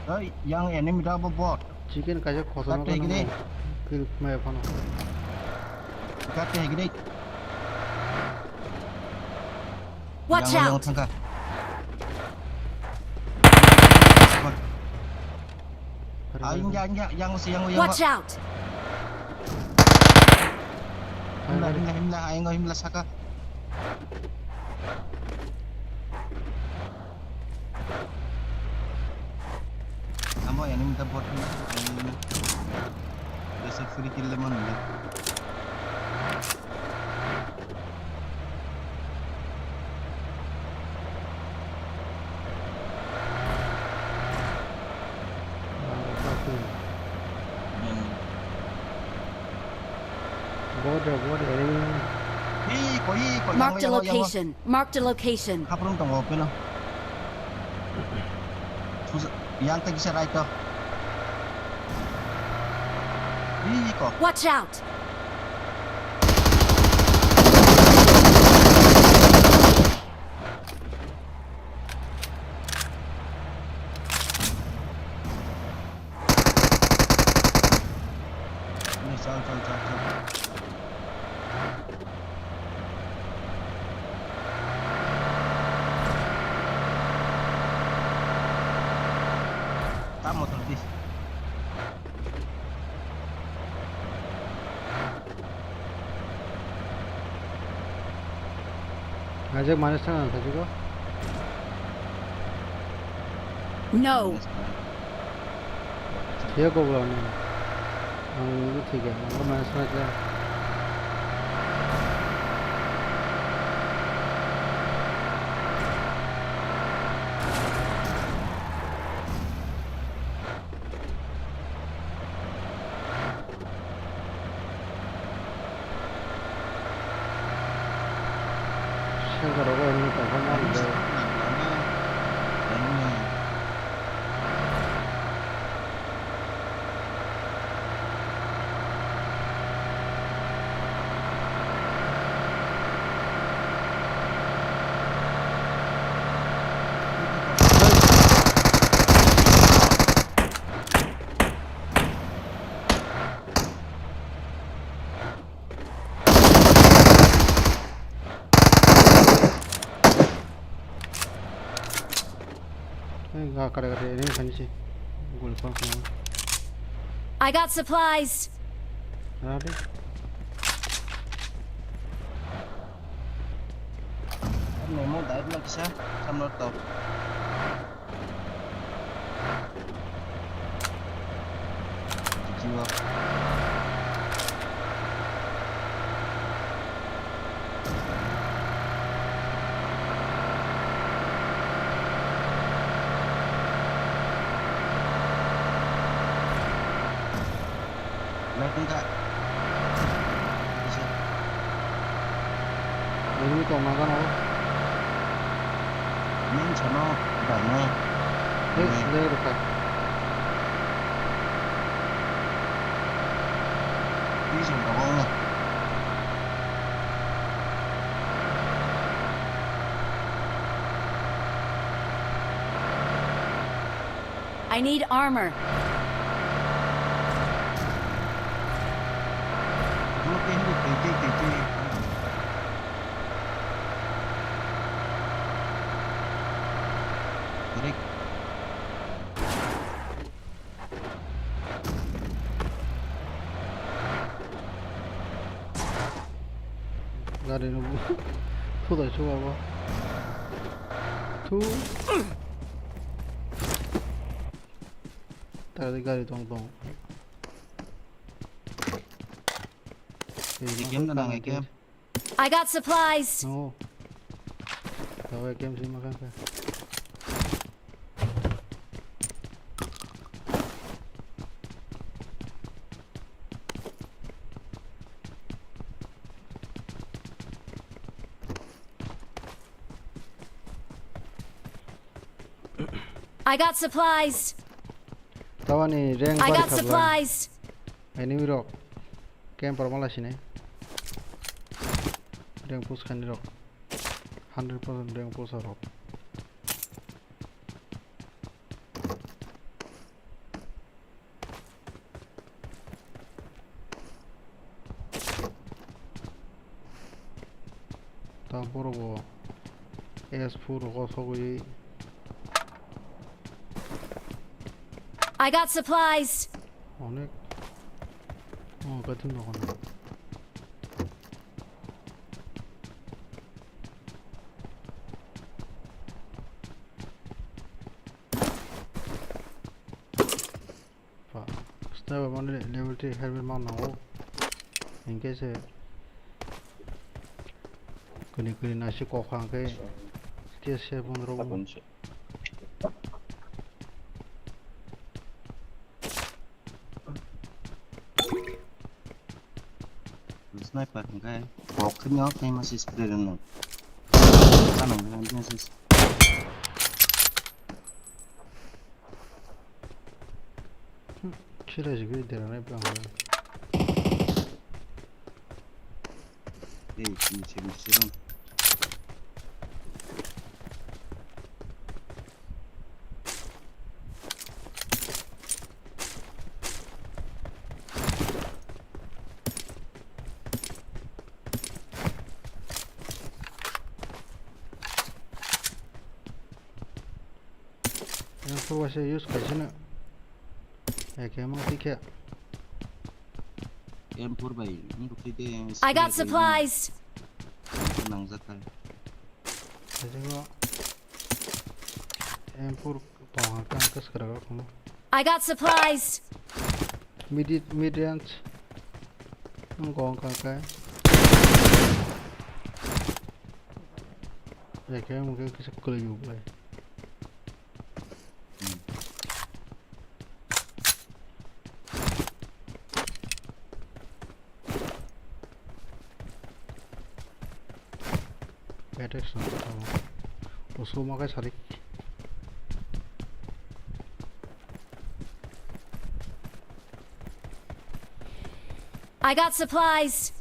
Speaker 10: Đấy, yang enemy double bot.
Speaker 1: Chicken kaje khosan
Speaker 10: Cut gini.
Speaker 1: Kill में अपन.
Speaker 10: Cut kayak gini.
Speaker 5: Watch
Speaker 10: Yang
Speaker 5: out!
Speaker 10: tangka. Yang siang
Speaker 5: Watch out!
Speaker 10: himla ayo himla saka. Amo yang minta bot ni. Dasar free kill lemon ni.
Speaker 1: Border enemy.
Speaker 5: Marked a location. Marked a location.
Speaker 10: Kaprung tong open no. Yang tadi saya right to. Ko.
Speaker 5: Watch out!
Speaker 10: Ini jauh. Kamu terus.
Speaker 1: 아직 많이 상안 가지고.
Speaker 5: No.
Speaker 1: dia kau bukan. Itu tiga. Aku mana saja. 생각하고 있는 거 하나인데.
Speaker 5: I got supplies.
Speaker 10: Này mau đẩy nó xa, xong nó tàu. Chưa. Lighting ka.
Speaker 1: Enemy tongnaga no.
Speaker 10: Nang chano dana.
Speaker 1: There ka.
Speaker 10: Đi dùng cả bông này.
Speaker 5: I need armor.
Speaker 10: Nó cái được cái. Đấy.
Speaker 1: 가리는 토다 좋아봐. 투. 다리 가리 동동.
Speaker 10: Thì kiếm nó đang ngày kia.
Speaker 5: I got supplies.
Speaker 1: No. Tao game sih makan ka.
Speaker 5: I got supplies.
Speaker 1: Tawani rank
Speaker 5: I
Speaker 1: bar
Speaker 5: got
Speaker 1: khabla.
Speaker 5: supplies.
Speaker 1: Enemy rock. Camp permala sini. Rank push khani rock. 100% rank push rock. Ta puro go. Es puro go sogui.
Speaker 5: I got supplies.
Speaker 1: 어네. 같은 거. 봐. 스나이퍼 만에 레벨 3 헬멧 만나고. 인게세. 그니 나시 꼭 한게. 스티어스 분으로.
Speaker 10: Sniper cái bọc thứ nhót này mà xịt spray lên rồi. Sao mình làm cái xịt?
Speaker 1: 칠해지 그리 되라네 병.
Speaker 10: Đi chỉ luôn.
Speaker 1: Informasi use kaisina. Emang tiga.
Speaker 10: Em pur bay, ini bukti deh.
Speaker 5: I got supplies.
Speaker 10: Nang zakal.
Speaker 1: Jadi gua empur pangkat ke sekarang kamu.
Speaker 5: I got supplies.
Speaker 1: Mid range. Ngong kakak. Ya kayak mungkin bisa kuliah juga. Attack sama. Usul makai sarik.
Speaker 5: I got supplies.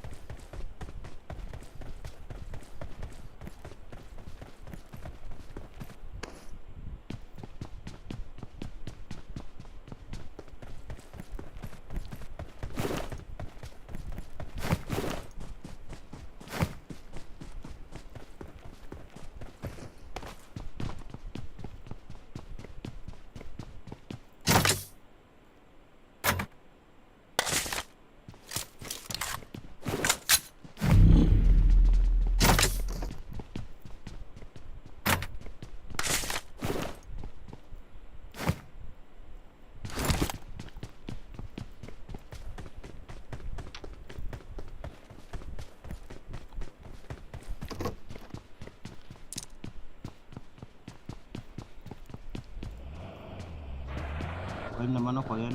Speaker 10: Koin naman ako yan.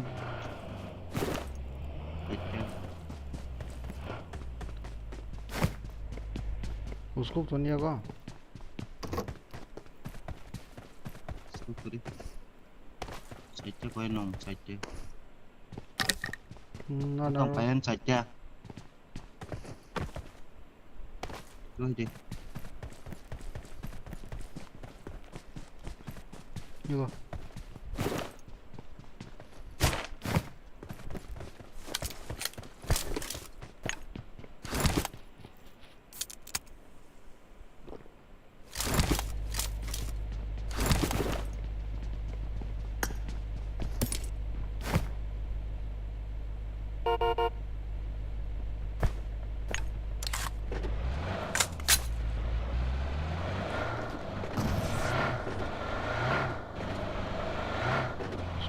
Speaker 1: उसको तो नहीं होगा
Speaker 10: 스쿠리 사이트 거의 농 사이트
Speaker 1: ना ना
Speaker 10: ต้องไปอัน사이트ด้วยดิ
Speaker 1: 이거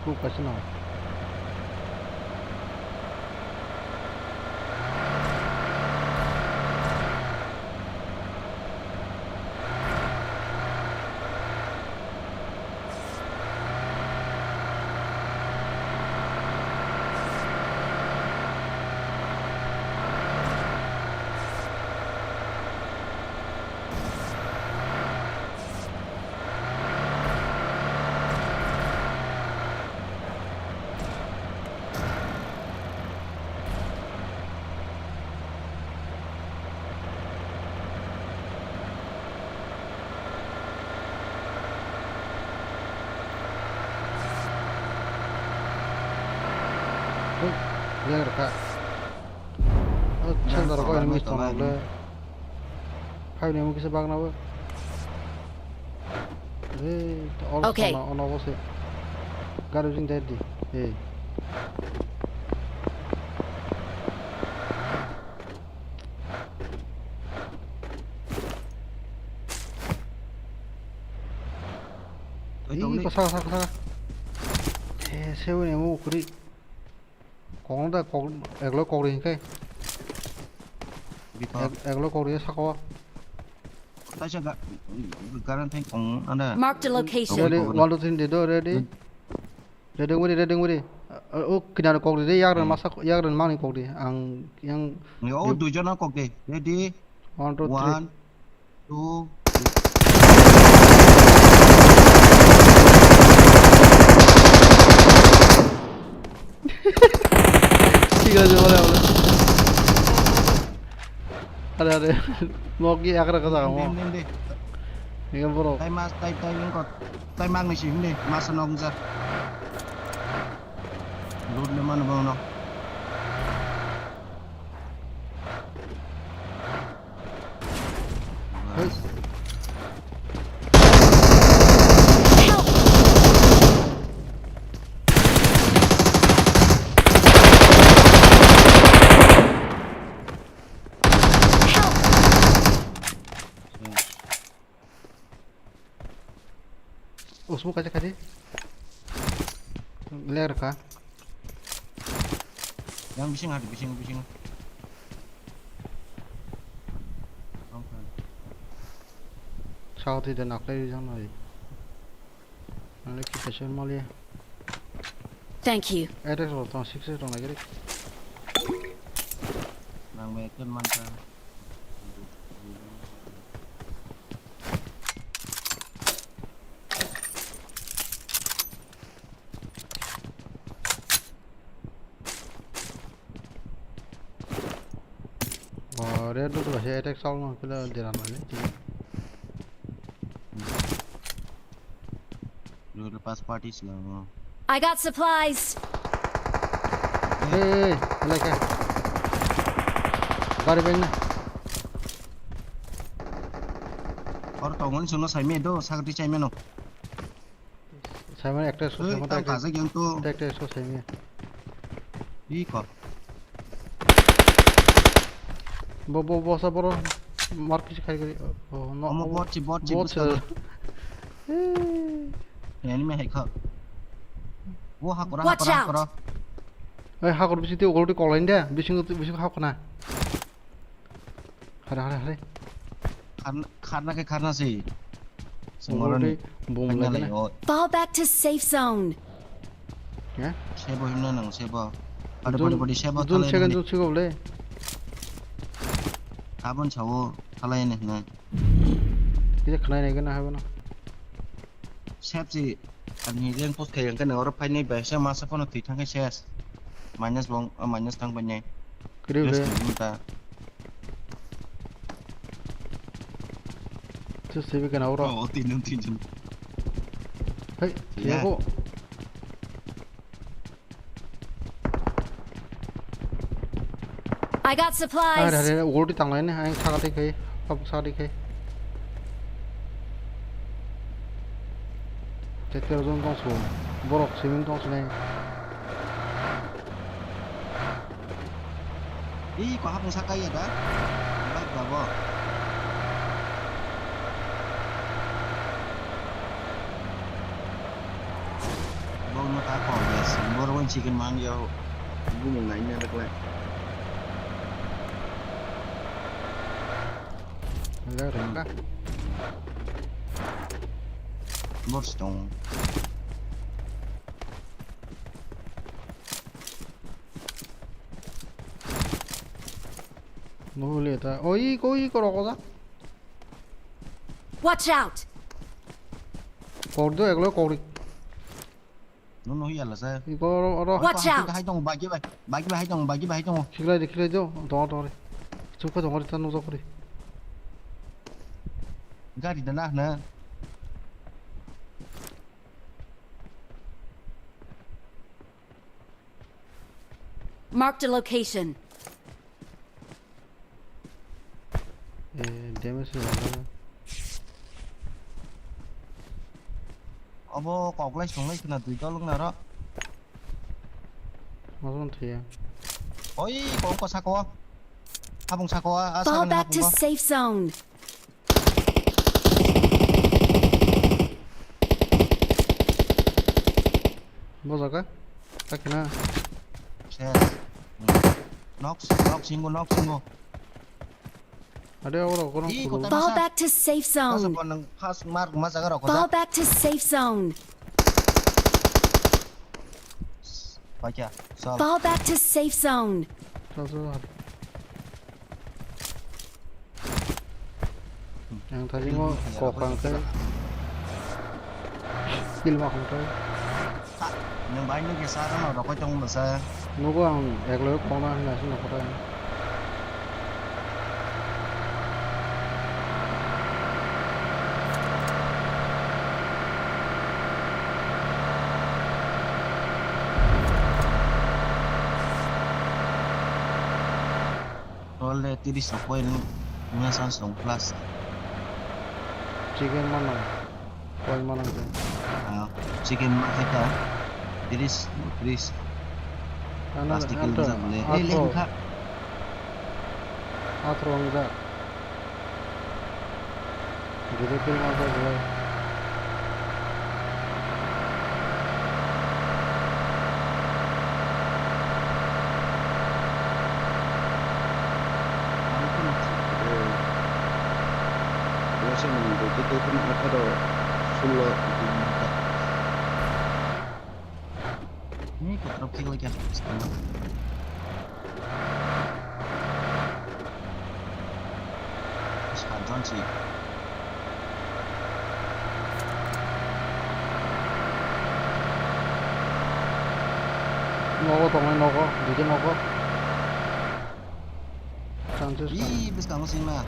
Speaker 1: 스쿠까지 나와 ये रखा अच्छा दर को enemy तो ना ले हाय ने मुझे भागना वो और
Speaker 5: Okay.
Speaker 1: on वो से गाड़ी जिंग दे दी 이거 사가 세우네 뭐 그리 공다 공 액로 거리니까 액로 거리에 사과
Speaker 10: 다시 가란테 공 안에
Speaker 5: Marked a location.
Speaker 1: ready 1 2 3 do ready ready 그냥 거리에 야그런 마사 야그런 많이 거리 ang yang
Speaker 10: 요 두전아 거기 레디
Speaker 1: 1 2 3
Speaker 10: 1 2
Speaker 1: ठीक है बोले अरे मौकी आकर कसा हो
Speaker 10: 님
Speaker 1: 이거 보러
Speaker 10: 타이마스 타이는 거 타이망 미시 힘내 마스너 공자 롯레만 보노
Speaker 1: उसमें कैसे खाली ले रखा
Speaker 10: yang bising ada bising
Speaker 1: sao thì đừng nọc đây trong này nó lấy cái chân mau liền
Speaker 5: Thank you.
Speaker 1: đây rồi toàn xích trong này cái đấy
Speaker 10: nang me ken man ta
Speaker 1: Dia tu bahasa attack sound lah, kita jalan mana?
Speaker 10: Dulu lepas party selama.
Speaker 5: I got supplies.
Speaker 1: Hey, like क्या? गाड़ी बेचना?
Speaker 10: और तो मन सुनो सही में दो सागरी चाहिए में नो.
Speaker 1: सही में एक्टर सो सही में
Speaker 10: tak kaza yang tu.
Speaker 1: Actor so सही में.
Speaker 10: Iko.
Speaker 1: Bo sa boro market खाई करी. Oh no.
Speaker 10: Kamu bot
Speaker 1: Bot.
Speaker 10: Ini mah heka. Wo hakora
Speaker 5: Watch out.
Speaker 10: hakora.
Speaker 1: Eh hakor bisi tu kalau di kolain dia, bisi hakor na. Hari.
Speaker 10: Karena sih. Semua ni.
Speaker 1: Boom lagi na.
Speaker 5: Fall back to safe zone.
Speaker 1: Ya?
Speaker 10: Sebo himna nang sebo. body shape
Speaker 1: Don't second to chick of lay.
Speaker 10: Carbon chow Talayan na
Speaker 1: Is a client again? I have no.
Speaker 10: Shapsi and he then post Kayan can or pine by some master on a 300 shares minus one or minus tongue by
Speaker 1: Could you just see we can out of Hey,
Speaker 10: Yeah.
Speaker 1: go.
Speaker 5: I got
Speaker 1: I
Speaker 5: supplies.
Speaker 1: had a word it online. I'm Saturday. Up Saturday. Take your own console. Borok, swimming console.
Speaker 10: Ih, kok hapung sakai ya dah? Baik babo. Bông nó tá cỏ yes, bông nó chicken mang yo. Gu mong ngai nha được lại.
Speaker 1: Ra rồi các.
Speaker 10: Bông stone.
Speaker 1: No later. Oi, go rock.
Speaker 5: Watch out.
Speaker 1: Cordo, a glow cordic.
Speaker 10: Nó hiểu là sao?
Speaker 1: You go rock.
Speaker 5: Watch out.
Speaker 10: Hai tông bài chứ hai tông.
Speaker 1: Kill don't. Chupa don't want to know.
Speaker 10: Gari dah nak na.
Speaker 5: Marked a location.
Speaker 1: Damage is
Speaker 10: Abo cọc lấy xuống lấy cái nào tùy cho lúc nào đó.
Speaker 1: wasn't here.
Speaker 10: Ôi, có sako. Hapung sako à?
Speaker 5: Fall back to safe zone.
Speaker 1: What's that? Take na.
Speaker 10: Knock single.
Speaker 1: Ada orang
Speaker 5: Fall back to safe zone. Fall back to safe zone. Fall back to safe zone.
Speaker 1: Yang tadi mau kokang ke skill mà không tới.
Speaker 10: Nhưng bánh nước kia xa đó nó có trong là xa.
Speaker 1: Nó có hàng ẹc lớn con nó là xin nó có đây.
Speaker 10: Oleh tiris apa ini punya Samsung Plus.
Speaker 1: Chicken mana? Koi mana ke?
Speaker 10: Chicken kita tiris. Plastik itu bisa boleh. Lihat kak.
Speaker 1: Atro enggak. Jadi kill mana boleh?
Speaker 6: Itu pun ada solo
Speaker 10: Ini kita kill lagi. Sekarang sih.
Speaker 1: Nó có, đi nó có. Chances.
Speaker 10: Ih, bis kamu sih mah.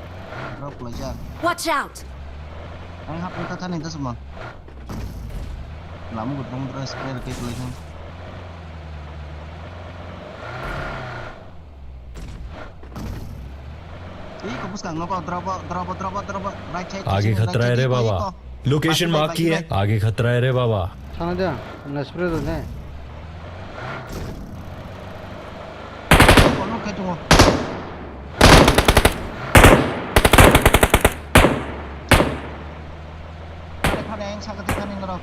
Speaker 10: Drop aja.
Speaker 5: Watch out.
Speaker 10: Ang hapon tatan itu semua. Lama gue dong terus kayak gitu. Ih, kabus kang drop. Right side.
Speaker 3: आगे खतरा है रे बाबा location mark की है आगे खतरा है रे बाबा
Speaker 1: Sana na spray to ne.
Speaker 10: Kono kayak tuh. Ada yang sakit kan yang drop.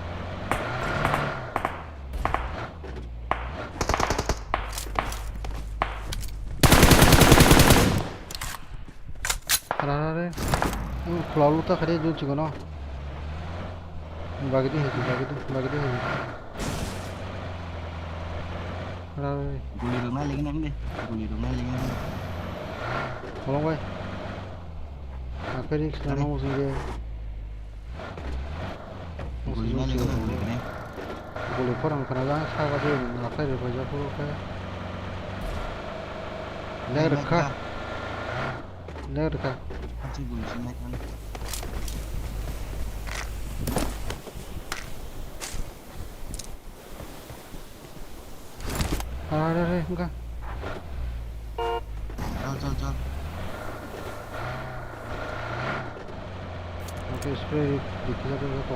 Speaker 1: Karena kalau tak kerja juga juga no. Bagi tu. Rồi,
Speaker 10: Guli đường này lấy cái này đi. Guli đường này lấy cái này.
Speaker 1: không quay. À, cái đi, nó không gì đây.
Speaker 10: Guli này lấy cái này, guli cái này.
Speaker 1: Guli 거랑 그나가 사가지고 나까지 보자 볼까. 내려가. 내려가.
Speaker 10: Chứ guli xin này con.
Speaker 1: 그래, 그러니까.
Speaker 10: Cho.
Speaker 1: 이렇게 스프레이 리퀴드 또.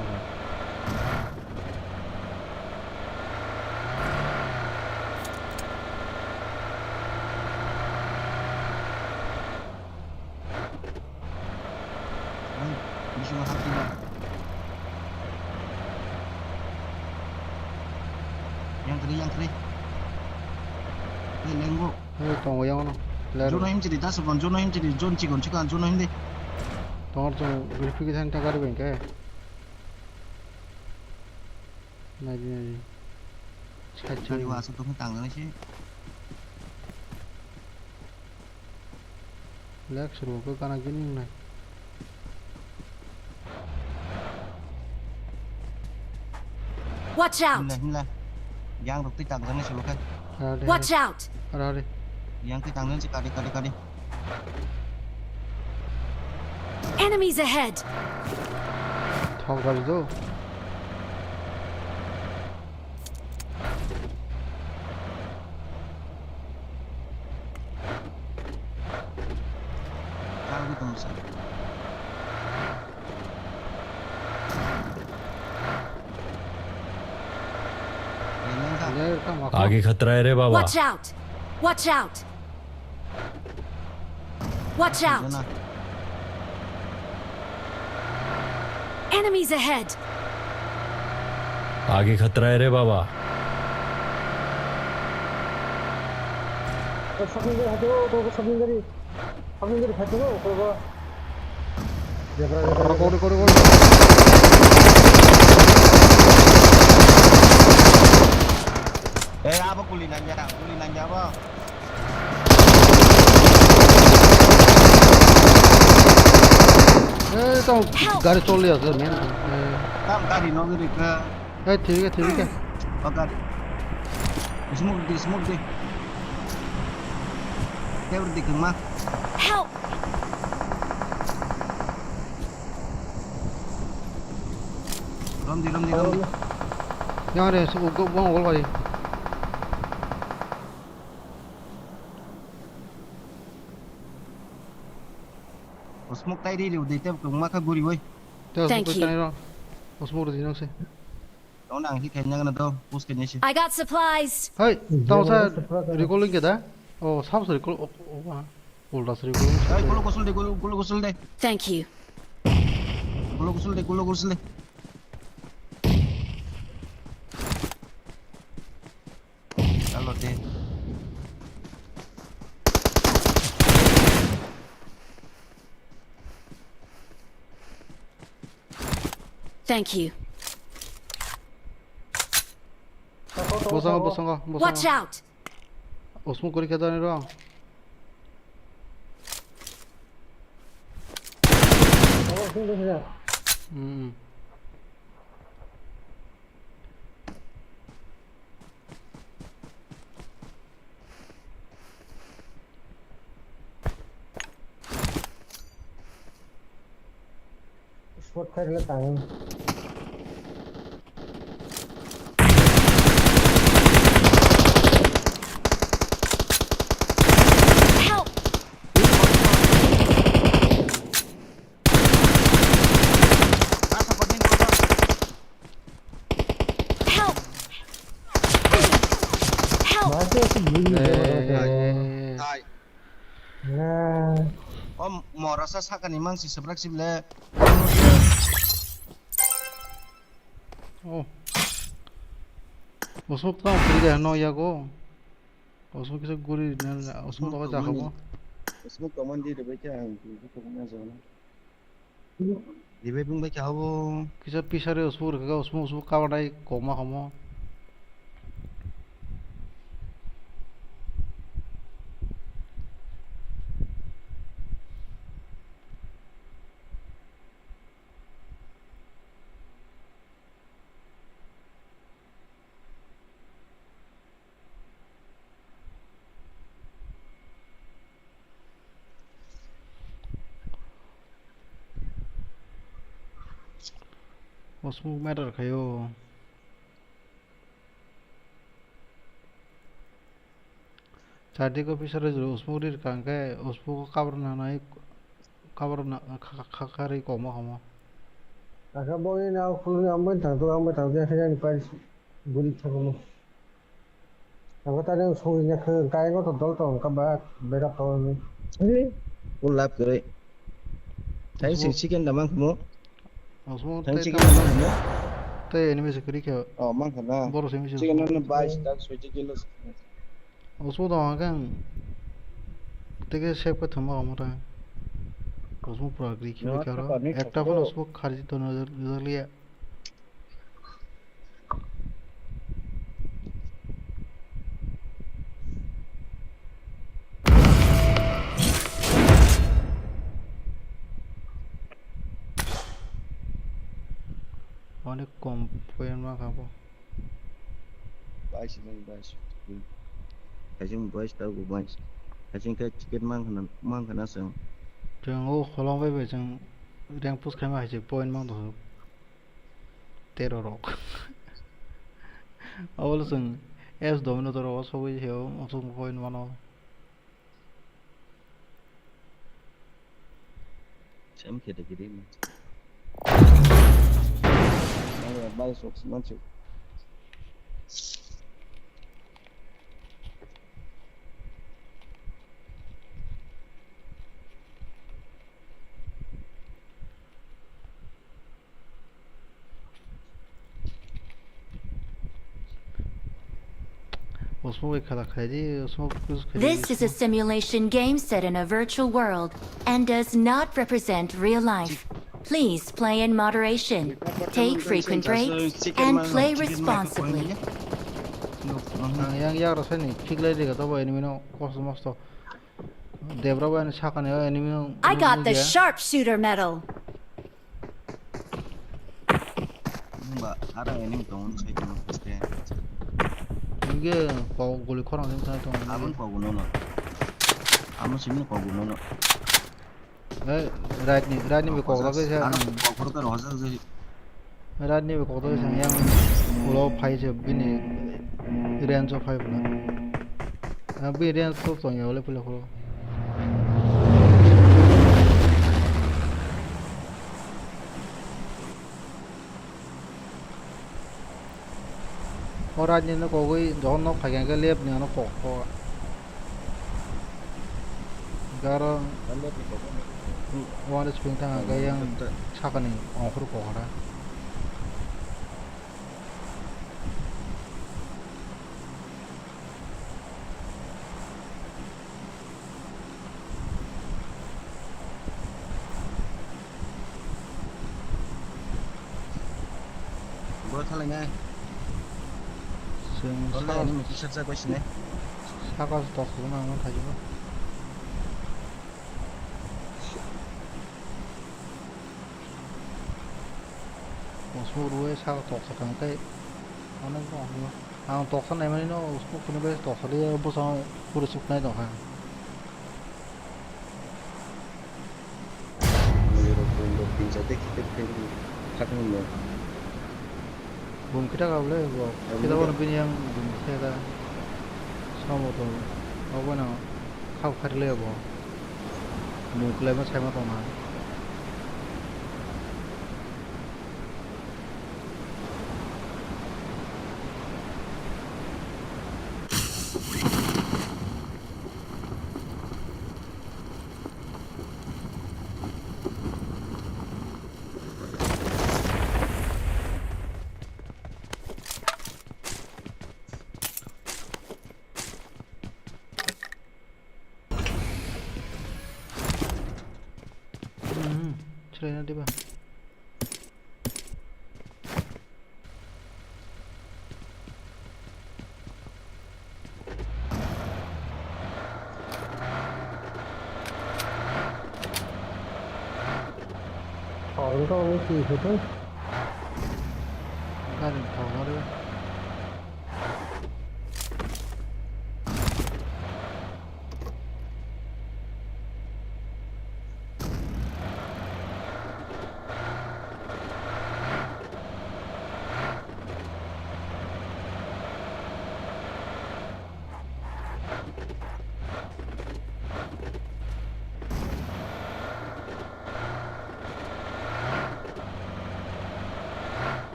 Speaker 10: Ôi, đi xuống hấp đi mà. Yang kiri. Ini lenggo.
Speaker 1: 또 영어로.
Speaker 10: Zona him jadi tas sebon zona him jadi zone cikon cikan zona him deh.
Speaker 1: তোমার তো ভেরিফিকেশনটা করবেন কে নাজি
Speaker 10: Cari wasit tuh tanggal sih.
Speaker 1: লেখ শুরু করে কানা কিনি না
Speaker 5: Watch out!
Speaker 10: Himlah. Yang rukti tanggal nih selalu kan.
Speaker 5: Watch out!
Speaker 1: আরে
Speaker 10: Yang ti tanggal sih kadi.
Speaker 5: Enemies ahead!
Speaker 1: ঠাও গাড়ি তো
Speaker 10: Tahu gitu misal.
Speaker 3: आगे खतरा है रे बाबा
Speaker 5: Watch out! Watch out! Watch out! Enemies ahead!
Speaker 3: आगे खतरा है रे बाबा
Speaker 8: 서빙들 하죠. 그거 서빙들이 가지고 그거
Speaker 1: 거리
Speaker 10: Apa kulinanya apa?
Speaker 1: 또 가리 쫄려서 맨
Speaker 10: Tam kadi no gede ke.
Speaker 1: 들게
Speaker 10: Bakar. Smoke deh. Dia udah dikemah.
Speaker 5: Help!
Speaker 10: Rom di.
Speaker 1: 양아래 뭐 올가리
Speaker 10: Smoke tay đi đều để tiếp cùng mắc guri woi.
Speaker 5: Thank you.
Speaker 1: 오스모로 지나세
Speaker 10: Đó nàng hít khen nhang đâu. Push cái nhỉ.
Speaker 5: I got supplies!
Speaker 1: 하이 다우사 리콜링 게다 사무소 리콜 올라서 리콜링
Speaker 10: Ay, kulo gosul deh.
Speaker 5: Thank you.
Speaker 10: Kulo gosul deh. Kalau deh.
Speaker 5: Thank you.
Speaker 1: 보상아
Speaker 5: Watch out!
Speaker 1: 오스모 거리 계단이라
Speaker 8: 스포츠 타일을 땅
Speaker 5: Help!
Speaker 10: Rasa pagin ko.
Speaker 5: Help! Help!
Speaker 8: 맞아 물이
Speaker 10: Ay.
Speaker 8: 나
Speaker 10: Mau rasa sakan imang si sebrak si bele.
Speaker 1: 오스모 또 그리게 안 넣어야고 오스모 계속 고리 오스모 너가 작하고
Speaker 6: Smoke common di depan cang, itu punya zona.
Speaker 10: Di bebung baca abo.
Speaker 1: 기자 피샤레 오스모 그가 오스모 까바나이 고마 고마 스모크 매달 가요. 자디가 비싸서 스모크를 간게 스모크 카버나나이 카버나 카카리 고마.
Speaker 8: 아까 보이 나 풀은 한번 당도 그냥 빨리 물이 타고 아까 다른 소리냐 그 까인 것도 돌도 까봐 매라 또
Speaker 10: ul lap kere thấy sự chicken là mang không
Speaker 1: 스모크
Speaker 10: thấy
Speaker 1: 때
Speaker 10: chicken là mang không
Speaker 1: 때 애니메이션 그렇게
Speaker 10: mang không na
Speaker 1: 뭐로 재밌어.
Speaker 10: chicken nó bay đã suy chicken là
Speaker 1: 스모크 그냥 되게 셰프 같은 거 아무라. 스모크 프로 그렇게 알아. 액타본 스모크 카지 또 너들이야. 어느 건 보이는 가고.
Speaker 10: bay xin bay cái chúng bay tao của bay cái chúng cái chicken mang cái nó sang
Speaker 1: 정오 홀랑베베 정 랭푸스 카마 이제 보인 망도 테러로 아월슨 에스 도미노더로 소위 해요 엄청 보인 많아
Speaker 10: xem kia cái đi mà bay xuống nó chịu
Speaker 2: This is a simulation game set in a virtual world and does not represent real life. Please play in moderation, take frequent breaks, and play responsibly.
Speaker 1: yang yaro sani kiglai ga to enemy cosmosto Debbarma ni sakane enemy
Speaker 5: I got the sharpshooter medal.
Speaker 10: mà ada ini tahun saya cuma pakai
Speaker 1: 이게 골리 코랑 생산할 동안
Speaker 10: amun kau gunono amun sini kau gunono
Speaker 1: 라니 왜 거기다 그냥
Speaker 10: kau kau kan hasil sih
Speaker 1: 라니 왜 거기다 그냥 올라 파이저 비니 이렌저 파이브나 아 비렌 소송이 원래 불러고 Orang ni nak kau jangan nak kaya kaya lep ni anak pokok. Gara orang spring tang kaya yang cakap ni orang kuru pokok dah.
Speaker 10: buat hal ini
Speaker 1: 지금
Speaker 10: kalau ini mesti saya question
Speaker 1: 사과서 더 쓰거나 하면 다지고 소로에 사과 더 쓰니까 하는 거 아니고 아, 더 쓰는 애만이 너 스포크는 왜 더 쓰려 무슨 우리 숙나이 더 하. Bung kita kau boleh buat. Kita pun punya yang bung kita semua tu. Apa nak kau kerja apa? Bung kelai macam mana tu mah? Cerai nanti bah.
Speaker 8: Thằng con gì thế thôi
Speaker 1: Kan tahu mana?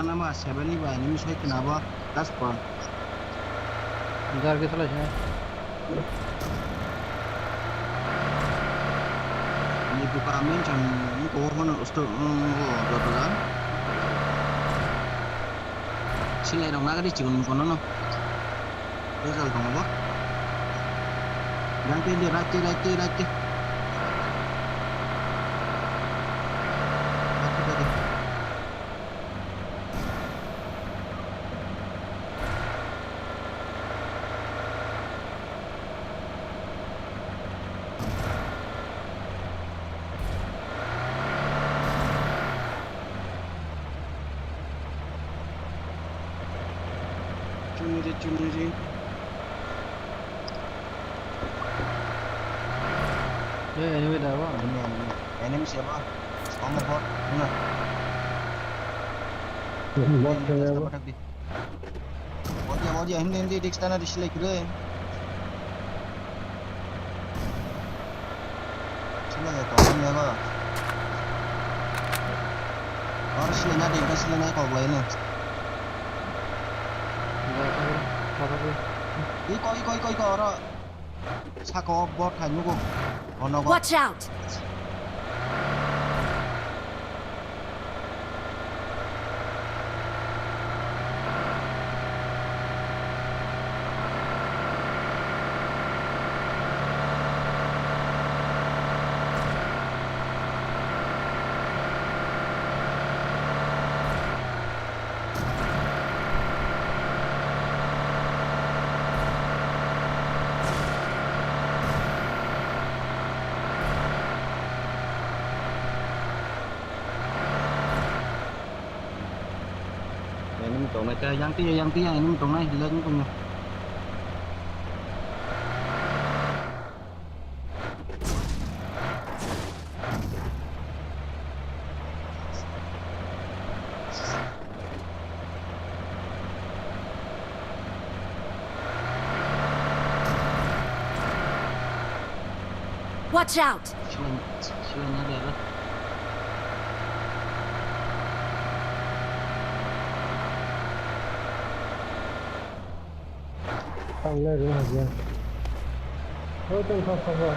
Speaker 10: nama 7 ni ba enemy soi kenapa das pon
Speaker 1: jar के चला है
Speaker 10: ni buka amin chan ni ko hono usto do do la sile dong na ga di chigun kono no result dong ba ganti di rati rati Cunuri.
Speaker 1: ये anyway दावा
Speaker 10: Enemy siapa? Sama bot, mana?
Speaker 8: Bot kaya ba?
Speaker 10: Bot ya, hindi dikstana dislike deh. Sila ya kau ni apa? Orang sila na ding, sila na kau boleh ni. Iko orang sako bot kan yugo. Ono bot.
Speaker 5: Watch out!
Speaker 10: Enemy tong này cái yang tia enemy tong này lên cùng nhau.
Speaker 5: Watch out!
Speaker 10: Chưa nhá đẹp đấy.
Speaker 8: Tăng lên đúng không? Thôi không rồi.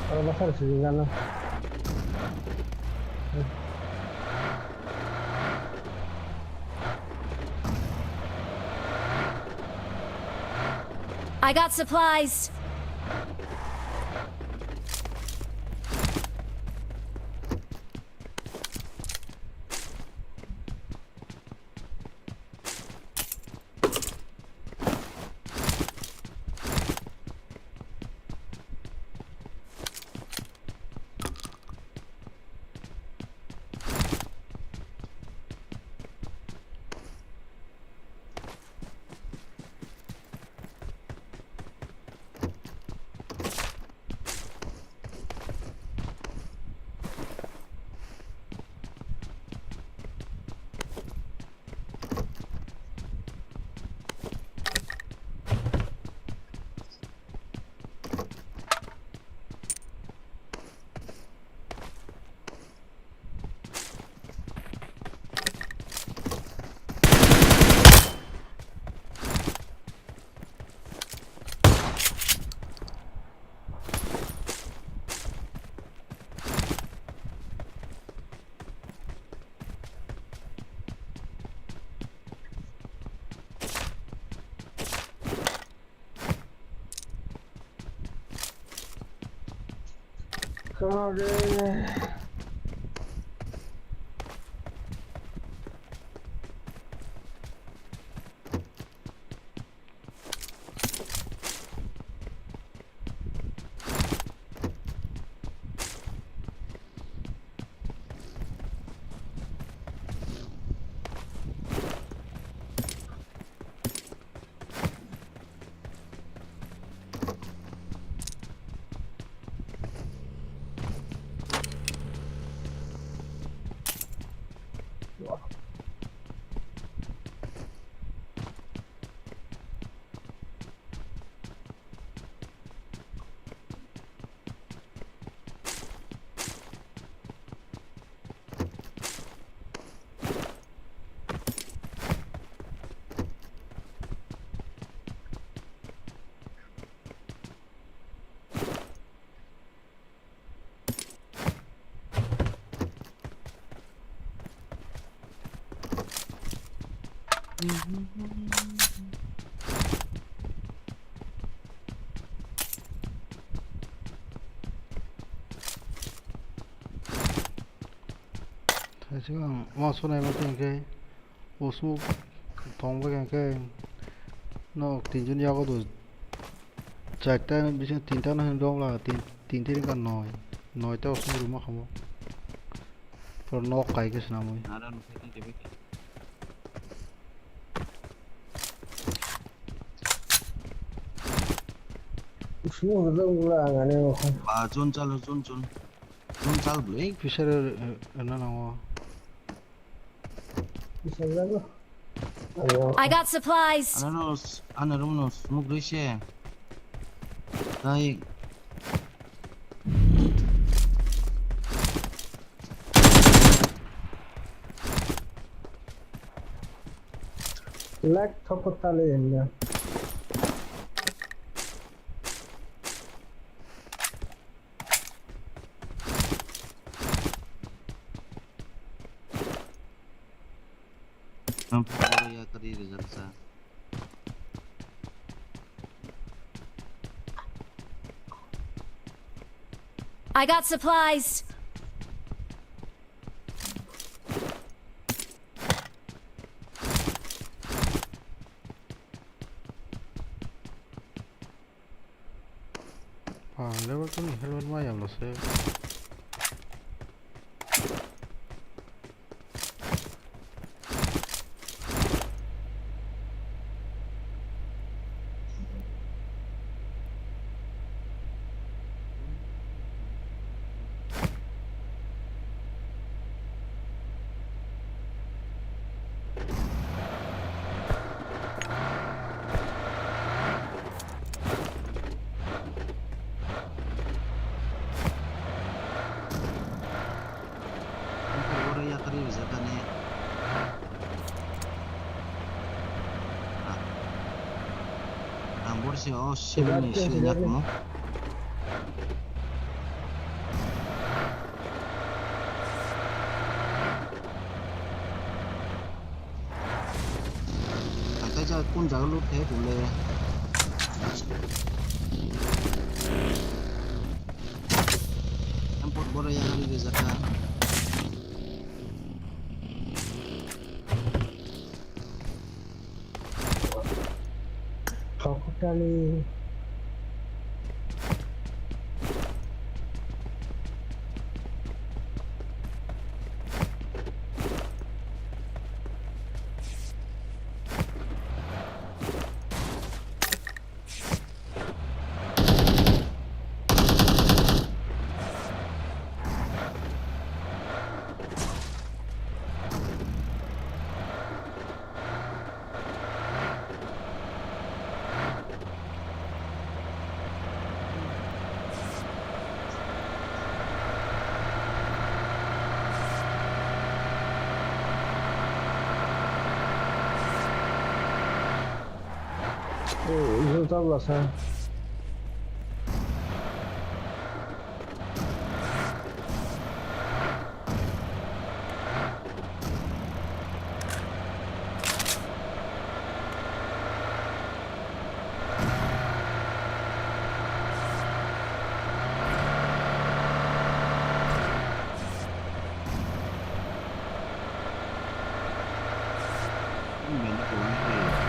Speaker 8: Kalau besar seringan lah.
Speaker 5: I got supplies.
Speaker 8: Sorry.
Speaker 1: 지금 와서 내가 게 오스모 동백에 nó tiền trên nhau có đủ chạy tay bị tiền tay nó hơn đâu là tiền tiền cái nồi tao xuống rồi mà không còn nó cái nào mới
Speaker 10: 나라는 패딩 되게
Speaker 8: Semua betul lah ngane aku.
Speaker 10: 아 존잘로 존잘 블레이
Speaker 1: 피셔를 nó nào
Speaker 8: Bisa lah. Ayo.
Speaker 5: I got supplies.
Speaker 10: 안으로는 스무 그릇이 나이
Speaker 8: Lag thokot tali ya.
Speaker 10: ya kari rezalsa
Speaker 5: I got supplies.
Speaker 1: level kan level mah ya lo se
Speaker 10: ya kari rezalsa ne Borsi o shimni shiyak mo Kaja kun jaglu the bule Ampot bora ya kari rezalsa
Speaker 8: Thokot tali. Itu tahu lah saya.
Speaker 10: Mình cũng thì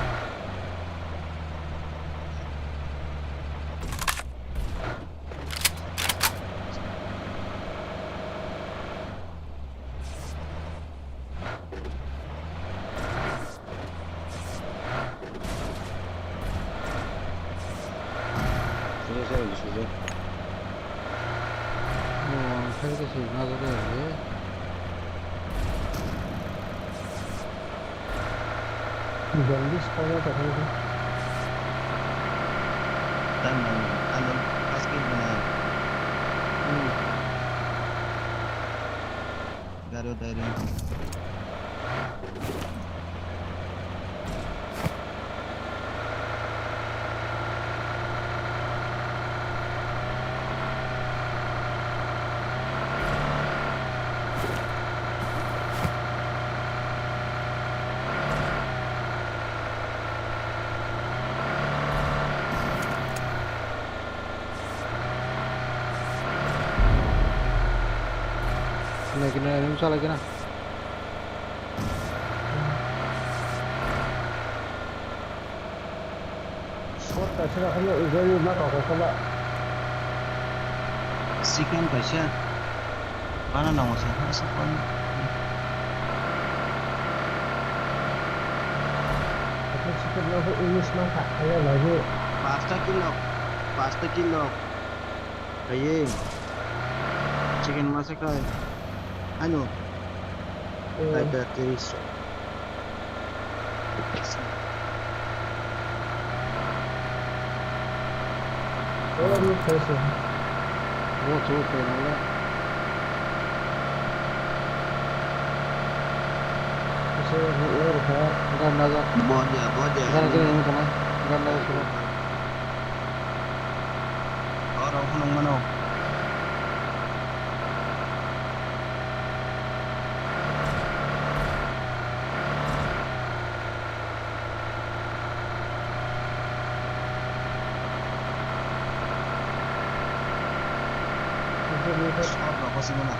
Speaker 1: 살겠지 나도 그래
Speaker 8: Jadi sekolah tak ada.
Speaker 10: dan anun askin benar garo dari
Speaker 1: kena ini salah kena.
Speaker 8: What the shit? How you very much of a cover?
Speaker 10: Second kaisa mana nama sih sepan
Speaker 8: Aku sikit nak English mah kaya lagi.
Speaker 10: pasta kilo kaye chicken masaka ano ada teriso
Speaker 8: What are you facing?
Speaker 1: Wo tu kena lah.
Speaker 8: So where ka?
Speaker 1: Kan naga.
Speaker 10: bodia
Speaker 1: Kan kena ini kena. Kan naga sudah.
Speaker 10: orang hunung mano orang apa sih mana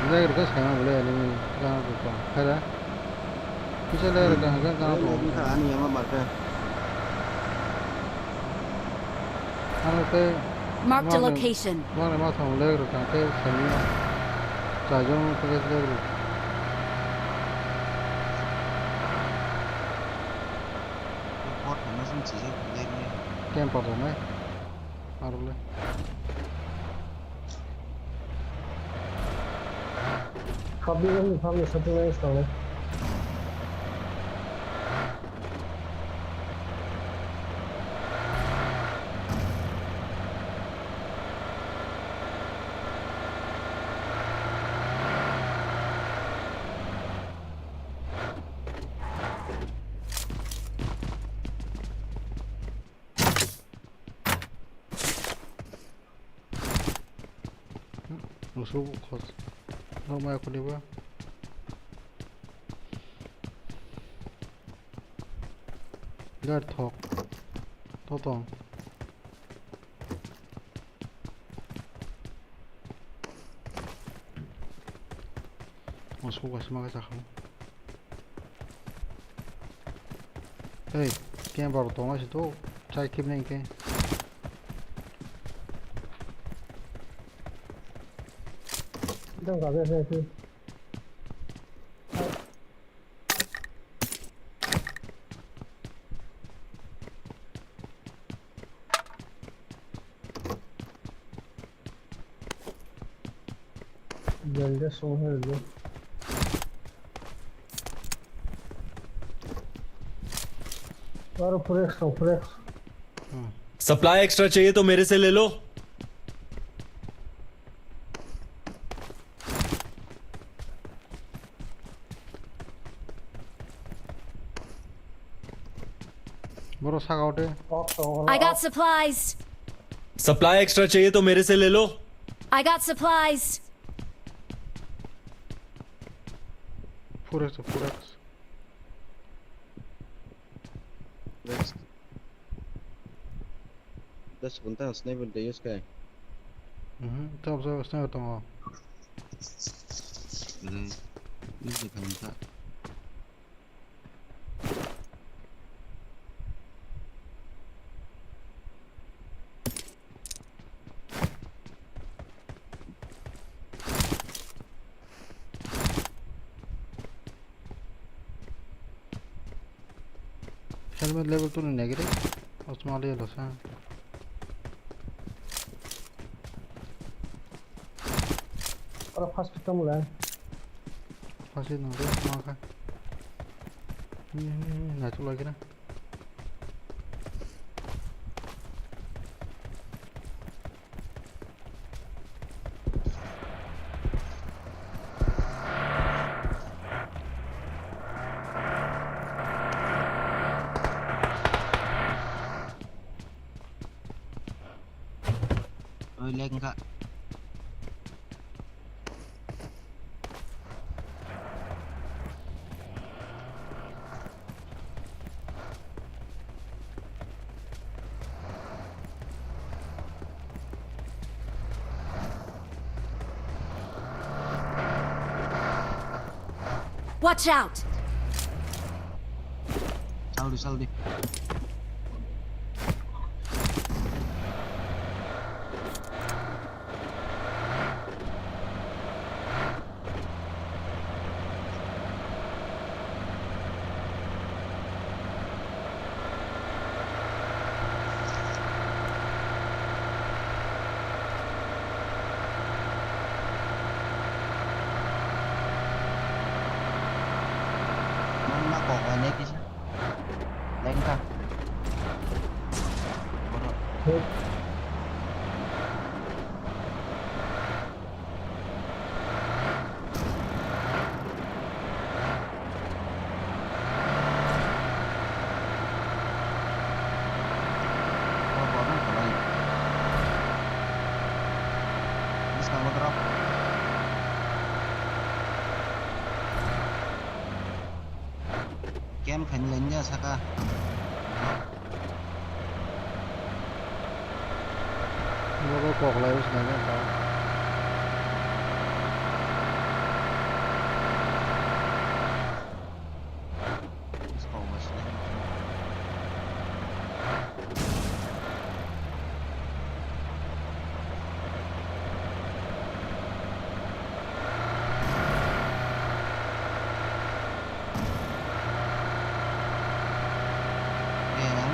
Speaker 1: Kita kerja sekarang boleh ini kan apa? Ada. Kita lagi kerja kan apa?
Speaker 10: kita ani yang apa kan
Speaker 1: Anu ke
Speaker 5: Marked a location.
Speaker 1: mana masa mulai kerja ke seni. Sajong kerja lagi.
Speaker 10: report masih sih lagi
Speaker 1: Camp apa mai? Arule.
Speaker 8: Copy them from the Satyaranjan Debbarma.
Speaker 1: Musuh kos. Nama aku ni apa? Guard talk. Totong. Musuh kos makan cakap. Hey, kian baru tahu masih tu. Cai kim ni ke?
Speaker 8: Don't go there too. Jल्दी सो है जो और फ्रेक्स
Speaker 3: supply extra चाहिए तो मेरे से ले लो
Speaker 1: बरो सागाउटे
Speaker 5: I got supplies.
Speaker 3: Supply extra चाहिए तो मेरे से ले लो
Speaker 5: I got supplies.
Speaker 1: Furex.
Speaker 6: Next. Das sebentar sniper dia sekali.
Speaker 1: Tahu saya setengah tahu.
Speaker 10: ini juga minta
Speaker 1: Helmet level tu ni negatif. Osman dia losa.
Speaker 8: और फर्स्ट खत्म हुआ है
Speaker 1: Pasti nanti makan. Nah tu lagi na.
Speaker 10: toilet enggak
Speaker 5: Watch out!
Speaker 10: Saldi. Nó còn ở nét chứ. Đánh ta. Kem thành lên nha Saka.
Speaker 1: Nó có cọc lại उसने ना था
Speaker 10: इसको बस नहीं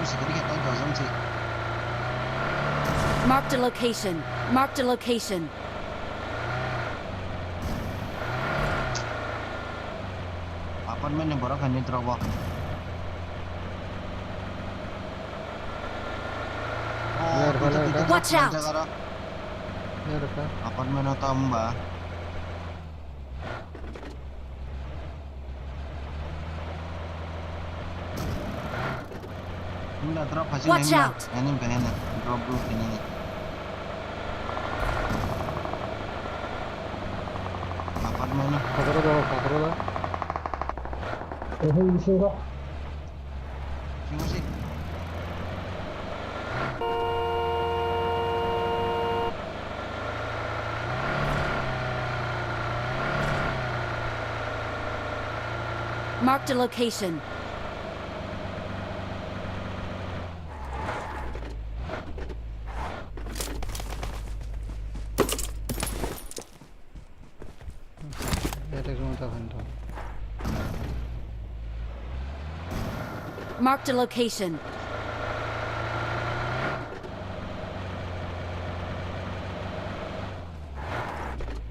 Speaker 10: sedikit aja sih.
Speaker 5: Marked a location. Marked a location.
Speaker 10: Apartemen yang baru kan terobak.
Speaker 5: Watch out.
Speaker 1: ये रखा
Speaker 10: Apartemen tambah. Udah drop hasil
Speaker 5: Watch
Speaker 10: ini.
Speaker 5: out.
Speaker 10: Ini pengen drop dulu ini. Apartemen.
Speaker 1: पकड़ो दो
Speaker 8: 여기 있는가?
Speaker 10: Sini sih.
Speaker 5: Marked a location. Marked a location.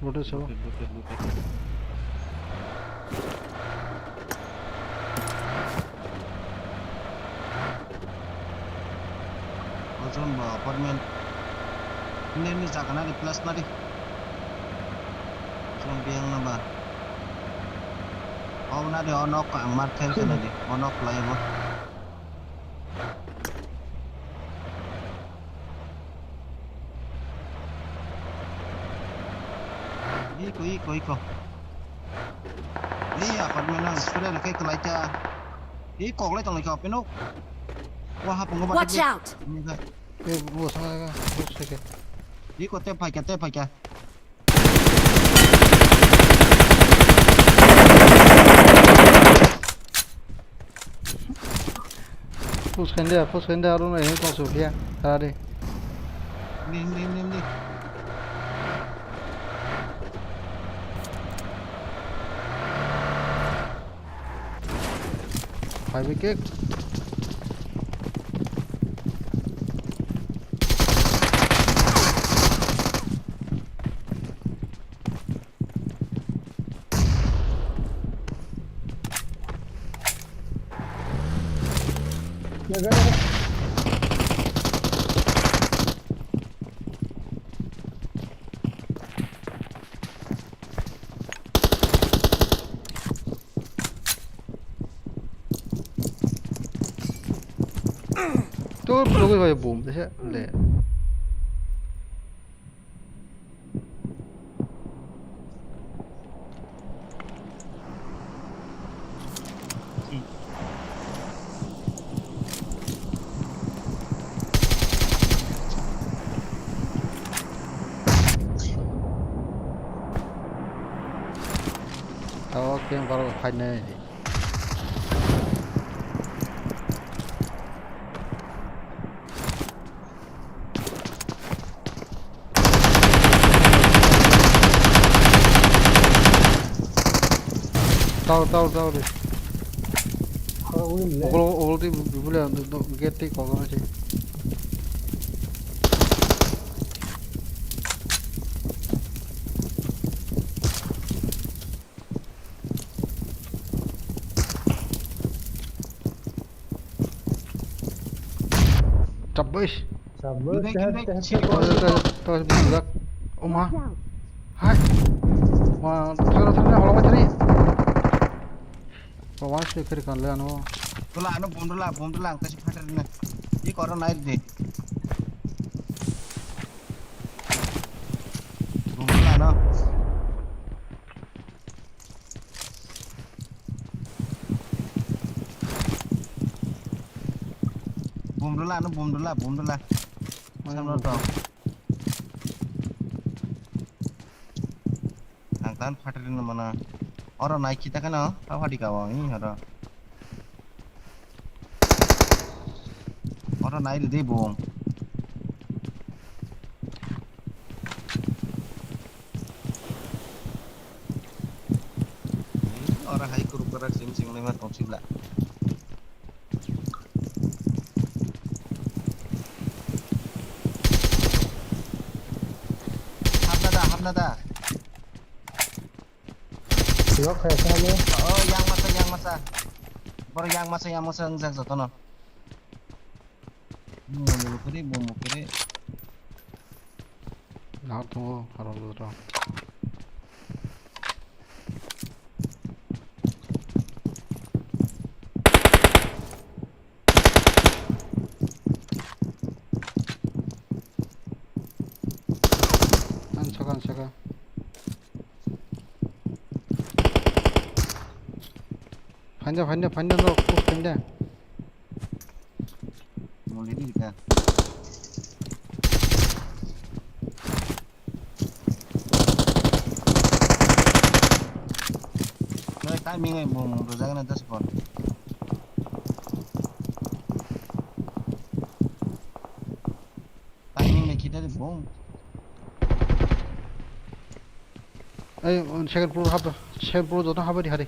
Speaker 1: What is it?
Speaker 10: Ozon bawa apartemen. Ini jangan ada plus tadi. Ozon biang nambah. Oh, nadi onok ang martel sana di. Onok lah ya, Iko. Ini apartemen nang sudah ada kayak kelaja. Iko lagi tong lagi penuk. Wah, pengobatan.
Speaker 5: Watch out.
Speaker 1: ये वो समझेगा वो सेके
Speaker 10: Iko tepai ka.
Speaker 1: फुस खेंदे आरो ना ये कौन सोफिया करा दे
Speaker 10: Nim.
Speaker 1: फाइव विकेट तो लोगों का ये बूम जैसे ले 그냥 바로 갔네. 따로.
Speaker 8: 우리 밀래.
Speaker 1: 오글오글 물려 너 게티 거거지. 잡으시.
Speaker 8: Sabar,
Speaker 10: Gede,
Speaker 8: sehat,
Speaker 10: gede,
Speaker 8: sehat.
Speaker 10: cik.
Speaker 1: 또 비가. 엄마. 하이. 와, 타라 올라가 타리. 와스 그리 간래 안 와.
Speaker 10: Tula anu bom dulu ang kasih pater na. Di koron air di. Bom dulu ano. Bom dulu. Sama to. Ang tan pater na mana. Oro naik kita kan oh, apa di kawang ini oro. Oro naik di bom. Oro hai kuru kerak sing lima tong sibla. Habnada.
Speaker 8: Siok kayak sana.
Speaker 10: Oh, yang masa. Baru yang masa enggak satu no. Mau kiri.
Speaker 1: 나도 알아보더라. 잠깐. 반대 너 반대.
Speaker 10: Mulai di kita. Nah, timing ay bom, rozagan na spawn. Timing na kita di bom.
Speaker 1: 에이, 세컨 프로 너도 하버리 하리.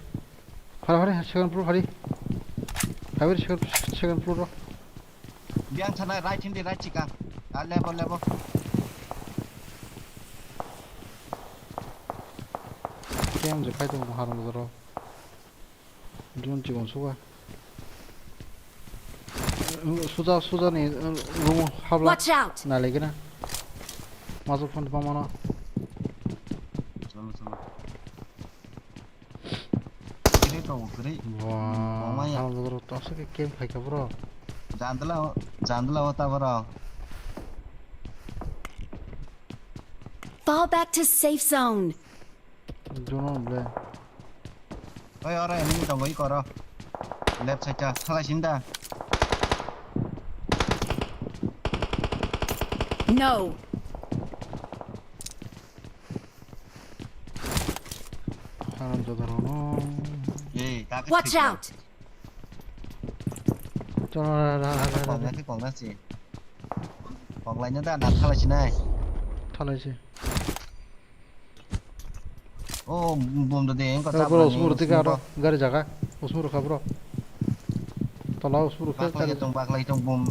Speaker 1: 세컨 프로 하리. 하버리 세컨 프로.
Speaker 10: Biang sana right hindi right chika. Level.
Speaker 1: 게임 이제 파이팅 하는 거더라. 이런 찍은 수가. 수자니 룸 하블라.
Speaker 5: Watch out!
Speaker 1: 날리기나. 마저 폰트 파마나.
Speaker 10: Solo. Kiri to kiri.
Speaker 1: 와, 하는 거더라. 또 어떻게 게임 파이까 불어.
Speaker 10: Jandla hota bro.
Speaker 5: Fall back to safe zone.
Speaker 1: 저는 왜?
Speaker 10: Oi ora enemy to goi koro. Left side cha thalasinda.
Speaker 5: No.
Speaker 1: 하는 저더라노.
Speaker 10: Eh,
Speaker 5: Watch out!
Speaker 10: Còn
Speaker 1: 저라라라라.
Speaker 10: cái còn đó gì? Còn lại chúng ta đặt thalasinda.
Speaker 1: 탈라지.
Speaker 10: Oh, bom de ko
Speaker 1: 야, 그럼 오스무로 뛰게 알아. 가리 자가. 오스무로 가보라. 달라 오스무로 가.
Speaker 10: bạc lay trong bom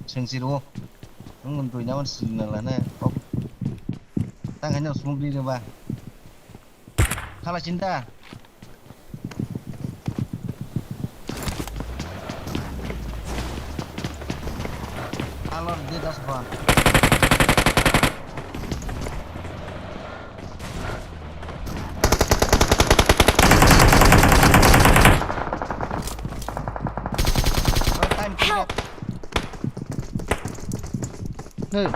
Speaker 10: sừng xì đúng không? Mình tụi nhau ăn xì là nè. Tăng cái nhau xuống đi được ba. Thalasinda. Alor di das ban.
Speaker 5: Help!
Speaker 1: 네,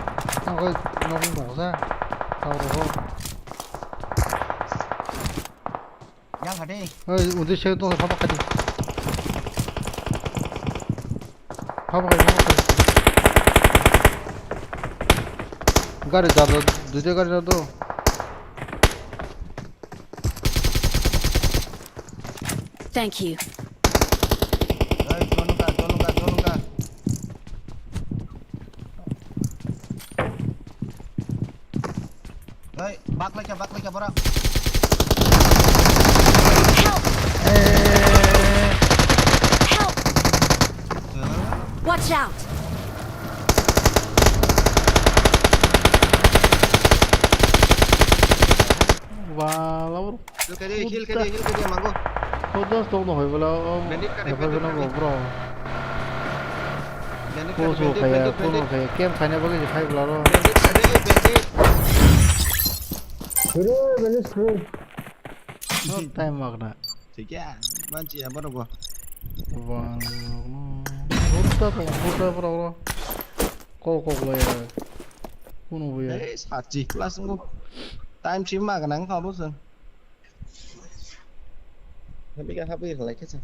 Speaker 1: 거기 너무 먹어서 가오르고.
Speaker 10: Yang ở đây.
Speaker 1: 우리 쟤 또 밥박하지. 가리 자도 늦어 가리라도.
Speaker 5: Thank you.
Speaker 10: Hey, tolong kak. Hey, bak lagi borok.
Speaker 5: Help! Help! Watch out!
Speaker 1: Wow,
Speaker 10: Heal ke dia manggo.
Speaker 1: khusus tuh nggak boleh
Speaker 7: Bandit kan,
Speaker 1: apa
Speaker 7: bandit
Speaker 1: guna
Speaker 7: kan,
Speaker 1: bro. Khusus kayak game kayaknya bagus sih kayak belaro.
Speaker 10: Bandit.
Speaker 8: Screw, bener screw.
Speaker 1: Time makna.
Speaker 10: Tiga, manci ya borok gua.
Speaker 1: Wow, khusus bro. Kok boleh ya? Kuno boleh.
Speaker 10: Eh, saji langsung gua. Time cima kan nang kau bosan. Tapi kan HP like sih.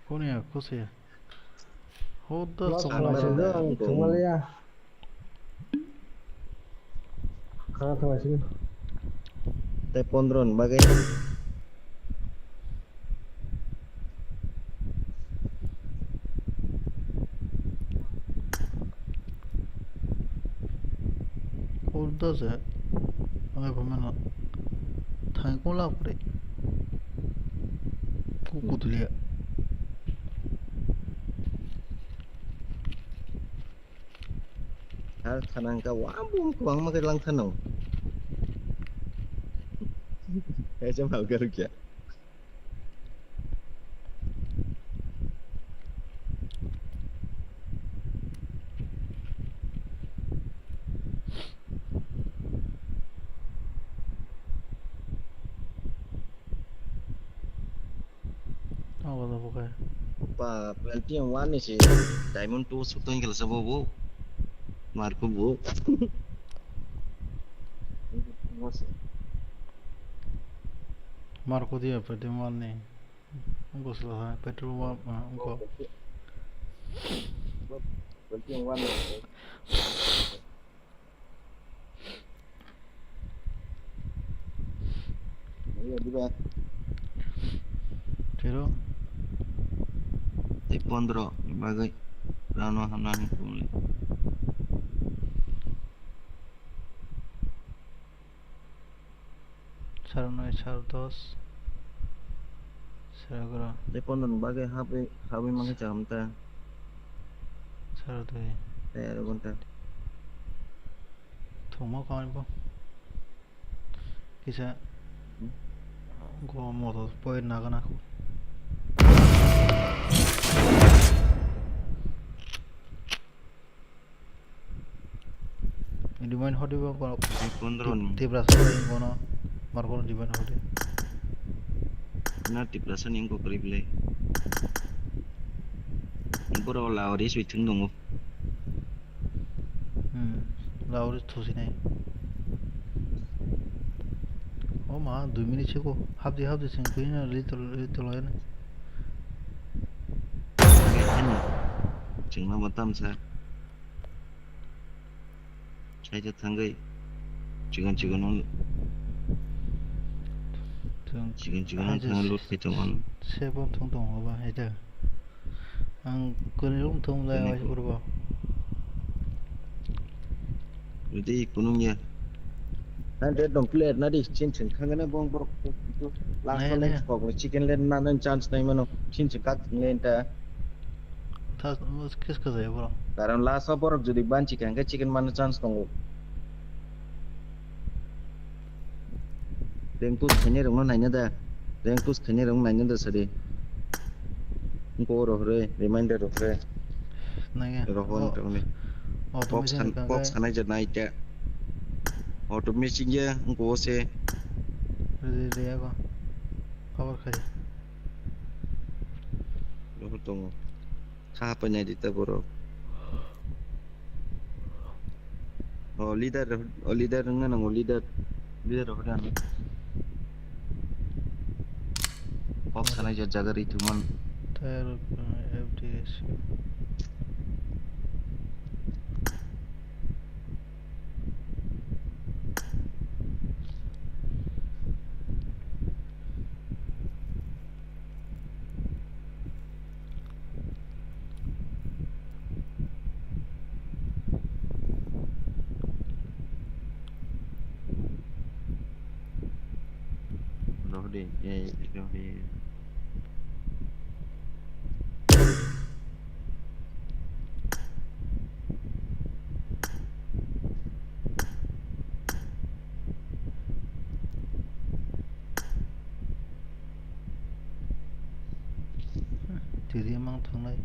Speaker 1: Kuno ya, khusus ya. Khusus
Speaker 8: Lost
Speaker 1: tuh
Speaker 8: kelas itu cuma ya. Karena kelas ini.
Speaker 10: Tepondron bagai.
Speaker 1: khusus ya. Apa mana? Thangkong lah pure. Kuku tuh lihat.
Speaker 10: Hal kanang ka wambung kuang makai lang tanong. Kayak cuma garuk ya.
Speaker 1: Apa tuh pokoknya?
Speaker 10: Pa plenty yang wani sih. Diamond tuh suka yang kelas bu. Marco bu.
Speaker 1: Marco dia berarti mana? Enggak selesai petrol enggak.
Speaker 10: Plenty yang wani. Iya juga.
Speaker 1: Pero
Speaker 10: Tepondro bagai rano hanan kumuli.
Speaker 1: Sarana Chartos Saragara
Speaker 10: Tepondron bagai HP mangai cam ta.
Speaker 1: Saratu
Speaker 10: Tayar bonta.
Speaker 1: Thoma kawan po Kisah Gua motor poin nakan aku Di main hodi bang kalau
Speaker 10: Tepondron.
Speaker 1: Tiprasa yang kono Marco di main hodi
Speaker 10: Na Tiprasa ning ko krible. Boro lauri switching dong.
Speaker 1: Lauri thosi nai Oh ma 2 minit chico habdi sing kuina little line
Speaker 10: Chingna matam sa. Saya tanggai. Chigan on. Chigan on tang lut ke chongon.
Speaker 1: Sebab tong apa itu ang kunilung tong lai wa kurba
Speaker 10: Jadi kunungnya. Nanti dong plate nadi cincin kangen bong borok itu langsung next kok chicken len nanan chance nai mano cincin kak len ta.
Speaker 1: tas kis ya bro
Speaker 10: Karena last borok jadi banci kan chicken mana chance dong. Rengkus khanya rong nanya da. Rengkus khanya rong nanya da sade. Ko rohre reminder rohre.
Speaker 1: nanya
Speaker 10: Rohon tong ni.
Speaker 1: automation kan
Speaker 10: Box khana janai ta. Automation ya ko se
Speaker 1: dia apa cover kali
Speaker 10: roh tong. Kha pa nya dita borok.
Speaker 6: Oh leader ngana ngo leader hodan. Box sana jaga itu man.
Speaker 1: Tire FD ratio.
Speaker 6: Rohde rohde.
Speaker 1: Didi mang thanglai.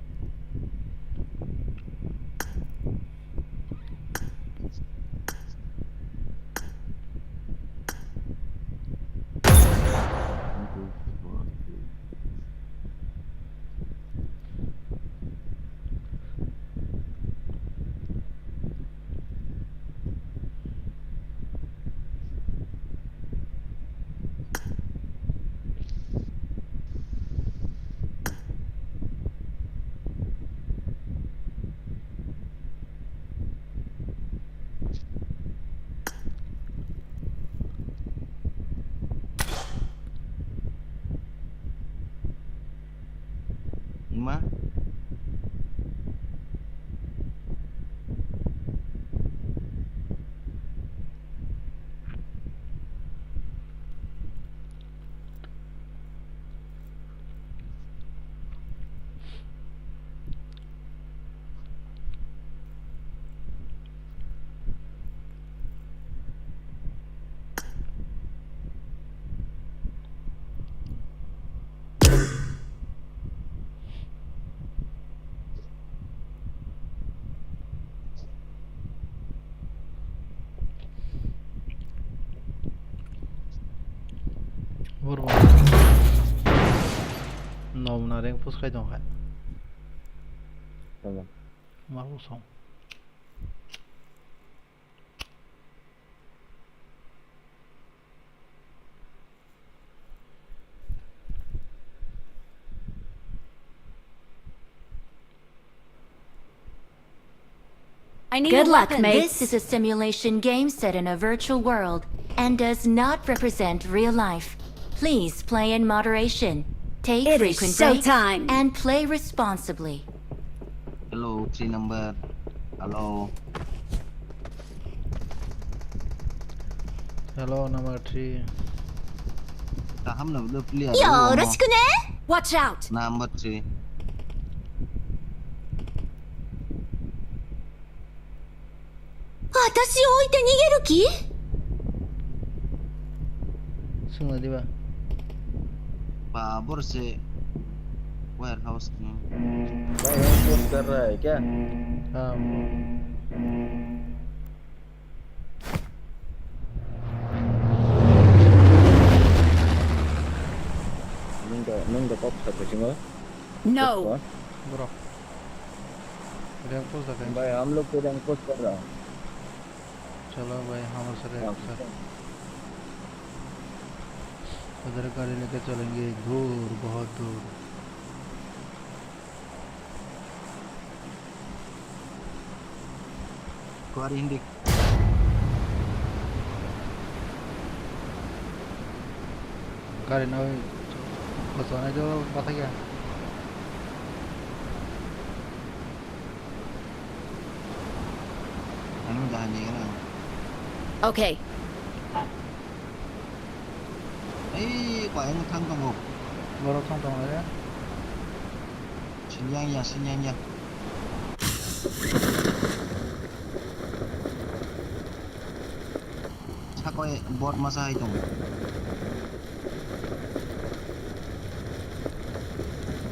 Speaker 6: Ma
Speaker 1: Vurma. Nomna renk pus khai dong khai.
Speaker 6: Tamam.
Speaker 1: Maru song.
Speaker 5: I need
Speaker 2: Good
Speaker 5: a
Speaker 2: luck,
Speaker 5: weapon.
Speaker 2: mates. This is a simulation game set in a virtual world and does not represent real life. Please play in moderation. Take
Speaker 5: It is
Speaker 2: frequent breaks
Speaker 5: showtime.
Speaker 2: and play responsibly.
Speaker 10: Hello 3 number. Hello.
Speaker 1: Hello number 3.
Speaker 10: Taham na udah clear.
Speaker 5: Watch out.
Speaker 10: Number 3.
Speaker 1: Sung di ba?
Speaker 10: Babur से warehouse में.
Speaker 6: भाई हम post कर रहा है क्या?
Speaker 1: हाँ.
Speaker 6: Nunggu pop satu cuma.
Speaker 5: No.
Speaker 1: Bro. Rank pus dah kan.
Speaker 6: भाई हम लोग तो रैंक पोस्ट कर रहा हूँ.
Speaker 1: चलो भाई हमारे साथ उधर गाड़ी लेके चलेंगे दूर, बहुत दूर.
Speaker 10: Keluar indik.
Speaker 1: गाड़ी ना बचाने जो पता क्या?
Speaker 10: Anu dah ni kan.
Speaker 5: Okay.
Speaker 10: Quả anh thăng công một.
Speaker 1: Baru tong tong ya.
Speaker 10: Xin nhanh nha. Chắc có bot masa itu.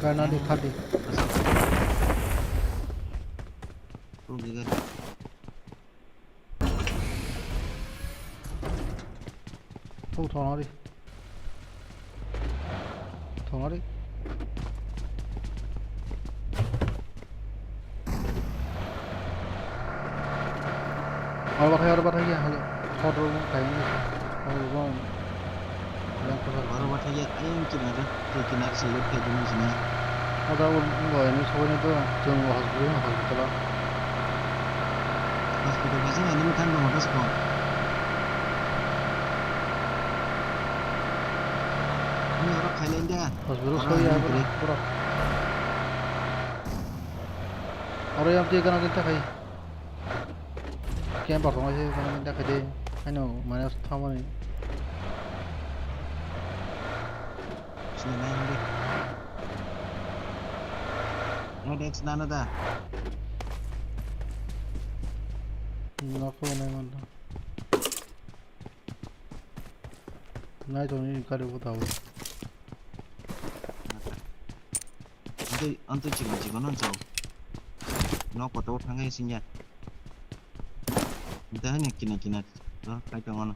Speaker 1: Karena di khadi.
Speaker 10: Tuh juga.
Speaker 1: Thu thò nó đi. Thò nó đi. और बात है क्या हाल और रोग कहीं और वो yang kusar
Speaker 10: 바로 바탕에 아예 기나다 기나 실력 해주는 지나
Speaker 1: ada वो ini soalnya tuh jeng hospital
Speaker 10: hospital 가서 아니면 간다 못해서 거 ini orang Thailand dah
Speaker 1: hospital soalnya ya bro और यहाँ पे करना कितना खाई क्या परफॉर्मेंस है करना कितना खाई दे I know माइनस था money
Speaker 10: sini nanti nggak ada sana dah
Speaker 1: 나도 नहीं मानता नहीं तो नहीं करे बताओ
Speaker 10: antu cigo non jauh nó có tốt thằng ấy sinh nhật người ta hanya kina đó cái trong nó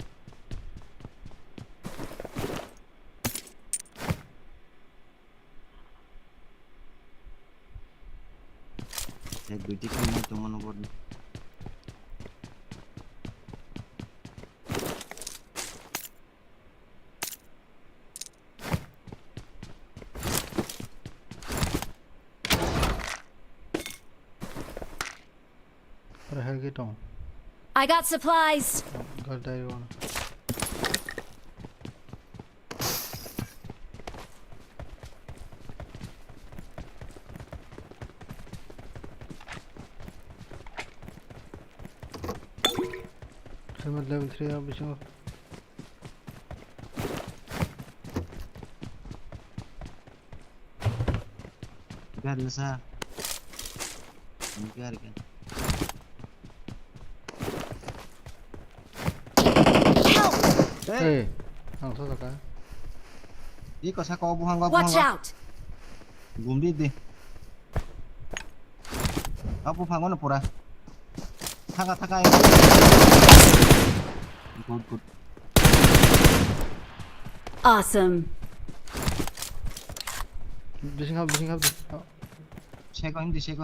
Speaker 10: saya duit kina trong nó buat
Speaker 5: I got supplies.
Speaker 1: Got that one. Helmet level 3 अब इसमें
Speaker 10: Gar lesa gar kan
Speaker 1: Hey, langsung saja.
Speaker 10: Ini kok sako buang
Speaker 5: Watch out.
Speaker 10: Gumdi deh. Apa pangon pura? Thanga thanga. Good.
Speaker 5: Awesome.
Speaker 1: Bising up.
Speaker 10: Seko him di seko.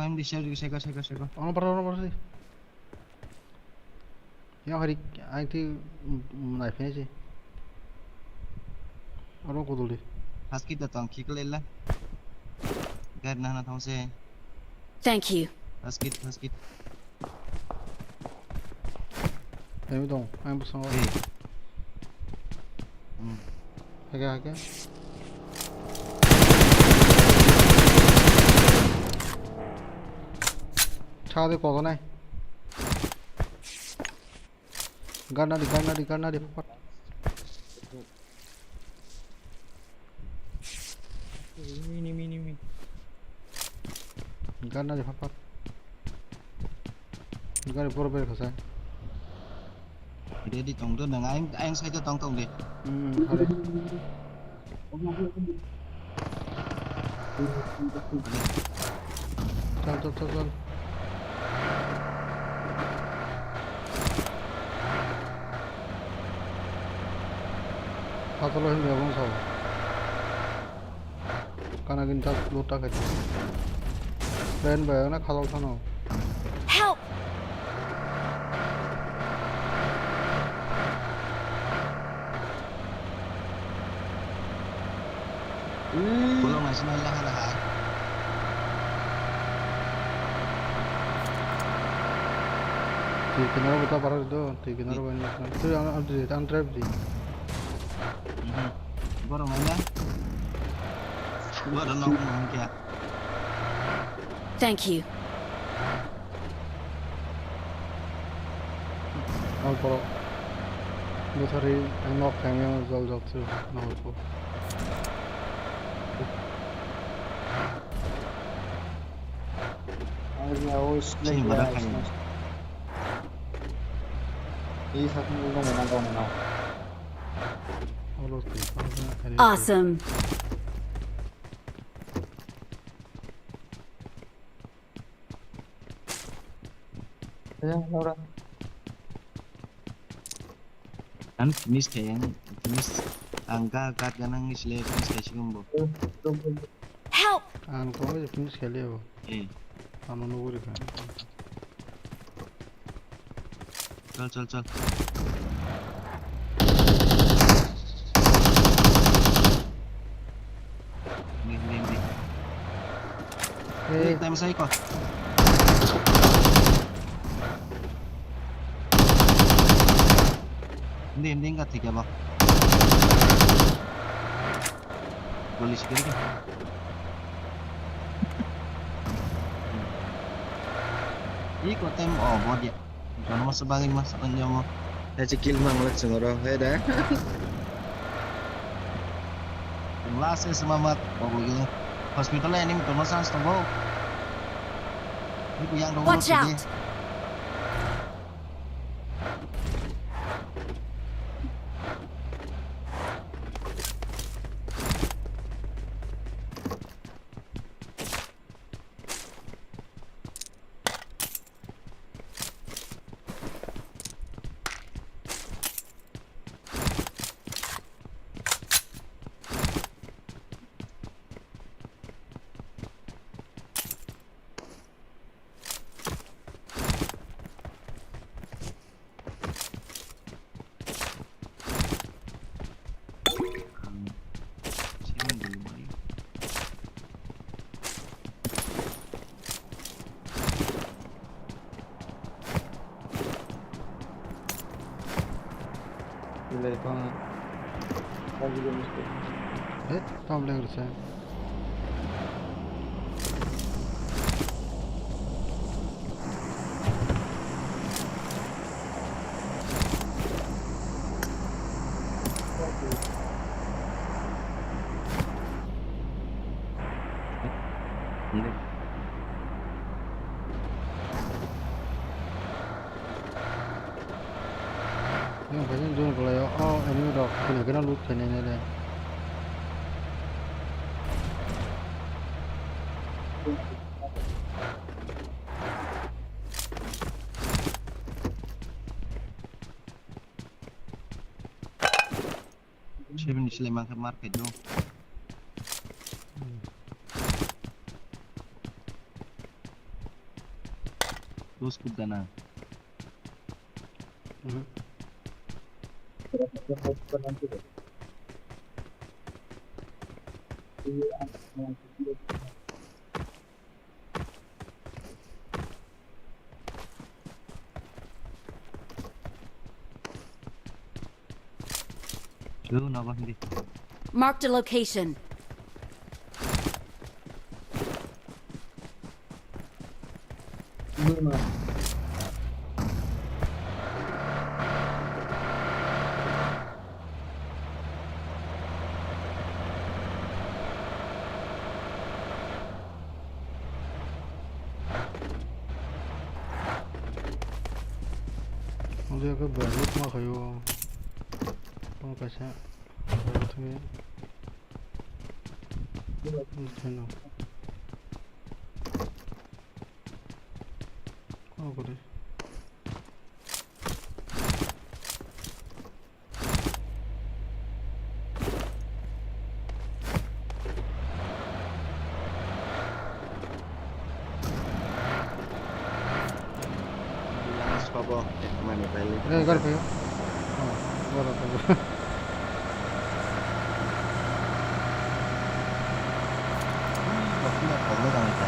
Speaker 1: Ono par sih. Yang hari itu knife nya sih. Orang kudu deh.
Speaker 10: Pas kita tong kikil lah. Gar nana thong se.
Speaker 5: Thank you.
Speaker 10: Pas kit.
Speaker 1: Ayo dong, ayo bersama. Agak. Chào đi có này. Gana di Pak.
Speaker 4: Mini.
Speaker 1: Gana di Pak. Gana pura beri khasa.
Speaker 10: Dia di tong tu dengan anh sai cho tong đi.
Speaker 1: Ada. Chal. Atau yang dia bangsa, karena kita luta kerja. Dan bayarnya kalau sana.
Speaker 5: Help.
Speaker 10: Belum masih lah.
Speaker 1: Kenapa kita parah itu? Kenapa banyak? Itu yang drive di.
Speaker 10: Baru mana? Baru nongkrong kia.
Speaker 5: Thank you.
Speaker 1: Kalau buat hari enak kayaknya jauh tuh, tuh.
Speaker 10: Sini berapa ini?
Speaker 6: Ini satu menang.
Speaker 5: Awesome.
Speaker 6: Laura.
Speaker 10: Kan finish angka ganang isle finish kayak sih
Speaker 5: Help.
Speaker 1: Kau aja finish kali ya,
Speaker 10: Eh.
Speaker 1: Anu nunggu kan.
Speaker 10: चल đi
Speaker 1: Ê,
Speaker 10: tay mà xây coi đi nggak tiga bang beli sekali kan kok tem bot ya jangan mas sebangin mas panjang mau
Speaker 6: hay chỉ kill mang lek sengoro hay dah
Speaker 10: yang last semangat begitu hospitalnya ini betul mas setengah ini yang dong
Speaker 5: Watch out!
Speaker 1: Ile pa. Tam lek se. Nhưng phải dùng cái này em được cái nó lút thế này này.
Speaker 10: Siapa nih Sleman ke market dong terus kudana Lu napa hindi?
Speaker 5: Marked a location.
Speaker 1: Dia ke balik mah kayu. Oh kasih. Betul ya. Channel. Oh boleh.
Speaker 6: Papa mana balik
Speaker 1: Gar kayu. Oh, boleh boleh.
Speaker 10: Waktunya kalau orang itu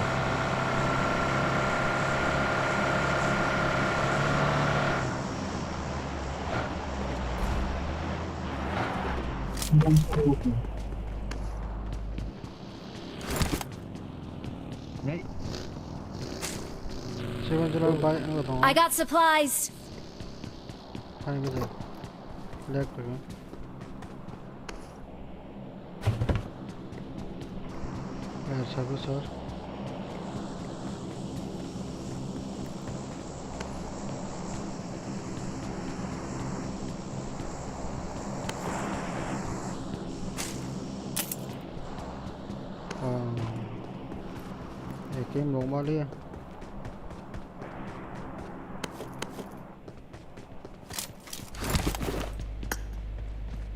Speaker 10: Hey,
Speaker 1: Siapa jalan balik enggak tahu.
Speaker 5: I got supplies.
Speaker 1: Hai betul. Lek tu kan. Sabu sir. Game normal ya.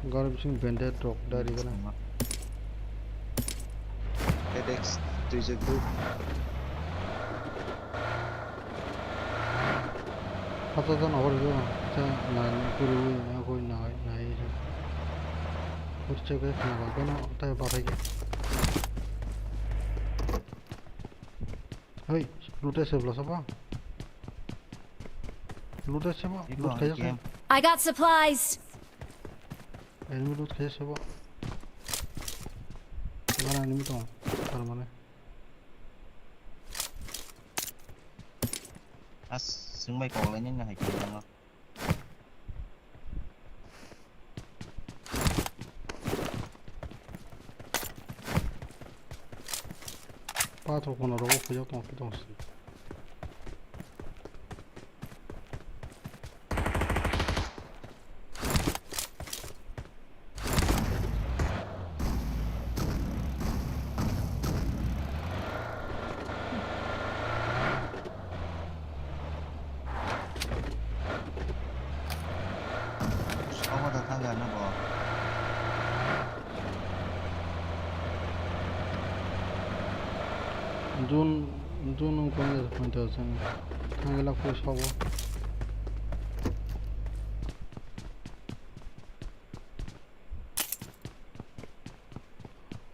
Speaker 1: Garib sing banded rock dari kana.
Speaker 6: FedEx Treasure Group
Speaker 1: Apa tu nak awal tu? 자, 난 그리고 하고 나이 우리 나가거나 다 바라게. 어이, 루트에서 불러서 봐. 루트에서 봐.
Speaker 10: 이거
Speaker 1: 루트 가져서.
Speaker 10: 게임
Speaker 5: I got supplies.
Speaker 1: 애니미 루트 가져서 봐. 이건 아닙니다. 바로만해.
Speaker 10: à sừng bay còn lên những hay kia không
Speaker 1: 빠져 보너라고 그저도 없기도 없어.
Speaker 10: 서버다 타게 하는 거
Speaker 1: 눈은 거기서 포인트였잖아. 당일날 포시하고.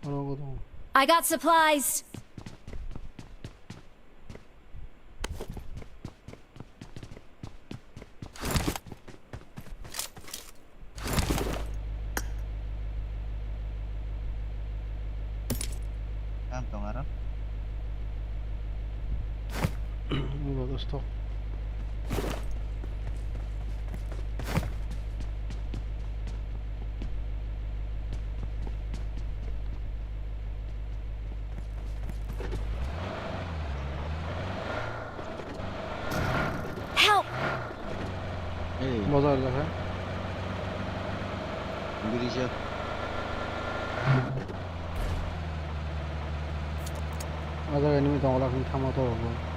Speaker 1: 그러고도
Speaker 5: I got supplies.
Speaker 10: cam tổng ở đó
Speaker 1: 이거도 스톱.
Speaker 5: Help!
Speaker 1: 뭐 잘라 해?
Speaker 6: 느리죠.
Speaker 1: 아자 애니미 동그라 그냥 타마도 오고.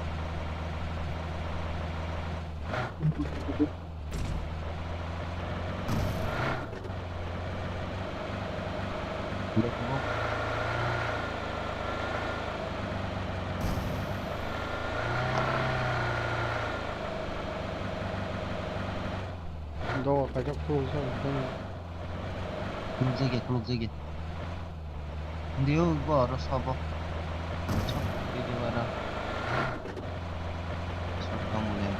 Speaker 1: 너가 가져 풀어서 그냥
Speaker 10: 클록 dây nếu bỏ nó 서버 chắc cái gì vậy đó sao không lên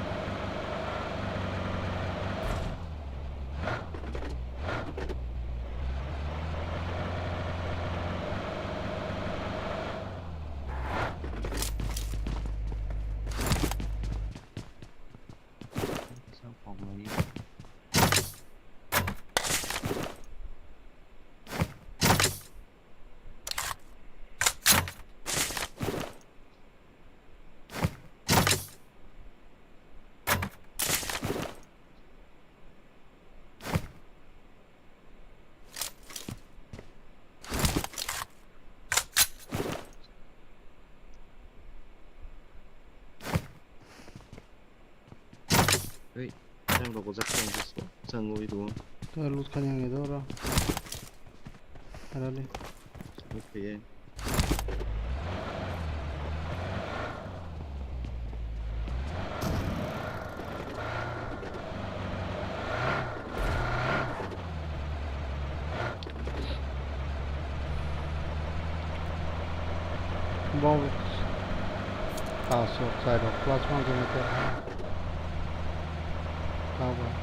Speaker 10: sao không lấy
Speaker 6: đang vào giặc thành cái giờ ngồi đúng không?
Speaker 1: 또 루트 그냥 해둬라. 알아리.
Speaker 6: 오케이.
Speaker 1: 뭐 가서 자이로 플라스마 좀 이렇게 가봐.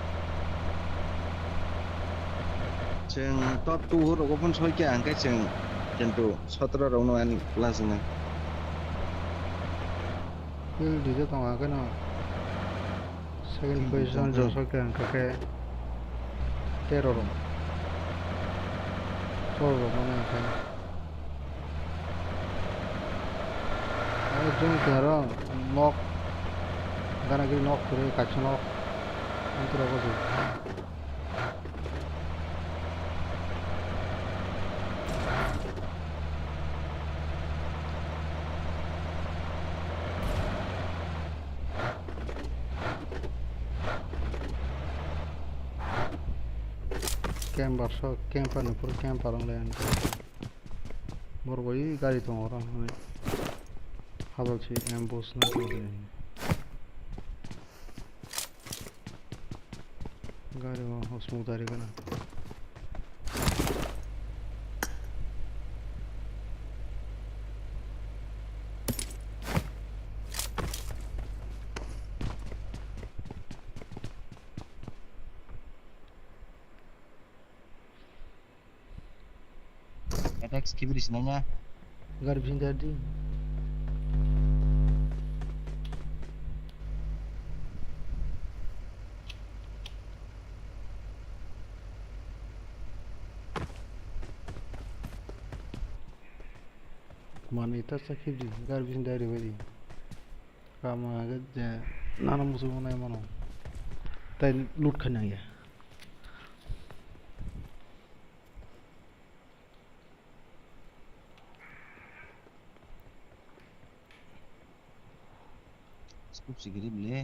Speaker 6: Chừng top tu rồi có phân soi cái cái chừng chừng tu sau đó rồi nó ăn là gì này?
Speaker 1: 일 리드 동안에는 세컨 포지션 줘서 그냥 그렇게 때로로 저로 보면 돼. 좀 그냥 넉 가나기 넉 그래 같이 넉 안 들어가지. Camp barso camp anu pur camp orang lain mor goi gari to orang halo chi ambush na kore गाड़ी में smooth आ रही है ना
Speaker 10: Edex kibris nanya.
Speaker 1: गाड़ी भी जा दी mana itu sakit di गाड़ी भी जा रही है दी काम आगे जे नाना मुझे mana mana tay lút khăn này
Speaker 10: Scoop sigiri beli.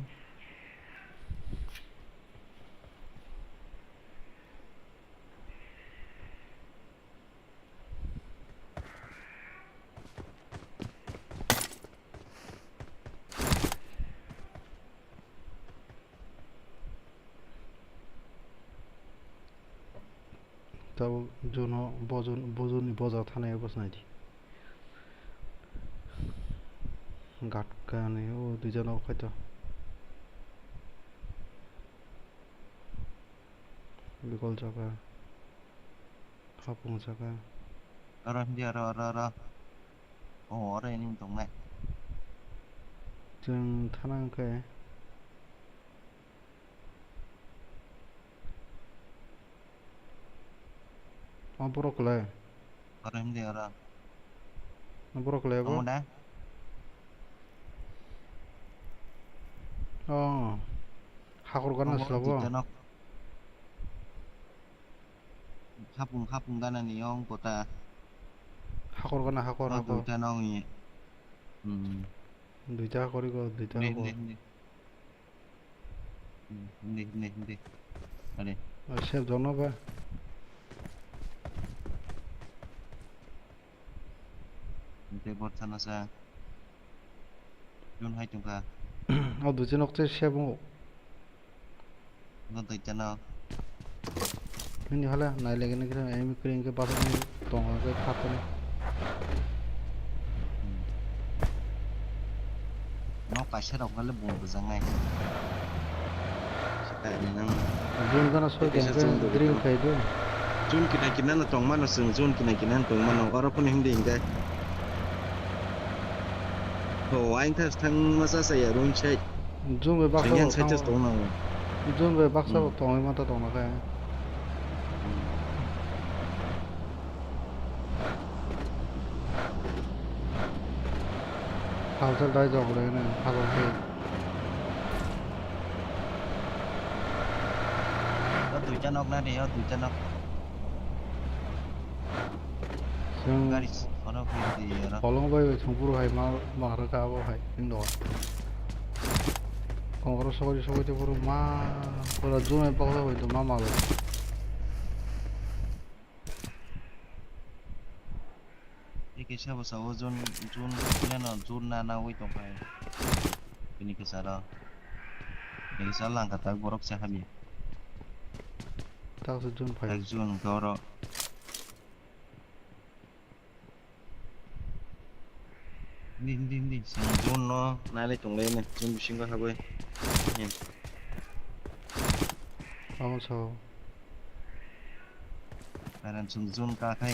Speaker 1: तब जो ना बोझों बोझा था ना ये बस नहीं थी घाट का नहीं वो दूसरा ना खाया बिकॉल जगह खापुंग जगह
Speaker 10: Ara. Oh, ara ini tong nai.
Speaker 1: जों थानांगो borokलाय
Speaker 10: Ara hindi ara.
Speaker 1: borokलाय bo
Speaker 10: Kamu dah?
Speaker 1: hakor kana slabo
Speaker 10: Hapung dana ni yong kota.
Speaker 1: hakor kana hakor hakor
Speaker 10: Duita nong ni.
Speaker 1: দুইটা করিব দুইটা
Speaker 10: Hindi,
Speaker 1: হবো
Speaker 10: hindi. Hindi. Ada.
Speaker 1: সে জনবা
Speaker 10: Hindi bot sana sa. Yun hai tungka.
Speaker 1: দুজন অক্টে সেবো
Speaker 10: Ngon duita nong.
Speaker 1: ini hala নাই লাগে না এমি ক্রিংকে বাসা দঙ্গাকে খাতনে
Speaker 10: Nó phải sẽ đọc nó là buồn của rằng này. Tại vì nó
Speaker 1: June গানা সই গেছে drink খাইদো
Speaker 6: Jun kina na tong mana sung jun kina tong mana ora pun hindi ingda. Oh, anh thas thang masa saya run chai.
Speaker 1: June বে Baksa
Speaker 6: Yang saya just tong na.
Speaker 1: June বে বাক্সা দঙ্গাই মাতা দঙ্গা খায় হালচাল দাই যাব লাগে না ভালো
Speaker 10: Nó tùy cho nó ra đi, nó tùy cho nó.
Speaker 1: जों
Speaker 10: Garis, nó phi thì nó.
Speaker 1: 벌렁바이 정부로 하이 마르가고 하이 인도 공거로 소거지 부르 마 보라 좀에 빡하고 있도 마마로
Speaker 10: Cái sao sao zone nên là zone na na với tổng phải. Cái sao đó. Cái sao lang cả tag borok sa kami.
Speaker 1: 딱서 좀
Speaker 10: Tag
Speaker 1: 봐요
Speaker 10: zone goro. Đi. Sang zone nó
Speaker 6: Na le tong le ne. Jun bising ka haboy.
Speaker 1: 아무서
Speaker 10: Karan sang zone ka khai.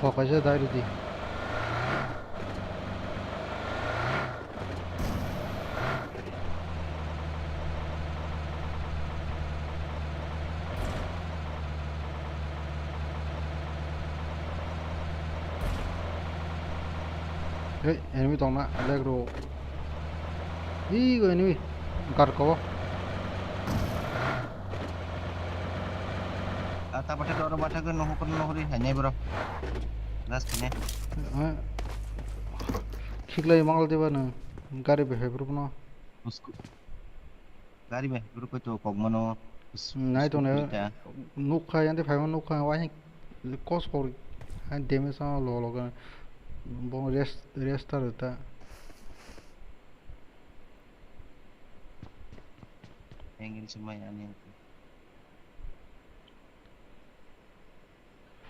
Speaker 1: 거기서 다리디 에니미 동나 레그로 이거 에니미 가르고
Speaker 10: Ta bata doro bata kan no hori hanya bro. Das kene.
Speaker 1: 킥라이 망을 되바는 가리 베헤브르구나
Speaker 10: Usku. Gari be bro ko to kogmano.
Speaker 1: 나이 돈에 녹화한테 발만 녹화 와니 코스코리 한 데메서 로로가 뭐 레스타르다
Speaker 10: 앵이 좀 많이 아니야.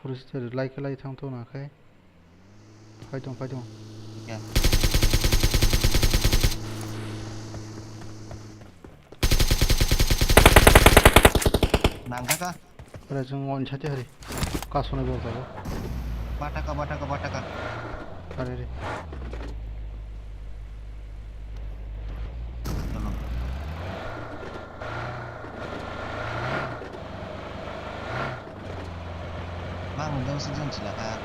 Speaker 1: 포레스트 라이크 탕토 나카이. 파이팅.
Speaker 10: 야. 나가가.
Speaker 1: 그래 좀 원차지 하리. 가손에 보자고.
Speaker 10: 바타가.
Speaker 1: 가래리.
Speaker 10: Tolong. Mang đâu sinh dân chỉ là ta.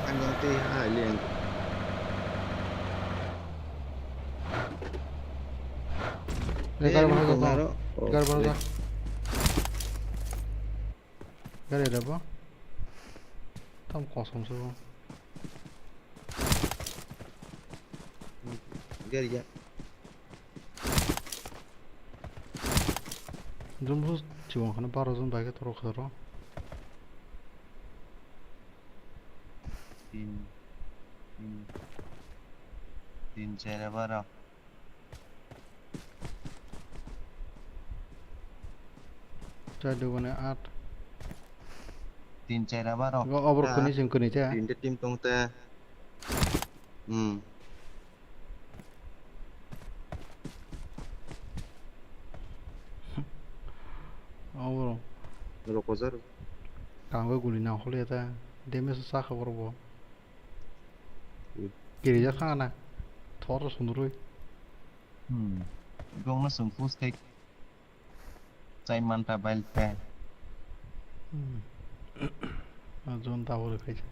Speaker 6: Anh công ty hai liền
Speaker 1: 가래 보자.
Speaker 6: Konqueror.
Speaker 1: 가래 보자. 가래라 봐. 탐 고성서.
Speaker 6: Gari
Speaker 1: 좀 무슨 지금 하는 바로 좀 바이게 돌아가더라.
Speaker 10: Tin chơi ra đâu.
Speaker 1: 자, 누구네 아.
Speaker 10: Tin chơi ra đâu.
Speaker 1: 이거 업으로 끊이 지금 끊이지?
Speaker 6: Tìm cho team tông ta.
Speaker 1: 업으로
Speaker 6: Rồi có rất
Speaker 1: 강거 굴리나 홀리다. 데면서 싸가 버고. 길이자 하나. 더러 손으로.
Speaker 10: Gong nó sừng phút thích. Chạy man ta bay pe.
Speaker 1: 존 다버를 가지.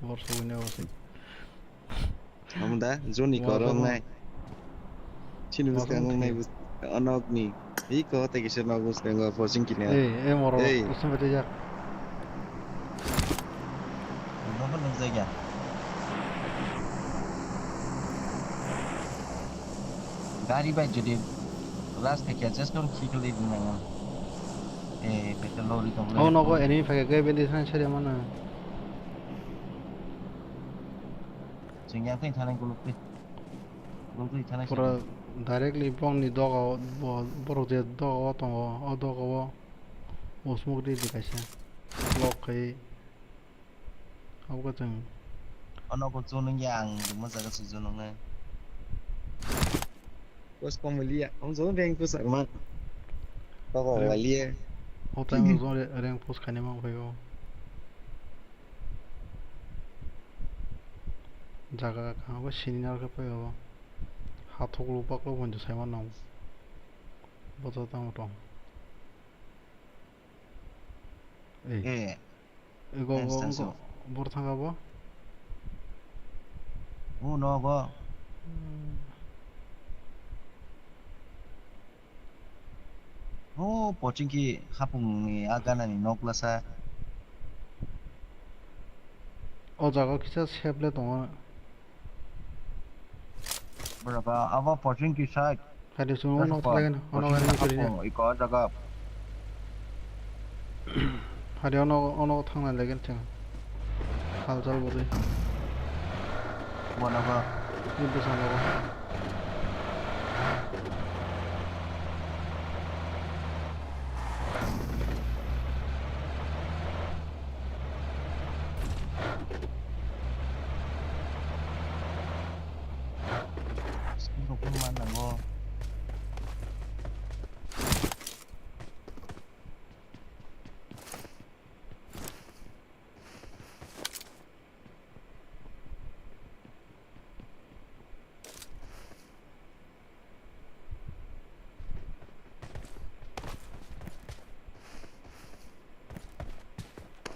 Speaker 1: 벌써 그냥 오세.
Speaker 6: Không đã, Johnny có rong này. Xin lỗi các ông này ở nóc nì. Ý có tay cái nó cũng sẽ ngồi phô sinh kỷ niệm.
Speaker 1: 에 뭐로.
Speaker 6: 에이.
Speaker 1: 무슨 말이야?
Speaker 10: Nó vẫn được dây kìa. Gari bay jadi last take just don't kick it in now. Better load it on.
Speaker 1: 너거 애니 파게 벤디 산 차려면은
Speaker 10: Chính cái thằng này cũng lúc đi thằng này.
Speaker 1: 보라 다이렉트리 뽕니 도가 뭐 보로제 도 어떤 거 어도가 오스모그리 디가시 로케이 하고든
Speaker 10: Nó có chôn nó dạng đừng bao giờ có sử dụng nó này.
Speaker 6: Có con mà lia, ông dối đen có sợ mà. Có gọi là lia.
Speaker 1: 어떤 거 랭 포스 가네만 보고 자가 강하고 신이 나를 보여 하톡으로 바꿔 먼저 사용한 나오 뭐더 땅으로 에이 이거 뭐로 탄가 봐?
Speaker 10: Nó có bỏ trên kia 합봉이 아가나니 녹라사.
Speaker 1: 어자가 기차 세블레 동안
Speaker 10: Berapa apa bỏ trên kia sai.
Speaker 1: 가리 좀 어느 타ගෙන 어느 가는 소리냐
Speaker 10: 이거 저거
Speaker 1: 하리 어느 탕난 레겐팅 할잘 보지
Speaker 10: 뭐나가
Speaker 1: 이부 상가고
Speaker 10: 이거 그만 나고.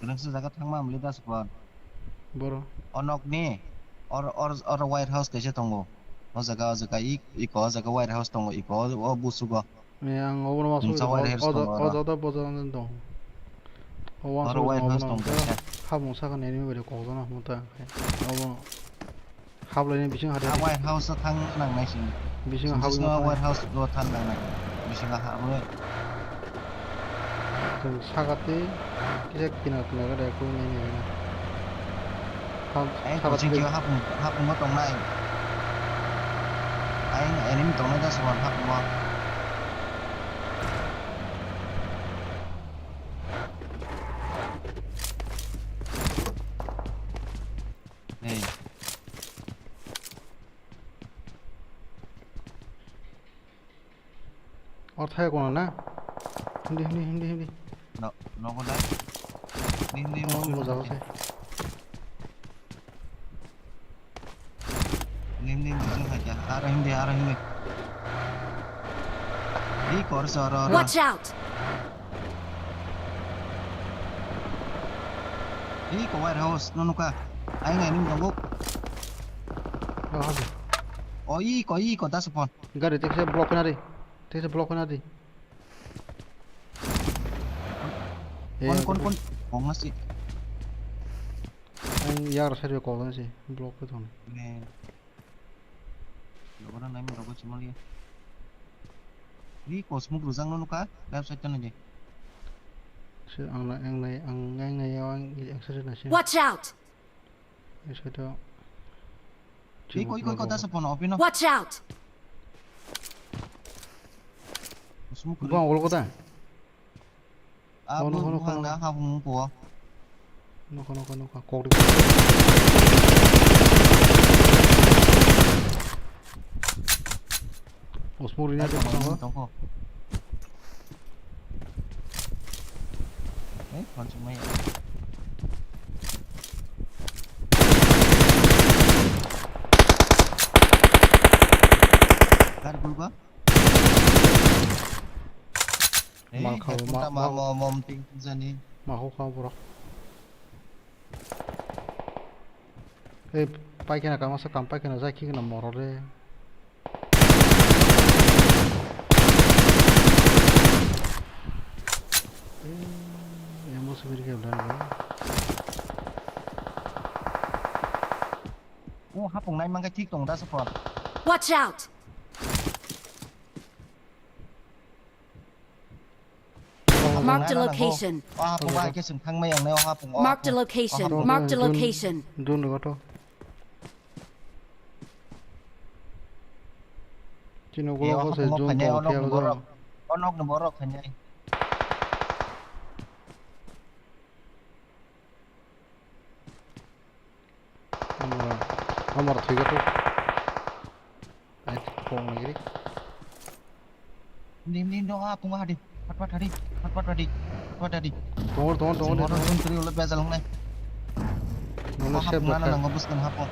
Speaker 10: Kadang sezakat hangma melita spot.
Speaker 1: 뭐로
Speaker 10: Onok ni or White House kasi tongo. O zaga iko zaga White House tongo iko o busugo.
Speaker 1: 그냥 어느 와서 어자다 보자는 동
Speaker 10: Or White House tongo.
Speaker 1: 하봉사가 내리면 그래 고잖아 못다 어머 하블레니 비싱 하려
Speaker 10: A White House thang nang nai sing.
Speaker 1: 비싱
Speaker 10: Habis
Speaker 1: 하고
Speaker 10: White House do thang nang nai. Bisa nga hablo.
Speaker 1: 그 사가때 기색기나 그나가 내고 내니나
Speaker 10: Ai ko ching kyo habung mo tong nai. anh enemy tong na da swan hak mo hey
Speaker 1: 어타야 거나 hindi
Speaker 10: nó có đấy đi
Speaker 1: 뭐 잡으세요
Speaker 10: 님 무슨 하자 알아 힘내 이 거르서러
Speaker 5: Watch out!
Speaker 10: 이 có warehouse nó nuka anh này 님 đồng
Speaker 1: 하지
Speaker 10: 이 có ta spawn
Speaker 1: 가리 택시 블록 나리 택시 블록 나리
Speaker 10: con có ngắt xị
Speaker 1: anh 야로 새로 거든지 블록 돈
Speaker 10: nè nó có đang ném nó có chim lia 이 có smoke ruzang nó nuka left side chân này
Speaker 1: ang này ang sẽ là gì
Speaker 5: Watch out!
Speaker 1: sẽ đó
Speaker 10: 이 có ta spawn open nó
Speaker 5: Watch out!
Speaker 10: smoke
Speaker 1: 뭐 올거다
Speaker 10: à bữa hàng đã học của
Speaker 1: nó 고리 오스모리냐 좀 무서워
Speaker 10: tổng đấy còn chúng mày Gak dulu
Speaker 1: Mal kau
Speaker 10: mau tinggal ni.
Speaker 1: Mau kau borak. Pakai nak masa kampai kena zaki kena morole. Yang mau seberi ke belakang.
Speaker 10: Oh, hapong này mang cái chiếc tổng đa support.
Speaker 5: Watch out! Marked a location.
Speaker 10: Hapong ai cái sừng thăng mây ang neo hapong.
Speaker 5: Marked a location. Marked a location.
Speaker 1: Dun được không? Chỉ nó có thể dun to theo đó.
Speaker 10: Nó borok thành này.
Speaker 1: Amar ठीक है तो आज phone लगी रे
Speaker 10: nim đó hapong ha đi phát ra đi
Speaker 1: tunggu
Speaker 10: nó teri ulat biasa long này
Speaker 1: nó sẽ
Speaker 10: hapong na ngobus kan hapong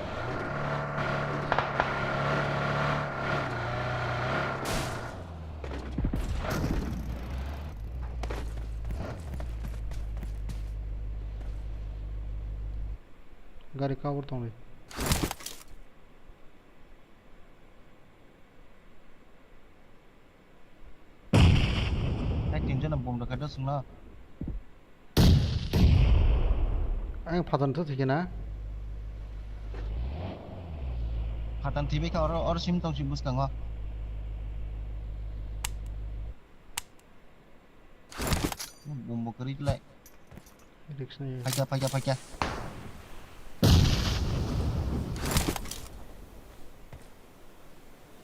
Speaker 1: गाड़ी cover तोड़
Speaker 10: cho nó bùng được cái đất xuống nó
Speaker 1: anh 파던 또 되게 나
Speaker 10: hatan TV ka or sim tong sibus ka ngo bùng một cái lại
Speaker 1: risk này
Speaker 10: pakai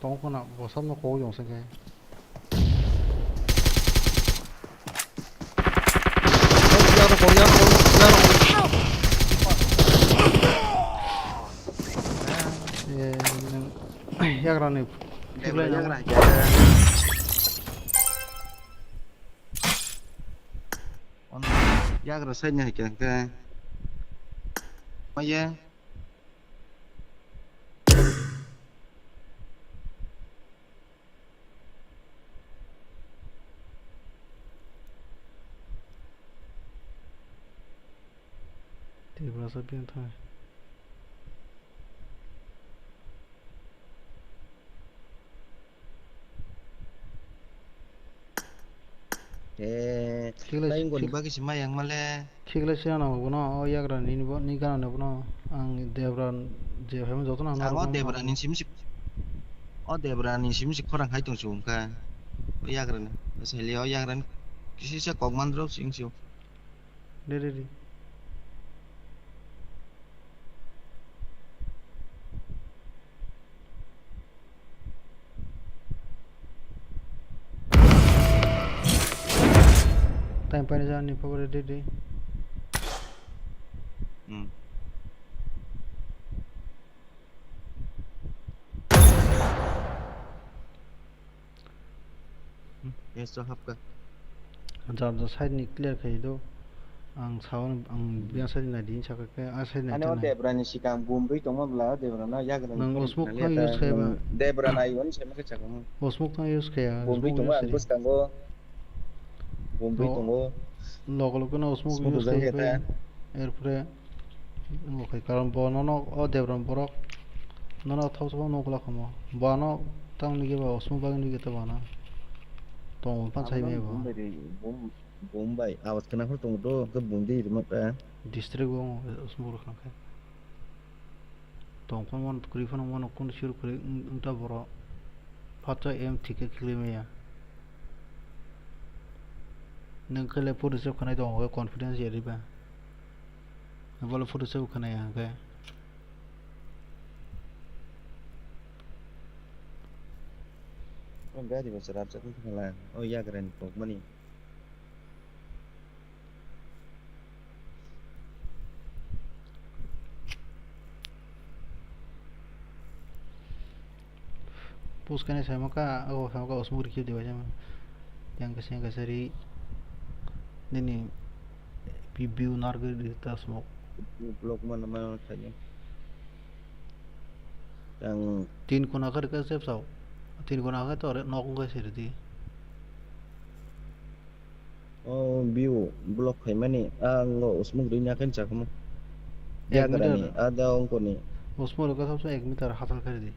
Speaker 1: tông con nào bỏ sắm nó cố dùng sang cái 야그라네
Speaker 6: Yagra Yagra xây nhà kìa cái Maya
Speaker 1: Tiprasa bien thôi
Speaker 10: lain gua dibagi si mayang male
Speaker 1: ঠিকলে সে না হবো না ও ইয়াগরা নিব নি গানা নেব না আং দেবরান যে হেম যত না
Speaker 10: ang ode berani simsik ode berani simsik orang hai tung sung ka ya gran sai leo ya gran kisi sa kok mandro sing siu
Speaker 1: রে टाइम पाने जाने पकड़े दे दे
Speaker 10: ये सब आपका
Speaker 1: जब साइड नि क्लियर खायो दो आं साउन्ड आं बिया साइड नि दिन साखै आ साइड नि
Speaker 6: ane
Speaker 1: थाना
Speaker 6: on debrani sikang bumbi tong mabla debrana yagra
Speaker 1: Nang
Speaker 6: kon
Speaker 1: osmok
Speaker 6: nali
Speaker 1: tang
Speaker 6: ata
Speaker 1: use खायोबा
Speaker 6: debrana iwan sema ke chakam
Speaker 1: osmok tang use खाया
Speaker 6: bumbi
Speaker 1: osmok
Speaker 6: tong
Speaker 1: use
Speaker 6: ang
Speaker 1: ri
Speaker 6: bus kango bumbi
Speaker 1: तो
Speaker 6: tong
Speaker 1: local को ना osmok
Speaker 6: smooth
Speaker 1: use
Speaker 6: zang
Speaker 1: खायो
Speaker 6: eta
Speaker 1: एरफ्रे okay कारण बोनो ओ देब्रम borok nono thau thau no kala khamo bano tang ni ba osmok bang ni geta bana तो pan sai me ba
Speaker 6: bumbai bumbai awas kena hor tong do ke bumbi mata
Speaker 1: district go osmok rakhan khai तो pan mon kri fan mon kun shuru kri unta boro phato em thike khli me ya nang kale photoshop khanai dong ga confidence yeri ba bolo photoshop khanai ya ga
Speaker 6: on gadi ba sarap sa khala oh yagra ni tok mani
Speaker 1: post kane sama ka osmok ri dewa jama yang kasari nini view narga di tasmok
Speaker 6: blog mana mana kaya yang
Speaker 1: तीन कोना कर कैसे साव तीन कोना का तो नौकों का सिर थी
Speaker 6: oh view blog kaya mani ang osmok dunia kan chakam
Speaker 1: एक
Speaker 6: yagra
Speaker 1: metre
Speaker 6: ni ada ongko ni
Speaker 1: उसमें लोग सबसे एक मीटर हासिल कर दी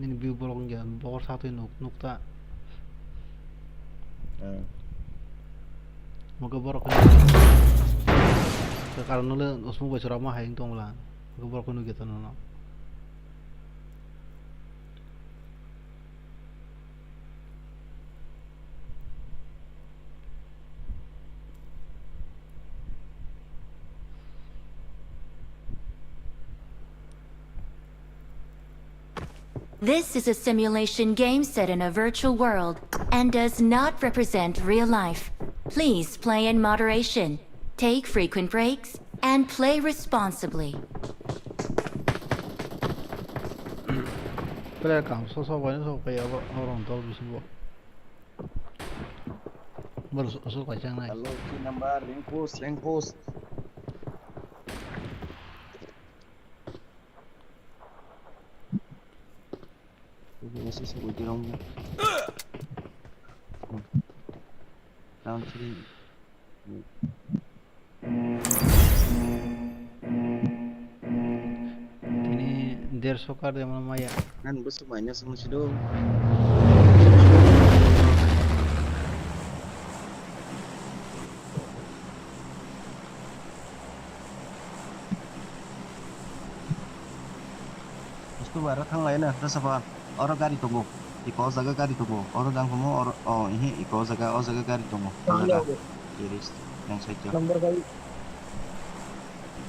Speaker 1: इन व्यू ब्लॉग गया बहुत साथ ही नुकता मगर बरक कारण नले उसमें बचरा मा हाइंग तो मला मगर बरक नु गेता न
Speaker 2: This is a simulation game set in a virtual world and does not represent real life. Please play in moderation, take frequent breaks, and play responsibly.
Speaker 1: Player काम सो बने सो पे अब और on तो बिसिंग वो बल सो का चांग ना
Speaker 6: hello ki number rank post This is what you don't round 3
Speaker 1: ini 150 कर दे mana maya
Speaker 6: kan bus banyak sama si dong
Speaker 10: उसको बाहर थंग लाइन है सफा और गाड़ी तो वो इको जगह गाड़ी तो वो और दांग को और यही इको जगह गाड़ी तो वो जगह ये रिस yang saya
Speaker 4: नंबर का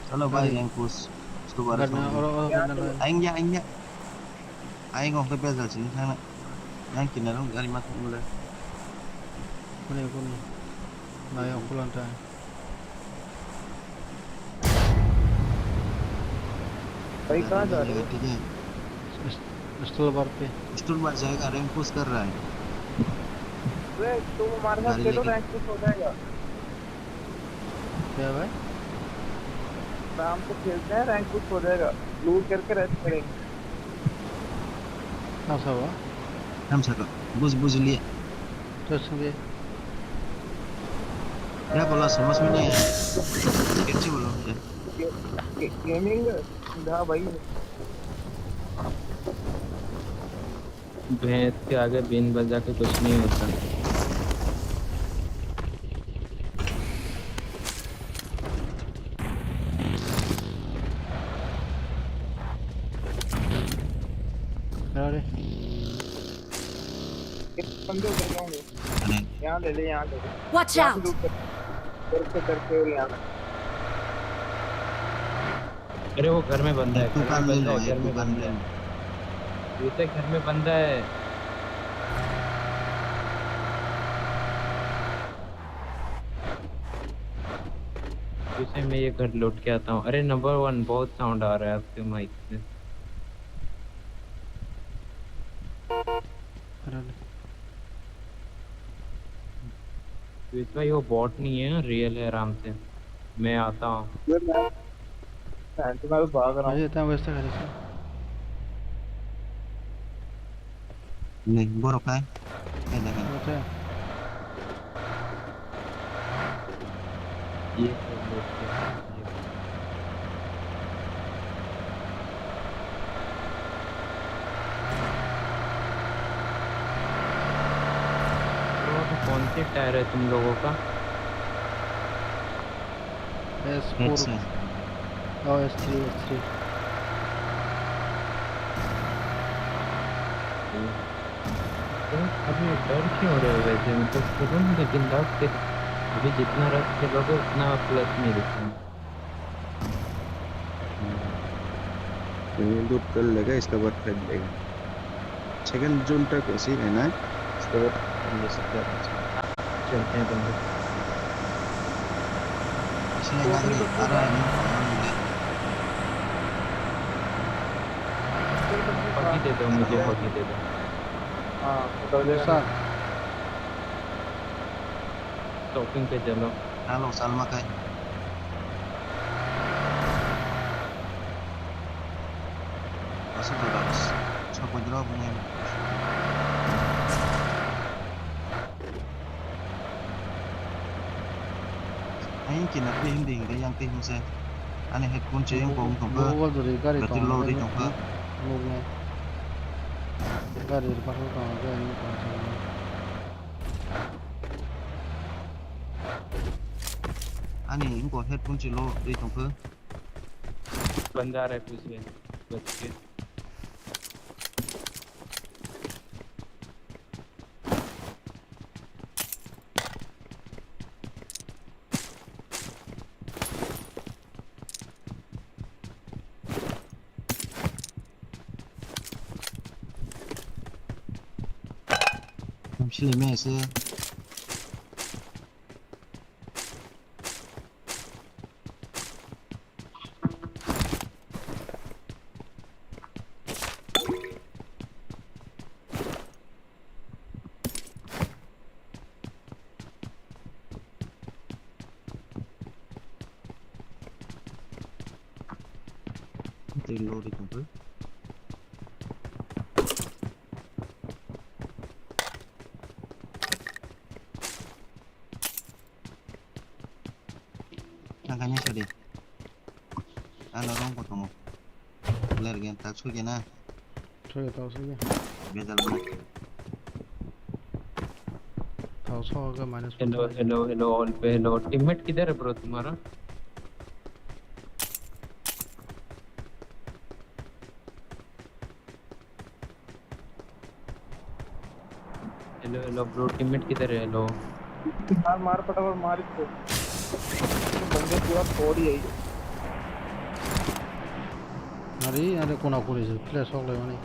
Speaker 10: चलो भाई yang kus उसको बाहर
Speaker 1: karena
Speaker 10: aing ngok ke bezal sini sana yang kena dong dari mata mulai
Speaker 1: mana pun na yang pulang ta
Speaker 4: भाई कहाँ जा रहे हो
Speaker 10: ठीक है
Speaker 1: स्टॉल बार पे
Speaker 10: स्टूल बार जाएगा रैंक पुश कर रहा है
Speaker 4: वे तुम हमारे साथ खेलो रैंक पुश हो जाएगा
Speaker 1: क्या भाई
Speaker 4: शाम को खेलते हैं रैंक पुश हो जाएगा लूट करके रेस्ट करेंगे
Speaker 1: ना सावा
Speaker 10: हम सका बुझ लिए
Speaker 1: तो संगे
Speaker 10: क्या बोला समझ में नहीं आया कैसे बोलो
Speaker 4: गेमिंग हाँ भाई
Speaker 11: भैंस के आगे बीन बजा के कुछ नहीं होता
Speaker 1: अरे
Speaker 4: बंदे उतर जाओगे यहाँ ले ले यहाँ ले ले
Speaker 5: Watch
Speaker 4: यहाँ
Speaker 5: out!
Speaker 4: से लूट करके और यहाँ
Speaker 11: अरे वो घर में बंदा है
Speaker 10: तू कर ले लो
Speaker 11: घर में बंदा है ये घर में बंदा है उसे मैं ये घर लौट के आता हूँ। अरे नंबर 1 बहुत साउंड आ रहा है आपके माइक से।
Speaker 1: अरे
Speaker 11: तो इस भाई वो बॉट नहीं है, रियल है, आराम से। मैं आता हूँ।
Speaker 4: मैं भाग रहा हूँ।
Speaker 1: अरे इतना व्यस्त है से
Speaker 10: नहीं बोरो काय ये देखें
Speaker 1: होता है
Speaker 11: ये घर लौट के आता हूँ, ये। तो कौन से टायर है तुम लोगों का?
Speaker 1: S4 और S3
Speaker 11: तो अभी डर क्यों हो रहे हो वैसे? मतलब खेलो ना, लेकिन रफ के अभी जितना रफ खेलोगे उतना प्लस मिलेगा।
Speaker 6: ये लूट कर लेगा, इसके बाद फेंक देगा। सेकंड जोन तक ऐसे ही रहना है, इसके बाद हम ले सकते हैं।
Speaker 11: चलते हैं बंदे।
Speaker 10: इसलिए गाड़ी आ रहा है नहीं
Speaker 11: हॉकी दे दो मुझे, हॉकी दे दो।
Speaker 4: हाँ पकड़ लेगा।
Speaker 11: शॉपिंग पे चलो।
Speaker 10: हेलो सलमा काय masuk ke dalam siapa jawab punya anh chỉ là phim đình cái yang phim xe anh này hết cuốn chế em cũng không có là tin lô đi không có
Speaker 1: लोग ने गाड़ी पर हो कहाँ गए नहीं पहुँचे
Speaker 10: anh này cũng có hết cuốn chế lô đi không có
Speaker 11: बंदा आ रहा है पीछे, बच के।
Speaker 10: हम चले में ऐसे tin lô đi không có angkanya sedih orang ketemu beler gen tak suge na
Speaker 1: chơi tao sẽ
Speaker 10: bedal mana
Speaker 1: tao so cái minus
Speaker 11: hello hello hello all पे हेलो। टीममेट किधर है ब्रो तुम्हारा? हेलो हेलो ब्रो, टीममेट किधर है? Hello
Speaker 4: मार मार फटाफट मार इसको। बंदे पूरा फोड़ ही है।
Speaker 1: अरे अरे कोना कोनी से फ्लैश हो गया नहीं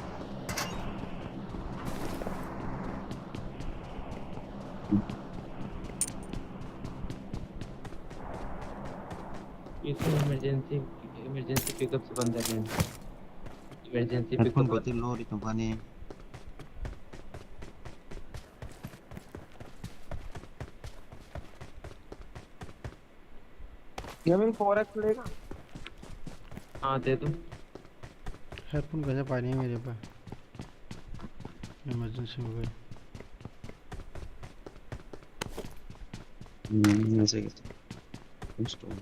Speaker 11: इसे इमरजेंसी इमरजेंसी पिकअप से बंदा है। Emergency
Speaker 10: pun
Speaker 11: pickup
Speaker 10: berarti lo di tempat ini
Speaker 4: gaming 4x लेगा।
Speaker 11: हाँ दे दो।
Speaker 1: हेडफोन कैसे पाए नहीं मेरे पास इमरजेंसी हो गई
Speaker 6: ऐसे gitu install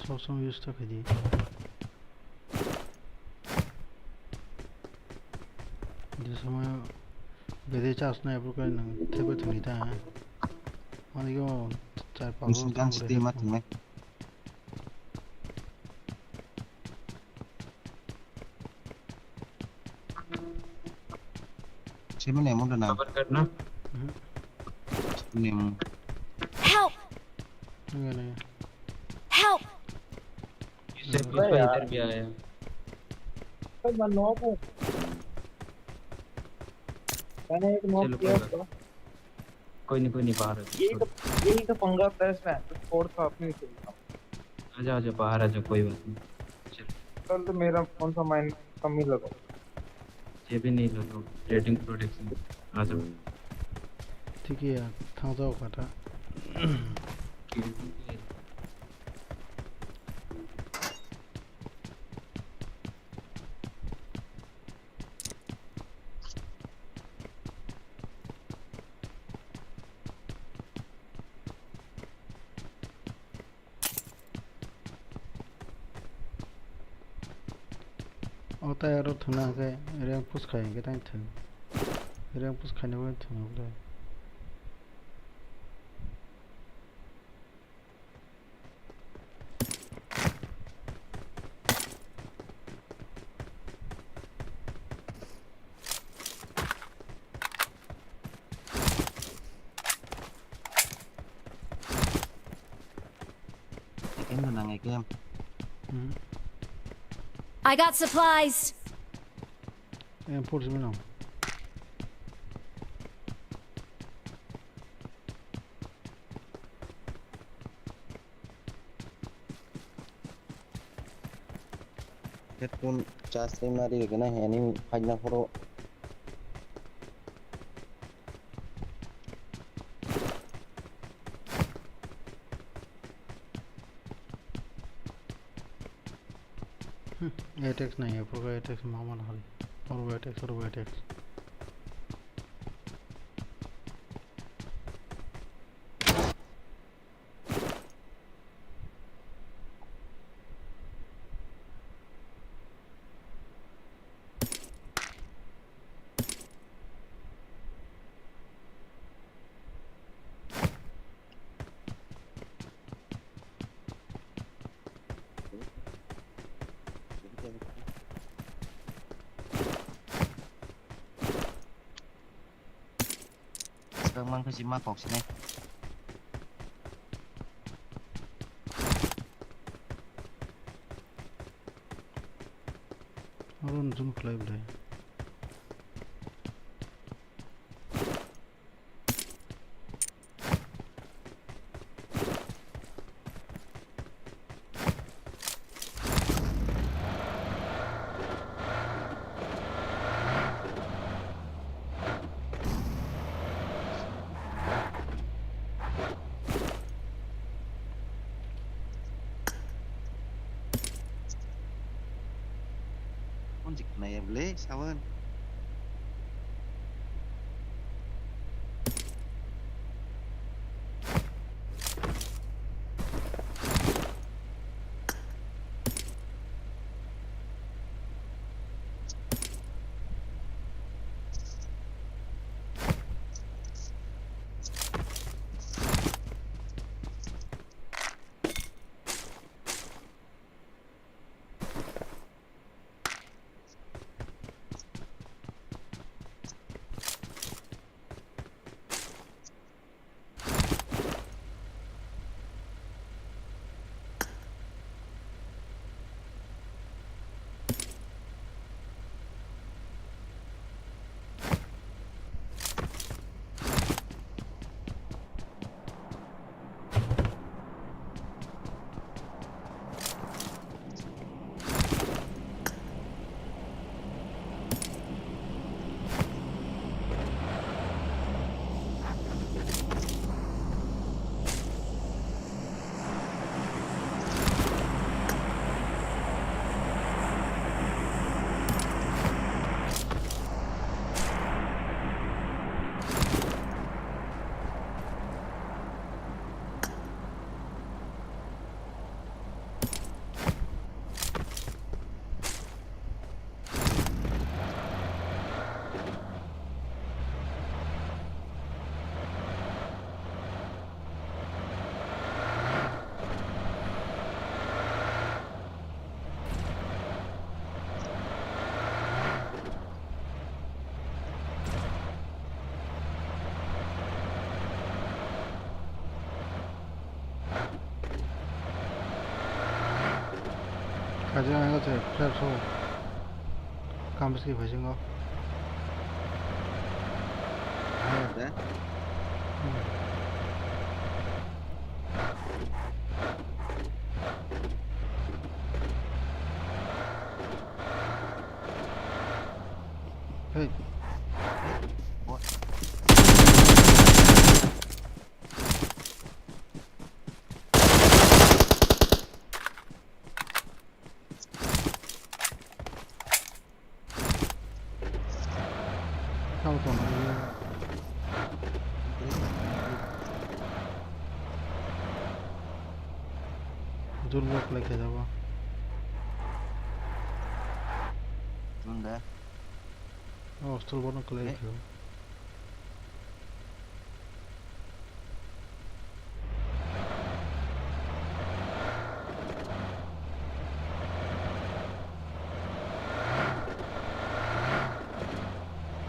Speaker 1: 600 यूज तक है दी जिस समय बेदे चास ना एप्रो कर ना थे कोई थोड़ी था और ये चार पाँच
Speaker 10: musim kan sedih mati mek siapa nih mau dengar
Speaker 11: cover करना।
Speaker 10: ini
Speaker 5: Help!
Speaker 1: नहीं नहीं
Speaker 5: Help!
Speaker 11: इससे इधर भी आया।
Speaker 4: मैं नॉक हूँ। मैंने एक नॉक
Speaker 11: चलो
Speaker 4: किया
Speaker 11: कोई
Speaker 4: उसको।
Speaker 11: कोई नहीं बाहर
Speaker 4: यही तो पंगा प्रेस है तो छोड़ तो आप नहीं खेलता
Speaker 11: आ जा बाहर आ जा कोई बात नहीं चल
Speaker 4: कल तो मेरा कौन सा माइंड कम ही लगा
Speaker 11: ये भी नहीं लगा रेटिंग प्रोटेक्शन आ जाओ
Speaker 1: 티키야 탕자고 가자. 어따야로 드나게 이랑 부스 가야게 당 등. 이랑 부스 가냐고 드나보다.
Speaker 10: Em là ngày game.
Speaker 5: I got supplies.
Speaker 1: em 포르지면 안.
Speaker 6: Headphone charge em mari cái này anh phanh na pro.
Speaker 1: एटेक्स नहीं है प्रो एटेक्स मामला हल और वो एटेक्स
Speaker 10: Sekarang mang kasi mapok sini.
Speaker 1: और जुम क्लाइव है
Speaker 10: Con dịch này em lấy sao hơn? 가져가는 거지 플랩소 감스키 보신 거
Speaker 6: Đấy.
Speaker 1: Hey,
Speaker 10: What?
Speaker 1: sao còn জোর বক লেগে যাবUnda. অস্ত্র বড় করে রেখো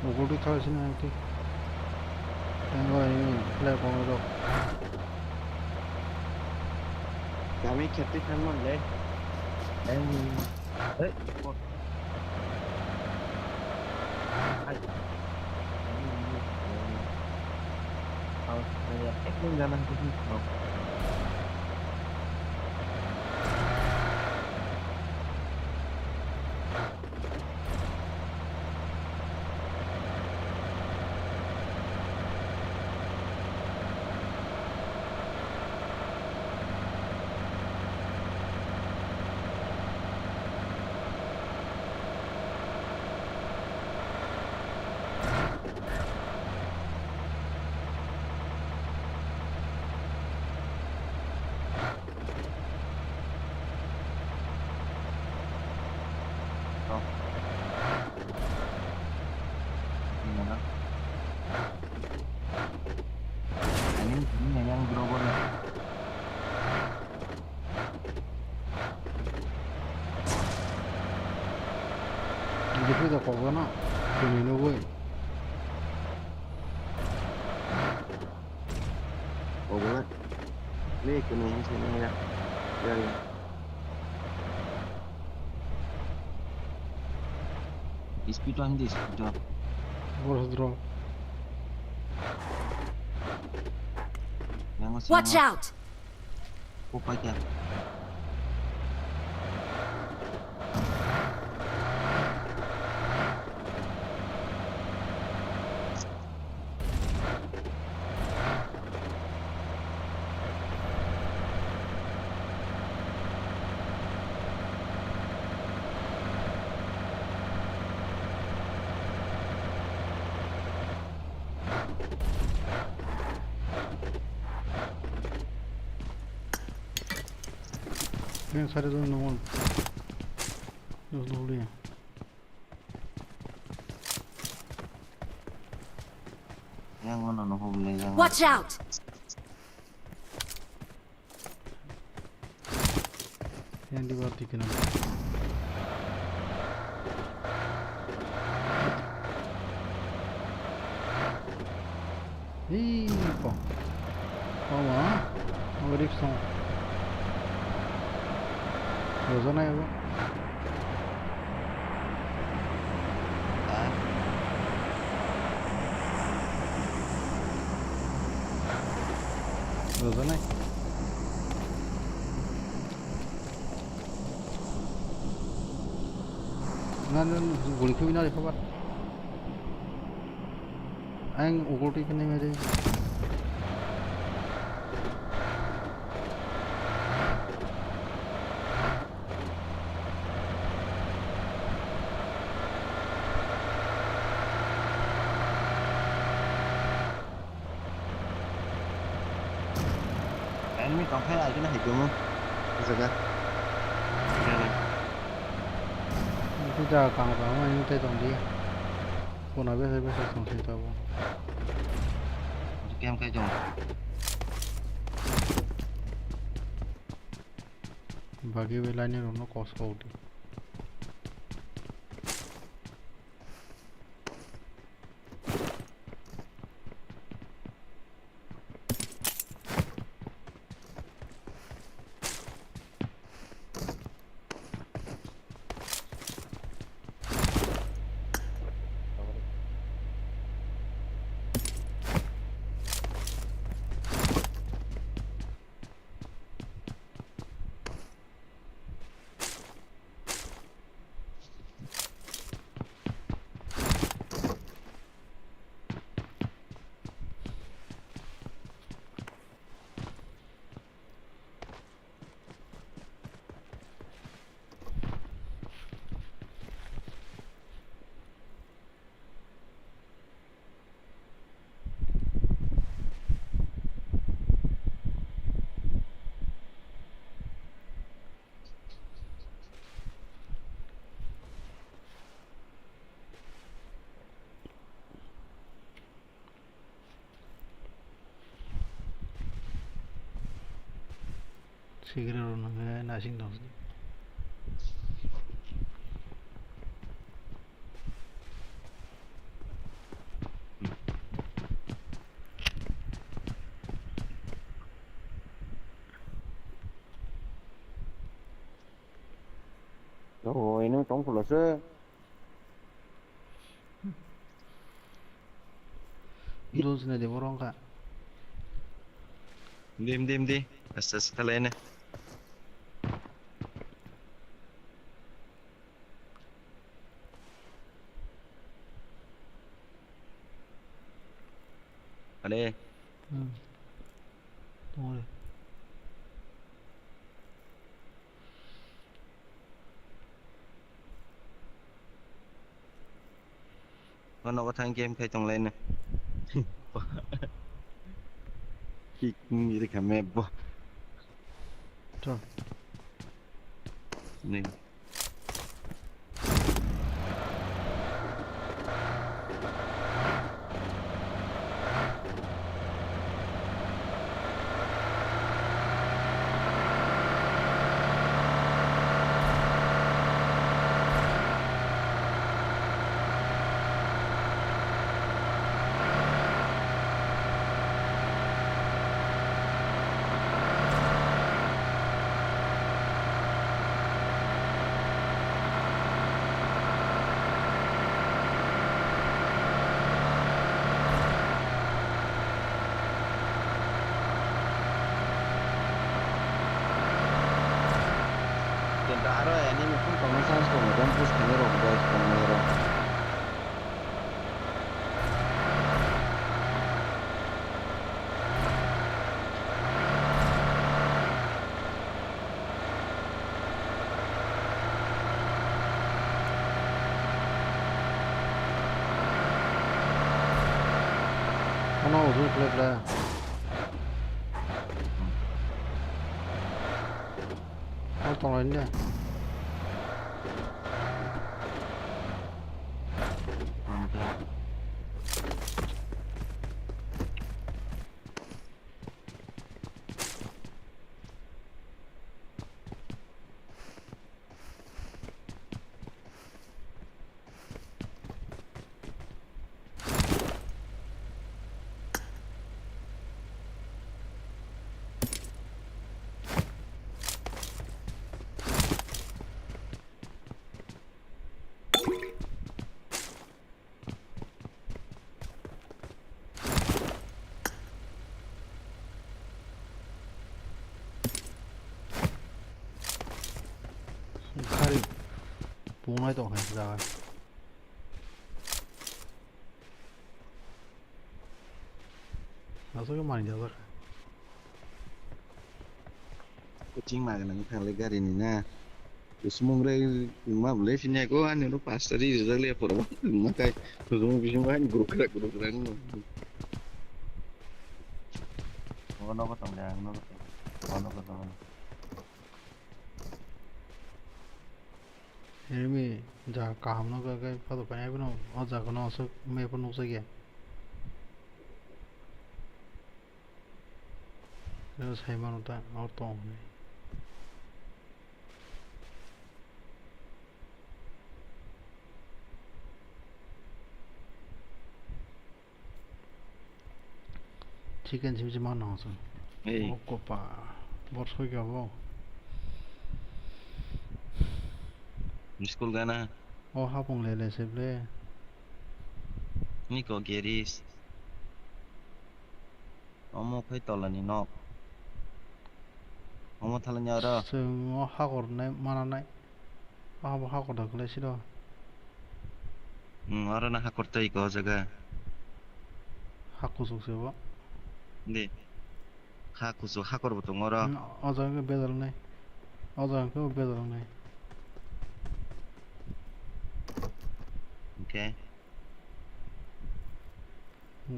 Speaker 1: ওগুলো খাওয়াছি না ঠিক প্লে করো
Speaker 4: Kami ketik kan mon le. Em ấy một hai đây là ép lên ra năng cái gì không
Speaker 10: Gimana? Ini yang gerobak ya.
Speaker 1: 이제 보다 거거나 돈이 누구
Speaker 4: ồ bố ơi lấy cái này xem này ra đây
Speaker 10: Speed on this. Speed.
Speaker 1: বড় দ্র
Speaker 5: Watch out!
Speaker 10: Apa aja?
Speaker 1: 그냥 사례도 너무 놀리야
Speaker 10: Yang mana no boleh yang.
Speaker 5: Watch out!
Speaker 1: yang di bawah tiga nama ih kok mau riksa Rozana ya, Bang? Rozana. Ngan guli kau ini ada apa? Ang ukur ti kene mere.
Speaker 10: Ini còn phải lại cái này chung không?
Speaker 4: bây giờ
Speaker 1: Itu dah kang kang ini teh tong dia. Kau nak biasa tong sih tahu.
Speaker 10: Kem cái chung.
Speaker 1: Bagi wilayahnya rono kos kau tu. Cigarette orang nasi dong.
Speaker 6: Rồi nó trong phủ là sơ.
Speaker 1: Dos ne de orang ka.
Speaker 10: Dim. Asas kalian ya. Ada.
Speaker 1: Tunggu deh.
Speaker 10: Nó có thằng game khai trong lên nè. Kik như thế cả mẹ bò.
Speaker 1: Cho.
Speaker 10: Nè. Tentara ini mungkin pengesahan sekolah dan terus kamera guys kamera.
Speaker 1: Mana uzun klipler. Al tolong dia. 칼이 봉화도 가시다가 나서게 많이 잡아.
Speaker 10: Kucing mah kan kan legar ini nah. Terus mau mulai lima boleh sini aku kan itu pas tadi sudah lihat por makai terus mau bisa main guru gerak nu. Oh no potong dah, no potong.
Speaker 1: 이름이 자 까함노 그 봐도 그냥 이거는 어자 그는 어서 매번 녹색이야. 그래서 4만 원다 어떤 치킨 집지만 나와서 먹고 봐. 뭐 소개하고
Speaker 10: School kana.
Speaker 1: Oh hapong lele seble.
Speaker 10: Ni ko geris. Omo khai tolani nok. Omo thalanya ra.
Speaker 1: 저 학원에 만나네. 아, 학원다 그래 싫어.
Speaker 10: Arana hakorta iko jaga.
Speaker 1: 학고 속세워.
Speaker 10: 네. 하쿠소 하거부터 ngora.
Speaker 1: 어저 그 배달네. 어저 그 배달네.
Speaker 10: Okay.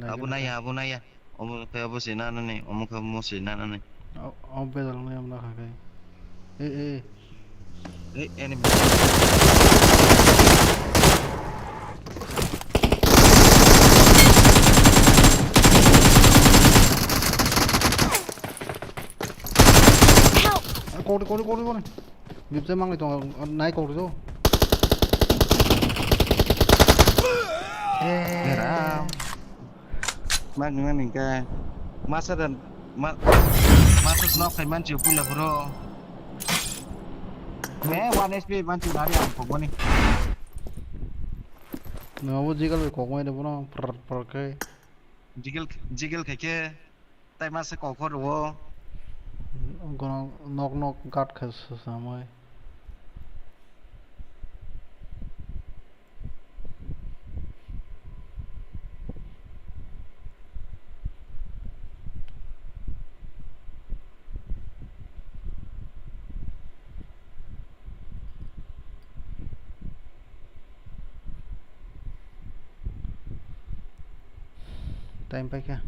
Speaker 10: Abu naya. Omo kaya bo sinana ni. Omo ka mo sinana ni.
Speaker 1: Oh 배달네 엄나 가게. 에.
Speaker 10: Enemy.
Speaker 5: Help!
Speaker 1: 꼬리 밉세 망리 동 나이 꼬리죠
Speaker 10: Geram. Mang dengan nih kayak masa dan masa snap kayak mancing pula bro. One HP mancing nari apa nih?
Speaker 1: 너무 지gal 고공에 되구나 퍼게
Speaker 10: Jigel kayak tay masa kokor wo.
Speaker 1: gonna knock gat khas samai time pa kya